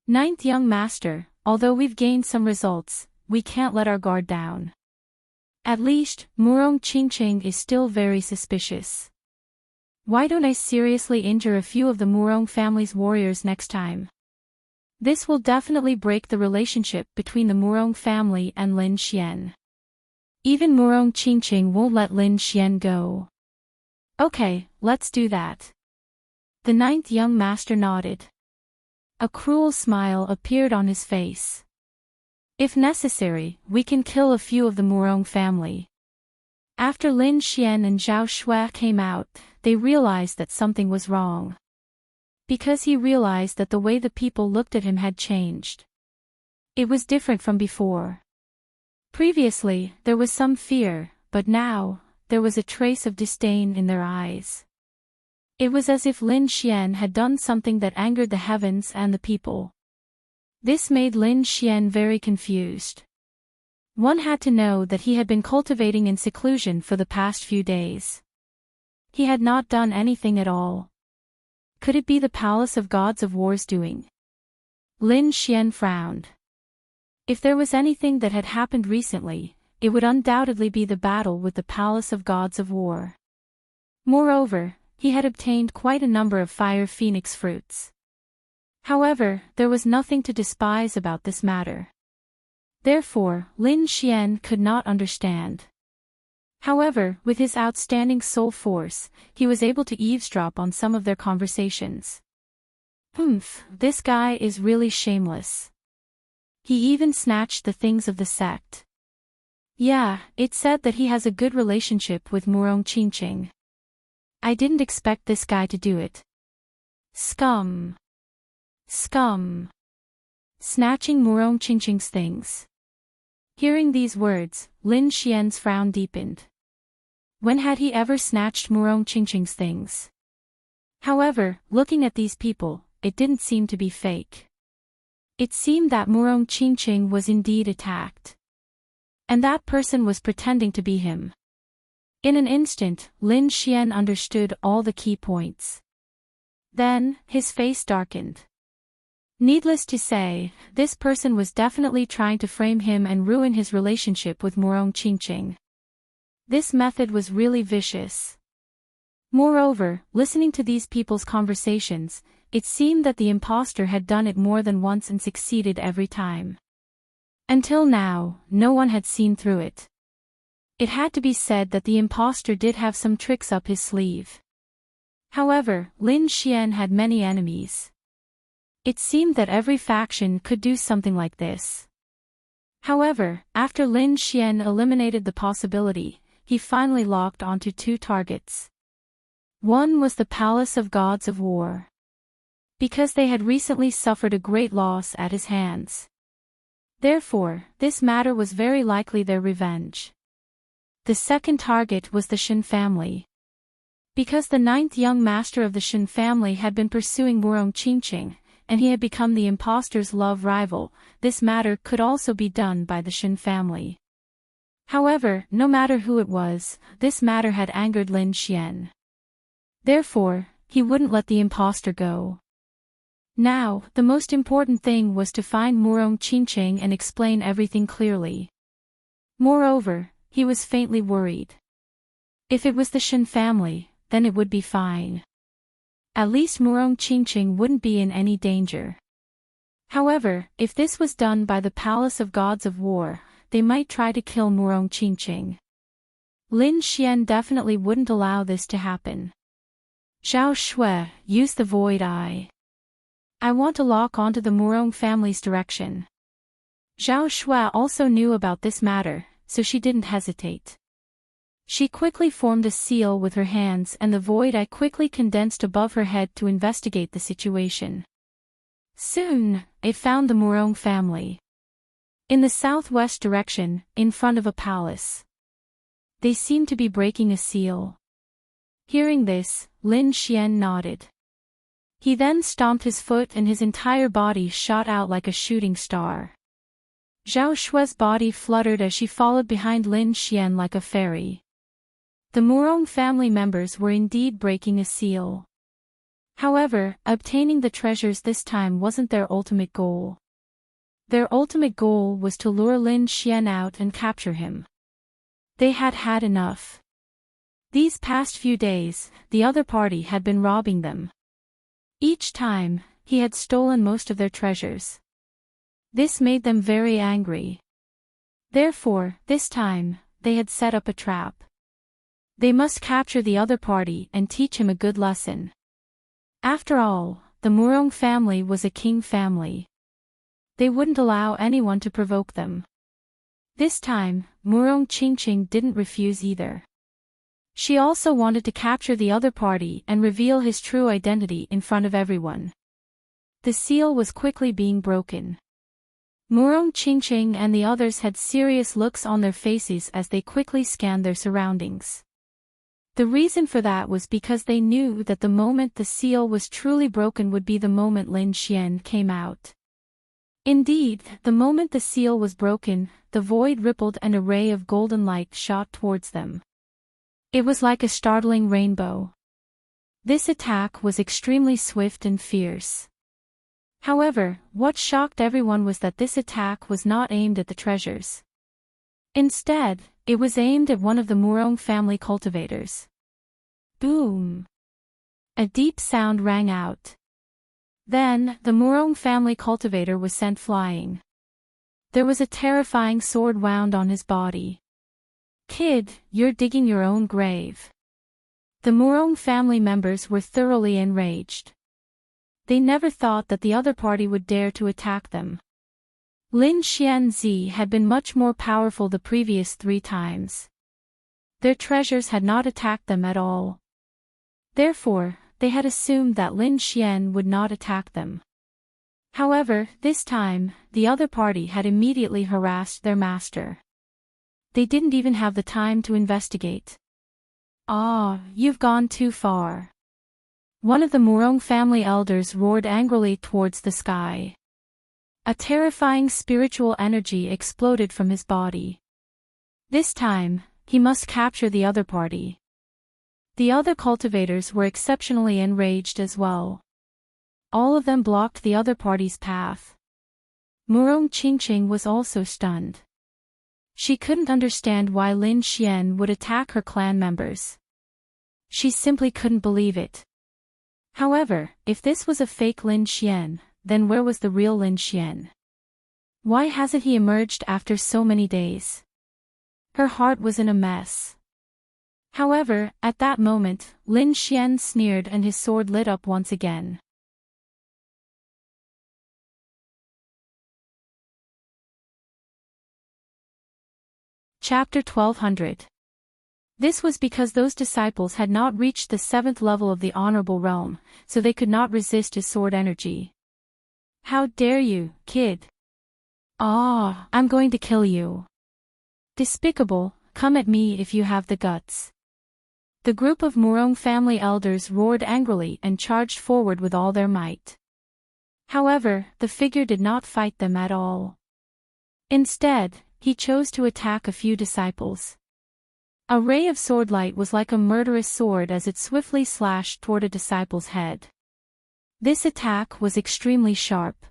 Ninth young master, although we've gained some results, we can't let our guard down. At least, Murong Qingqing is still very suspicious. Why don't I seriously injure a few of the Murong family's warriors next time? This will definitely break the relationship between the Murong family and Lin Xian. Even Murong Qingqing won't let Lin Xian go. Okay, let's do that. The ninth young master nodded. A cruel smile appeared on his face. If necessary, we can kill a few of the Murong family. After Lin Xian and Zhao Shui came out, they realized that something was wrong. Because he realized that the way the people looked at him had changed. It was different from before. Previously, there was some fear, but now, there was a trace of disdain in their eyes. It was as if Lin Xian had done something that angered the heavens and the people. This made Lin Xian very confused. One had to know that he had been cultivating in seclusion for the past few days. He had not done anything at all. Could it be the Palace of Gods of War's doing? Lin Xian frowned. If there was anything that had happened recently, it would undoubtedly be the battle with the Palace of Gods of War. Moreover, he had obtained quite a number of fire phoenix fruits. However, there was nothing to despise about this matter. Therefore, Lin Xian could not understand. However, with his outstanding soul force, he was able to eavesdrop on some of their conversations. This guy is really shameless. He even snatched the things of the sect. Yeah, it said that he has a good relationship with Murong Qingqing. I didn't expect this guy to do it. Scum. Scum. Snatching Murong Qingqing's things. Hearing these words, Lin Xian's frown deepened. When had he ever snatched Murong Qingqing's things? However, looking at these people, it didn't seem to be fake. It seemed that Murong Qingqing was indeed attacked. And that person was pretending to be him. In an instant, Lin Xian understood all the key points. Then, his face darkened. Needless to say, this person was definitely trying to frame him and ruin his relationship with Murong Qingqing. This method was really vicious. Moreover, listening to these people's conversations, it seemed that the impostor had done it more than once and succeeded every time. Until now, no one had seen through it. It had to be said that the impostor did have some tricks up his sleeve. However, Lin Xian had many enemies. It seemed that every faction could do something like this. However, after Lin Xian eliminated the possibility, he finally locked onto two targets. One was the Palace of Gods of War. Because they had recently suffered a great loss at his hands. Therefore, this matter was very likely their revenge. The second target was the Shen family. Because the ninth young master of the Shen family had been pursuing Murong Qingqing, and he had become the impostor's love rival, this matter could also be done by the Shen family. However, no matter who it was, this matter had angered Lin Xian. Therefore, he wouldn't let the impostor go. Now, the most important thing was to find Murong Qingqing and explain everything clearly. Moreover, he was faintly worried. If it was the Shen family, then it would be fine. At least Murong Qingqing wouldn't be in any danger. However, if this was done by the Palace of Gods of War, they might try to kill Murong Qingqing. Lin Xian definitely wouldn't allow this to happen. Zhao Shui, use the Void Eye. I want to lock onto the Murong family's direction. Zhao Shui also knew about this matter, so she didn't hesitate. She quickly formed a seal with her hands and the Void Eye quickly condensed above her head to investigate the situation. Soon, it found the Murong family. In the southwest direction, in front of a palace. They seemed to be breaking a seal. Hearing this, Lin Xian nodded. He then stomped his foot and his entire body shot out like a shooting star. Zhao Shui's body fluttered as she followed behind Lin Xian like a fairy. The Murong family members were indeed breaking a seal. However, obtaining the treasures this time wasn't their ultimate goal. Their ultimate goal was to lure Lin Xian out and capture him. They had had enough. These past few days, the other party had been robbing them. Each time, he had stolen most of their treasures. This made them very angry. Therefore, this time, they had set up a trap. They must capture the other party and teach him a good lesson. After all, the Murong family was a king family. They wouldn't allow anyone to provoke them. This time, Murong Qingqing didn't refuse either. She also wanted to capture the other party and reveal his true identity in front of everyone. The seal was quickly being broken. Murong Qingqing and the others had serious looks on their faces as they quickly scanned their surroundings. The reason for that was because they knew that the moment the seal was truly broken would be the moment Lin Xian came out. Indeed, the moment the seal was broken, the void rippled and a ray of golden light shot towards them. It was like a startling rainbow. This attack was extremely swift and fierce. However, what shocked everyone was that this attack was not aimed at the treasures. Instead, it was aimed at one of the Murong family cultivators. Boom! A deep sound rang out. Then, the Murong family cultivator was sent flying. There was a terrifying sword wound on his body. Kid, you're digging your own grave. The Murong family members were thoroughly enraged. They never thought that the other party would dare to attack them. Lin Xianzi had been much more powerful the previous 3 times. Their treasures had not attacked them at all. Therefore, they had assumed that Lin Xian would not attack them. However, this time, the other party had immediately harassed their master. They didn't even have the time to investigate. "Ah, you've gone too far." One of the Murong family elders roared angrily towards the sky. A terrifying spiritual energy exploded from his body. This time, he must capture the other party. The other cultivators were exceptionally enraged as well. All of them blocked the other party's path. Murong Qingqing was also stunned. She couldn't understand why Lin Xian would attack her clan members. She simply couldn't believe it. However, if this was a fake Lin Xian, then where was the real Lin Xian? Why hasn't he emerged after so many days? Her heart was in a mess. However, at that moment, Lin Xian sneered and his sword lit up once again. Chapter 1200. This was because those disciples had not reached the 7th level of the Honorable Realm, so they could not resist his sword energy. "How dare you, kid? Ah, I'm going to kill you. Despicable, come at me if you have the guts." The group of Murong family elders roared angrily and charged forward with all their might. However, the figure did not fight them at all. Instead, he chose to attack a few disciples. A ray of swordlight was like a murderous sword as it swiftly slashed toward a disciple's head. This attack was extremely sharp.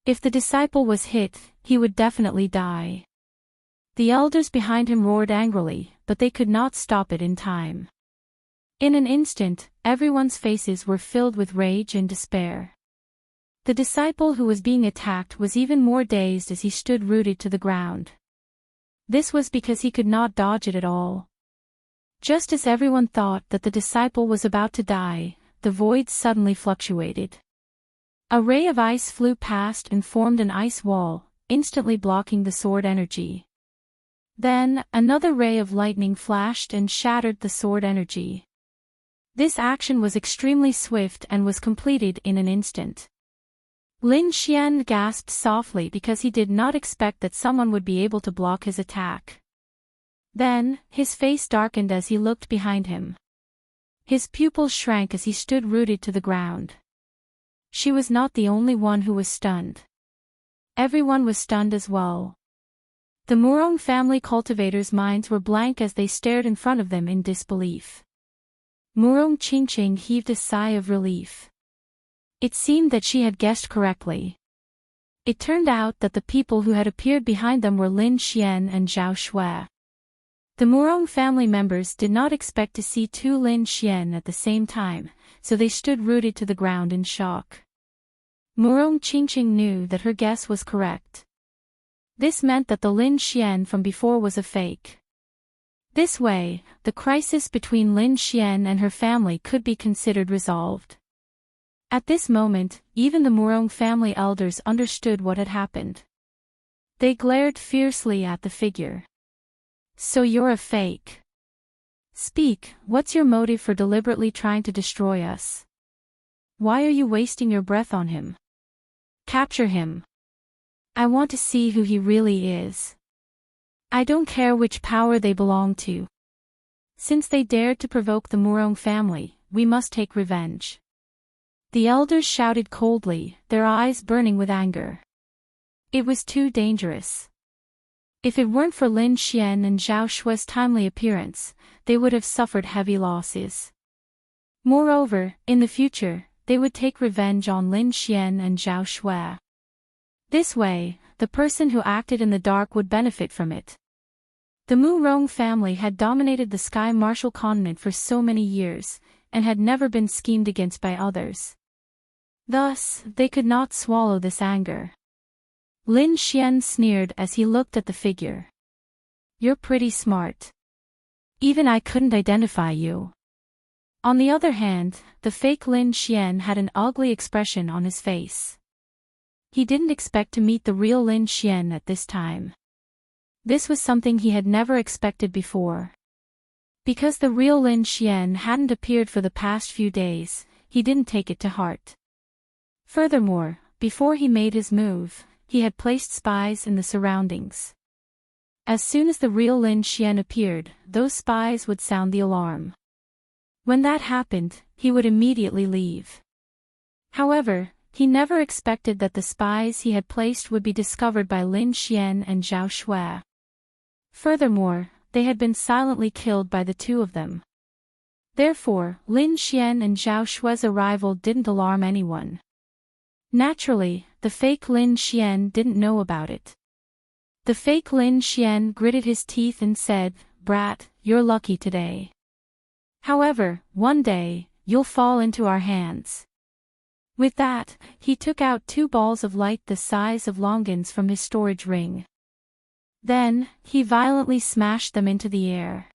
If the disciple was hit, he would definitely die. The elders behind him roared angrily, but they could not stop it in time. In an instant, everyone's faces were filled with rage and despair. The disciple who was being attacked was even more dazed as he stood rooted to the ground. This was because he could not dodge it at all. Just as everyone thought that the disciple was about to die, the void suddenly fluctuated. A ray of ice flew past and formed an ice wall, instantly blocking the sword energy. Then, another ray of lightning flashed and shattered the sword energy. This action was extremely swift and was completed in an instant. Lin Xian gasped softly because he did not expect that someone would be able to block his attack. Then, his face darkened as he looked behind him. His pupils shrank as he stood rooted to the ground. She was not the only one who was stunned. Everyone was stunned as well. The Murong family cultivators' minds were blank as they stared in front of them in disbelief. Murong Qingqing heaved a sigh of relief. It seemed that she had guessed correctly. It turned out that the people who had appeared behind them were Lin Xian and Zhao Shui. The Murong family members did not expect to see two Lin Xian at the same time, so they stood rooted to the ground in shock. Murong Qingqing knew that her guess was correct. This meant that the Lin Xian from before was a fake. This way, the crisis between Lin Xian and her family could be considered resolved. At this moment, even the Murong family elders understood what had happened. They glared fiercely at the figure. "So you're a fake. Speak, what's your motive for deliberately trying to destroy us? Why are you wasting your breath on him? Capture him. I want to see who he really is. I don't care which power they belong to. Since they dared to provoke the Murong family, we must take revenge." The elders shouted coldly, their eyes burning with anger. It was too dangerous. If it weren't for Lin Xian and Zhao Shui's timely appearance, they would have suffered heavy losses. Moreover, in the future, they would take revenge on Lin Xian and Zhao Shui. This way, the person who acted in the dark would benefit from it. The Murong family had dominated the Sky Martial continent for so many years, and had never been schemed against by others. Thus, they could not swallow this anger. Lin Xian sneered as he looked at the figure. "You're pretty smart. Even I couldn't identify you." On the other hand, the fake Lin Xian had an ugly expression on his face. He didn't expect to meet the real Lin Xian at this time. This was something he had never expected before. Because the real Lin Xian hadn't appeared for the past few days, he didn't take it to heart. Furthermore, before he made his move, he had placed spies in the surroundings. As soon as the real Lin Xian appeared, those spies would sound the alarm. When that happened, he would immediately leave. However, he never expected that the spies he had placed would be discovered by Lin Xian and Zhao Shui. Furthermore, they had been silently killed by the two of them. Therefore, Lin Xian and Zhao Shui's arrival didn't alarm anyone. Naturally, the fake Lin Xian didn't know about it. The fake Lin Xian gritted his teeth and said, "Brat, you're lucky today. However, one day, you'll fall into our hands." With that, he took out 2 balls of light the size of longans from his storage ring. Then, he violently smashed them into the air.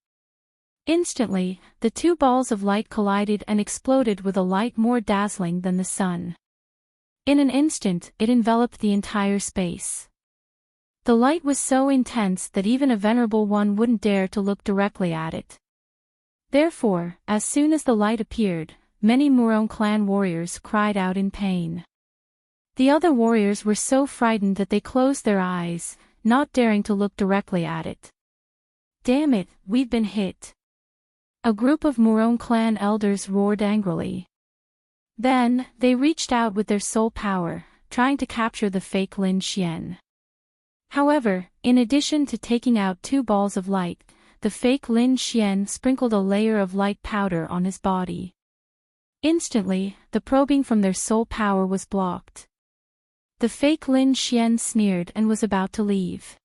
Instantly, the 2 balls of light collided and exploded with a light more dazzling than the sun. In an instant, it enveloped the entire space. The light was so intense that even a venerable one wouldn't dare to look directly at it. Therefore, as soon as the light appeared, many Murong clan warriors cried out in pain. The other warriors were so frightened that they closed their eyes, not daring to look directly at it. "Damn it, we've been hit!" A group of Murong clan elders roared angrily. Then, they reached out with their soul power, trying to capture the fake Lin Xian. However, in addition to taking out 2 balls of light, the fake Lin Xian sprinkled a layer of light powder on his body. Instantly, the probing from their soul power was blocked. The fake Lin Xian sneered and was about to leave.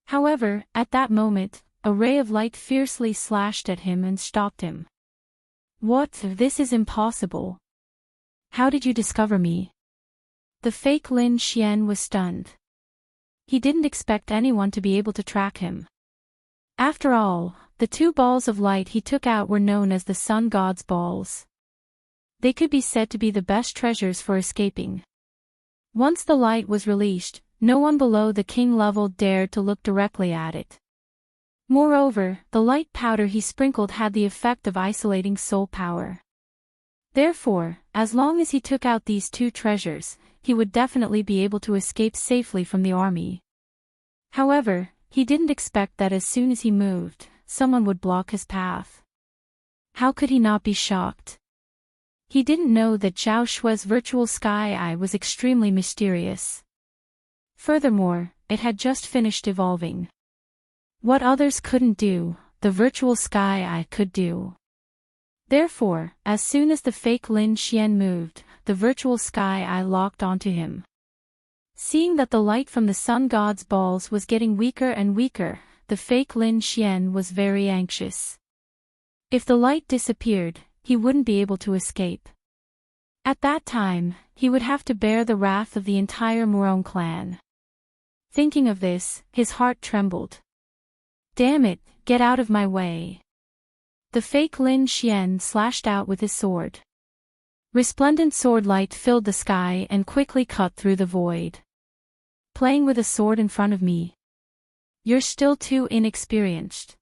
However, at that moment, a ray of light fiercely slashed at him and stopped him. "What? This is impossible. How did you discover me?" The fake Lin Xian was stunned. He didn't expect anyone to be able to track him. After all, the 2 balls of light he took out were known as the Sun God's balls. They could be said to be the best treasures for escaping. Once the light was released, no one below the king level dared to look directly at it. Moreover, the light powder he sprinkled had the effect of isolating soul power. Therefore, as long as he took out these 2 treasures, he would definitely be able to escape safely from the army. However, he didn't expect that as soon as he moved, someone would block his path. How could he not be shocked? He didn't know that Zhao Shui's virtual sky eye was extremely mysterious. Furthermore, it had just finished evolving. What others couldn't do, the virtual sky eye could do. Therefore, as soon as the fake Lin Xian moved, the virtual sky eye locked onto him. Seeing that the light from the Sun God's balls was getting weaker and weaker, the fake Lin Xian was very anxious. If the light disappeared, he wouldn't be able to escape. At that time, he would have to bear the wrath of the entire Murong clan. Thinking of this, his heart trembled. "Damn it, get out of my way." The fake Lin Xian slashed out with his sword. Resplendent sword light filled the sky and quickly cut through the void. "Playing with a sword in front of me? You're still too inexperienced."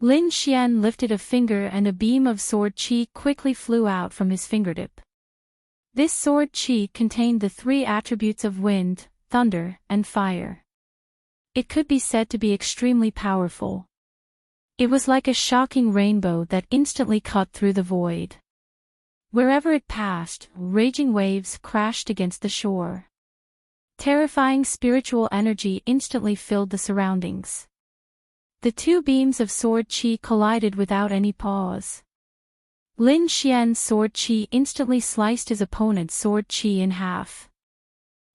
Lin Xian lifted a finger and a beam of sword qi quickly flew out from his fingertip. This sword qi contained the 3 attributes of wind, thunder, and fire. It could be said to be extremely powerful. It was like a shocking rainbow that instantly cut through the void. Wherever it passed, raging waves crashed against the shore. Terrifying spiritual energy instantly filled the surroundings. The 2 beams of sword qi collided without any pause. Lin Xian's sword qi instantly sliced his opponent's sword qi in half.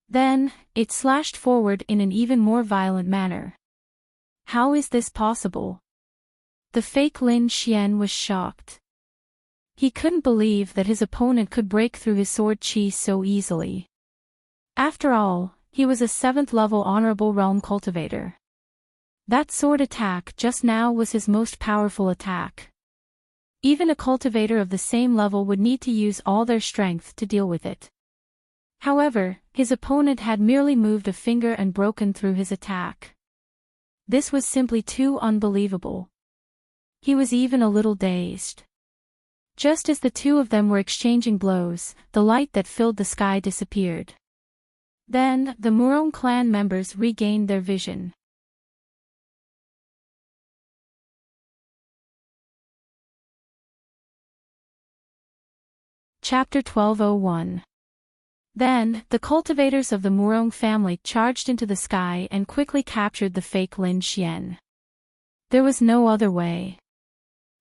Then, it slashed forward in an even more violent manner. How is this possible? The fake Lin Xian was shocked. He couldn't believe that his opponent could break through his sword qi so easily. After all, he was a 7th level honorable realm cultivator. That sword attack just now was his most powerful attack. Even a cultivator of the same level would need to use all their strength to deal with it. However, his opponent had merely moved a finger and broken through his attack. This was simply too unbelievable. He was even a little dazed. Just as the two of them were exchanging blows, the light that filled the sky disappeared. Then, the Murong clan members regained their vision. Chapter 1201. Then, the cultivators of the Murong family charged into the sky and quickly captured the fake Lin Xian. There was no other way.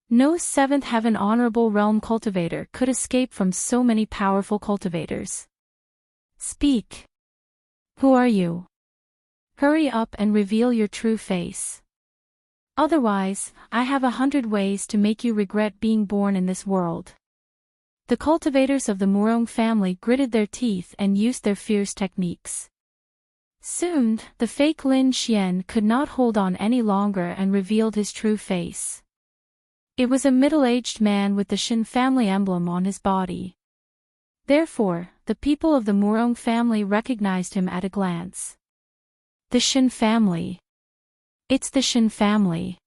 No seventh heaven honorable realm cultivator could escape from so many powerful cultivators. Speak. Who are you? Hurry up and reveal your true face. Otherwise, I have 100 ways to make you regret being born in this world. The cultivators of the Murong family gritted their teeth and used their fierce techniques. Soon, the fake Lin Xian could not hold on any longer and revealed his true face. It was a middle-aged man with the Shin family emblem on his body. Therefore, the people of the Murong family recognized him at a glance. The Shin family. It's the Shin family.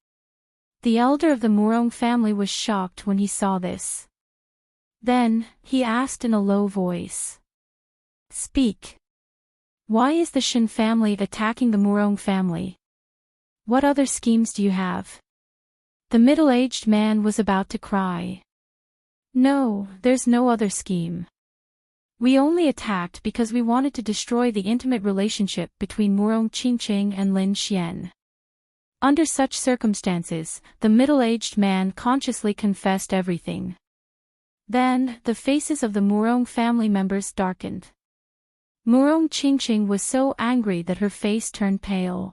The elder of the Murong family was shocked when he saw this. Then, he asked in a low voice. Speak. Why is the Shin family attacking the Murong family? What other schemes do you have? The middle-aged man was about to cry. No, there's no other scheme. We only attacked because we wanted to destroy the intimate relationship between Murong Qingqing and Lin Xian. Under such circumstances, the middle-aged man consciously confessed everything. Then, the faces of the Murong family members darkened. Murong Qingqing was so angry that her face turned pale.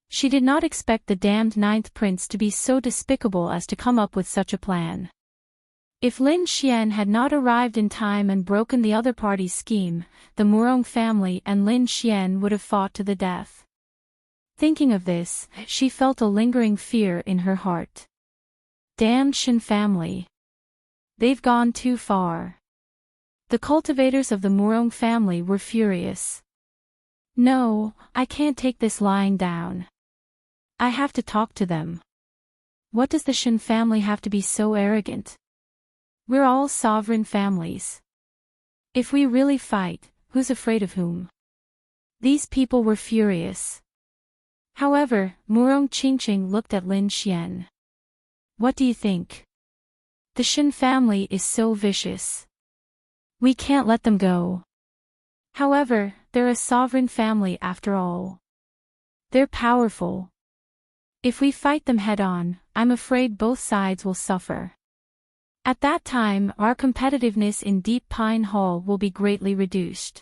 She did not expect the damned ninth prince to be so despicable as to come up with such a plan. If Lin Xian had not arrived in time and broken the other party's scheme, the Murong family and Lin Xian would have fought to the death. Thinking of this, she felt a lingering fear in her heart. Damned Shin family. They've gone too far. The cultivators of the Murong family were furious. No, I can't take this lying down. I have to talk to them. What does the Shin family have to be so arrogant? We're all sovereign families. If we really fight, who's afraid of whom? These people were furious. However, Murong Qingqing looked at Lin Xian. What do you think? The Shin family is so vicious. We can't let them go. However, they're a sovereign family after all. They're powerful. If we fight them head-on, I'm afraid both sides will suffer. At that time, our competitiveness in Deep Pine Hall will be greatly reduced.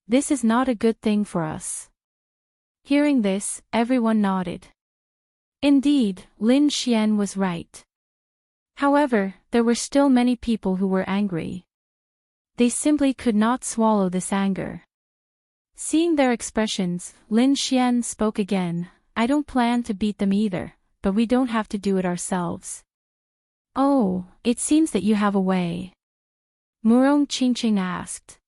This is not a good thing for us. Hearing this, everyone nodded. Indeed, Lin Xian was right. However, there were still many people who were angry. They simply could not swallow this anger. Seeing their expressions, Lin Xian spoke again. I don't plan to beat them either, but we don't have to do it ourselves. Oh, it seems that you have a way. Murong Qingqing asked.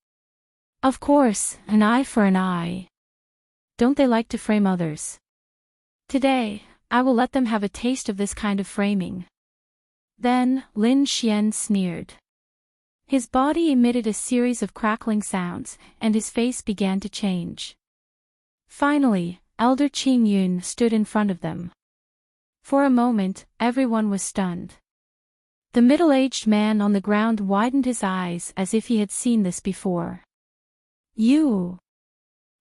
Of course, an eye for an eye. Don't they like to frame others? Today, I will let them have a taste of this kind of framing. Then, Lin Xian sneered. His body emitted a series of crackling sounds, and his face began to change. Finally, Elder Qing Yun stood in front of them. For a moment, everyone was stunned. The middle-aged man on the ground widened his eyes as if he had seen this before. You!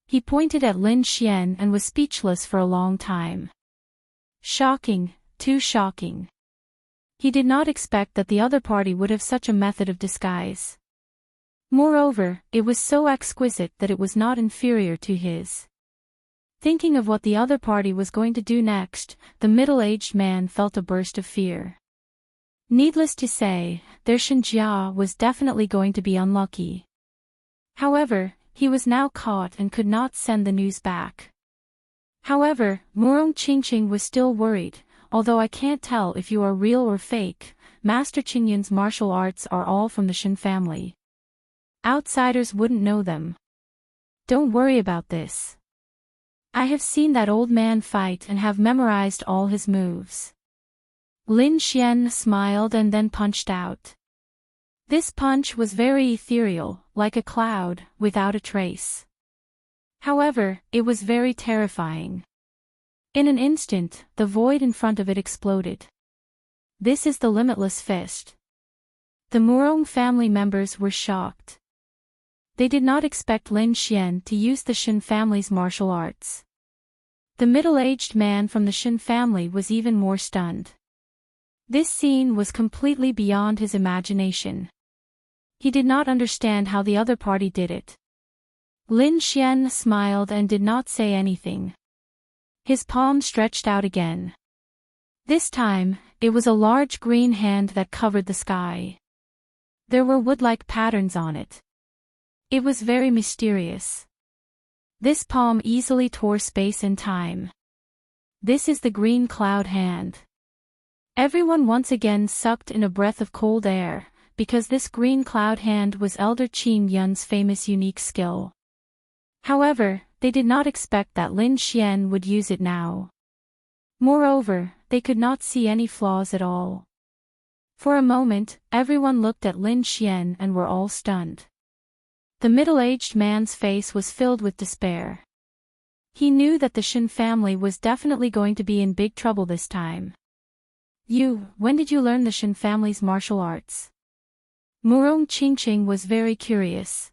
He pointed at Lin Xian and was speechless for a long time. Shocking, too shocking. He did not expect that the other party would have such a method of disguise. Moreover, it was so exquisite that it was not inferior to his. Thinking of what the other party was going to do next, the middle-aged man felt a burst of fear. Needless to say, their Shinjia was definitely going to be unlucky. However, he was now caught and could not send the news back. However, Murong Qingqing was still worried. Although I can't tell if you are real or fake, Master Qingyun's martial arts are all from the Shin family. Outsiders wouldn't know them. Don't worry about this. I have seen that old man fight and have memorized all his moves. Lin Xian smiled and then punched out. This punch was very ethereal, like a cloud, without a trace. However, it was very terrifying. In an instant, the void in front of it exploded. This is the limitless fist. The Murong family members were shocked. They did not expect Lin Xian to use the Shen family's martial arts. The middle-aged man from the Shen family was even more stunned. This scene was completely beyond his imagination. He did not understand how the other party did it. Lin Xian smiled and did not say anything. His palm stretched out again. This time, it was a large green hand that covered the sky. There were wood-like patterns on it. It was very mysterious. This palm easily tore space and time. This is the green cloud hand. Everyone once again sucked in a breath of cold air, because this green cloud hand was Elder Qin Yun's famous unique skill. However, they did not expect that Lin Xian would use it now. Moreover, they could not see any flaws at all. For a moment, everyone looked at Lin Xian and were all stunned. The middle-aged man's face was filled with despair. He knew that the Shen family was definitely going to be in big trouble this time. When did you learn the Shen family's martial arts? Murong Qingqing was very curious.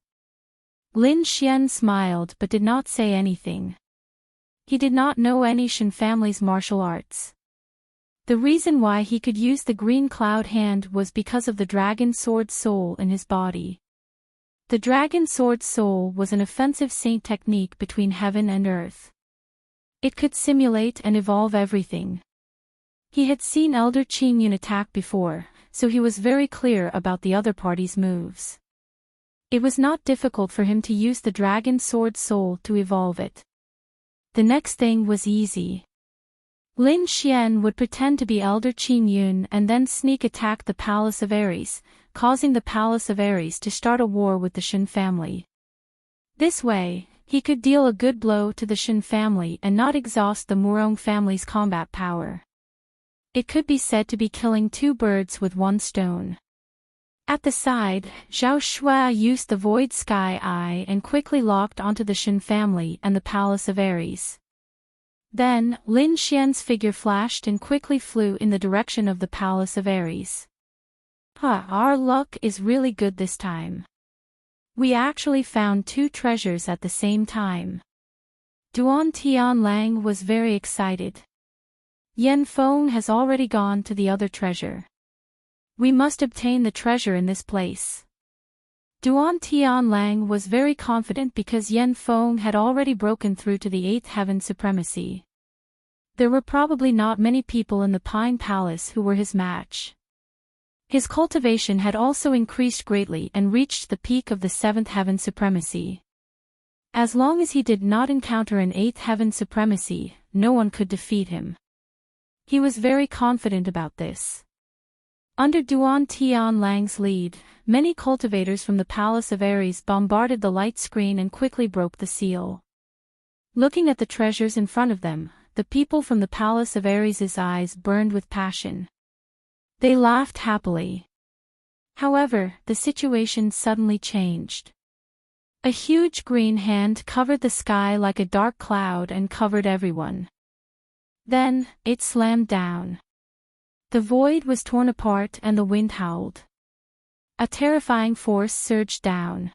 Lin Xian smiled but did not say anything. He did not know any Shen family's martial arts. The reason why he could use the green cloud hand was because of the dragon sword soul in his body. The dragon sword soul was an offensive saint technique between heaven and earth. It could simulate and evolve everything. He had seen Elder Qin Yun attack before, so he was very clear about the other party's moves. It was not difficult for him to use the dragon sword soul to evolve it. The next thing was easy. Lin Xian would pretend to be Elder Qin Yun and then sneak attack the Palace of Ares, causing the Palace of Ares to start a war with the Shen family. This way, he could deal a good blow to the Shen family and not exhaust the Murong family's combat power. It could be said to be killing two birds with one stone. At the side, Zhao Shuai used the Void Sky Eye and quickly locked onto the Shen family and the Palace of Ares. Then, Lin Xian's figure flashed and quickly flew in the direction of the Palace of Ares. Our luck is really good this time. We actually found two treasures at the same time. Duan Tianlang was very excited. Yan Feng has already gone to the other treasure. We must obtain the treasure in this place. Duan Tianlang was very confident because Yan Feng had already broken through to the 8th heaven supremacy. There were probably not many people in the Pine Palace who were his match. His cultivation had also increased greatly and reached the peak of the 7th heaven supremacy. As long as he did not encounter an 8th heaven supremacy, no one could defeat him. He was very confident about this. Under Duan Tianlang's lead, many cultivators from the Palace of Ares bombarded the light screen and quickly broke the seal. Looking at the treasures in front of them, the people from the Palace of Ares' eyes burned with passion. They laughed happily. However, the situation suddenly changed. A huge green hand covered the sky like a dark cloud and covered everyone. Then, it slammed down. The void was torn apart and the wind howled. A terrifying force surged down.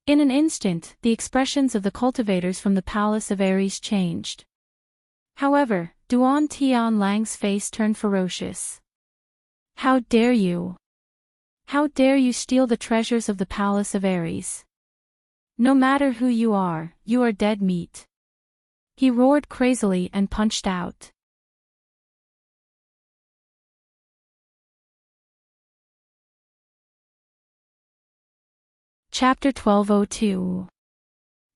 In an instant, the expressions of the cultivators from the Palace of Ares changed. However, Duan Tianlang's face turned ferocious. How dare you? How dare you steal the treasures of the Palace of Ares? No matter who you are dead meat. He roared crazily and punched out. Chapter 1202.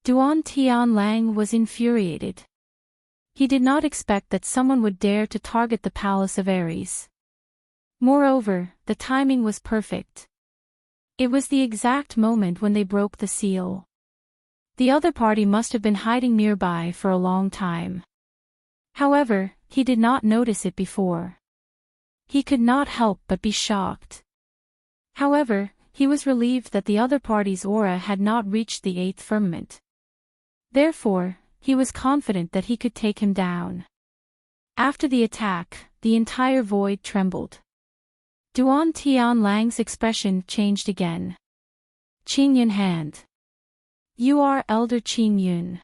Duan Tianlang was infuriated. He did not expect that someone would dare to target the Palace of Ares. Moreover, the timing was perfect. It was the exact moment when they broke the seal. The other party must have been hiding nearby for a long time. However, he did not notice it before. He could not help but be shocked. However, he was relieved that the other party's aura had not reached the 8th firmament. Therefore, he was confident that he could take him down. After the attack, the entire void trembled. Duan Tianlang's expression changed again. Qingyun hand. You are Elder Qingyun.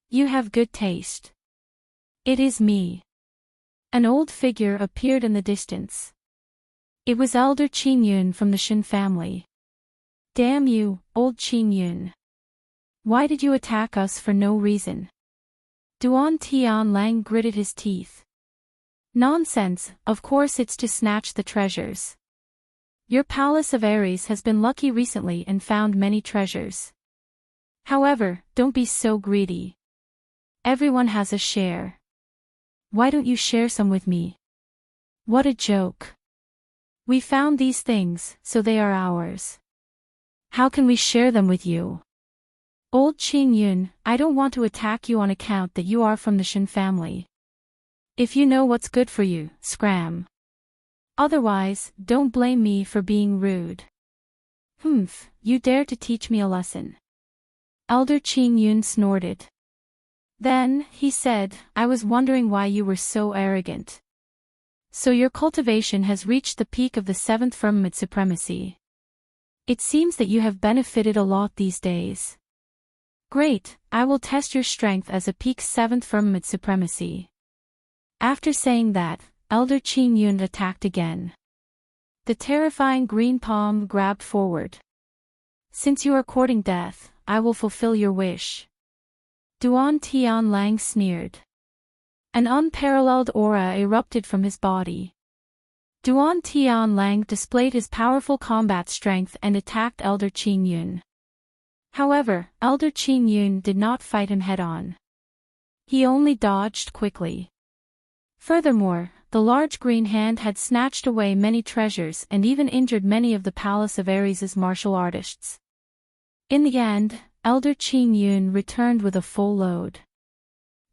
You have good taste. It is me. An old figure appeared in the distance. It was Elder Qingyun from the Shen family. Damn you, old Qingyun. Why did you attack us for no reason? Duan Tianlang gritted his teeth. Nonsense, of course it's to snatch the treasures. Your palace of Ares has been lucky recently and found many treasures. However, don't be so greedy. Everyone has a share. Why don't you share some with me? What a joke. We found these things, so they are ours. How can we share them with you? Old Qingyun, I don't want to attack you on account that you are from the Shen family. If you know what's good for you, scram. Otherwise, don't blame me for being rude. Humph, you dare to teach me a lesson. Elder Qingyun snorted. Then, he said, I was wondering why you were so arrogant. So your cultivation has reached the peak of the 7th firmament supremacy. It seems that you have benefited a lot these days. Great, I will test your strength as a peak 7th firmament supremacy. After saying that, Elder Qingyun attacked again. The terrifying green palm grabbed forward. Since you are courting death, I will fulfill your wish. Duan Tianlang sneered. An unparalleled aura erupted from his body. Duan Tianlang displayed his powerful combat strength and attacked Elder Qingyun. However, Elder Qingyun did not fight him head-on. He only dodged quickly. Furthermore, the large green hand had snatched away many treasures and even injured many of the palace of Ares's martial artists. In the end, Elder Qingyun returned with a full load.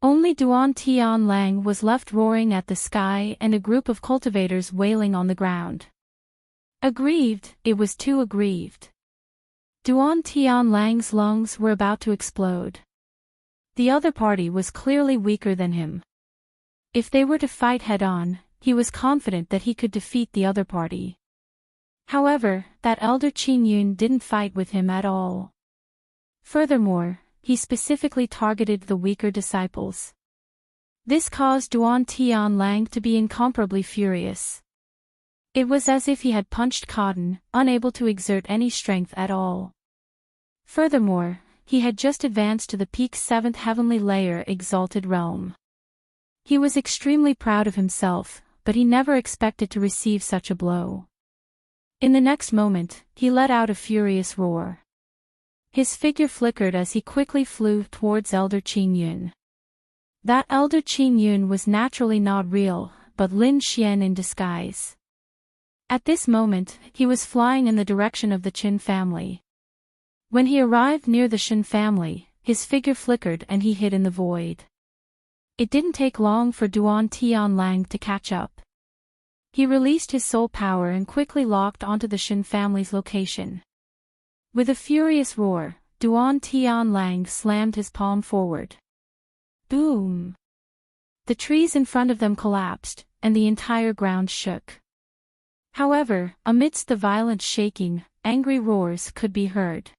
Only Duan Tianlang was left roaring at the sky and a group of cultivators wailing on the ground. Aggrieved, it was too aggrieved. Duan Tianlang's lungs were about to explode. The other party was clearly weaker than him. If they were to fight head-on, he was confident that he could defeat the other party. However, that Elder Qingyun didn't fight with him at all. Furthermore, he specifically targeted the weaker disciples. This caused Duan Tianlang to be incomparably furious. It was as if he had punched cotton, unable to exert any strength at all. Furthermore, he had just advanced to the peak 7th heavenly layer exalted realm. He was extremely proud of himself, but he never expected to receive such a blow. In the next moment, he let out a furious roar. His figure flickered as he quickly flew towards Elder Qingyun. That Elder Qingyun was naturally not real, but Lin Xian in disguise. At this moment, he was flying in the direction of the Qin family. When he arrived near the Shen family, his figure flickered and he hid in the void. It didn't take long for Duan Tianlang to catch up. He released his soul power and quickly locked onto the Shen family's location. With a furious roar, Duan Tianlang slammed his palm forward. Boom! The trees in front of them collapsed, and the entire ground shook. However, amidst the violent shaking, angry roars could be heard.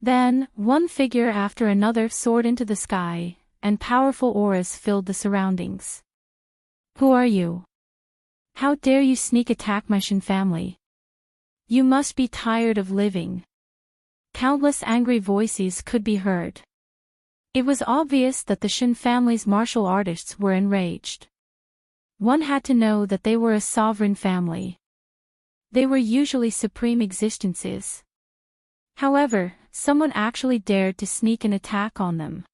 Then, one figure after another soared into the sky, and powerful auras filled the surroundings. Who are you? How dare you sneak attack my Shen family? You must be tired of living. Countless angry voices could be heard. It was obvious that the Shen family's martial artists were enraged. One had to know that they were a sovereign family. They were usually supreme existences. However, someone actually dared to sneak an attack on them.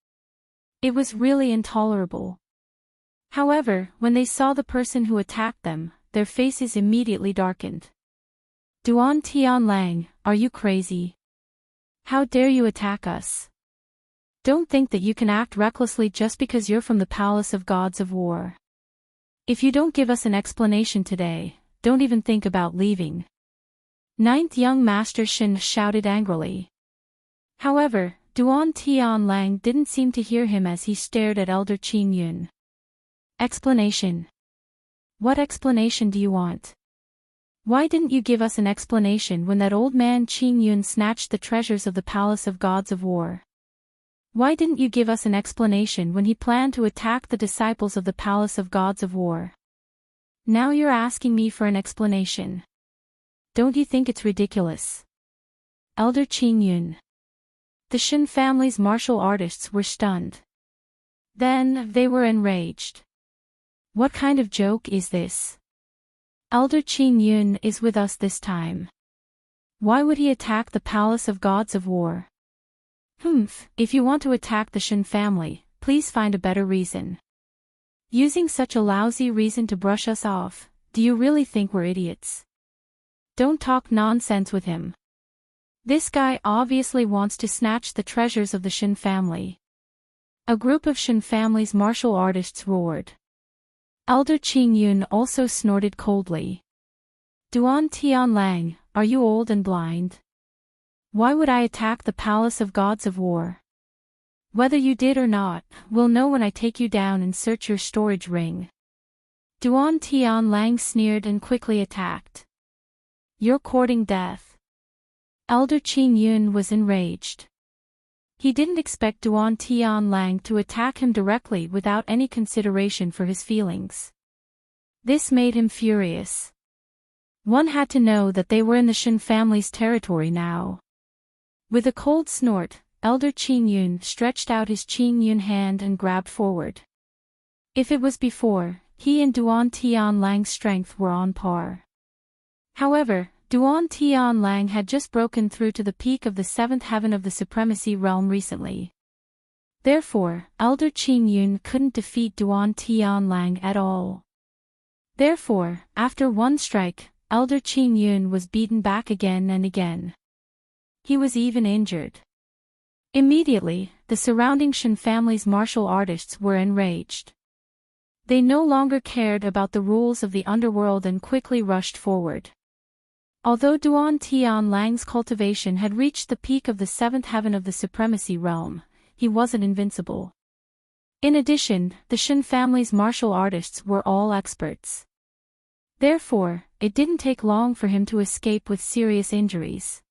It was really intolerable. However, when they saw the person who attacked them, their faces immediately darkened. Duan Tianlang, are you crazy? How dare you attack us? Don't think that you can act recklessly just because you're from the Palace of Gods of War. If you don't give us an explanation today, don't even think about leaving. Ninth young Master Shin shouted angrily. However, Duan Tianlang didn't seem to hear him as he stared at Elder Qing Yun. Explanation. What explanation do you want? Why didn't you give us an explanation when that old man Qing Yun snatched the treasures of the Palace of Gods of War? Why didn't you give us an explanation when he planned to attack the disciples of the Palace of Gods of War? Now you're asking me for an explanation. Don't you think it's ridiculous? Elder Qing Yun. The Shin family's martial artists were stunned. Then, they were enraged. What kind of joke is this? Elder Qing Yun is with us this time. Why would he attack the Palace of Gods of War? If you want to attack the Shin family, please find a better reason. Using such a lousy reason to brush us off, do you really think we're idiots? Don't talk nonsense with him. This guy obviously wants to snatch the treasures of the Shin family. A group of Shin family's martial artists roared. Elder Qing Yun also snorted coldly. Duan Tianlang, are you old and blind? Why would I attack the Palace of Gods of War? Whether you did or not, we'll know when I take you down and search your storage ring. Duan Tianlang sneered and quickly attacked. You're courting death. Elder Qing Yun was enraged. He didn't expect Duan Tianlang to attack him directly without any consideration for his feelings. This made him furious. One had to know that they were in the Shin family's territory now. With a cold snort, Elder Qing Yun stretched out his Qing Yun hand and grabbed forward. If it was before, he and Duan Tianlang's strength were on par. However, Duan Tianlang had just broken through to the peak of the seventh heaven of the supremacy realm recently. Therefore, Elder Qing Yun couldn't defeat Duan Tianlang at all. Therefore, after one strike, Elder Qing Yun was beaten back again and again. He was even injured. Immediately, the surrounding Shin family's martial artists were enraged. They no longer cared about the rules of the underworld and quickly rushed forward. Although Duan Tianlang's cultivation had reached the peak of the seventh heaven of the supremacy realm, he wasn't invincible. In addition, the Shin family's martial artists were all experts. Therefore, it didn't take long for him to escape with serious injuries.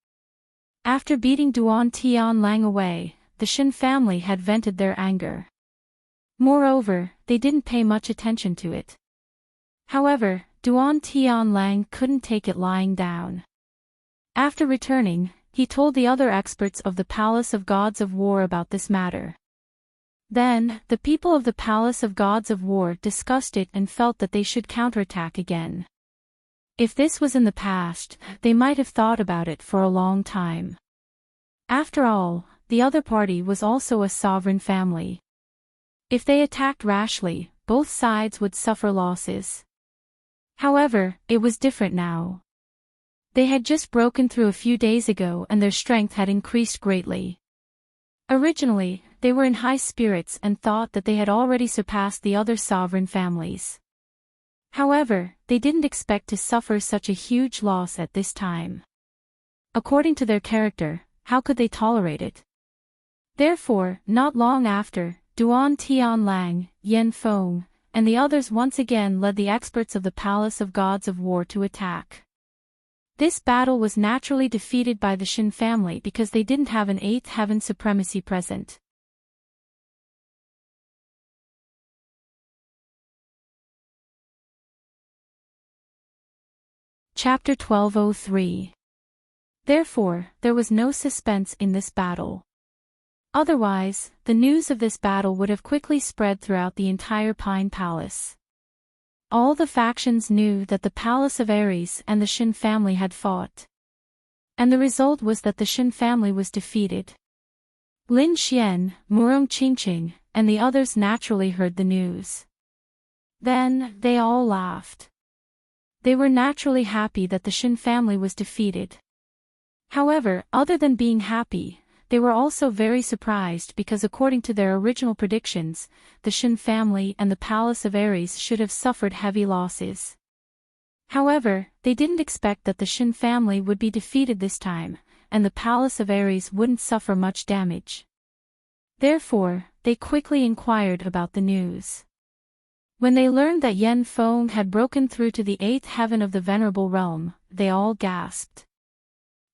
After beating Duan Tianlang away, the Shin family had vented their anger. Moreover, they didn't pay much attention to it. However, Duan Tianlang couldn't take it lying down. After returning, he told the other experts of the Palace of Gods of War about this matter. Then, the people of the Palace of Gods of War discussed it and felt that they should counterattack again. If this was in the past, they might have thought about it for a long time. After all, the other party was also a sovereign family. If they attacked rashly, both sides would suffer losses. However, it was different now. They had just broken through a few days ago and their strength had increased greatly. Originally, they were in high spirits and thought that they had already surpassed the other sovereign families. However, they didn't expect to suffer such a huge loss at this time. According to their character, how could they tolerate it? Therefore, not long after, Duan Tianlang, Yan Feng, and the others once again led the experts of the Palace of Gods of War to attack. This battle was naturally defeated by the Shin family because they didn't have an eighth heaven supremacy present. Chapter 1203. Therefore, there was no suspense in this battle. Otherwise, the news of this battle would have quickly spread throughout the entire Pine Palace. All the factions knew that the Palace of Ares and the Shin family had fought. And the result was that the Shin family was defeated. Lin Xian, Murong Qingqing, and the others naturally heard the news. Then, they all laughed. They were naturally happy that the Shin family was defeated. However, other than being happy, they were also very surprised because according to their original predictions, the Shen family and the Palace of Ares should have suffered heavy losses. However, they didn't expect that the Shen family would be defeated this time, and the Palace of Ares wouldn't suffer much damage. Therefore, they quickly inquired about the news. When they learned that Yen Feng had broken through to the 8th heaven of the Venerable Realm, they all gasped.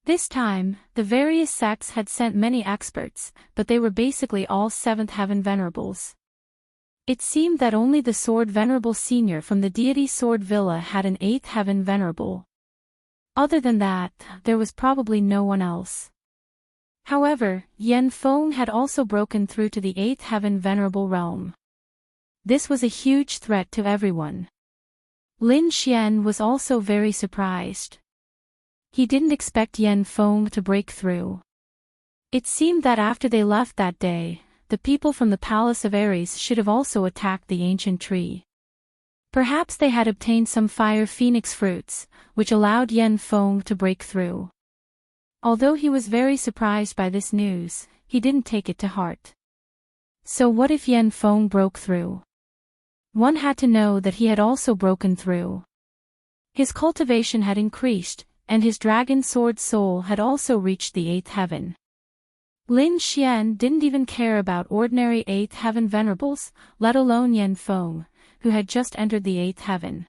This time, the various sects had sent many experts, but they were basically all 7th heaven venerables. It seemed that only the Sword Venerable Senior from the deity Sword Villa had an 8th heaven venerable. Other than that, there was probably no one else. However, Yen Feng had also broken through to the 8th heaven venerable realm. This was a huge threat to everyone. Lin Xian was also very surprised. He didn't expect Yen Feng to break through. It seemed that after they left that day, the people from the Palace of Ares should have also attacked the ancient tree. Perhaps they had obtained some fire phoenix fruits, which allowed Yen Feng to break through. Although he was very surprised by this news, he didn't take it to heart. So what if Yen Feng broke through? One had to know that he had also broken through. His cultivation had increased, and his dragon sword soul had also reached the 8th heaven. Lin Xian didn't even care about ordinary 8th heaven venerables, let alone Yen Feng, who had just entered the 8th heaven.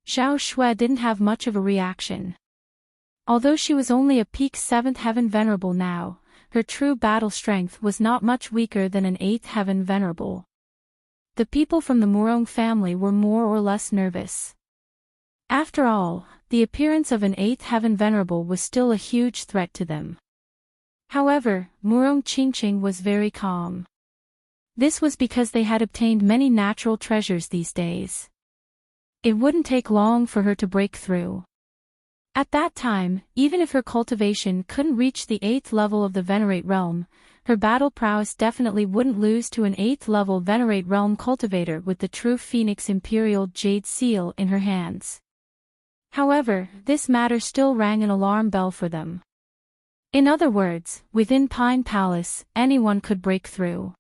Zhao Shui didn't have much of a reaction. Although she was only a peak 7th heaven venerable now, her true battle strength was not much weaker than an 8th heaven venerable. The people from the Murong family were more or less nervous. After all, the appearance of an 8th heaven venerable was still a huge threat to them. However, Murong Qingqing was very calm. This was because they had obtained many natural treasures these days. It wouldn't take long for her to break through. At that time, even if her cultivation couldn't reach the 8th level of the Venerate realm, her battle prowess definitely wouldn't lose to an 8th level Venerate realm cultivator with the true Phoenix Imperial Jade Seal in her hands. However, this matter still rang an alarm bell for them. In other words, within Pine Palace, anyone could break through.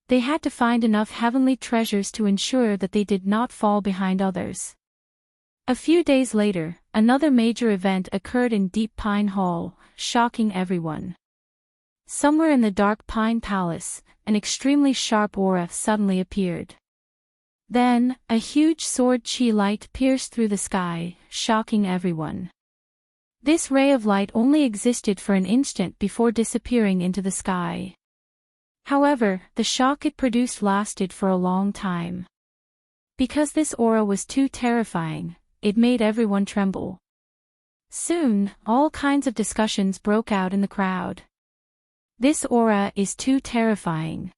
They had to find enough heavenly treasures to ensure that they did not fall behind others. A few days later, another major event occurred in Deep Pine Hall, shocking everyone. Somewhere in the dark Pine Palace, an extremely sharp aura suddenly appeared. Then, a huge sword chi light pierced through the sky, shocking everyone. This ray of light only existed for an instant before disappearing into the sky. However, the shock it produced lasted for a long time. Because this aura was too terrifying, it made everyone tremble. Soon, all kinds of discussions broke out in the crowd. This aura is too terrifying.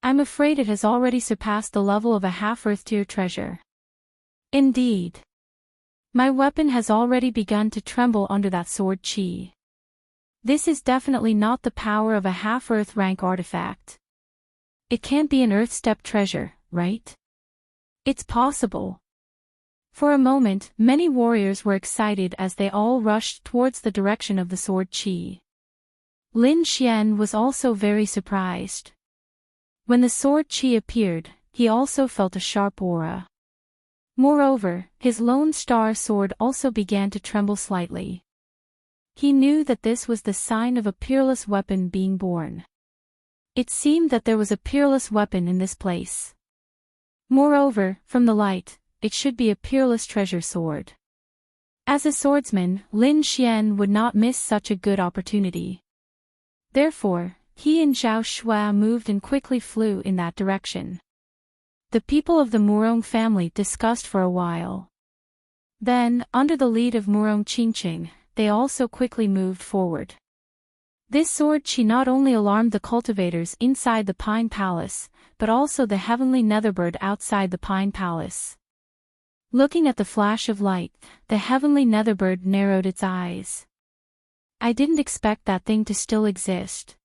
I'm afraid it has already surpassed the level of a half-Earth tier treasure. Indeed. My weapon has already begun to tremble under that sword chi. This is definitely not the power of a half-Earth rank artifact. It can't be an Earth-step treasure, right? It's possible. For a moment, many warriors were excited as they all rushed towards the direction of the sword chi. Lin Xian was also very surprised. When the sword chi appeared, he also felt a sharp aura. Moreover, his lone star sword also began to tremble slightly. He knew that this was the sign of a peerless weapon being born. It seemed that there was a peerless weapon in this place. Moreover, from the light, it should be a peerless treasure sword. As a swordsman, Lin Xian would not miss such a good opportunity. Therefore, he and Zhao Shui moved and quickly flew in that direction. The people of the Murong family discussed for a while. Then, under the lead of Murong Qingqing, they also quickly moved forward. This sword chi not only alarmed the cultivators inside the Pine Palace, but also the heavenly netherbird outside the Pine Palace. Looking at the flash of light, the heavenly netherbird narrowed its eyes. I didn't expect that thing to still exist.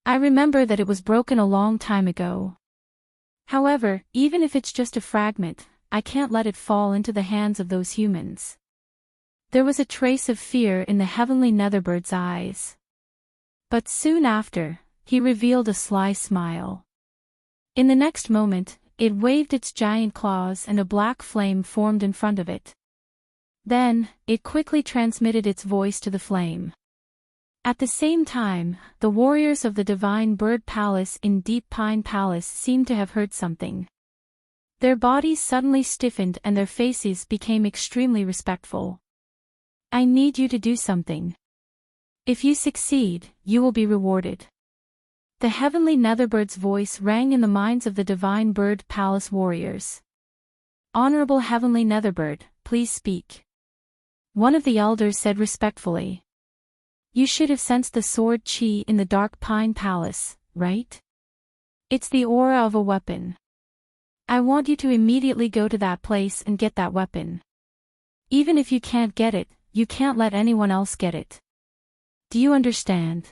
I remember that it was broken a long time ago. However, even if it's just a fragment, I can't let it fall into the hands of those humans. There was a trace of fear in the heavenly netherbbird's eyes. But soon after, he revealed a sly smile. In the next moment, it waved its giant claws and a black flame formed in front of it. Then, it quickly transmitted its voice to the flame. At the same time, the warriors of the Divine Bird Palace in Deep Pine Palace seemed to have heard something. Their bodies suddenly stiffened and their faces became extremely respectful. I need you to do something. If you succeed, you will be rewarded. The heavenly Netherbird's voice rang in the minds of the Divine Bird Palace warriors. Honorable Heavenly Netherbird, please speak. One of the elders said respectfully. You should have sensed the sword chi in the Dark Pine Palace, right? It's the aura of a weapon. I want you to immediately go to that place and get that weapon. Even if you can't get it, you can't let anyone else get it. Do you understand?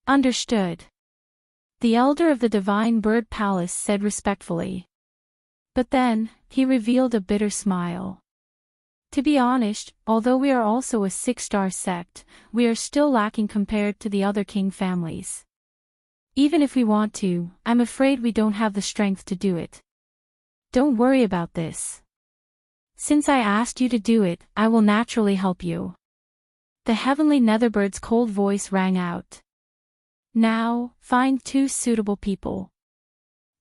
Understood. The elder of the Divine Bird Palace said respectfully. But then, he revealed a bitter smile. To be honest, although we are also a 6-star sect, we are still lacking compared to the other king families. Even if we want to, I'm afraid we don't have the strength to do it. Don't worry about this. Since I asked you to do it, I will naturally help you. The heavenly Netherbird's cold voice rang out. Now, find 2 suitable people.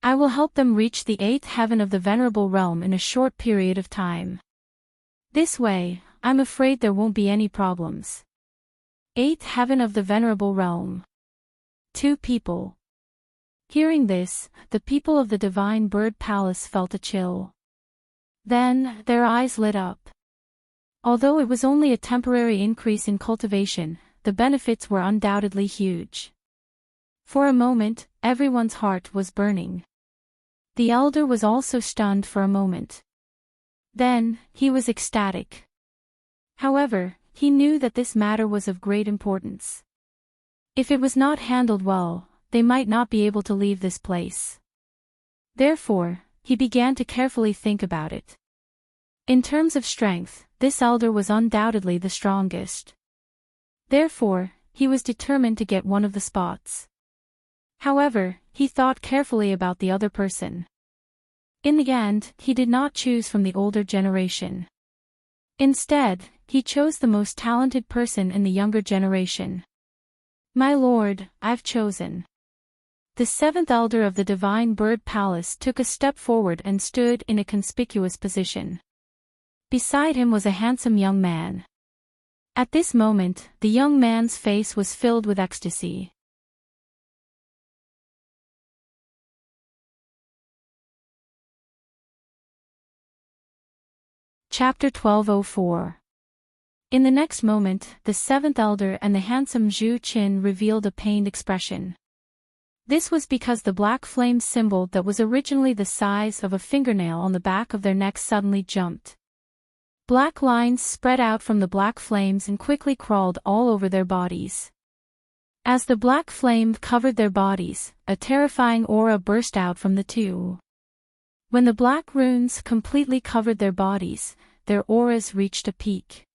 I will help them reach the 8th heaven of the Venerable Realm in a short period of time. This way, I'm afraid there won't be any problems. 8th heaven of the Venerable Realm. 2 people. Hearing this, the people of the Divine Bird Palace felt a chill. Then, their eyes lit up. Although it was only a temporary increase in cultivation, the benefits were undoubtedly huge. For a moment, everyone's heart was burning. The elder was also stunned for a moment. Then, he was ecstatic. However, he knew that this matter was of great importance. If it was not handled well, they might not be able to leave this place. Therefore, he began to carefully think about it. In terms of strength, this elder was undoubtedly the strongest. Therefore, he was determined to get one of the spots. However, he thought carefully about the other person. In the end, he did not choose from the older generation. Instead, he chose the most talented person in the younger generation. My lord, I've chosen. The 7th elder of the Divine Bird Palace took a step forward and stood in a conspicuous position. Beside him was a handsome young man. At this moment, the young man's face was filled with ecstasy. Chapter 1204. In the next moment, the 7th elder and the handsome Zhu Qin revealed a pained expression. This was because the black flame symbol that was originally the size of a fingernail on the back of their necks suddenly jumped. Black lines spread out from the black flames and quickly crawled all over their bodies. As the black flame covered their bodies, a terrifying aura burst out from the 2. When the black runes completely covered their bodies, their auras reached a peak.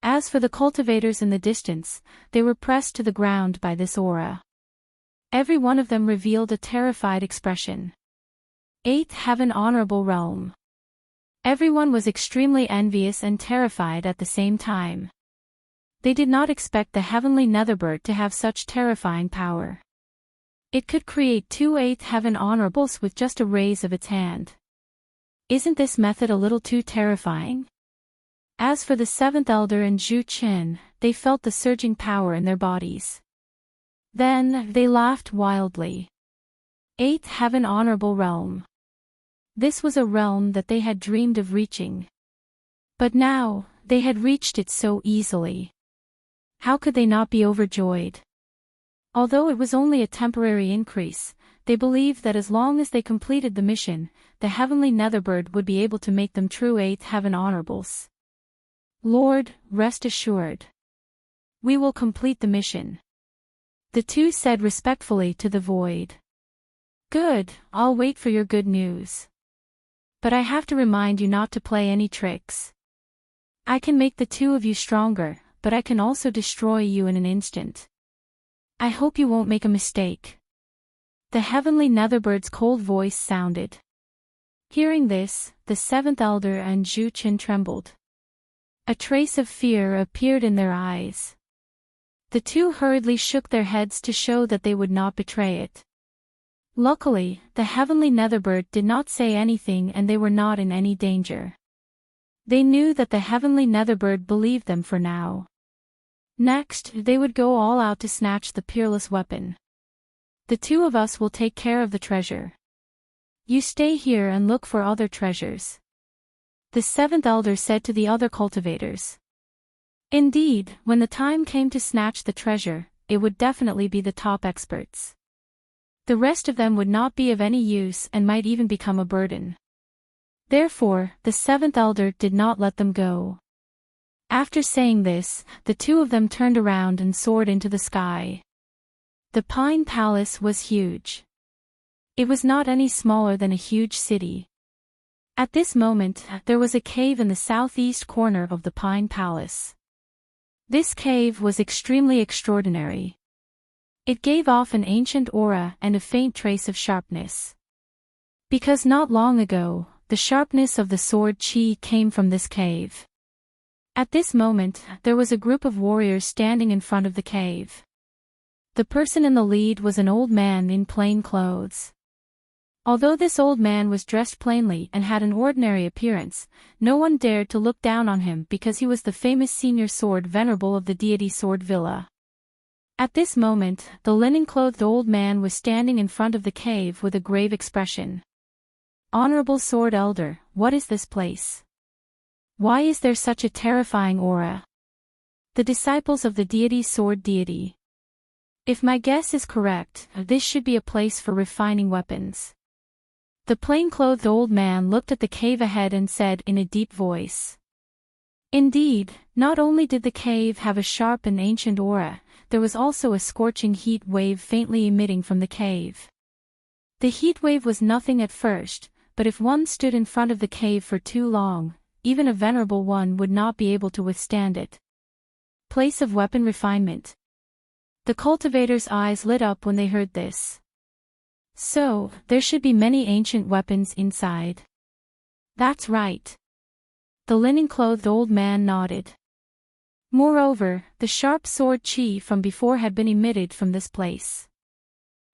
As for the cultivators in the distance, they were pressed to the ground by this aura. Every one of them revealed a terrified expression. 8th Heaven Honorable Realm. Everyone was extremely envious and terrified at the same time. They did not expect the heavenly Netherbird to have such terrifying power. It could create 2 8th Heaven Honorables with just a raise of its hand. Isn't this method a little too terrifying? As for the 7th elder and Zhu Qin, they felt the surging power in their bodies. Then, they laughed wildly. 8th Heaven Honorable Realm. This was a realm that they had dreamed of reaching. But now, they had reached it so easily. How could they not be overjoyed? Although it was only a temporary increase, they believed that as long as they completed the mission, the heavenly Netherbird would be able to make them true 8th Heaven Honorables. Lord, rest assured. We will complete the mission. The 2 said respectfully to the void. Good, I'll wait for your good news. But I have to remind you not to play any tricks. I can make the 2 of you stronger, but I can also destroy you in an instant. I hope you won't make a mistake. The heavenly netherbird's cold voice sounded. Hearing this, the seventh elder and Zhu Qin trembled. A trace of fear appeared in their eyes. The two hurriedly shook their heads to show that they would not betray it. Luckily, the heavenly netherbird did not say anything and they were not in any danger. They knew that the heavenly netherbird believed them for now. Next, they would go all out to snatch the peerless weapon. The two of us will take care of the treasure. You stay here and look for other treasures. The seventh elder said to the other cultivators. Indeed, when the time came to snatch the treasure, it would definitely be the top experts. The rest of them would not be of any use and might even become a burden. Therefore, the seventh elder did not let them go. After saying this, the two of them turned around and soared into the sky. The Pine Palace was huge. It was not any smaller than a huge city. At this moment, there was a cave in the southeast corner of the Pine Palace. This cave was extremely extraordinary. It gave off an ancient aura and a faint trace of sharpness. Because not long ago, the sharpness of the sword qi came from this cave. At this moment, there was a group of warriors standing in front of the cave. The person in the lead was an old man in plain clothes. Although this old man was dressed plainly and had an ordinary appearance, no one dared to look down on him because he was the famous senior sword venerable of the deity Sword Villa. At this moment, the linen-clothed old man was standing in front of the cave with a grave expression. Honorable Sword Elder, what is this place? Why is there such a terrifying aura? The disciples of the deity Sword Deity. If my guess is correct, this should be a place for refining weapons. The plain-clothed old man looked at the cave ahead and said in a deep voice. Indeed, not only did the cave have a sharp and ancient aura, there was also a scorching heat wave faintly emitting from the cave. The heat wave was nothing at first, but if one stood in front of the cave for too long, even a venerable one would not be able to withstand it. Place of weapon refinement. The cultivators' eyes lit up when they heard this. So, there should be many ancient weapons inside. That's right. The linen-clothed old man nodded. Moreover, the sharp sword qi from before had been emitted from this place.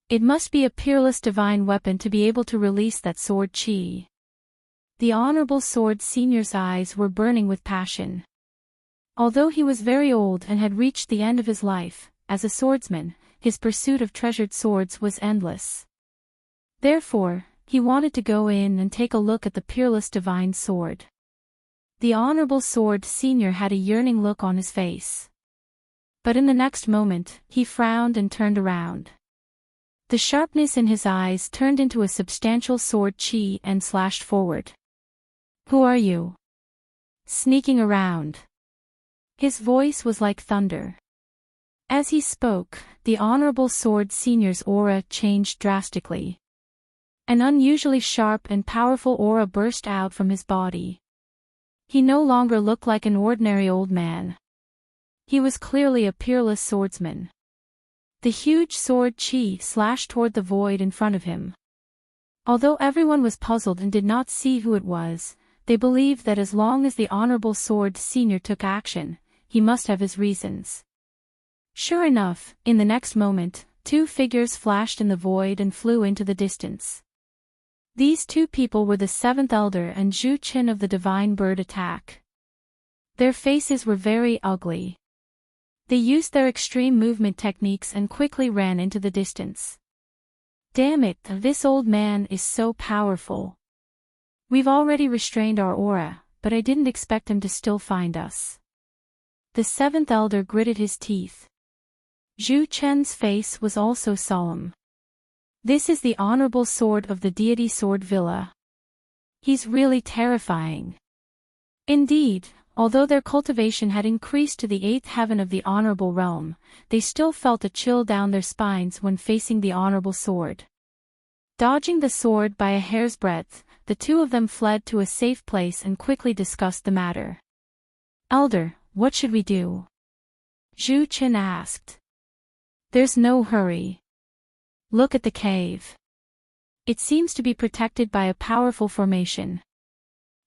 It must be a peerless divine weapon to be able to release that sword qi. The Honorable Sword Senior's eyes were burning with passion. Although he was very old and had reached the end of his life, as a swordsman, his pursuit of treasured swords was endless. Therefore, he wanted to go in and take a look at the peerless divine sword. The Honorable Sword Senior had a yearning look on his face. But in the next moment, he frowned and turned around. The sharpness in his eyes turned into a substantial sword qi and slashed forward. Who are you? Sneaking around. His voice was like thunder. As he spoke, the Honorable Sword Senior's aura changed drastically. An unusually sharp and powerful aura burst out from his body. He no longer looked like an ordinary old man. He was clearly a peerless swordsman. The huge sword qi slashed toward the void in front of him. Although everyone was puzzled and did not see who it was, they believed that as long as the Honorable Sword Senior took action, he must have his reasons. Sure enough, in the next moment, two figures flashed in the void and flew into the distance. These two people were the seventh elder and Zhu Qin of the Divine Bird Attack. Their faces were very ugly. They used their extreme movement techniques and quickly ran into the distance. Damn it, this old man is so powerful. We've already restrained our aura, but I didn't expect him to still find us. The seventh elder gritted his teeth. Zhu Chen's face was also solemn. This is the honorable sword of the deity Sword Villa. He's really terrifying. Indeed, although their cultivation had increased to the eighth heaven of the honorable realm, they still felt a chill down their spines when facing the honorable sword. Dodging the sword by a hair's breadth, the two of them fled to a safe place and quickly discussed the matter. Elder, what should we do? Zhu Qin asked. There's no hurry. Look at the cave. It seems to be protected by a powerful formation.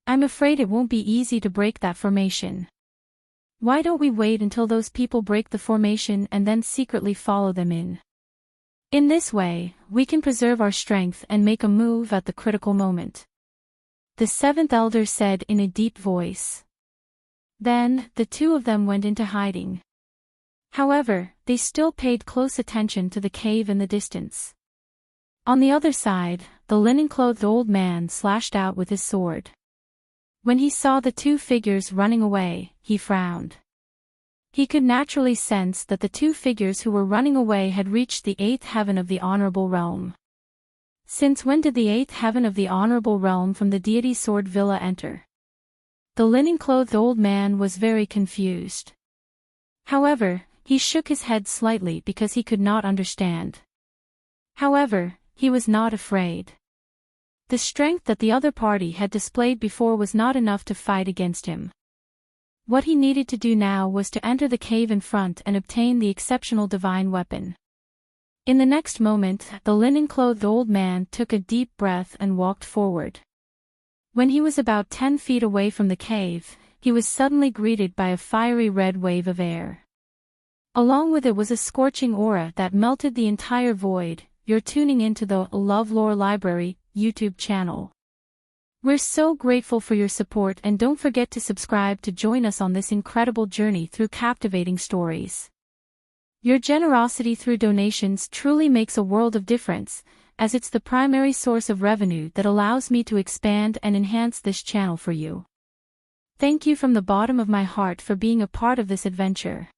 I'm afraid it won't be easy to break that formation. Why don't we wait until those people break the formation and then secretly follow them in? In this way, we can preserve our strength and make a move at the critical moment. The seventh elder said in a deep voice. Then, the two of them went into hiding. However, they still paid close attention to the cave in the distance. On the other side, the linen-clothed old man slashed out with his sword. When he saw the two figures running away, he frowned. He could naturally sense that the two figures who were running away had reached the eighth heaven of the honorable realm. Since when did the eighth heaven of the honorable realm from the deity Sword Villa enter? The linen-clothed old man was very confused. However, he shook his head slightly because he could not understand. However, he was not afraid. The strength that the other party had displayed before was not enough to fight against him. What he needed to do now was to enter the cave in front and obtain the exceptional divine weapon. In the next moment, the linen-clothed old man took a deep breath and walked forward. When he was about 10 feet away from the cave, he was suddenly greeted by a fiery red wave of air. Along with it was a scorching aura that melted the entire void. You're tuning into the LoveLore Library YouTube channel. We're so grateful for your support, and don't forget to subscribe to join us on this incredible journey through captivating stories. Your generosity through donations truly makes a world of difference, as it's the primary source of revenue that allows me to expand and enhance this channel for you. Thank you from the bottom of my heart for being a part of this adventure.